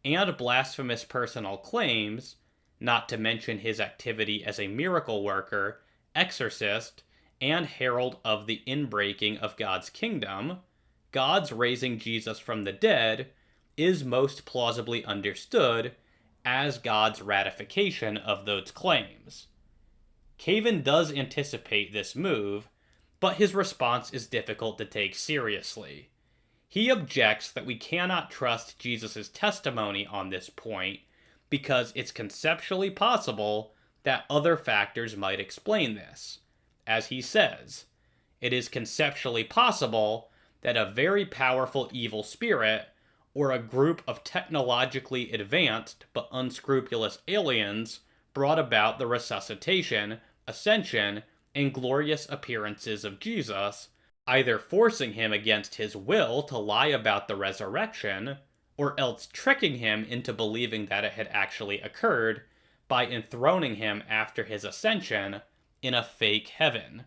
and blasphemous personal claims, not to mention his activity as a miracle worker, exorcist, and herald of the inbreaking of God's kingdom, God's raising Jesus from the dead is most plausibly understood as God's ratification of those claims. Cavin does anticipate this move, but his response is difficult to take seriously. He objects that we cannot trust Jesus' testimony on this point because it's conceptually possible that other factors might explain this. As he says, it is conceptually possible that a very powerful evil spirit, or a group of technologically advanced but unscrupulous aliens, brought about the resuscitation, ascension, and glorious appearances of Jesus, either forcing him against his will to lie about the resurrection, or else tricking him into believing that it had actually occurred by enthroning him after his ascension in a fake heaven.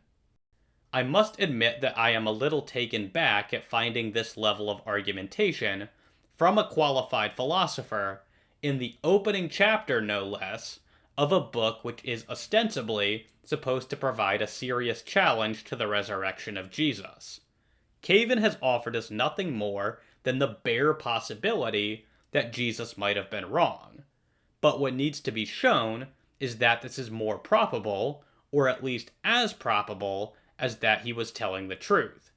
I must admit that I am a little taken back at finding this level of argumentation from a qualified philosopher in the opening chapter, no less, of a book which is ostensibly supposed to provide a serious challenge to the resurrection of Jesus. Cavin has offered us nothing more than the bare possibility that Jesus might have been wrong. But what needs to be shown is that this is more probable, or at least as probable, as that he was telling the truth.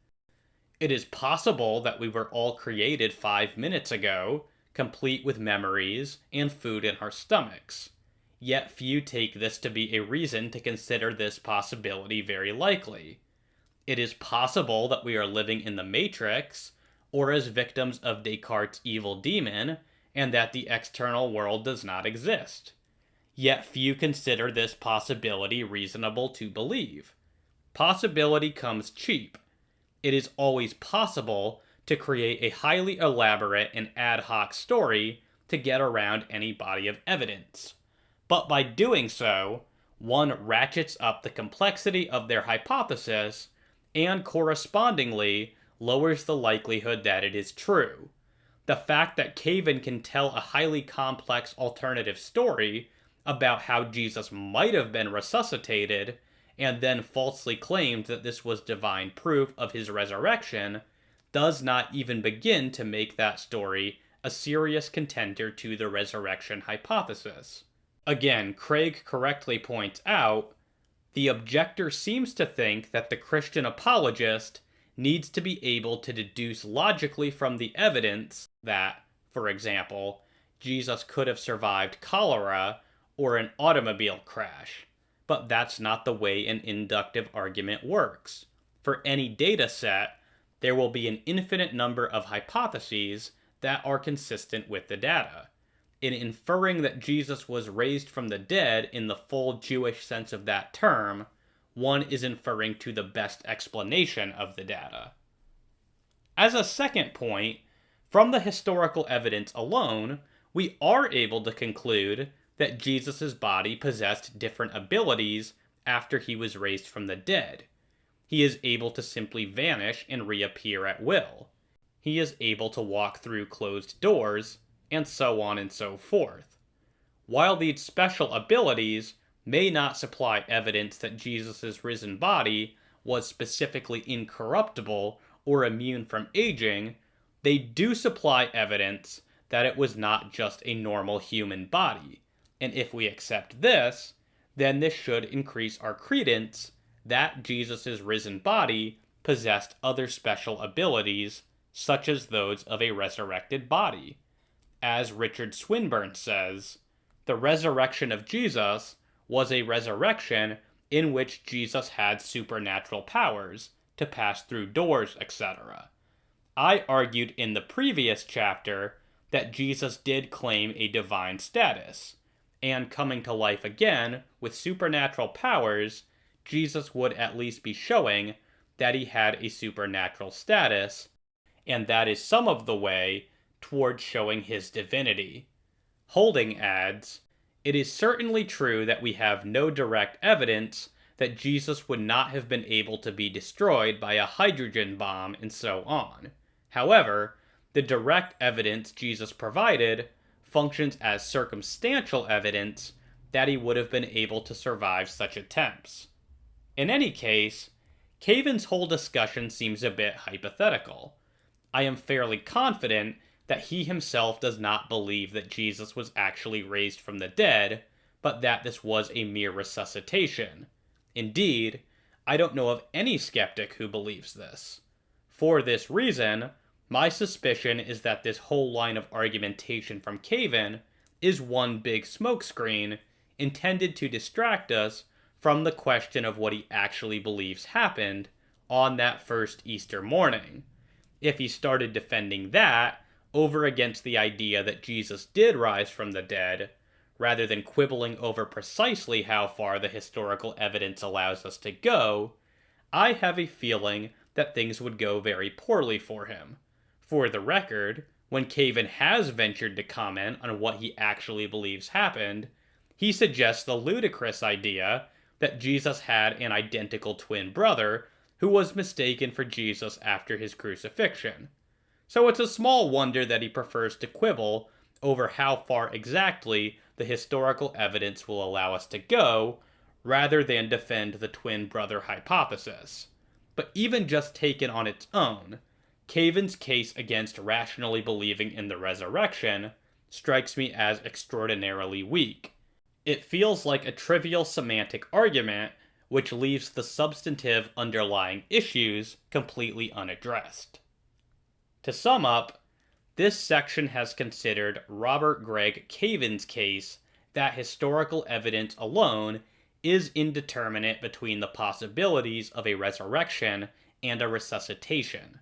It is possible that we were all created 5 minutes ago, complete with memories and food in our stomachs. Yet few take this to be a reason to consider this possibility very likely. It is possible that we are living in the Matrix, or as victims of Descartes' evil demon, and that the external world does not exist. Yet few consider this possibility reasonable to believe. Possibility comes cheap. It is always possible to create a highly elaborate and ad hoc story to get around any body of evidence. But by doing so, one ratchets up the complexity of their hypothesis and correspondingly lowers the likelihood that it is true. The fact that Cavin can tell a highly complex alternative story about how Jesus might have been resuscitated and then falsely claimed that this was divine proof of his resurrection does not even begin to make that story a serious contender to the resurrection hypothesis. Again, Craig correctly points out, the objector seems to think that the Christian apologist needs to be able to deduce logically from the evidence that, for example, Jesus could have survived cholera or an automobile crash. But that's not the way an inductive argument works. For any data set, there will be an infinite number of hypotheses that are consistent with the data. In inferring that Jesus was raised from the dead in the full Jewish sense of that term, one is inferring to the best explanation of the data. As a second point, from the historical evidence alone, we are able to conclude that Jesus' body possessed different abilities after he was raised from the dead. He is able to simply vanish and reappear at will. He is able to walk through closed doors, and so on and so forth. While these special abilities may not supply evidence that Jesus' risen body was specifically incorruptible or immune from aging, they do supply evidence that it was not just a normal human body. And if we accept this, then this should increase our credence that Jesus' risen body possessed other special abilities, such as those of a resurrected body. As Richard Swinburne says, the resurrection of Jesus was a resurrection in which Jesus had supernatural powers to pass through doors, etc. I argued in the previous chapter that Jesus did claim a divine status, and coming to life again with supernatural powers, Jesus would at least be showing that he had a supernatural status, and that is some of the way towards showing his divinity. Holding adds, it is certainly true that we have no direct evidence that Jesus would not have been able to be destroyed by a hydrogen bomb and so on. However, the direct evidence Jesus provided functions as circumstantial evidence that he would have been able to survive such attempts. In any case, Cavin's whole discussion seems a bit hypothetical. I am fairly confident that he himself does not believe that Jesus was actually raised from the dead, but that this was a mere resuscitation. Indeed, I don't know of any skeptic who believes this. For this reason, my suspicion is that this whole line of argumentation from Cavin is one big smokescreen intended to distract us from the question of what he actually believes happened on that first Easter morning. If he started defending that over against the idea that Jesus did rise from the dead, rather than quibbling over precisely how far the historical evidence allows us to go, I have a feeling that things would go very poorly for him. For the record, when Cavin has ventured to comment on what he actually believes happened, he suggests the ludicrous idea that Jesus had an identical twin brother who was mistaken for Jesus after his crucifixion. So it's a small wonder that he prefers to quibble over how far exactly the historical evidence will allow us to go, rather than defend the twin brother hypothesis. But even just taken on its own, Cavin's case against rationally believing in the resurrection strikes me as extraordinarily weak. It feels like a trivial semantic argument which leaves the substantive underlying issues completely unaddressed. To sum up, this section has considered Robert Gregg Cavin's case that historical evidence alone is indeterminate between the possibilities of a resurrection and a resuscitation.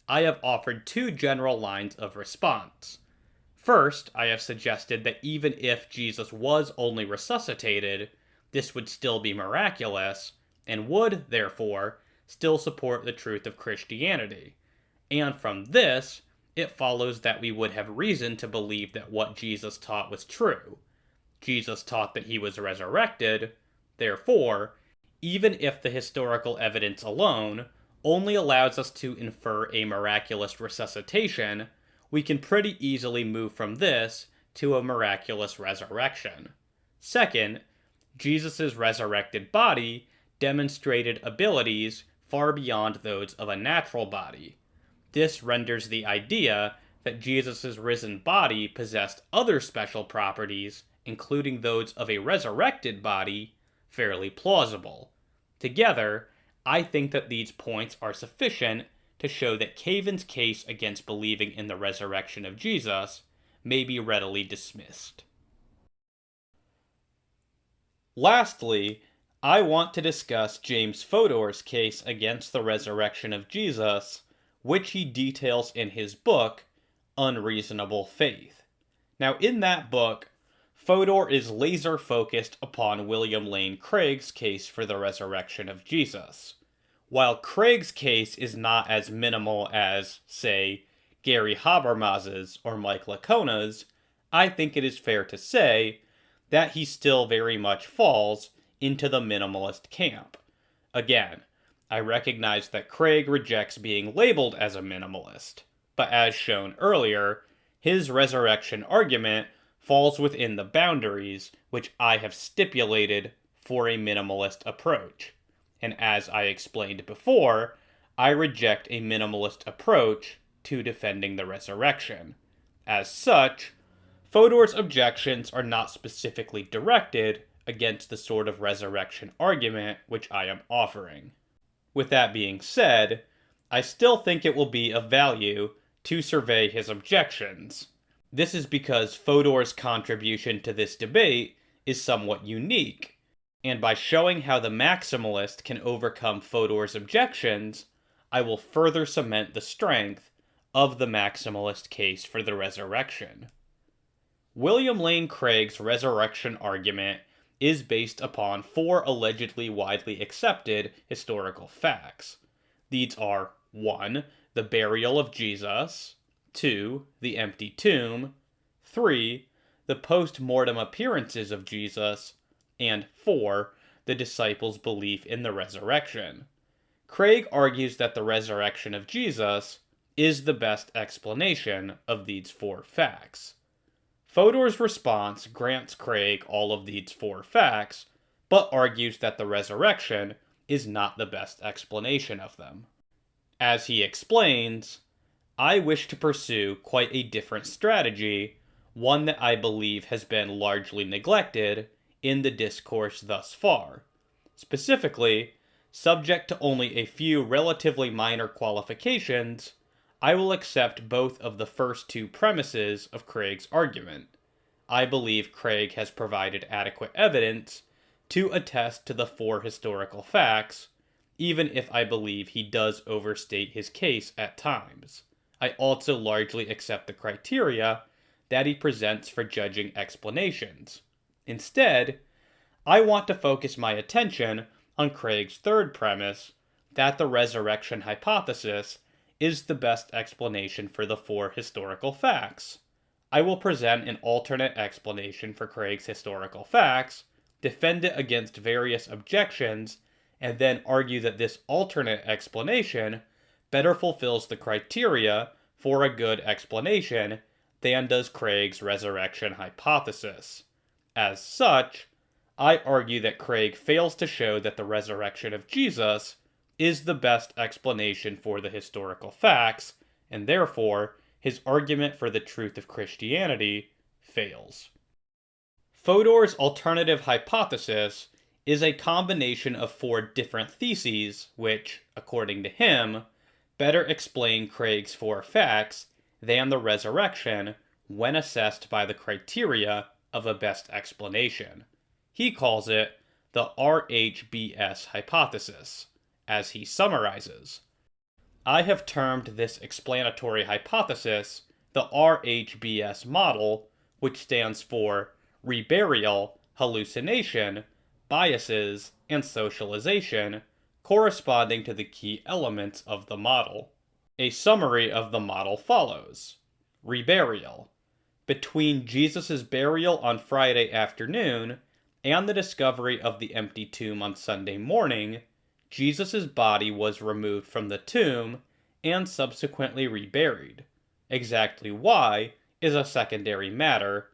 I have offered two general lines of response. First, I have suggested that even if Jesus was only resuscitated, this would still be miraculous, and would, therefore, still support the truth of Christianity. And from this, it follows that we would have reason to believe that what Jesus taught was true. Jesus taught that he was resurrected, therefore, even if the historical evidence alone only allows us to infer a miraculous resuscitation, we can pretty easily move from this to a miraculous resurrection. Second, Jesus' resurrected body demonstrated abilities far beyond those of a natural body. This renders the idea that Jesus' risen body possessed other special properties, including those of a resurrected body, fairly plausible. Together, I think that these points are sufficient to show that Cavin's case against believing in the resurrection of Jesus may be readily dismissed. Lastly, I want to discuss James Fodor's case against the resurrection of Jesus, which he details in his book, Unreasonable Faith. Now, in that book, Fodor is laser-focused upon William Lane Craig's case for the resurrection of Jesus. While Craig's case is not as minimal as, say, Gary Habermas's or Mike Licona's, I think it is fair to say that he still very much falls into the minimalist camp. Again, I recognize that Craig rejects being labeled as a minimalist, but as shown earlier, his resurrection argument falls within the boundaries which I have stipulated for a minimalist approach. And as I explained before, I reject a minimalist approach to defending the resurrection. As such, Fodor's objections are not specifically directed against the sort of resurrection argument which I am offering. With that being said, I still think it will be of value to survey his objections. This is because Fodor's contribution to this debate is somewhat unique, and by showing how the maximalist can overcome Fodor's objections, I will further cement the strength of the maximalist case for the resurrection. William Lane Craig's resurrection argument is based upon four allegedly widely accepted historical facts. These are 1. The burial of Jesus, 2. The empty tomb, 3. The post-mortem appearances of Jesus, and 4. The disciples' belief in the resurrection. Craig argues that the resurrection of Jesus is the best explanation of these four facts. Fodor's response grants Craig all of these four facts, but argues that the resurrection is not the best explanation of them. As he explains, I wish to pursue quite a different strategy, one that I believe has been largely neglected in the discourse thus far. Specifically, subject to only a few relatively minor qualifications, I will accept both of the first two premises of Craig's argument. I believe Craig has provided adequate evidence to attest to the 4 historical facts, even if I believe he does overstate his case at times. I also largely accept the criteria that he presents for judging explanations. Instead, I want to focus my attention on Craig's third premise, that the resurrection hypothesis is the best explanation for the 4 historical facts. I will present an alternate explanation for Craig's historical facts, defend it against various objections, and then argue that this alternate explanation better fulfills the criteria for a good explanation than does Craig's resurrection hypothesis. As such, I argue that Craig fails to show that the resurrection of Jesus is the best explanation for the historical facts, and therefore his argument for the truth of Christianity fails. Fodor's alternative hypothesis is a combination of 4 different theses which, according to him, better explain Craig's 4 facts than the resurrection when assessed by the criteria of a best explanation. He calls it the RHBS hypothesis, as he summarizes. I have termed this explanatory hypothesis the RHBS model, which stands for reburial, hallucination, biases, and socialization, corresponding to the key elements of the model. A summary of the model follows. Reburial. Between Jesus' burial on Friday afternoon and the discovery of the empty tomb on Sunday morning, Jesus' body was removed from the tomb and subsequently reburied. Exactly why is a secondary matter,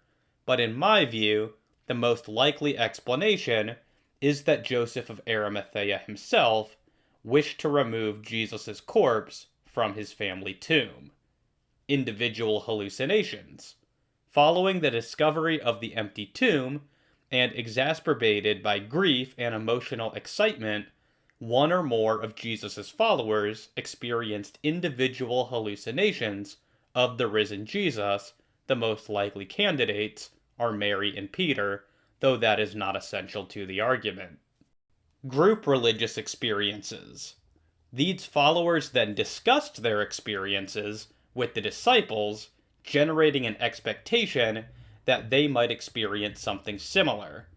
but in my view, the most likely explanation is that Joseph of Arimathea himself wished to remove Jesus' corpse from his family tomb. Individual hallucinations. Following the discovery of the empty tomb, and exacerbated by grief and emotional excitement, one or more of Jesus' followers experienced individual hallucinations of the risen Jesus. The most likely candidates are Mary and Peter, though that is not essential to the argument. Group religious experiences. These followers then discussed their experiences with the disciples, generating an expectation that they might experience something similar.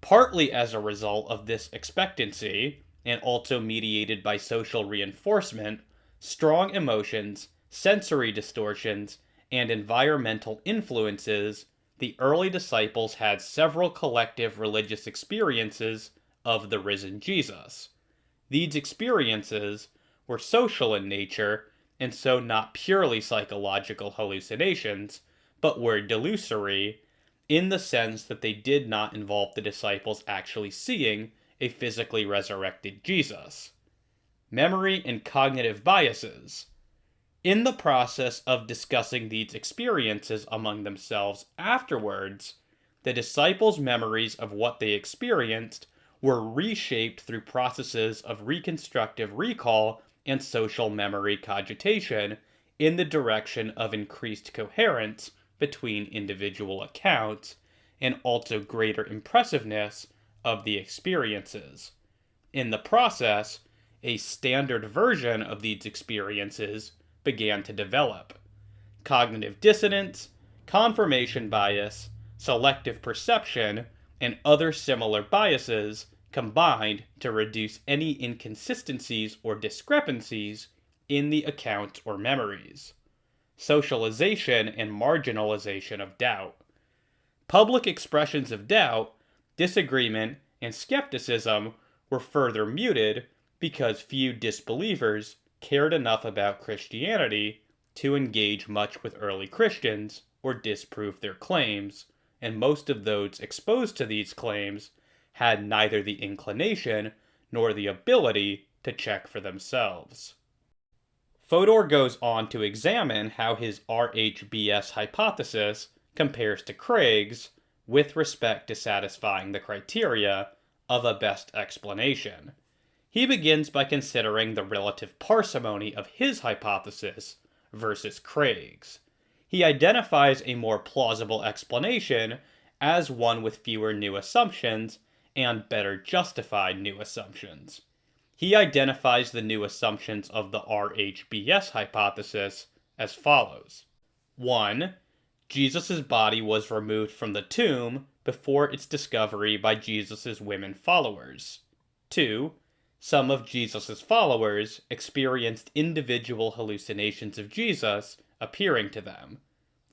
Partly as a result of this expectancy, and also mediated by social reinforcement, strong emotions, sensory distortions, and environmental influences, the early disciples had several collective religious experiences of the risen Jesus. These experiences were social in nature, and so not purely psychological hallucinations, but were delusory, in the sense that they did not involve the disciples actually seeing a physically resurrected Jesus. Memory and cognitive biases. In the process of discussing these experiences among themselves afterwards, the disciples' memories of what they experienced were reshaped through processes of reconstructive recall and social memory cogitation in the direction of increased coherence between individual accounts and also greater impressiveness of the experiences. In the process, a standard version of these experiences began to develop. Cognitive dissonance, confirmation bias, selective perception, and other similar biases combined to reduce any inconsistencies or discrepancies in the accounts or memories. Socialization and marginalization of doubt. Public expressions of doubt, disagreement, and skepticism were further muted because few disbelievers cared enough about Christianity to engage much with early Christians or disprove their claims, and most of those exposed to these claims had neither the inclination nor the ability to check for themselves. Fodor goes on to examine how his RHBS hypothesis compares to Craig's with respect to satisfying the criteria of a best explanation. He begins by considering the relative parsimony of his hypothesis versus Craig's. he identifies a more plausible explanation as one with fewer new assumptions and better justified new assumptions. He identifies the new assumptions of the RHBS hypothesis as follows. 1. Jesus' body was removed from the tomb before its discovery by Jesus' women followers. 2. Some of Jesus' followers experienced individual hallucinations of Jesus appearing to them.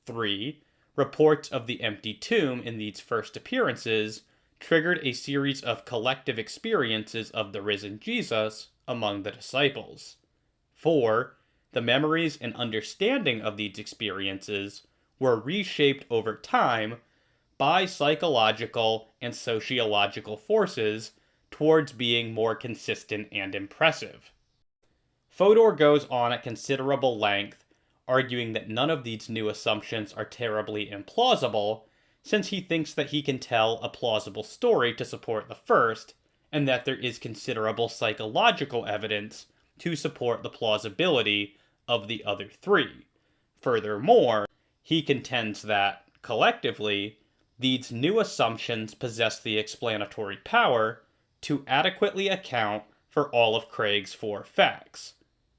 3. Reports of the empty tomb in these first appearances triggered a series of collective experiences of the risen Jesus among the disciples. 4. The memories and understanding of these experiences were reshaped over time by psychological and sociological forces towards being more consistent and impressive. Fodor goes on at considerable length, arguing that none of these new assumptions are terribly implausible, since he thinks that he can tell a plausible story to support the first, and that there is considerable psychological evidence to support the plausibility of the other three. Furthermore, he contends that, collectively, these new assumptions possess the explanatory power to adequately account for all of Craig's 4 facts.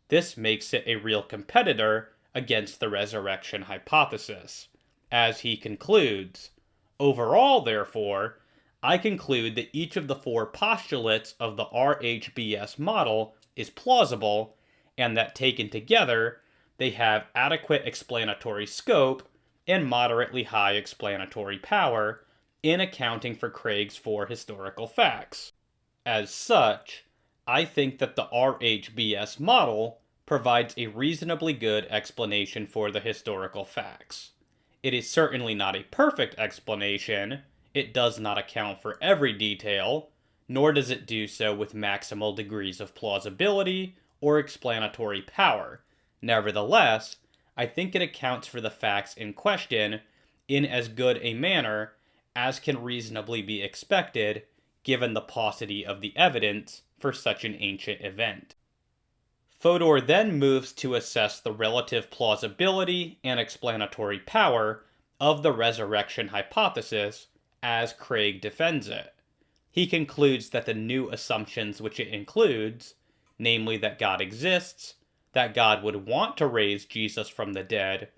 This makes it a real competitor against the resurrection hypothesis. As he concludes, overall, therefore, I conclude that each of the 4 postulates of the RHBS model is plausible, and that taken together, they have adequate explanatory scope and moderately high explanatory power in accounting for Craig's 4 historical facts. As such, I think that the RHBS model provides a reasonably good explanation for the historical facts. It is certainly not a perfect explanation, it does not account for every detail, nor does it do so with maximal degrees of plausibility or explanatory power. Nevertheless, I think it accounts for the facts in question in as good a manner as can reasonably be expected given the paucity of the evidence for such an ancient event. Fodor then moves to assess the relative plausibility and explanatory power of the resurrection hypothesis as Craig defends it. He concludes that the new assumptions which it includes, namely that God exists, that God would want to raise Jesus from the dead,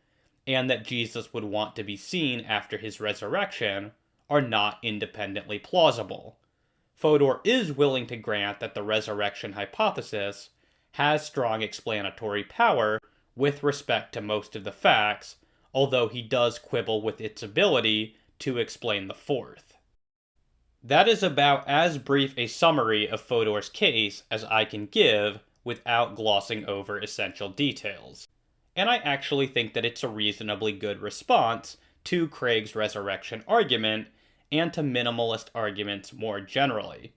and that Jesus would want to be seen after his resurrection, are not independently plausible. Fodor is willing to grant that the resurrection hypothesis has strong explanatory power with respect to most of the facts, although he does quibble with its ability to explain the fourth. That is about as brief a summary of Fodor's case as I can give without glossing over essential details, and I actually think that it's a reasonably good response to Craig's resurrection argument and to minimalist arguments more generally.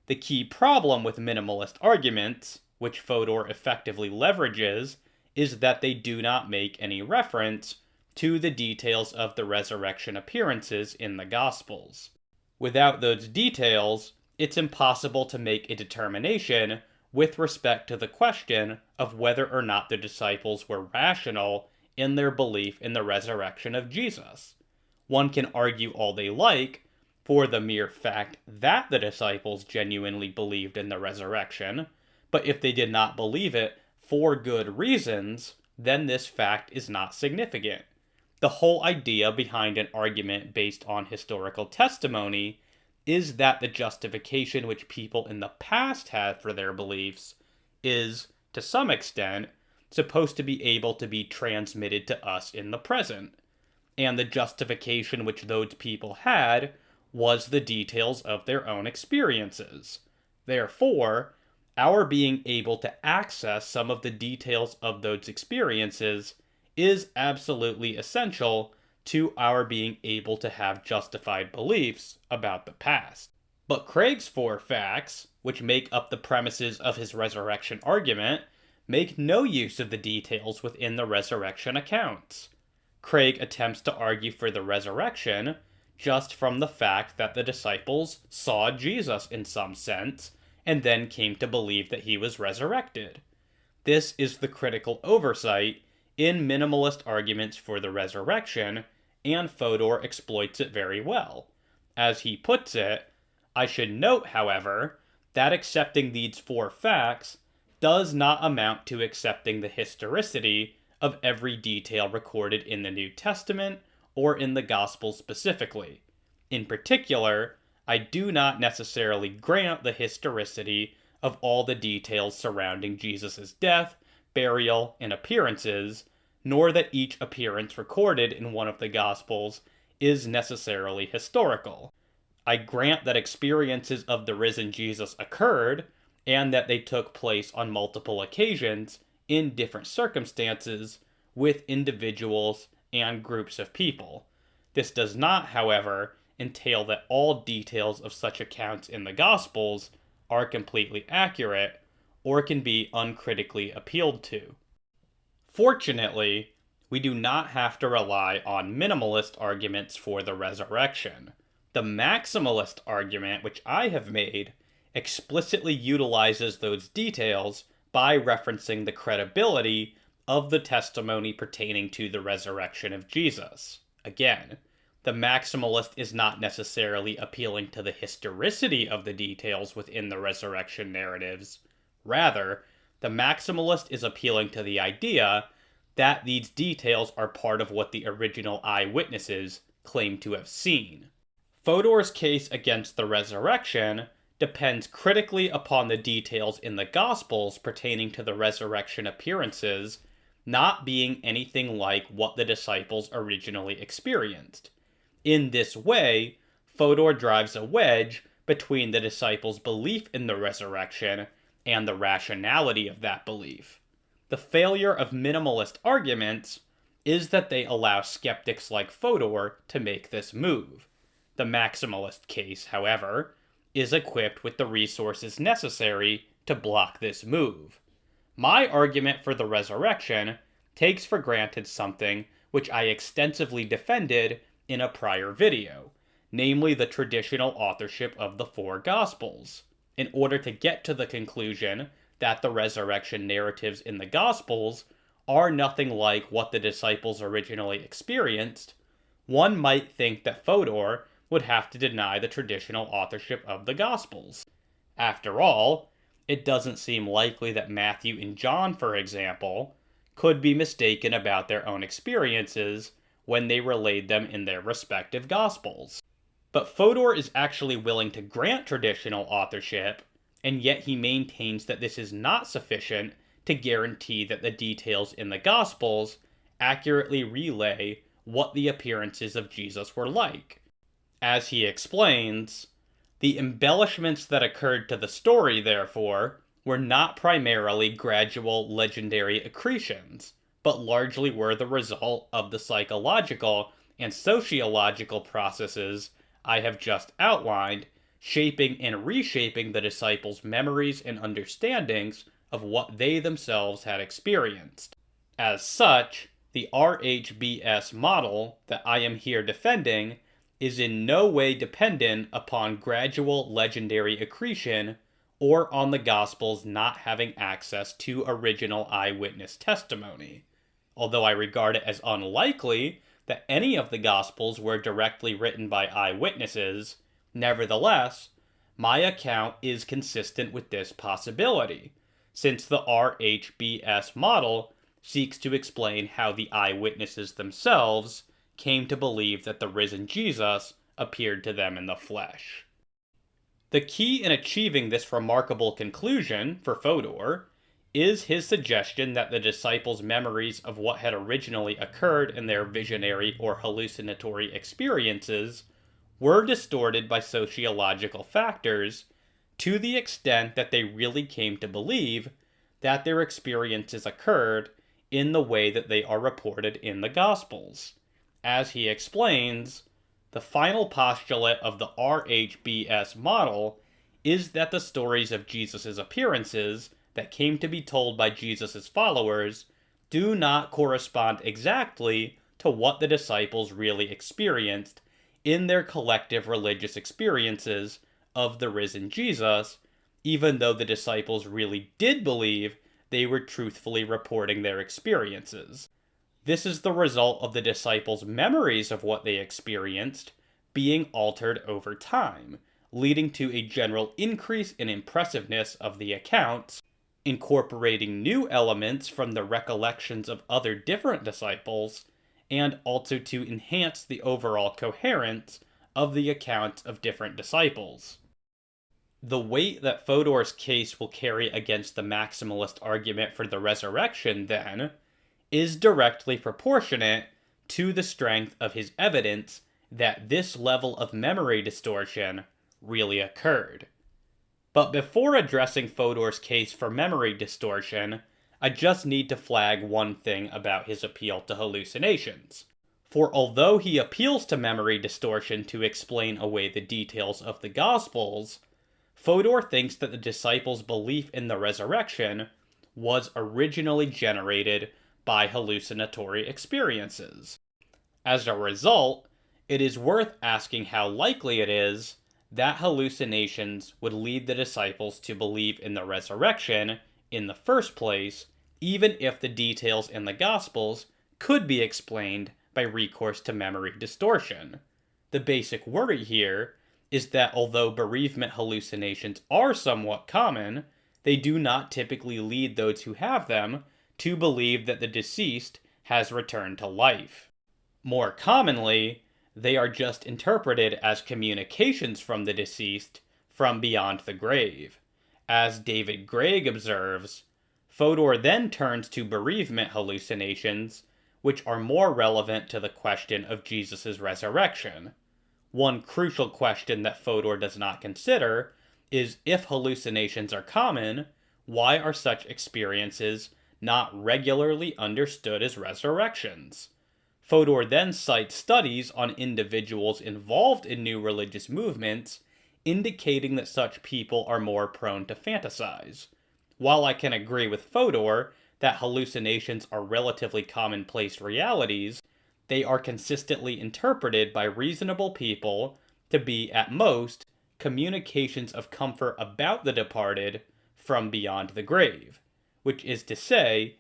The key problem with minimalist arguments, which Fodor effectively leverages, is that they do not make any reference to the details of the resurrection appearances in the Gospels. Without those details, it's impossible to make a determination with respect to the question of whether or not the disciples were rational in their belief in the resurrection of Jesus. One can argue all they like for the mere fact that the disciples genuinely believed in the resurrection, but if they did not believe it for good reasons, then this fact is not significant. The whole idea behind an argument based on historical testimony is that the justification which people in the past had for their beliefs is, to some extent, supposed to be able to be transmitted to us in the present. And the justification which those people had was the details of their own experiences. Therefore, our being able to access some of the details of those experiences is absolutely essential to our being able to have justified beliefs about the past. But Craig's 4 facts, which make up the premises of his resurrection argument, make no use of the details within the resurrection accounts. Craig attempts to argue for the resurrection just from the fact that the disciples saw Jesus in some sense, and then came to believe that he was resurrected. This is the critical oversight in minimalist arguments for the resurrection, and Fodor exploits it very well. As he puts it, I should note, however, that accepting these four facts does not amount to accepting the historicity of every detail recorded in the New Testament or in the Gospels specifically. In particular, I do not necessarily grant the historicity of all the details surrounding Jesus' death, burial, and appearances, nor that each appearance recorded in one of the Gospels is necessarily historical. I grant that experiences of the risen Jesus occurred, and that they took place on multiple occasions in different circumstances with individuals and groups of people. This does not, however, entail that all details of such accounts in the Gospels are completely accurate or can be uncritically appealed to. Fortunately, we do not have to rely on minimalist arguments for the resurrection. The maximalist argument, which I have made, explicitly utilizes those details by referencing the credibility of the testimony pertaining to the resurrection of Jesus. Again, the maximalist is not necessarily appealing to the historicity of the details within the resurrection narratives. Rather, the maximalist is appealing to the idea that these details are part of what the original eyewitnesses claim to have seen. Fodor's case against the resurrection depends critically upon the details in the Gospels pertaining to the resurrection appearances not being anything like what the disciples originally experienced. In this way, Fodor drives a wedge between the disciples' belief in the resurrection and the rationality of that belief. The failure of minimalist arguments is that they allow skeptics like Fodor to make this move. The maximalist case, however, is equipped with the resources necessary to block this move. My argument for the resurrection takes for granted something which I extensively defended in a prior video, namely the traditional authorship of the four Gospels. In order to get to the conclusion that the resurrection narratives in the Gospels are nothing like what the disciples originally experienced, one might think that Fodor would have to deny the traditional authorship of the Gospels. After all, it doesn't seem likely that Matthew and John, for example, could be mistaken about their own experiences when they relayed them in their respective Gospels. But Fodor is actually willing to grant traditional authorship, and yet he maintains that this is not sufficient to guarantee that the details in the Gospels accurately relay what the appearances of Jesus were like. As he explains, the embellishments that occurred to the story, therefore, were not primarily gradual legendary accretions, but largely were the result of the psychological and sociological processes I have just outlined, shaping and reshaping the disciples' memories and understandings of what they themselves had experienced. As such, the RHBS model that I am here defending is in no way dependent upon gradual legendary accretion or on the Gospels not having access to original eyewitness testimony. Although I regard it as unlikely that any of the Gospels were directly written by eyewitnesses, nevertheless, my account is consistent with this possibility, since the RHBS model seeks to explain how the eyewitnesses themselves came to believe that the risen Jesus appeared to them in the flesh. The key in achieving this remarkable conclusion for Fodor is his suggestion that the disciples' memories of what had originally occurred in their visionary or hallucinatory experiences were distorted by sociological factors to the extent that they really came to believe that their experiences occurred in the way that they are reported in the Gospels. As he explains, the final postulate of the RHBS model is that the stories of Jesus' appearances that came to be told by Jesus' followers do not correspond exactly to what the disciples really experienced in their collective religious experiences of the risen Jesus, even though the disciples really did believe they were truthfully reporting their experiences. This is the result of the disciples' memories of what they experienced being altered over time, leading to a general increase in impressiveness of the accounts, incorporating new elements from the recollections of other different disciples, and also to enhance the overall coherence of the accounts of different disciples. The weight that Fodor's case will carry against the maximalist argument for the resurrection, then, is directly proportionate to the strength of his evidence that this level of memory distortion really occurred. But before addressing Fodor's case for memory distortion, I just need to flag one thing about his appeal to hallucinations. For although he appeals to memory distortion to explain away the details of the Gospels, Fodor thinks that the disciples' belief in the resurrection was originally generated by hallucinatory experiences. As a result, it is worth asking how likely it is that hallucinations would lead the disciples to believe in the resurrection in the first place, even if the details in the Gospels could be explained by recourse to memory distortion. The basic worry here is that although bereavement hallucinations are somewhat common, they do not typically lead those who have them to believe that the deceased has returned to life. More commonly, they are just interpreted as communications from the deceased from beyond the grave. As David Gregg observes, Fodor then turns to bereavement hallucinations, which are more relevant to the question of Jesus' resurrection. One crucial question that Fodor does not consider is, if hallucinations are common, why are such experiences not regularly understood as resurrections? Fodor then cites studies on individuals involved in new religious movements, indicating that such people are more prone to fantasize. While I can agree with Fodor that hallucinations are relatively commonplace realities, they are consistently interpreted by reasonable people to be, at most, communications of comfort about the departed from beyond the grave, which is to say,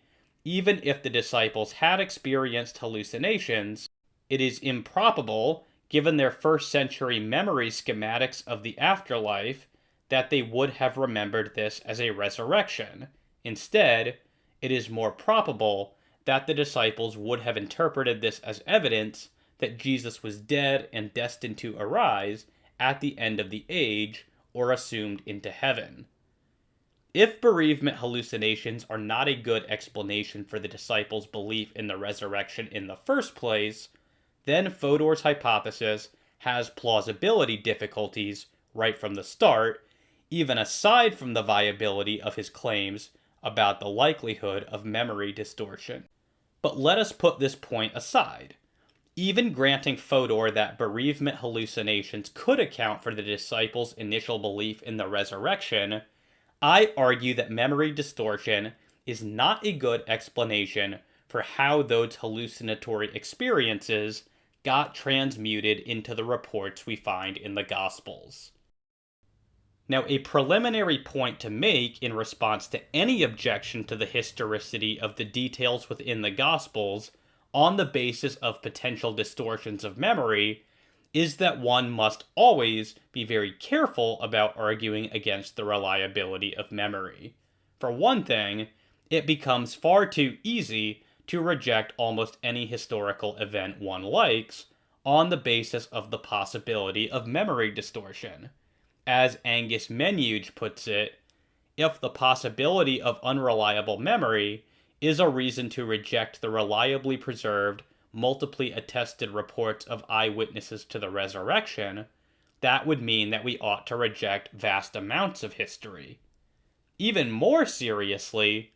even if the disciples had experienced hallucinations, it is improbable, given their first century memory schematics of the afterlife, that they would have remembered this as a resurrection. Instead, it is more probable that the disciples would have interpreted this as evidence that Jesus was dead and destined to arise at the end of the age or assumed into heaven. If bereavement hallucinations are not a good explanation for the disciples' belief in the resurrection in the first place, then Fodor's hypothesis has plausibility difficulties right from the start, even aside from the viability of his claims about the likelihood of memory distortion. But let us put this point aside. Even granting Fodor that bereavement hallucinations could account for the disciples' initial belief in the resurrection, I argue that memory distortion is not a good explanation for how those hallucinatory experiences got transmuted into the reports we find in the Gospels. Now, a preliminary point to make in response to any objection to the historicity of the details within the Gospels on the basis of potential distortions of memory is that one must always be very careful about arguing against the reliability of memory. For one thing, it becomes far too easy to reject almost any historical event one likes on the basis of the possibility of memory distortion. As Angus Menuge puts it, if the possibility of unreliable memory is a reason to reject the reliably preserved, multiply attested reports of eyewitnesses to the resurrection, that would mean that we ought to reject vast amounts of history. Even more seriously,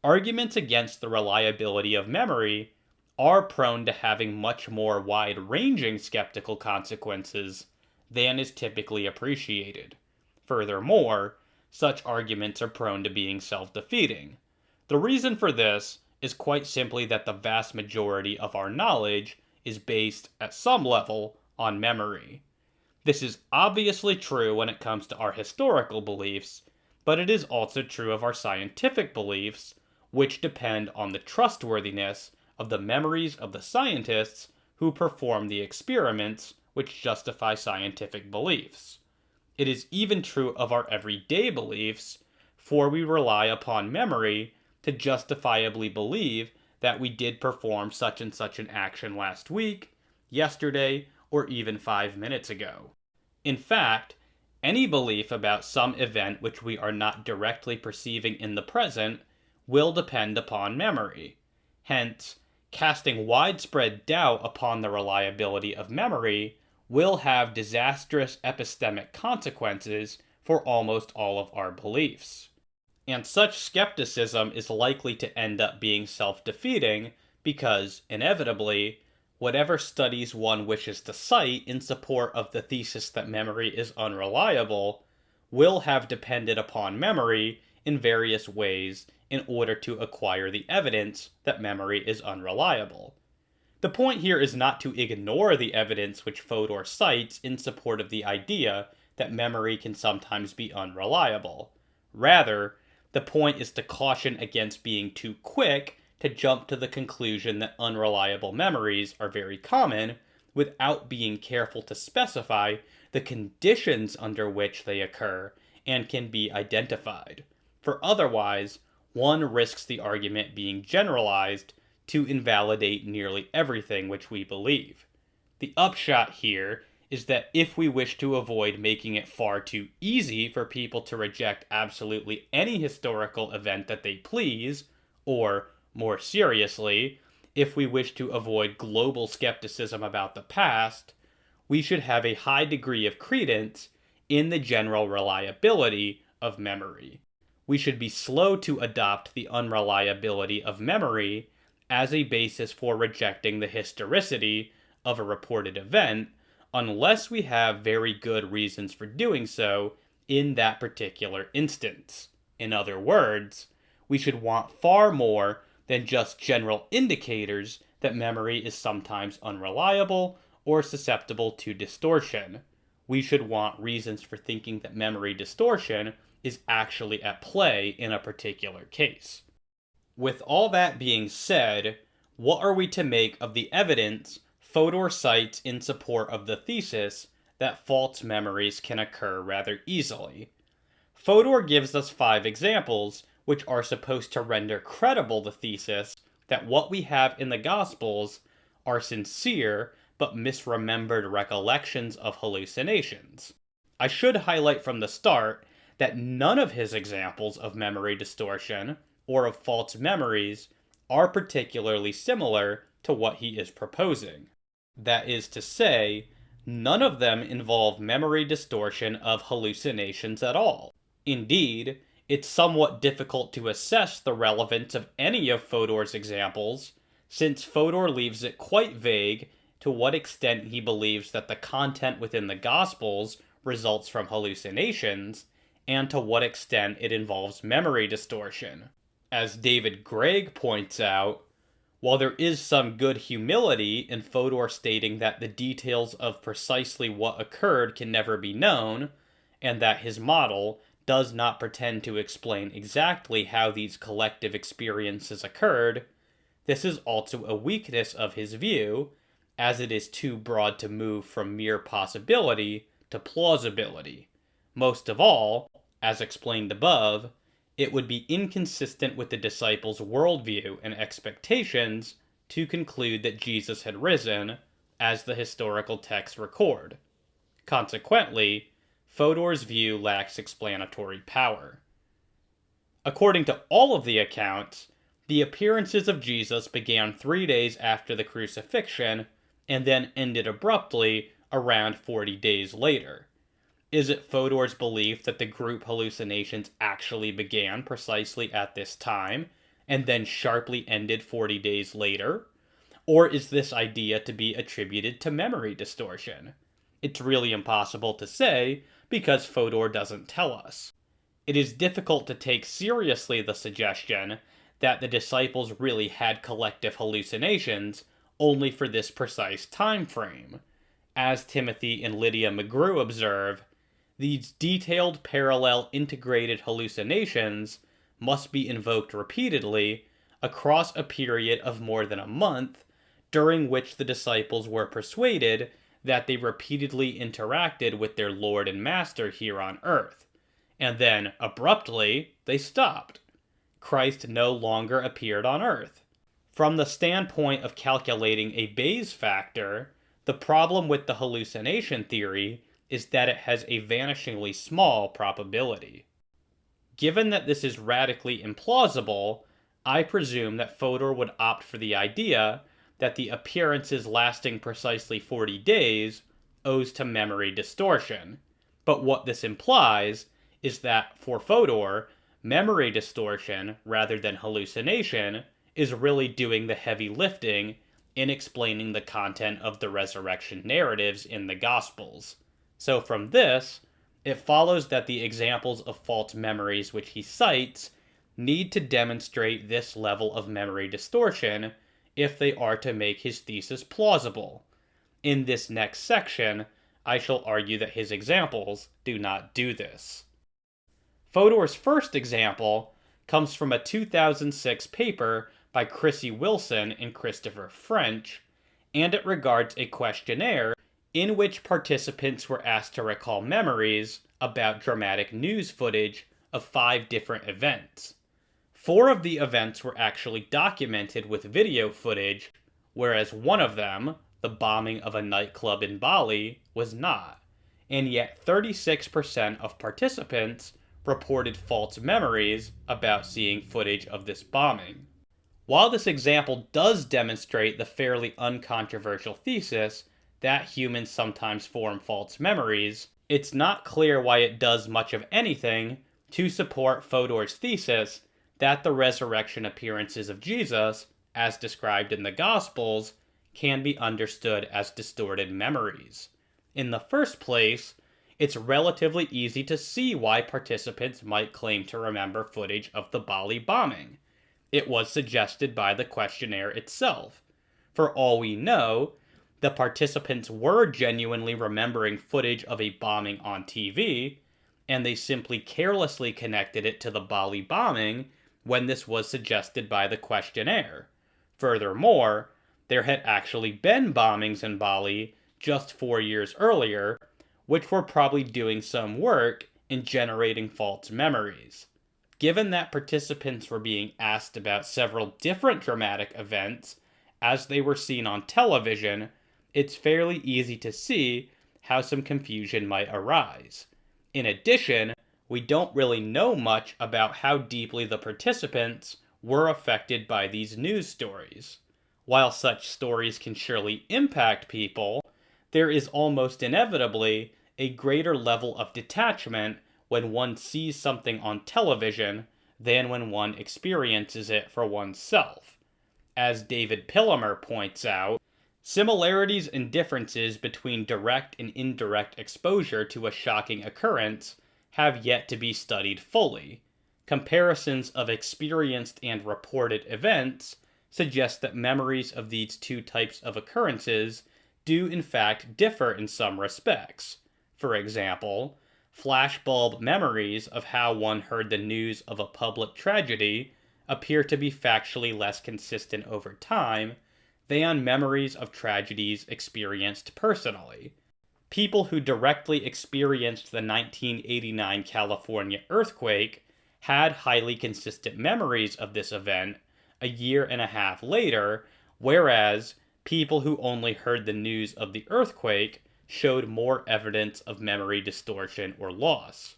arguments against the reliability of memory are prone to having much more wide-ranging skeptical consequences than is typically appreciated. Furthermore, such arguments are prone to being self-defeating. The reason for this is quite simply that the vast majority of our knowledge is based, at some level, on memory. This is obviously true when it comes to our historical beliefs, but it is also true of our scientific beliefs, which depend on the trustworthiness of the memories of the scientists who perform the experiments which justify scientific beliefs. It is even true of our everyday beliefs, for we rely upon memory to justifiably believe that we did perform such and such an action last week, yesterday, or even 5 minutes ago. In fact, any belief about some event which we are not directly perceiving in the present will depend upon memory. Hence, casting widespread doubt upon the reliability of memory will have disastrous epistemic consequences for almost all of our beliefs. And such skepticism is likely to end up being self-defeating because, inevitably, whatever studies one wishes to cite in support of the thesis that memory is unreliable will have depended upon memory in various ways in order to acquire the evidence that memory is unreliable. The point here is not to ignore the evidence which Fodor cites in support of the idea that memory can sometimes be unreliable. Rather, the point is to caution against being too quick to jump to the conclusion that unreliable memories are very common without being careful to specify the conditions under which they occur and can be identified. For otherwise, one risks the argument being generalized to invalidate nearly everything which we believe. The upshot here is that if we wish to avoid making it far too easy for people to reject absolutely any historical event that they please, or, more seriously, if we wish to avoid global skepticism about the past, we should have a high degree of credence in the general reliability of memory. We should be slow to adopt the unreliability of memory as a basis for rejecting the historicity of a reported event, unless we have very good reasons for doing so in that particular instance. In other words, we should want far more than just general indicators that memory is sometimes unreliable or susceptible to distortion. We should want reasons for thinking that memory distortion is actually at play in a particular case. With all that being said, what are we to make of the evidence Fodor cites in support of the thesis that false memories can occur rather easily? Fodor gives us 5 examples which are supposed to render credible the thesis that what we have in the Gospels are sincere but misremembered recollections of hallucinations. I should highlight from the start that none of his examples of memory distortion or of false memories are particularly similar to what he is proposing. That is to say, none of them involve memory distortion of hallucinations at all. Indeed, it's somewhat difficult to assess the relevance of any of Fodor's examples, since Fodor leaves it quite vague to what extent he believes that the content within the Gospels results from hallucinations, and to what extent it involves memory distortion. As David Gregg points out, while there is some good humility in Fodor stating that the details of precisely what occurred can never be known, and that his model does not pretend to explain exactly how these collective experiences occurred, this is also a weakness of his view, as it is too broad to move from mere possibility to plausibility. Most of all, as explained above, it would be inconsistent with the disciples' worldview and expectations to conclude that Jesus had risen, as the historical texts record. Consequently, Fodor's view lacks explanatory power. According to all of the accounts, the appearances of Jesus began 3 days after the crucifixion, and then ended abruptly around 40 days later. Is it Fodor's belief that the group hallucinations actually began precisely at this time, and then sharply ended 40 days later? Or is this idea to be attributed to memory distortion? It's really impossible to say, because Fodor doesn't tell us. It is difficult to take seriously the suggestion that the disciples really had collective hallucinations only for this precise time frame. As Timothy and Lydia McGrew observe, these detailed parallel integrated hallucinations must be invoked repeatedly across a period of more than a month, during which the disciples were persuaded that they repeatedly interacted with their Lord and Master here on earth. And then, abruptly, they stopped. Christ no longer appeared on earth. From the standpoint of calculating a Bayes factor, the problem with the hallucination theory is that it has a vanishingly small probability. Given that this is radically implausible, I presume that Fodor would opt for the idea that the appearances lasting precisely 40 days owes to memory distortion. But what this implies is that, for Fodor, memory distortion, rather than hallucination, is really doing the heavy lifting in explaining the content of the resurrection narratives in the Gospels. So from this, it follows that the examples of false memories which he cites need to demonstrate this level of memory distortion if they are to make his thesis plausible. In this next section, I shall argue that his examples do not do this. Fodor's first example comes from a 2006 paper by Chrissy Wilson and Christopher French, and it regards a questionnaire in which participants were asked to recall memories about dramatic news footage of 5 different events. 4 of the events were actually documented with video footage, whereas one of them, the bombing of a nightclub in Bali, was not. And yet 36% of participants reported false memories about seeing footage of this bombing. While this example does demonstrate the fairly uncontroversial thesis that humans sometimes form false memories, it's not clear why it does much of anything to support Fodor's thesis that the resurrection appearances of Jesus, as described in the Gospels, can be understood as distorted memories. In the first place, it's relatively easy to see why participants might claim to remember footage of the Bali bombing. It was suggested by the questionnaire itself. For all we know, the participants were genuinely remembering footage of a bombing on TV, and they simply carelessly connected it to the Bali bombing when this was suggested by the questionnaire. Furthermore, there had actually been bombings in Bali just 4 years earlier, which were probably doing some work in generating false memories. Given that participants were being asked about several different dramatic events as they were seen on television, it's fairly easy to see how some confusion might arise. In addition, we don't really know much about how deeply the participants were affected by these news stories. While such stories can surely impact people, there is almost inevitably a greater level of detachment when one sees something on television than when one experiences it for oneself. As David Pillamer points out, similarities and differences between direct and indirect exposure to a shocking occurrence have yet to be studied fully. Comparisons of experienced and reported events suggest that memories of these two types of occurrences do in fact differ in some respects. For example, flashbulb memories of how one heard the news of a public tragedy appear to be factually less consistent over time than memories of tragedies experienced personally. People who directly experienced the 1989 California earthquake had highly consistent memories of this event a year and a half later, whereas people who only heard the news of the earthquake showed more evidence of memory distortion or loss.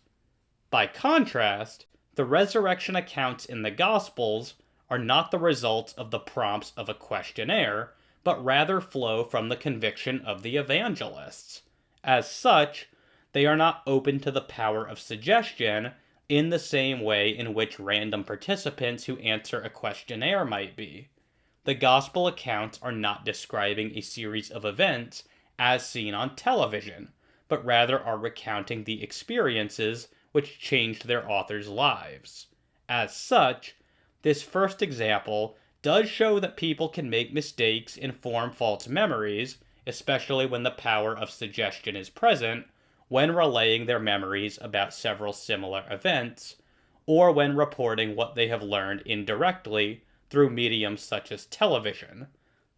By contrast, the resurrection accounts in the Gospels are not the results of the prompts of a questionnaire, but rather flow from the conviction of the evangelists. As such, they are not open to the power of suggestion in the same way in which random participants who answer a questionnaire might be. The Gospel accounts are not describing a series of events as seen on television, but rather are recounting the experiences which changed their authors' lives. As such, this first example does show that people can make mistakes and form false memories, especially when the power of suggestion is present, when relaying their memories about several similar events, or when reporting what they have learned indirectly through mediums such as television.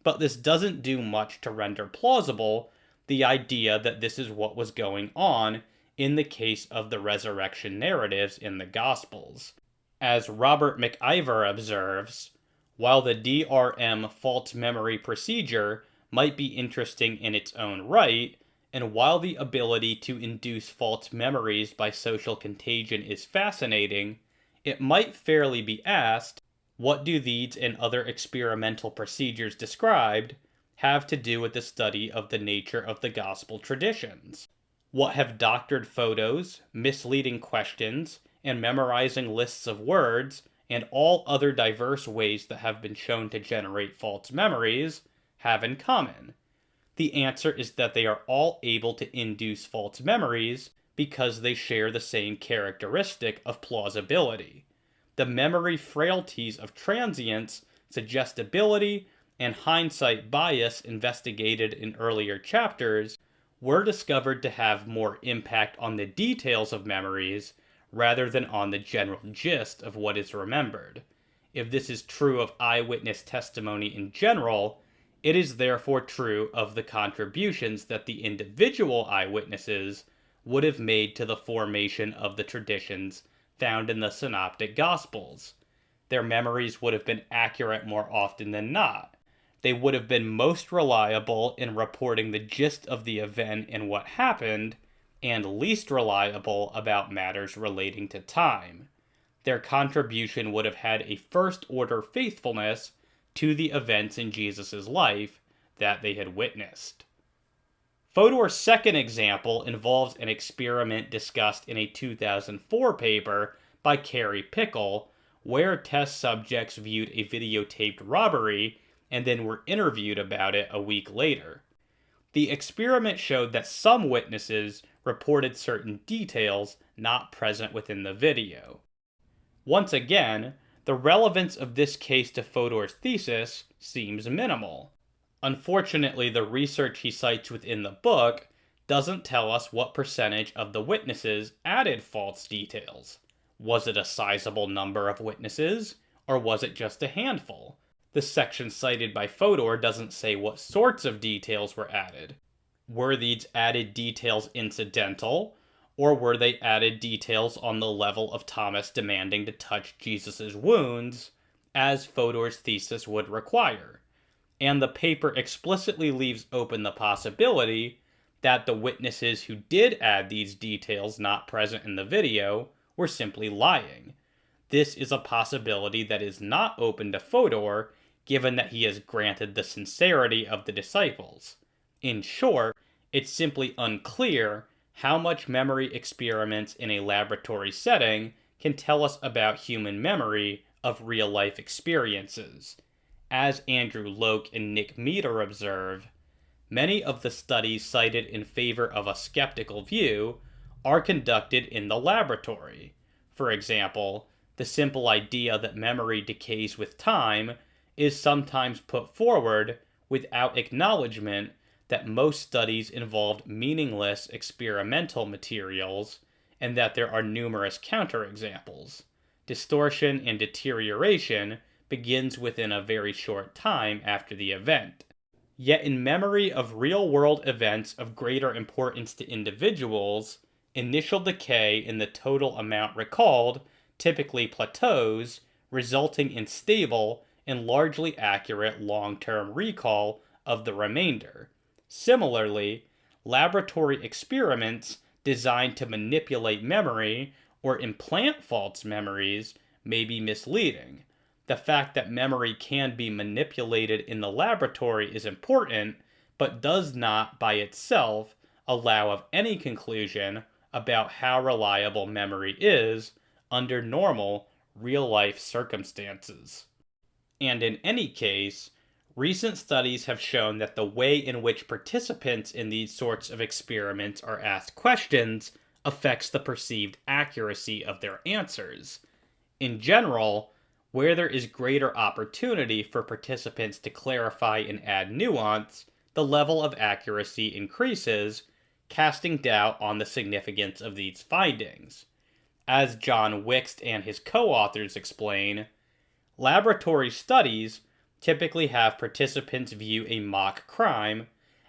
But this doesn't do much to render plausible the idea that this is what was going on in the case of the resurrection narratives in the Gospels. As Robert McIver observes, while the DRM false memory procedure might be interesting in its own right, and while the ability to induce false memories by social contagion is fascinating, it might fairly be asked, what do these and other experimental procedures described have to do with the study of the nature of the gospel traditions? What have doctored photos, misleading questions, and memorizing lists of words, and all other diverse ways that have been shown to generate false memories, have in common? The answer is that they are all able to induce false memories because they share the same characteristic of plausibility. The memory frailties of transience, suggestibility, and hindsight bias investigated in earlier chapters were discovered to have more impact on the details of memories rather than on the general gist of what is remembered. If this is true of eyewitness testimony in general, it is therefore true of the contributions that the individual eyewitnesses would have made to the formation of the traditions found in the Synoptic Gospels. Their memories would have been accurate more often than not. They would have been most reliable in reporting the gist of the event and what happened, and least reliable about matters relating to time. Their contribution would have had a first-order faithfulness to the events in Jesus' life that they had witnessed. Fodor's second example involves an experiment discussed in a 2004 paper by Carrie Pickle, where test subjects viewed a videotaped robbery and then were interviewed about it a week later. The experiment showed that some witnesses reported certain details not present within the video. Once again, the relevance of this case to Fodor's thesis seems minimal. Unfortunately, the research he cites within the book doesn't tell us what percentage of the witnesses added false details. Was it a sizable number of witnesses, or was it just a handful? The section cited by Fodor doesn't say what sorts of details were added. Were these added details incidental, or were they added details on the level of Thomas demanding to touch Jesus' wounds, as Fodor's thesis would require? And the paper explicitly leaves open the possibility that the witnesses who did add these details not present in the video were simply lying. This is a possibility that is not open to Fodor, given that he has granted the sincerity of the disciples. In short, it's simply unclear how much memory experiments in a laboratory setting can tell us about human memory of real-life experiences. As Andrew Loke and Nick Meter observe, many of the studies cited in favor of a skeptical view are conducted in the laboratory. For example, the simple idea that memory decays with time is sometimes put forward without acknowledgement that most studies involved meaningless experimental materials and that there are numerous counterexamples. Distortion and deterioration begins within a very short time after the event. Yet in memory of real-world events of greater importance to individuals, initial decay in the total amount recalled typically plateaus, resulting in stable and largely accurate long-term recall of the remainder. Similarly, laboratory experiments designed to manipulate memory or implant false memories may be misleading. The fact that memory can be manipulated in the laboratory is important, but does not by itself allow of any conclusion about how reliable memory is under normal, real-life circumstances. And in any case, recent studies have shown that the way in which participants in these sorts of experiments are asked questions affects the perceived accuracy of their answers. In general, where there is greater opportunity for participants to clarify and add nuance, the level of accuracy increases, casting doubt on the significance of these findings. As John Wixt and his co-authors explain, Laboratory studies typically have participants view a mock crime,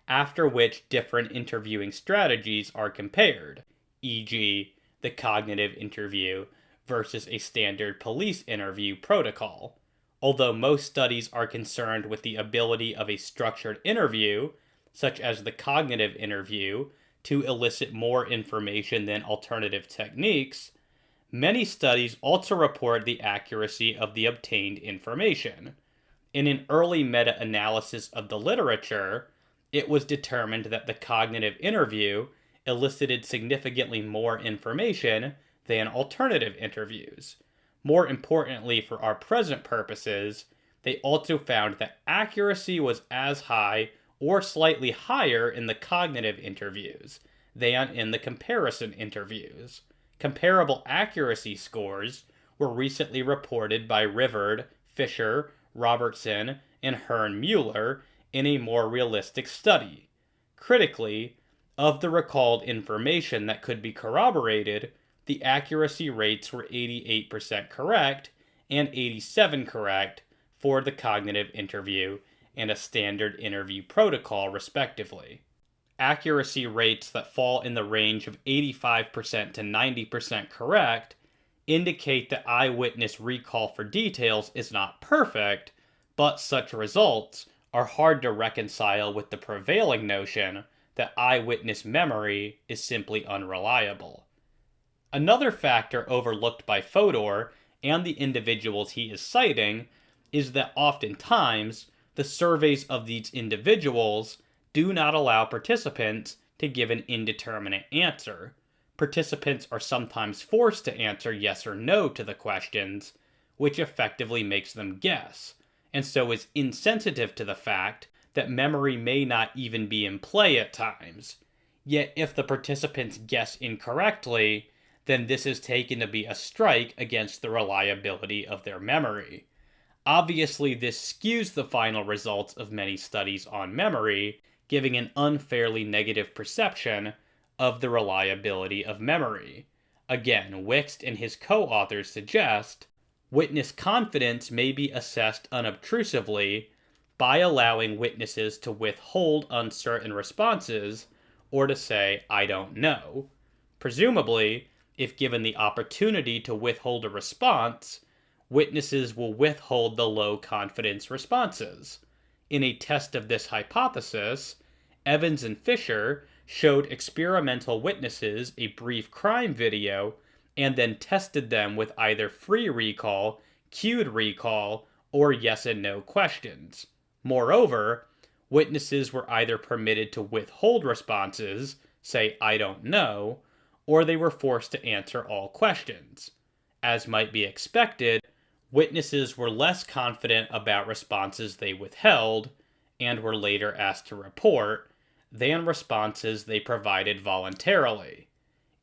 after which different interviewing strategies are compared, e.g., the cognitive interview versus a standard police interview protocol. Although most studies are concerned with the ability of a structured interview, such as the cognitive interview, to elicit more information than alternative techniques, many studies also report the accuracy of the obtained information. In an early meta-analysis of the literature, it was determined that the cognitive interview elicited significantly more information than alternative interviews. More importantly for our present purposes, they also found that accuracy was as high or slightly higher in the cognitive interviews than in the comparison interviews. Comparable accuracy scores were recently reported by Rivard, Fisher, Robertson, and Hearn-Mueller in a more realistic study. Critically, of the recalled information that could be corroborated, the accuracy rates were 88% correct and 87% correct for the cognitive interview and a standard interview protocol, respectively. Accuracy rates that fall in the range of 85% to 90% correct indicate that eyewitness recall for details is not perfect, but such results are hard to reconcile with the prevailing notion that eyewitness memory is simply unreliable. Another factor overlooked by Fodor and the individuals he is citing is that oftentimes the surveys of these individuals do not allow participants to give an indeterminate answer. Participants are sometimes forced to answer yes or no to the questions, which effectively makes them guess, and so is insensitive to the fact that memory may not even be in play at times. Yet if the participants guess incorrectly, then this is taken to be a strike against the reliability of their memory. Obviously, this skews the final results of many studies on memory, giving an unfairly negative perception of the reliability of memory. Again, Wixt and his co-authors suggest witness confidence may be assessed unobtrusively by allowing witnesses to withhold uncertain responses or to say, "I don't know." Presumably, if given the opportunity to withhold a response, witnesses will withhold the low confidence responses. In a test of this hypothesis, Evans and Fisher showed experimental witnesses a brief crime video and then tested them with either free recall, cued recall, or yes and no questions. Moreover, witnesses were either permitted to withhold responses, say "I don't know," or they were forced to answer all questions. As might be expected, witnesses were less confident about responses they withheld, and were later asked to report, than responses they provided voluntarily.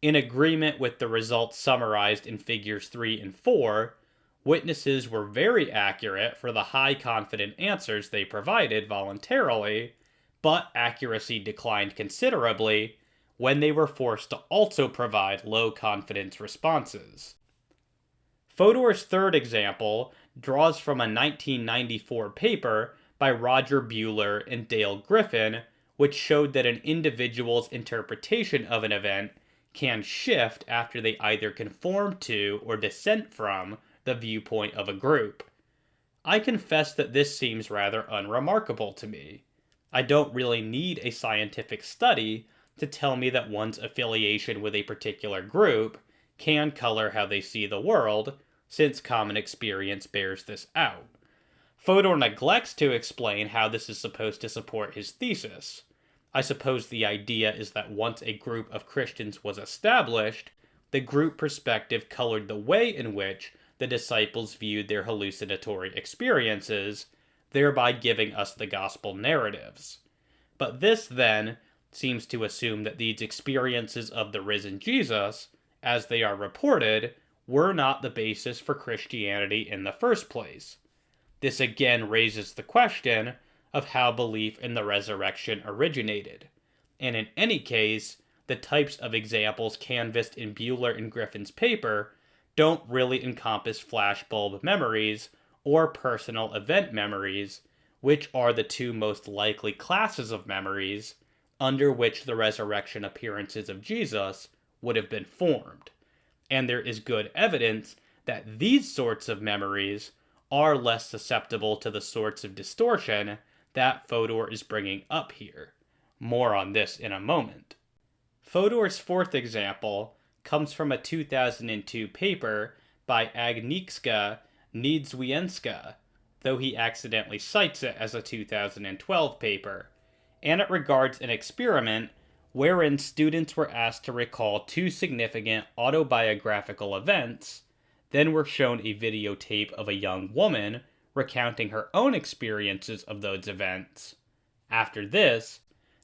In agreement with the results summarized in Figures 3 and 4, witnesses were very accurate for the high confident answers they provided voluntarily, but accuracy declined considerably when they were forced to also provide low confidence responses. Fodor's third example draws from a 1994 paper by Roger Buehler and Dale Griffin, which showed that an individual's interpretation of an event can shift after they either conform to or dissent from the viewpoint of a group. I confess that this seems rather unremarkable to me. I don't really need a scientific study to tell me that one's affiliation with a particular group can color how they see the world, since common experience bears this out. Fodor neglects to explain how this is supposed to support his thesis. I suppose the idea is that once a group of Christians was established, the group perspective colored the way in which the disciples viewed their hallucinatory experiences, thereby giving us the gospel narratives. But this, then, seems to assume that these experiences of the risen Jesus, as they are reported, were not the basis for Christianity in the first place. This again raises the question of how belief in the resurrection originated. And in any case, the types of examples canvassed in Buehler and Griffin's paper don't really encompass flashbulb memories or personal event memories, which are the two most likely classes of memories under which the resurrection appearances of Jesus would have been formed. And there is good evidence that these sorts of memories are less susceptible to the sorts of distortion that Fodor is bringing up here. More on this in a moment. Fodor's fourth example comes from a 2002 paper by Agnieszka Niedzwiecka, though he accidentally cites it as a 2012 paper, and it regards an experiment wherein students were asked to recall two significant autobiographical events, then were shown a videotape of a young woman recounting her own experiences of those events. After this,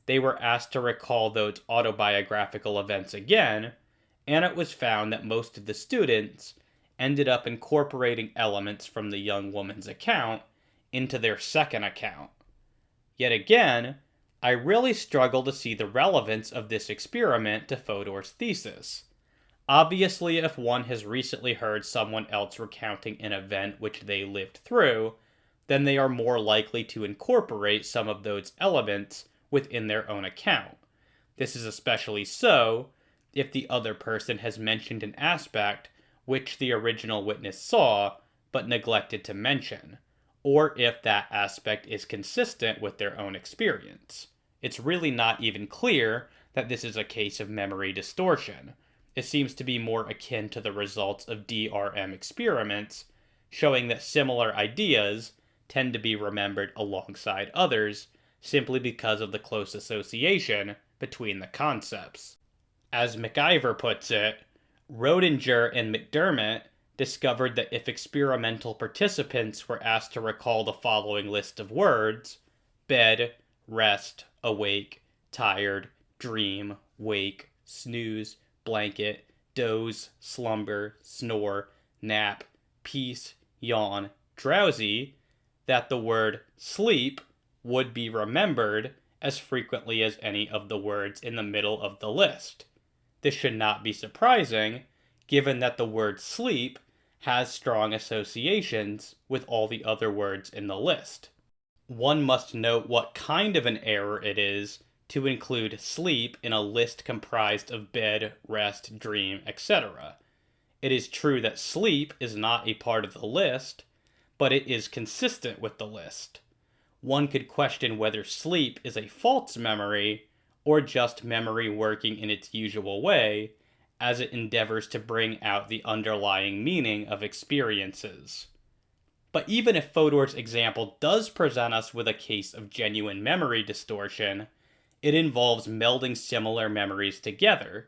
they were asked to recall those autobiographical events again, and it was found that most of the students ended up incorporating elements from the young woman's account into their second account. Yet again, I really struggle to see the relevance of this experiment to Fodor's thesis. Obviously, if one has recently heard someone else recounting an event which they lived through, then they are more likely to incorporate some of those elements within their own account. This is especially so if the other person has mentioned an aspect which the original witness saw but neglected to mention, or if that aspect is consistent with their own experience. It's really not even clear that this is a case of memory distortion. It seems to be more akin to the results of DRM experiments, showing that similar ideas tend to be remembered alongside others simply because of the close association between the concepts. As McIver puts it, Rodinger and McDermott discovered that if experimental participants were asked to recall the following list of words: bed, rest, awake, tired, dream, wake, snooze, blanket, doze, slumber, snore, nap, peace, yawn, drowsy, that the word sleep would be remembered as frequently as any of the words in the middle of the list. This should not be surprising, given that the word sleep has strong associations with all the other words in the list. One must note what kind of an error it is to include sleep in a list comprised of bed, rest, dream, etc. It is true that sleep is not a part of the list, but it is consistent with the list. One could question whether sleep is a false memory or just memory working in its usual way, as it endeavors to bring out the underlying meaning of experiences. But even if Fodor's example does present us with a case of genuine memory distortion, it involves melding similar memories together.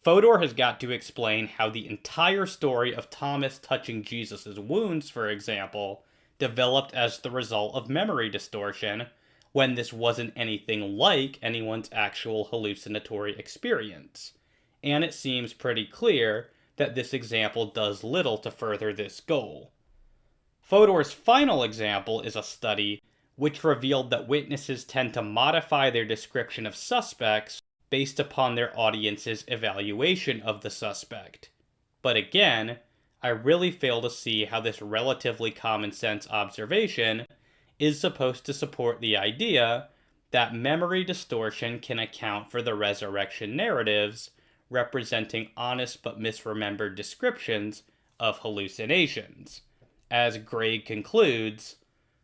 Fodor has got to explain how the entire story of Thomas touching Jesus' wounds, for example, developed as the result of memory distortion, when this wasn't anything like anyone's actual hallucinatory experience. And it seems pretty clear that this example does little to further this goal. Fodor's final example is a study which revealed that witnesses tend to modify their description of suspects based upon their audience's evaluation of the suspect. But again, I really fail to see how this relatively common sense observation is supposed to support the idea that memory distortion can account for the resurrection narratives representing honest but misremembered descriptions of hallucinations. As Gregg concludes,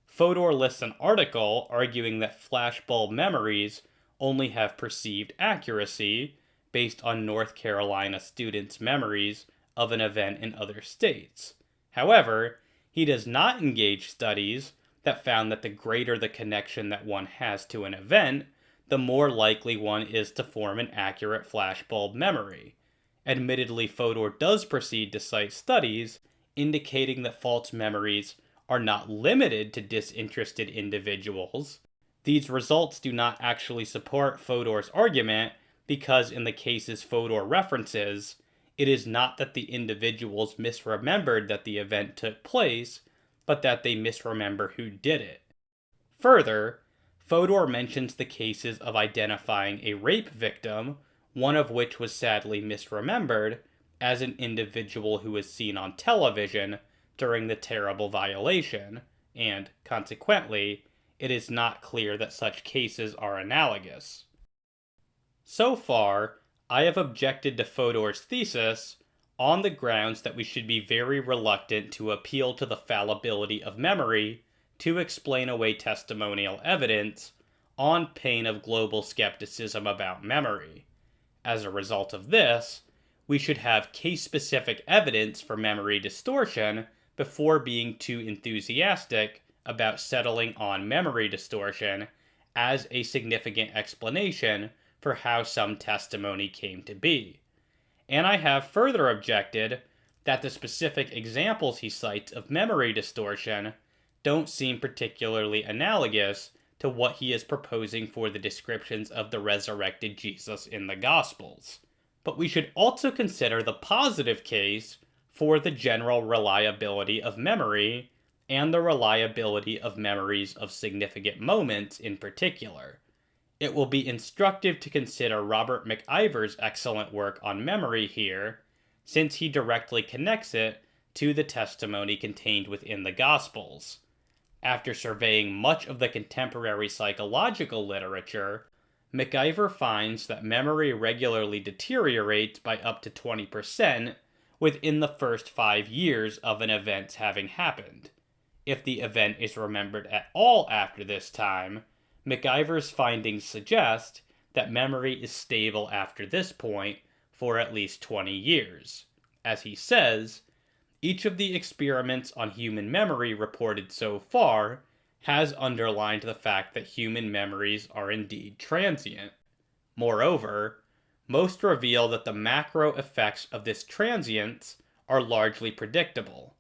Fodor lists an article arguing that flashbulb memories only have perceived accuracy based on North Carolina students' memories of an event in other states. However, he does not engage studies that found that the greater the connection that one has to an event, the more likely one is to form an accurate flashbulb memory. Admittedly, Fodor does proceed to cite studies indicating that false memories are not limited to disinterested individuals. These results do not actually support Fodor's argument because in the cases Fodor references, it is not that the individuals misremembered that the event took place, but that they misremember who did it. Further, Fodor mentions the cases of identifying a rape victim, one of which was sadly misremembered, as an individual who was seen on television during the terrible violation, and, consequently, it is not clear that such cases are analogous. So far, I have objected to Fodor's thesis on the grounds that we should be very reluctant to appeal to the fallibility of memory to explain away testimonial evidence on pain of global skepticism about memory. As a result of this, we should have case-specific evidence for memory distortion before being too enthusiastic about settling on memory distortion as a significant explanation for how some testimony came to be. And I have further objected that the specific examples he cites of memory distortion don't seem particularly analogous to what he is proposing for the descriptions of the resurrected Jesus in the Gospels. But we should also consider the positive case for the general reliability of memory and the reliability of memories of significant moments in particular. It will be instructive to consider Robert McIver's excellent work on memory here, since he directly connects it to the testimony contained within the Gospels. After surveying much of the contemporary psychological literature, McIver finds that memory regularly deteriorates by up to 20% within the first 5 years of an event's having happened. If the event is remembered at all after this time, McIver's findings suggest that memory is stable after this point for at least 20 years. As he says, each of the experiments on human memory reported so far has underlined the fact that human memories are indeed transient. Moreover, most reveal that the macro effects of this transience are largely predictable.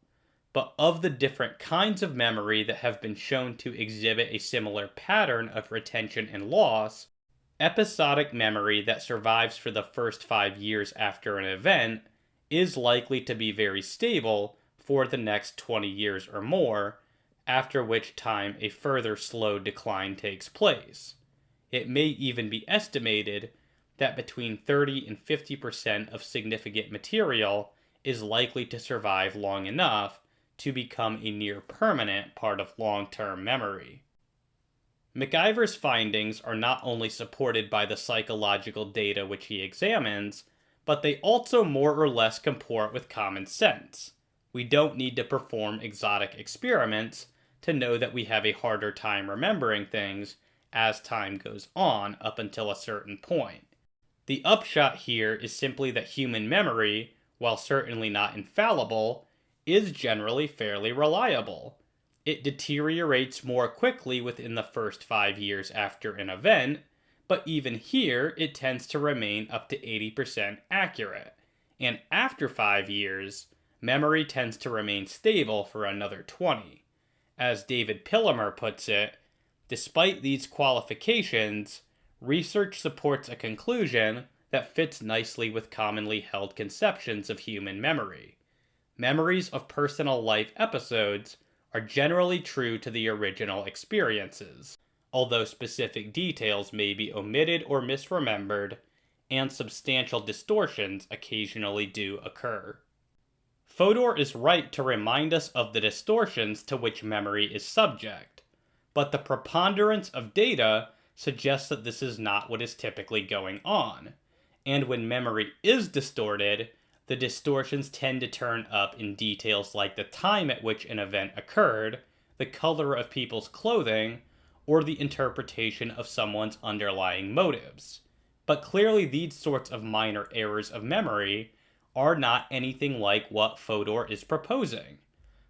But of the different kinds of memory that have been shown to exhibit a similar pattern of retention and loss, episodic memory that survives for the first 5 years after an event is likely to be very stable for the next 20 years or more, after which time a further slow decline takes place. It may even be estimated that between 30 and 50% of significant material is likely to survive long enough to become a near-permanent part of long-term memory. McIver's findings are not only supported by the psychological data which he examines, but they also more or less comport with common sense. We don't need to perform exotic experiments to know that we have a harder time remembering things as time goes on up until a certain point. The upshot here is simply that human memory, while certainly not infallible, is generally fairly reliable. It deteriorates more quickly within the first 5 years after an event, but even here it tends to remain up to 80% accurate. And after 5 years, memory tends to remain stable for another 20. As David Pillamer puts it, despite these qualifications, research supports a conclusion that fits nicely with commonly held conceptions of human memory. Memories of personal life episodes are generally true to the original experiences, although specific details may be omitted or misremembered, and substantial distortions occasionally do occur. Fodor is right to remind us of the distortions to which memory is subject, but the preponderance of data suggests that this is not what is typically going on, and when memory is distorted, the distortions tend to turn up in details like the time at which an event occurred, the color of people's clothing, or the interpretation of someone's underlying motives. But clearly these sorts of minor errors of memory are not anything like what Fodor is proposing.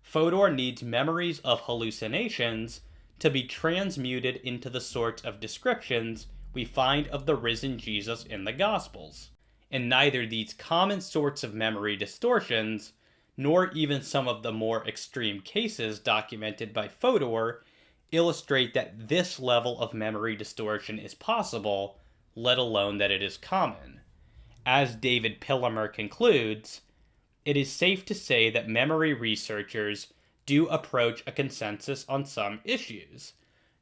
Fodor needs memories of hallucinations to be transmuted into the sorts of descriptions we find of the risen Jesus in the Gospels. And neither these common sorts of memory distortions, nor even some of the more extreme cases documented by Fodor, illustrate that this level of memory distortion is possible, let alone that it is common. As David Pillamer concludes, it is safe to say that memory researchers do approach a consensus on some issues.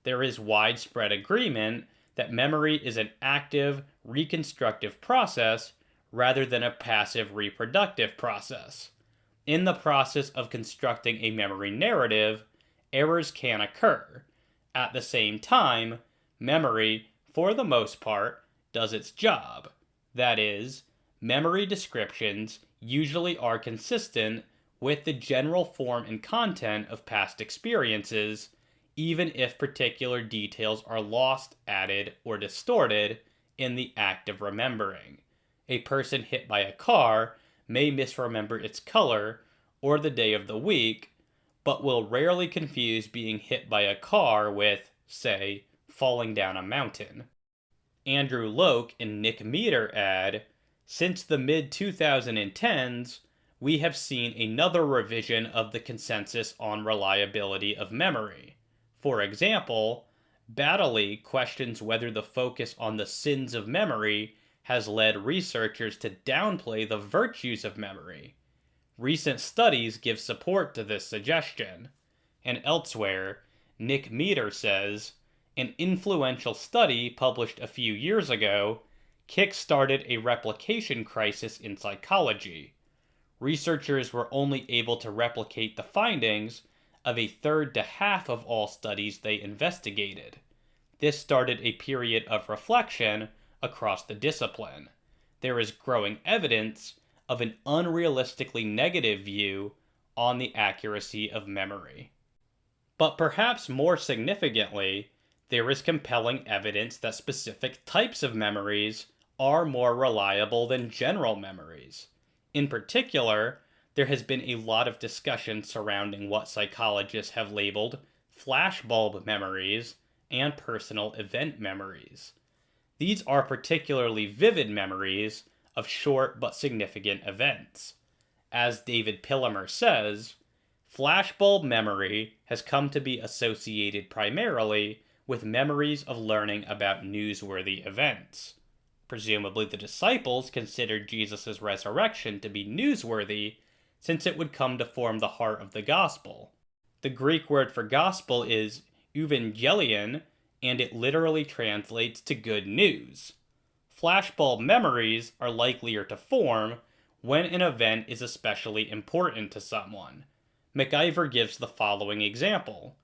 There is widespread agreement that memory is an active, reconstructive process rather than a passive reproductive process. In the process of constructing a memory narrative, errors can occur. At the same time, memory, for the most part, does its job. That is, memory descriptions usually are consistent with the general form and content of past experiences, even if particular details are lost, added, or distorted in the act of remembering. A person hit by a car may misremember its color or the day of the week, but will rarely confuse being hit by a car with, say, falling down a mountain. Andrew Loke and Nick Meter add, since the mid-2010s, we have seen another revision of the consensus on reliability of memory. For example, Baddeley questions whether the focus on the sins of memory has led researchers to downplay the virtues of memory. Recent studies give support to this suggestion. And elsewhere, Nick Meter says, an influential study published a few years ago kick-started a replication crisis in psychology. Researchers were only able to replicate the findings of a third to half of all studies they investigated. This started a period of reflection across the discipline. There is growing evidence of an unrealistically negative view on the accuracy of memory. But perhaps more significantly, there is compelling evidence that specific types of memories are more reliable than general memories. In particular, there has been a lot of discussion surrounding what psychologists have labeled flashbulb memories and personal event memories. These are particularly vivid memories of short but significant events. As David Pillamer says, flashbulb memory has come to be associated primarily with memories of learning about newsworthy events. Presumably the disciples considered Jesus' resurrection to be newsworthy, since it would come to form the heart of the gospel. The Greek word for gospel is evangelion, and it literally translates to good news. Flashbulb memories are likelier to form when an event is especially important to someone. MacIver gives the following example.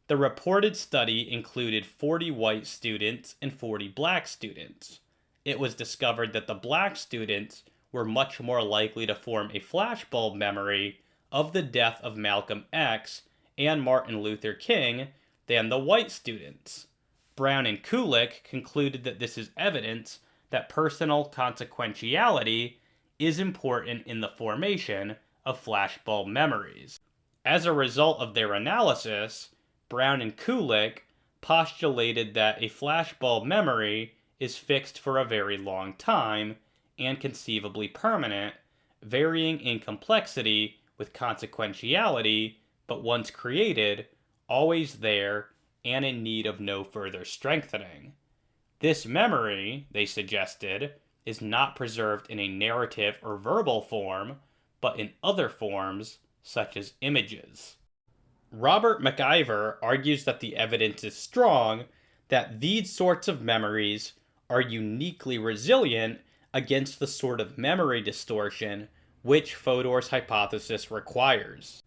The reported study included 40 white students and 40 black students. It was discovered that the black students were much more likely to form a flashbulb memory of the death of Malcolm X and Martin Luther King than the white students. Brown and Kulik concluded that this is evidence that personal consequentiality is important in the formation of flashbulb memories. As a result of their analysis, Brown and Kulik postulated that a flashbulb memory is fixed for a very long time and conceivably permanent, varying in complexity with consequentiality, but once created, always there and in need of no further strengthening. This memory, they suggested, is not preserved in a narrative or verbal form, but in other forms, such as images. Robert MacIver argues that the evidence is strong that these sorts of memories are uniquely resilient against the sort of memory distortion which Fodor's hypothesis requires.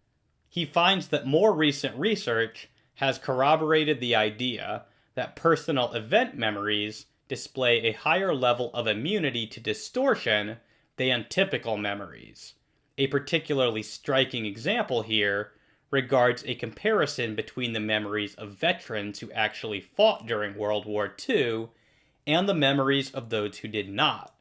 He finds that more recent research has corroborated the idea that personal event memories display a higher level of immunity to distortion than typical memories. A particularly striking example here regards a comparison between the memories of veterans who actually fought during World War II and the memories of those who did not.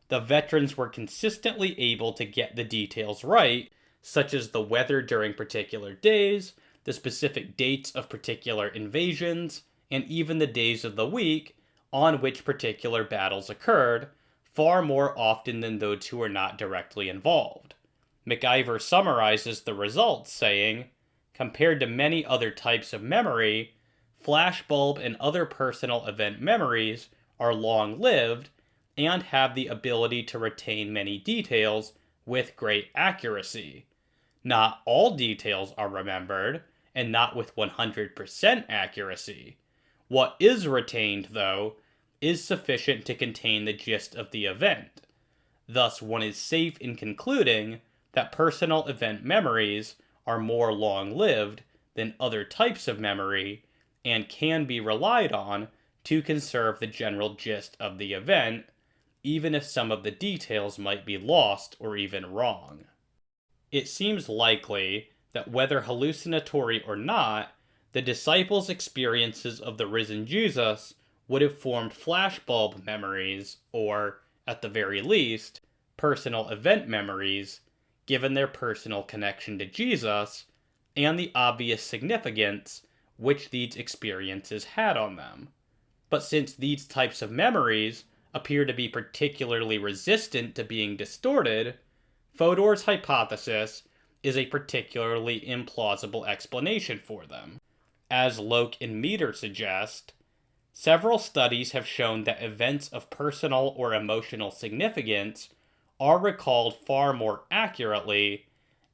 The veterans were consistently able to get the details right, such as the weather during particular days, the specific dates of particular invasions, and even the days of the week on which particular battles occurred, far more often than those who were not directly involved. MacIver summarizes the results, saying, compared to many other types of memory, flashbulb and other personal event memories are long-lived and have the ability to retain many details with great accuracy. Not all details are remembered, and not with 100% accuracy. What is retained, though, is sufficient to contain the gist of the event. Thus, one is safe in concluding that personal event memories are more long-lived than other types of memory and can be relied on to conserve the general gist of the event, even if some of the details might be lost or even wrong. It seems likely that whether hallucinatory or not, the disciples' experiences of the risen Jesus would have formed flashbulb memories, or, at the very least, personal event memories, given their personal connection to Jesus and the obvious significance which these experiences had on them. But since these types of memories appear to be particularly resistant to being distorted, Fodor's hypothesis is a particularly implausible explanation for them. As Loke and Meter suggest, several studies have shown that events of personal or emotional significance are recalled far more accurately,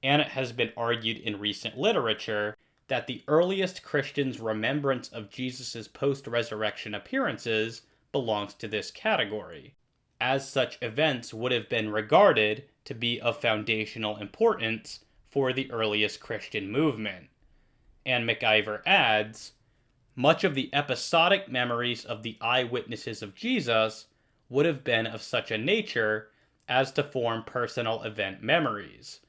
and it has been argued in recent literature that the earliest Christians' remembrance of Jesus' post-resurrection appearances belongs to this category, as such events would have been regarded to be of foundational importance for the earliest Christian movement. And McIver adds, much of the episodic memories of the eyewitnesses of Jesus would have been of such a nature as to form personal event memories.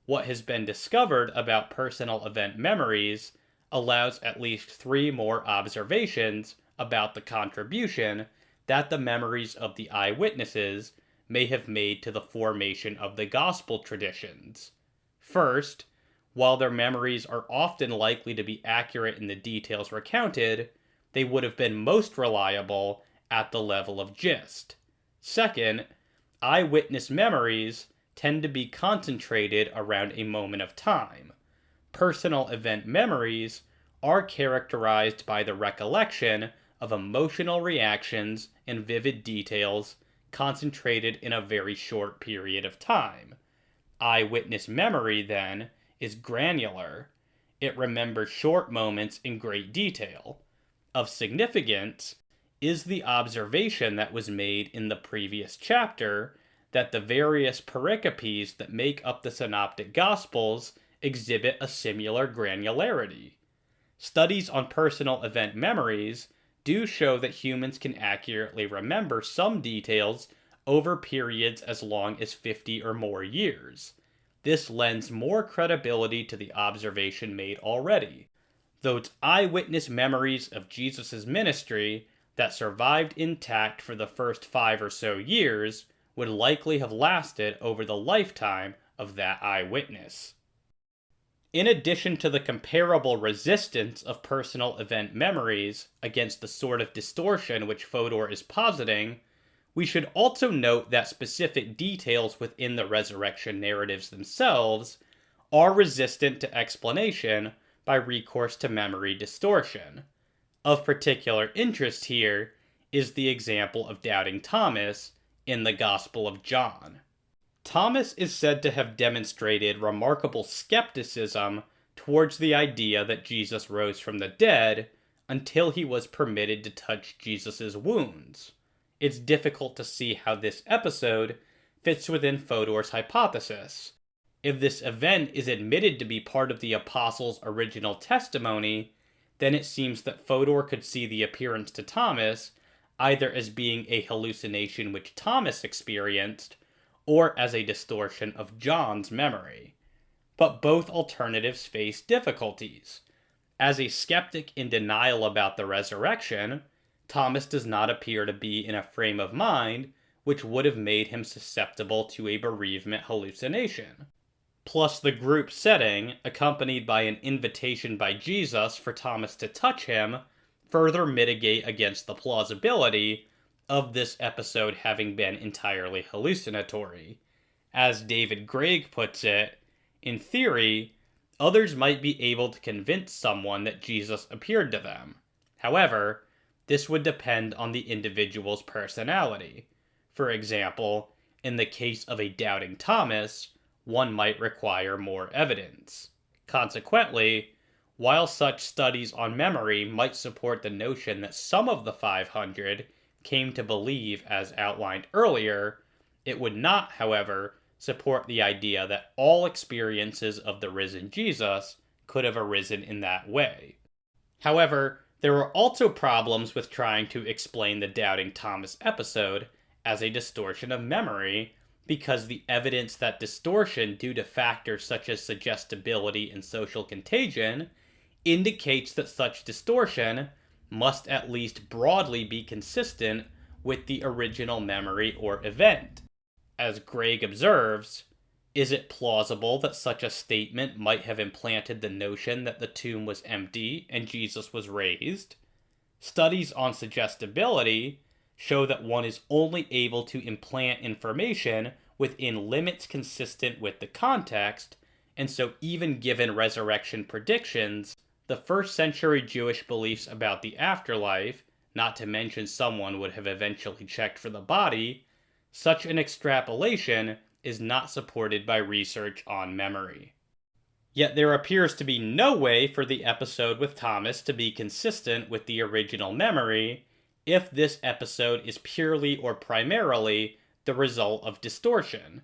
What has been discovered about personal event memories allows at least 3 more observations about the contribution that the memories of the eyewitnesses may have made to the formation of the gospel traditions. First, while their memories are often likely to be accurate in the details recounted, they would have been most reliable at the level of gist. Second, eyewitness memories tend to be concentrated around a moment of time. Personal event memories are characterized by the recollection of emotional reactions and vivid details concentrated in a very short period of time. Eyewitness memory, then, is granular. It remembers short moments in great detail. Of significance is the observation that was made in the previous chapter that the various pericopes that make up the Synoptic Gospels exhibit a similar granularity. Studies on personal event memories do show that humans can accurately remember some details over periods as long as 50 or more years. This lends more credibility to the observation made already. Those eyewitness memories of Jesus' ministry that survived intact for the first 5 or so years would likely have lasted over the lifetime of that eyewitness. In addition to the comparable resistance of personal event memories against the sort of distortion which Fodor is positing, we should also note that specific details within the resurrection narratives themselves are resistant to explanation by recourse to memory distortion. Of particular interest here is the example of doubting Thomas in the Gospel of John. Thomas is said to have demonstrated remarkable skepticism towards the idea that Jesus rose from the dead until he was permitted to touch Jesus' wounds. It's difficult to see how this episode fits within Fodor's hypothesis. If this event is admitted to be part of the apostles' original testimony, then it seems that Fodor could see the appearance to Thomas either as being a hallucination which Thomas experienced, or as a distortion of John's memory. But both alternatives face difficulties. As a skeptic in denial about the resurrection, Thomas does not appear to be in a frame of mind which would have made him susceptible to a bereavement hallucination. Plus, the group setting, accompanied by an invitation by Jesus for Thomas to touch him, further mitigate against the plausibility of this episode having been entirely hallucinatory. As David Gregg puts it, in theory, others might be able to convince someone that Jesus appeared to them. However, this would depend on the individual's personality. For example, in the case of a doubting Thomas, one might require more evidence. Consequently, while such studies on memory might support the notion that some of the 500 came to believe as outlined earlier, it would not, however, support the idea that all experiences of the risen Jesus could have arisen in that way. However, there were also problems with trying to explain the Doubting Thomas episode as a distortion of memory, because the evidence that distortion due to factors such as suggestibility and social contagion indicates that such distortion must at least broadly be consistent with the original memory or event. As Gregg observes, is it plausible that such a statement might have implanted the notion that the tomb was empty and Jesus was raised? Studies on suggestibility show that one is only able to implant information within limits consistent with the context, and so even given resurrection predictions, the first century Jewish beliefs about the afterlife, not to mention someone would have eventually checked for the body, such an extrapolation is not supported by research on memory. Yet there appears to be no way for the episode with Thomas to be consistent with the original memory if this episode is purely or primarily the result of distortion.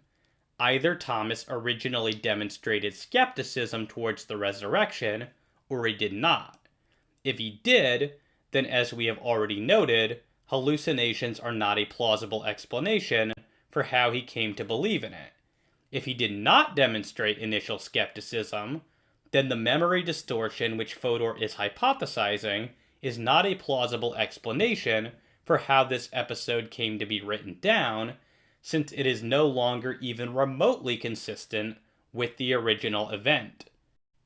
Either Thomas originally demonstrated skepticism towards the resurrection, or he did not. If he did, then as we have already noted, hallucinations are not a plausible explanation for how he came to believe in it. If he did not demonstrate initial skepticism, then the memory distortion which Fodor is hypothesizing is not a plausible explanation for how this episode came to be written down, since it is no longer even remotely consistent with the original event.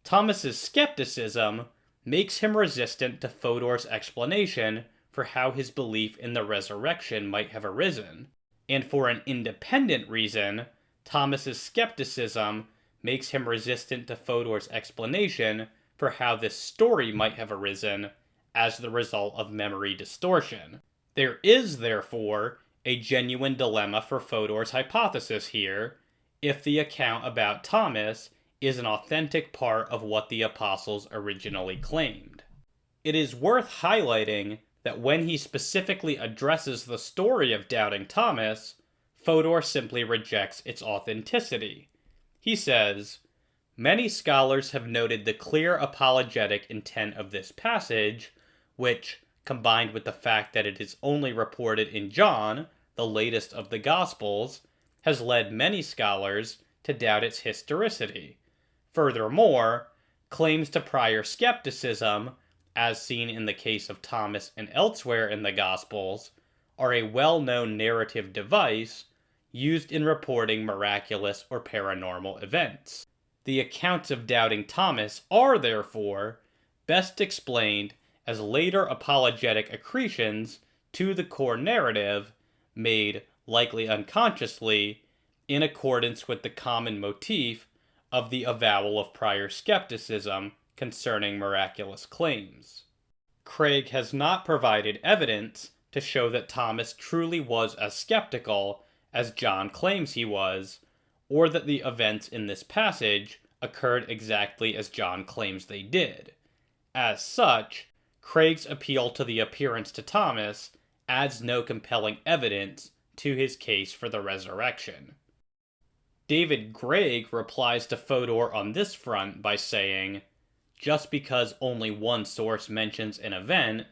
Thomas's skepticism makes him resistant to Fodor's explanation for how his belief in the resurrection might have arisen. And for an independent reason, Thomas's skepticism makes him resistant to Fodor's explanation for how this story might have arisen as the result of memory distortion. There is, therefore, a genuine dilemma for Fodor's hypothesis here, if the account about Thomas is an authentic part of what the apostles originally claimed. It is worth highlighting that when he specifically addresses the story of Doubting Thomas, Fodor simply rejects its authenticity. He says, "Many scholars have noted the clear apologetic intent of this passage, which, combined with the fact that it is only reported in John, the latest of the Gospels, has led many scholars to doubt its historicity. Furthermore, claims to prior skepticism, as seen in the case of Thomas and elsewhere in the Gospels, are a well-known narrative device used in reporting miraculous or paranormal events. The accounts of Doubting Thomas are, therefore, best explained as later apologetic accretions to the core narrative, made, likely unconsciously, in accordance with the common motif of the avowal of prior skepticism concerning miraculous claims." Craig has not provided evidence to show that Thomas truly was as skeptical as John claims he was, or that the events in this passage occurred exactly as John claims they did. As such, Craig's appeal to the appearance to Thomas adds no compelling evidence to his case for the resurrection. David Gregg replies to Fodor on this front by saying, "Just because only one source mentions an event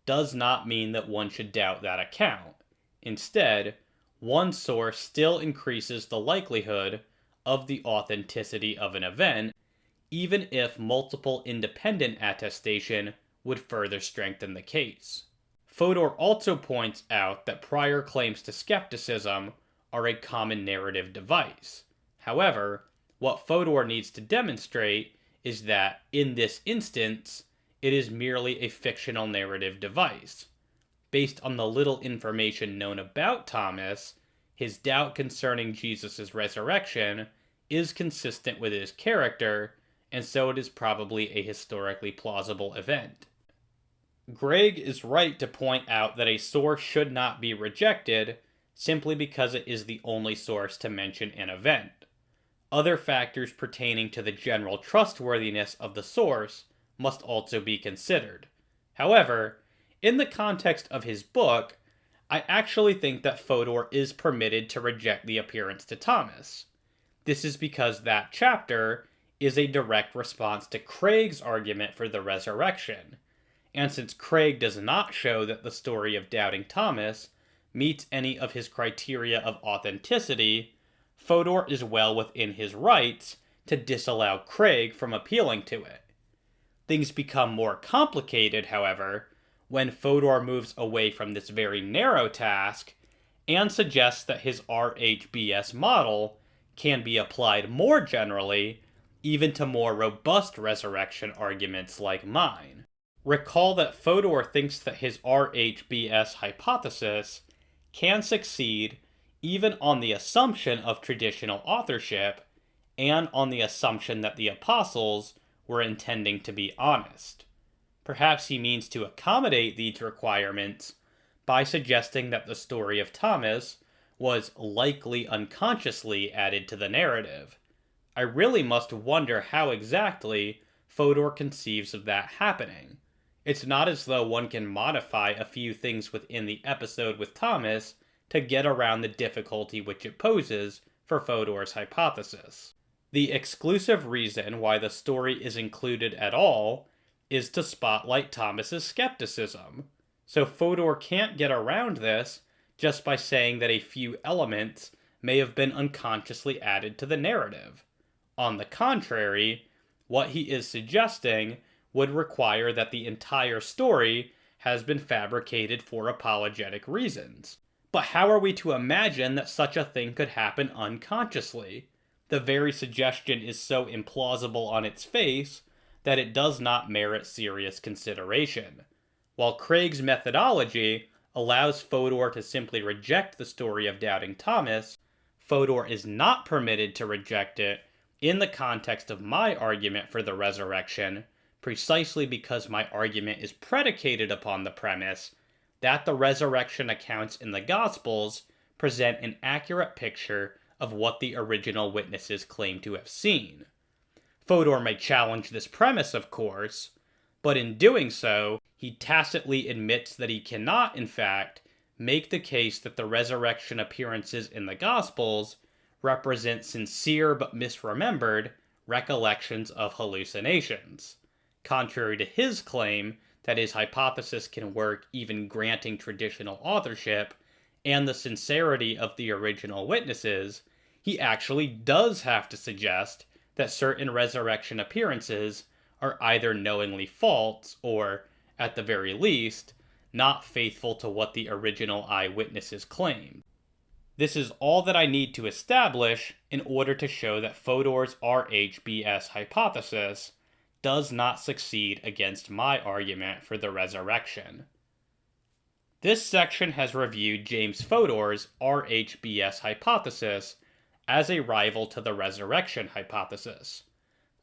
does not mean that one should doubt that account. Instead, one source still increases the likelihood of the authenticity of an event, even if multiple independent attestation would further strengthen the case." Fodor also points out that prior claims to skepticism are a common narrative device. However, what Fodor needs to demonstrate is that, in this instance, it is merely a fictional narrative device. Based on the little information known about Thomas, his doubt concerning Jesus' resurrection is consistent with his character, and so it is probably a historically plausible event. Gregg is right to point out that a source should not be rejected simply because it is the only source to mention an event. Other factors pertaining to the general trustworthiness of the source must also be considered. However, in the context of his book, I actually think that Fodor is permitted to reject the appearance to Thomas. This is because that chapter is a direct response to Craig's argument for the resurrection, and since Craig does not show that the story of Doubting Thomas meets any of his criteria of authenticity, Fodor is well within his rights to disallow Craig from appealing to it. Things become more complicated, however, when Fodor moves away from this very narrow task and suggests that his RHBS model can be applied more generally, even to more robust resurrection arguments like mine. Recall that Fodor thinks that his RHBS hypothesis can succeed even on the assumption of traditional authorship and on the assumption that the apostles were intending to be honest. Perhaps he means to accommodate these requirements by suggesting that the story of Thomas was likely unconsciously added to the narrative. I really must wonder how exactly Fodor conceives of that happening. It's not as though one can modify a few things within the episode with Thomas to get around the difficulty which it poses for Fodor's hypothesis. The exclusive reason why the story is included at all is to spotlight Thomas's skepticism, so Fodor can't get around this just by saying that a few elements may have been unconsciously added to the narrative. On the contrary, what he is suggesting would require that the entire story has been fabricated for apologetic reasons. But how are we to imagine that such a thing could happen unconsciously? The very suggestion is so implausible on its face that it does not merit serious consideration. While Craig's methodology allows Fodor to simply reject the story of Doubting Thomas, Fodor is not permitted to reject it in the context of my argument for the resurrection, precisely because my argument is predicated upon the premise that the resurrection accounts in the Gospels present an accurate picture of what the original witnesses claim to have seen. Fodor may challenge this premise, of course, but in doing so, he tacitly admits that he cannot, in fact, make the case that the resurrection appearances in the Gospels represent sincere but misremembered recollections of hallucinations, contrary to his claim that his hypothesis can work even granting traditional authorship and the sincerity of the original witnesses. He actually does have to suggest that certain resurrection appearances are either knowingly false or, at the very least, not faithful to what the original eyewitnesses claimed. This is all that I need to establish in order to show that Fodor's RHBS hypothesis does not succeed against my argument for the resurrection. This section has reviewed James Fodor's RHBS hypothesis as a rival to the resurrection hypothesis.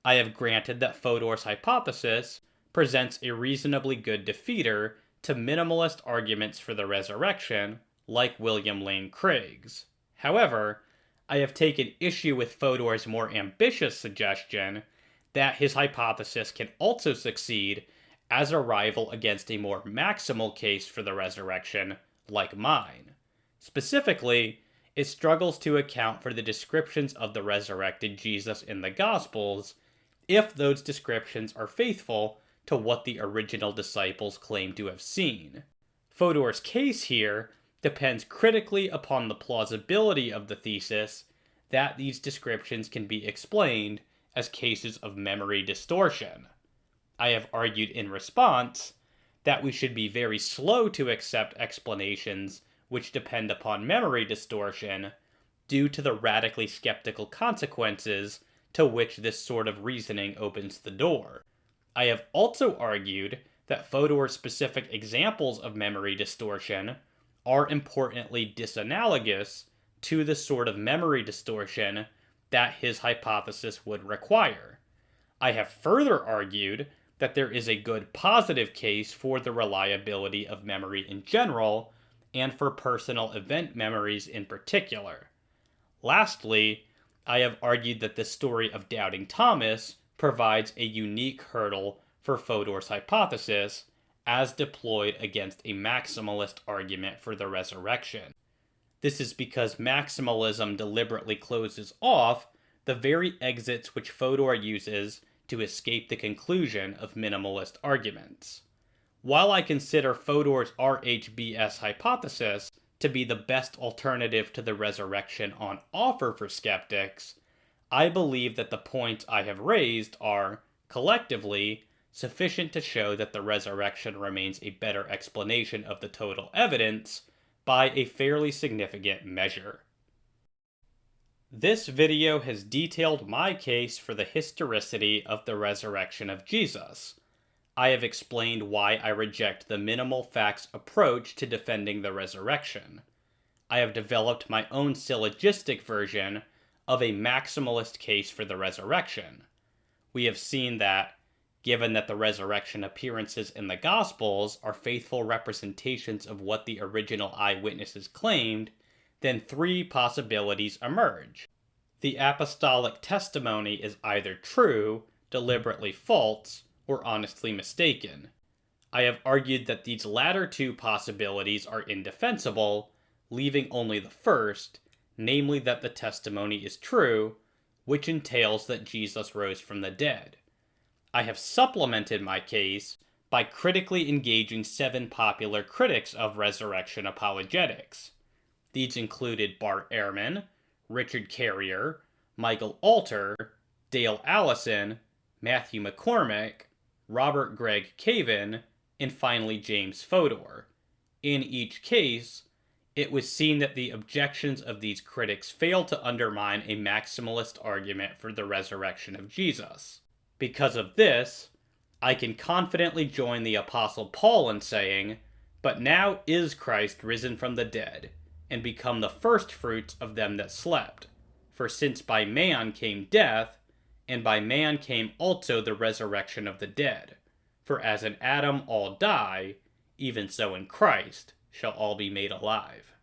I have granted that Fodor's hypothesis presents a reasonably good defeater to minimalist arguments for the resurrection, like William Lane Craig's. However, I have taken issue with Fodor's more ambitious suggestion that his hypothesis can also succeed as a rival against a more maximal case for the resurrection, like mine. Specifically, it struggles to account for the descriptions of the resurrected Jesus in the Gospels if those descriptions are faithful to what the original disciples claim to have seen. Fodor's case here depends critically upon the plausibility of the thesis that these descriptions can be explained as cases of memory distortion. I have argued in response that we should be very slow to accept explanations which depend upon memory distortion due to the radically skeptical consequences to which this sort of reasoning opens the door. I have also argued that Fodor's specific examples of memory distortion are importantly disanalogous to the sort of memory distortion that his hypothesis would require. I have further argued that there is a good positive case for the reliability of memory in general, and for personal event memories in particular. Lastly, I have argued that the story of Doubting Thomas provides a unique hurdle for Fodor's hypothesis as deployed against a maximalist argument for the resurrection. This is because maximalism deliberately closes off the very exits which Fodor uses to escape the conclusion of minimalist arguments. While I consider Fodor's RHBS hypothesis to be the best alternative to the resurrection on offer for skeptics, I believe that the points I have raised are, collectively, sufficient to show that the resurrection remains a better explanation of the total evidence by a fairly significant measure. This video has detailed my case for the historicity of the resurrection of Jesus. I have explained why I reject the minimal facts approach to defending the resurrection. I have developed my own syllogistic version of a maximalist case for the resurrection. We have seen that, given that the resurrection appearances in the Gospels are faithful representations of what the original eyewitnesses claimed, then three possibilities emerge. The apostolic testimony is either true, deliberately false, or honestly mistaken. I have argued that these latter two possibilities are indefensible, leaving only the first, namely that the testimony is true, which entails that Jesus rose from the dead. I have supplemented my case by critically engaging 7 popular critics of resurrection apologetics. These included Bart Ehrman, Richard Carrier, Michael Alter, Dale Allison, Matthew McCormick, Robert Gregg Cavin, and finally James Fodor. In each case, it was seen that the objections of these critics failed to undermine a maximalist argument for the resurrection of Jesus. Because of this, I can confidently join the Apostle Paul in saying, "But now is Christ risen from the dead, and become the firstfruits of them that slept. For since by man came death, and by man came also the resurrection of the dead. For as in Adam all die, even so in Christ shall all be made alive."